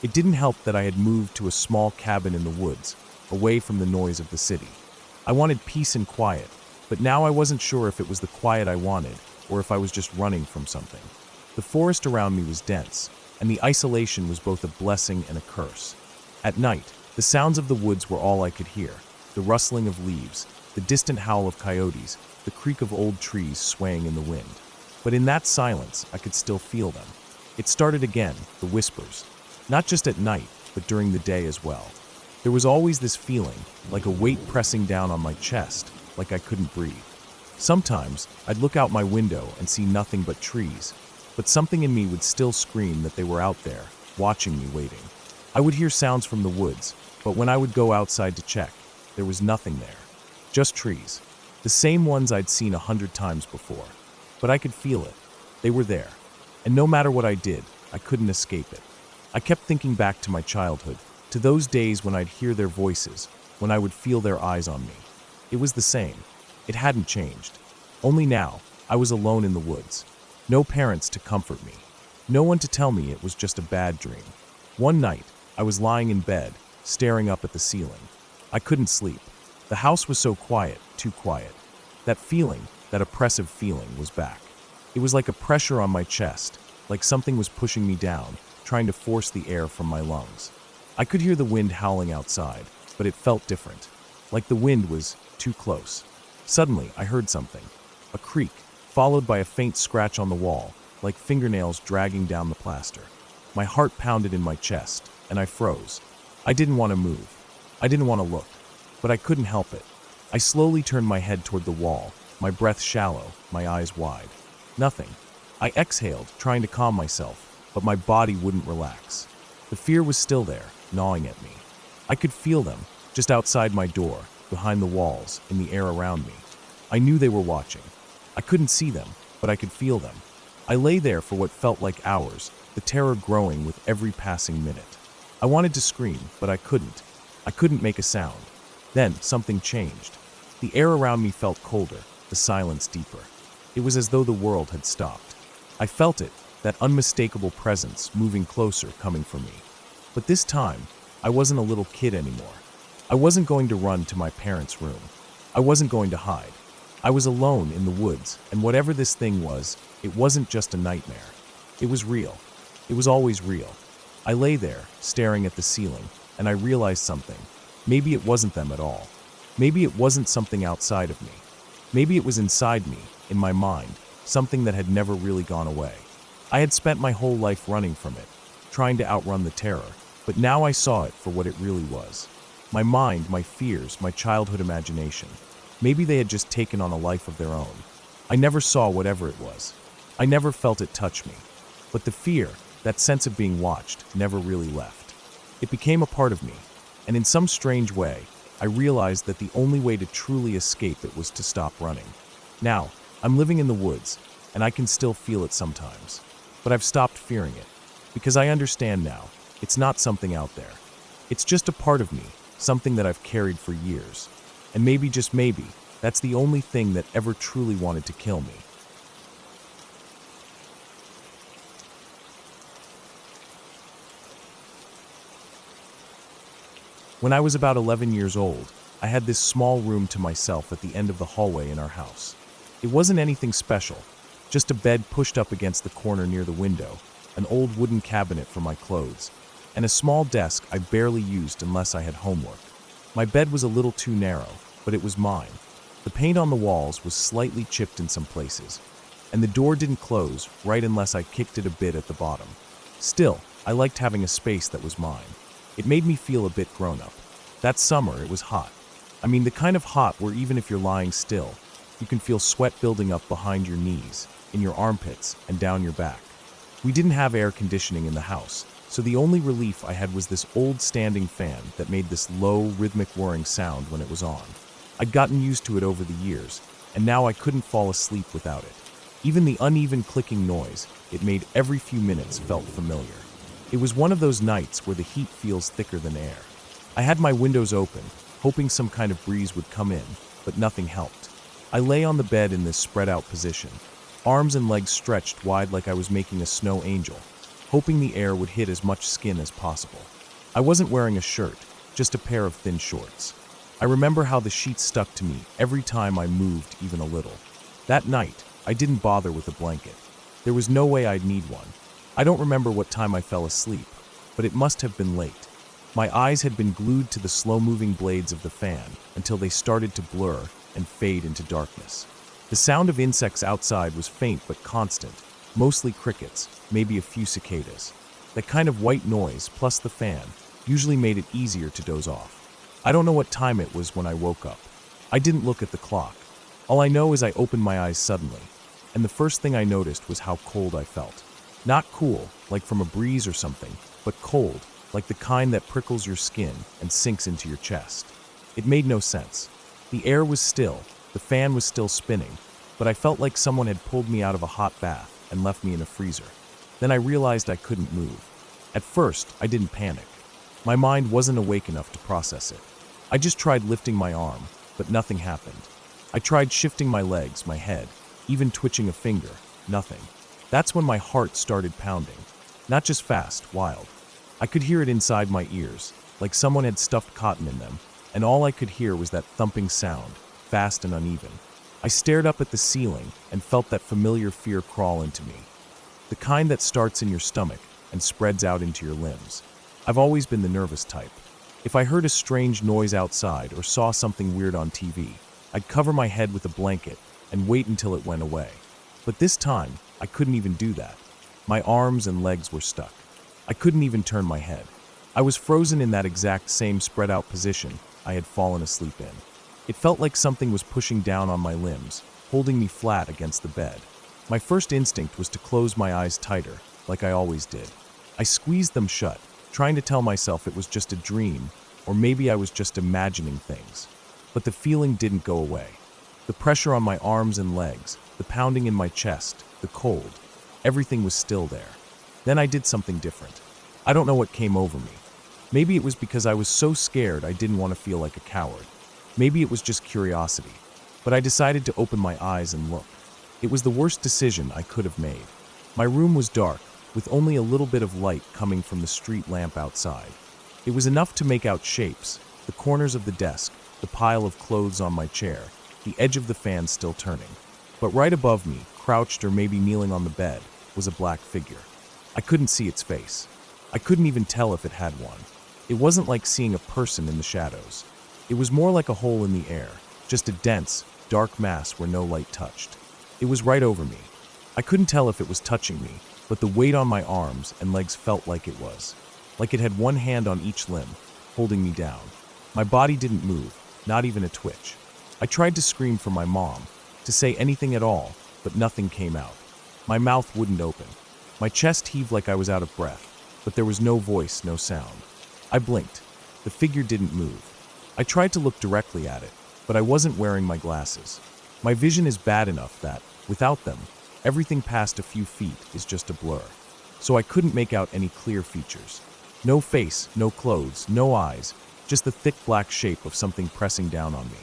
It didn't help that I had moved to a small cabin in the woods, away from the noise of the city. I wanted peace and quiet, but now I wasn't sure if it was the quiet I wanted, or if I was just running from something. The forest around me was dense, and the isolation was both a blessing and a curse. At night, the sounds of the woods were all I could hear, the rustling of leaves, the distant howl of coyotes, the creak of old trees swaying in the wind. But in that silence, I could still feel them. It started again, the whispers. Not just at night, but during the day as well. There was always this feeling, like a weight pressing down on my chest, like I couldn't breathe. Sometimes, I'd look out my window and see nothing but trees, but something in me would still scream that they were out there, watching me, waiting. I would hear sounds from the woods, but when I would go outside to check, there was nothing there. Just trees. The same ones I'd seen 100 times before. But I could feel it. They were there. And no matter what I did, I couldn't escape it. I kept thinking back to my childhood, to those days when I'd hear their voices, when I would feel their eyes on me. It was the same. It hadn't changed. Only now, I was alone in the woods. No parents to comfort me. No one to tell me it was just a bad dream. One night, I was lying in bed, staring up at the ceiling. I couldn't sleep. The house was so quiet, too quiet. That feeling, that oppressive feeling, was back. It was like a pressure on my chest, like something was pushing me down, trying to force the air from my lungs. I could hear the wind howling outside, but it felt different, like the wind was too close. Suddenly, I heard something. A creak, followed by a faint scratch on the wall, like fingernails dragging down the plaster. My heart pounded in my chest, and I froze. I didn't want to move. I didn't want to look. But I couldn't help it. I slowly turned my head toward the wall, my breath shallow, my eyes wide. Nothing. I exhaled, trying to calm myself, but my body wouldn't relax. The fear was still there, gnawing at me. I could feel them, just outside my door, behind the walls, in the air around me. I knew they were watching. I couldn't see them, but I could feel them. I lay there for what felt like hours, the terror growing with every passing minute. I wanted to scream, but I couldn't. I couldn't make a sound. Then, something changed. The air around me felt colder, the silence deeper. It was as though the world had stopped. I felt it, that unmistakable presence moving closer, coming for me. But this time, I wasn't a little kid anymore. I wasn't going to run to my parents' room. I wasn't going to hide. I was alone in the woods, and whatever this thing was, it wasn't just a nightmare. It was real. It was always real. I lay there, staring at the ceiling, and I realized something. Maybe it wasn't them at all. Maybe it wasn't something outside of me. Maybe it was inside me, in my mind, something that had never really gone away. I had spent my whole life running from it, trying to outrun the terror, but now I saw it for what it really was. My mind, my fears, my childhood imagination. Maybe they had just taken on a life of their own. I never saw whatever it was. I never felt it touch me. But the fear, that sense of being watched, never really left. It became a part of me. And in some strange way, I realized that the only way to truly escape it was to stop running. Now, I'm living in the woods, and I can still feel it sometimes. But I've stopped fearing it, because I understand now, it's not something out there. It's just a part of me, something that I've carried for years. And maybe, just maybe, that's the only thing that ever truly wanted to kill me. When I was about 11 years old, I had this small room to myself at the end of the hallway in our house. It wasn't anything special, just a bed pushed up against the corner near the window, an old wooden cabinet for my clothes, and a small desk I barely used unless I had homework. My bed was a little too narrow, but it was mine. The paint on the walls was slightly chipped in some places, and the door didn't close right unless I kicked it a bit at the bottom. Still, I liked having a space that was mine. It made me feel a bit grown up. That summer, it was hot. I mean, the kind of hot where even if you're lying still, you can feel sweat building up behind your knees, in your armpits, and down your back. We didn't have air conditioning in the house, so the only relief I had was this old standing fan that made this low, rhythmic whirring sound when it was on. I'd gotten used to it over the years, and now I couldn't fall asleep without it. Even the uneven clicking noise it made every few minutes felt familiar. It was one of those nights where the heat feels thicker than air. I had my windows open, hoping some kind of breeze would come in, but nothing helped. I lay on the bed in this spread-out position, arms and legs stretched wide like I was making a snow angel, hoping the air would hit as much skin as possible. I wasn't wearing a shirt, just a pair of thin shorts. I remember how the sheets stuck to me every time I moved even a little. That night, I didn't bother with a blanket. There was no way I'd need one. I don't remember what time I fell asleep, but it must have been late. My eyes had been glued to the slow-moving blades of the fan until they started to blur and fade into darkness. The sound of insects outside was faint but constant, mostly crickets, maybe a few cicadas. That kind of white noise plus the fan, usually made it easier to doze off. I don't know what time it was when I woke up. I didn't look at the clock. All I know is I opened my eyes suddenly, and the first thing I noticed was how cold I felt. Not cool, like from a breeze or something, but cold, like the kind that prickles your skin and sinks into your chest. It made no sense. The air was still, the fan was still spinning, but I felt like someone had pulled me out of a hot bath and left me in a freezer. Then I realized I couldn't move. At first, I didn't panic. My mind wasn't awake enough to process it. I just tried lifting my arm, but nothing happened. I tried shifting my legs, my head, even twitching a finger, nothing. That's when my heart started pounding. Not just fast, wild. I could hear it inside my ears, like someone had stuffed cotton in them, and all I could hear was that thumping sound, fast and uneven. I stared up at the ceiling and felt that familiar fear crawl into me. The kind that starts in your stomach and spreads out into your limbs. I've always been the nervous type. If I heard a strange noise outside or saw something weird on TV, I'd cover my head with a blanket and wait until it went away. But this time, I couldn't even do that. My arms and legs were stuck. I couldn't even turn my head. I was frozen in that exact same spread out position I had fallen asleep in. It felt like something was pushing down on my limbs, holding me flat against the bed. My first instinct was to close my eyes tighter, like I always did. I squeezed them shut, trying to tell myself it was just a dream, or maybe I was just imagining things. But the feeling didn't go away. The pressure on my arms and legs, the pounding in my chest, the cold, everything was still there. Then I did something different. I don't know what came over me. Maybe it was because I was so scared I didn't want to feel like a coward. Maybe it was just curiosity. But I decided to open my eyes and look. It was the worst decision I could have made. My room was dark, with only a little bit of light coming from the street lamp outside. It was enough to make out shapes, the corners of the desk, the pile of clothes on my chair, the edge of the fan still turning. But right above me, crouched or maybe kneeling on the bed, was a black figure. I couldn't see its face. I couldn't even tell if it had one. It wasn't like seeing a person in the shadows. It was more like a hole in the air, just a dense, dark mass where no light touched. It was right over me. I couldn't tell if it was touching me, but the weight on my arms and legs felt like it was. Like it had one hand on each limb, holding me down. My body didn't move, not even a twitch. I tried to scream for my mom, to say anything at all, but nothing came out. My mouth wouldn't open. My chest heaved like I was out of breath, but there was no voice, no sound. I blinked. The figure didn't move. I tried to look directly at it, but I wasn't wearing my glasses. My vision is bad enough that, without them, everything past a few feet is just a blur. So I couldn't make out any clear features. No face, no clothes, no eyes, just the thick black shape of something pressing down on me.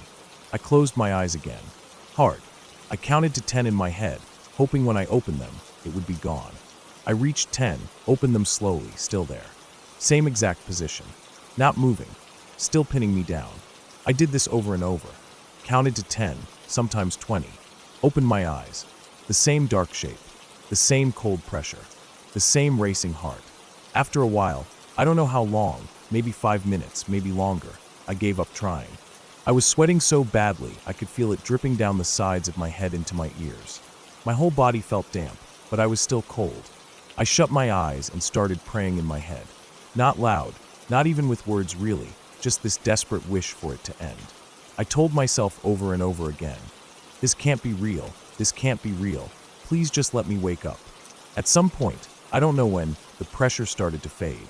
I closed my eyes again. Hard. I counted to 10 in my head, hoping when I opened them, it would be gone. I reached 10, opened them slowly, still there. Same exact position. Not moving. Still pinning me down. I did this over and over. Counted to 10, sometimes 20. Opened my eyes. The same dark shape. The same cold pressure. The same racing heart. After a while, I don't know how long, maybe 5 minutes, maybe longer, I gave up trying. I was sweating so badly I could feel it dripping down the sides of my head into my ears. My whole body felt damp, but I was still cold. I shut my eyes and started praying in my head. Not loud, not even with words really, just this desperate wish for it to end. I told myself over and over again, this can't be real, this can't be real, please just let me wake up. At some point, I don't know when, the pressure started to fade.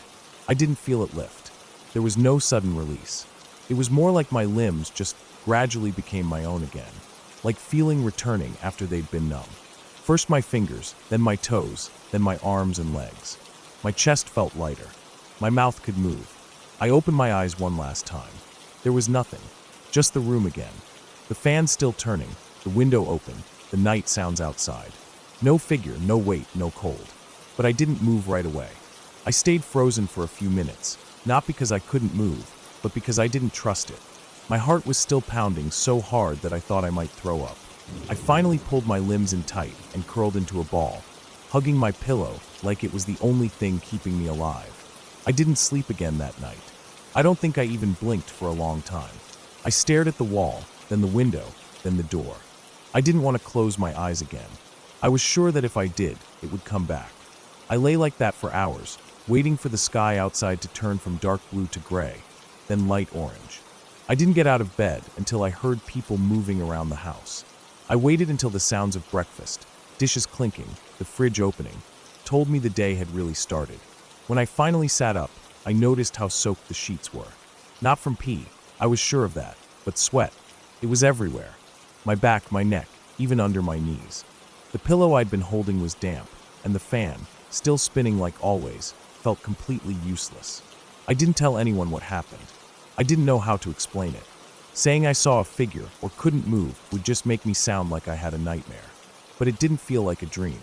I didn't feel it lift. There was no sudden release. It was more like my limbs just gradually became my own again, like feeling returning after they'd been numb. First my fingers, then my toes, then my arms and legs. My chest felt lighter. My mouth could move. I opened my eyes one last time. There was nothing, just the room again. The fan still turning, the window open, the night sounds outside. No figure, no weight, no cold. But I didn't move right away. I stayed frozen for a few minutes, not because I couldn't move, but because I didn't trust it. My heart was still pounding so hard that I thought I might throw up. I finally pulled my limbs in tight and curled into a ball, hugging my pillow like it was the only thing keeping me alive. I didn't sleep again that night. I don't think I even blinked for a long time. I stared at the wall, then the window, then the door. I didn't want to close my eyes again. I was sure that if I did, it would come back. I lay like that for hours, waiting for the sky outside to turn from dark blue to gray, then light orange. I didn't get out of bed until I heard people moving around the house. I waited until the sounds of breakfast, dishes clinking, the fridge opening, told me the day had really started. When I finally sat up, I noticed how soaked the sheets were. Not from pee, I was sure of that, but sweat. It was everywhere. My back, my neck, even under my knees. The pillow I'd been holding was damp, and the fan, still spinning like always, felt completely useless. I didn't tell anyone what happened. I didn't know how to explain it. Saying I saw a figure or couldn't move would just make me sound like I had a nightmare. But it didn't feel like a dream.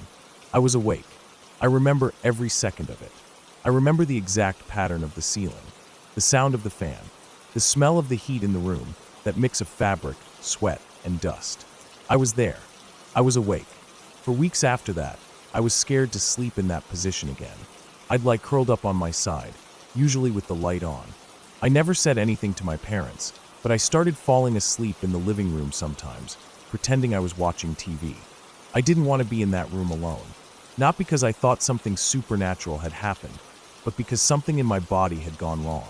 I was awake. I remember every second of it. I remember the exact pattern of the ceiling, the sound of the fan, the smell of the heat in the room, that mix of fabric, sweat, and dust. I was there. I was awake. For weeks after that, I was scared to sleep in that position again. I'd lie curled up on my side, usually with the light on. I never said anything to my parents, but I started falling asleep in the living room sometimes, pretending I was watching TV. I didn't want to be in that room alone. Not because I thought something supernatural had happened, but because something in my body had gone wrong.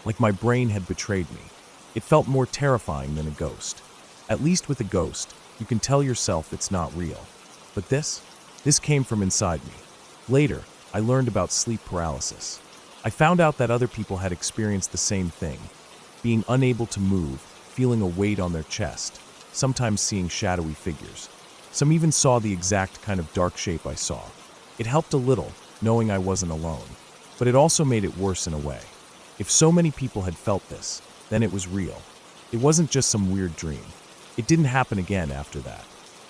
Like my brain had betrayed me. It felt more terrifying than a ghost. At least with a ghost, you can tell yourself it's not real. But this came from inside me. Later, I learned about sleep paralysis. I found out that other people had experienced the same thing, being unable to move, feeling a weight on their chest, sometimes seeing shadowy figures. Some even saw the exact kind of dark shape I saw. It helped a little, knowing I wasn't alone, but it also made it worse in a way. If so many people had felt this, then it was real. It wasn't just some weird dream. It didn't happen again after that.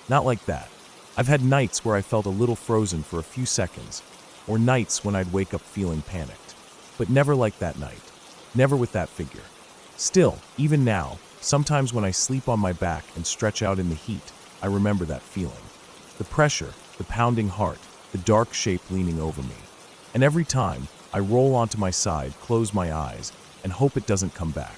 Not like that. I've had nights where I felt a little frozen for a few seconds, or nights when I'd wake up feeling panicked. But never like that night. Never with that figure. Still, even now, sometimes when I sleep on my back and stretch out in the heat, I remember that feeling. The pressure, the pounding heart, the dark shape leaning over me. And every time, I roll onto my side, close my eyes, and hope it doesn't come back.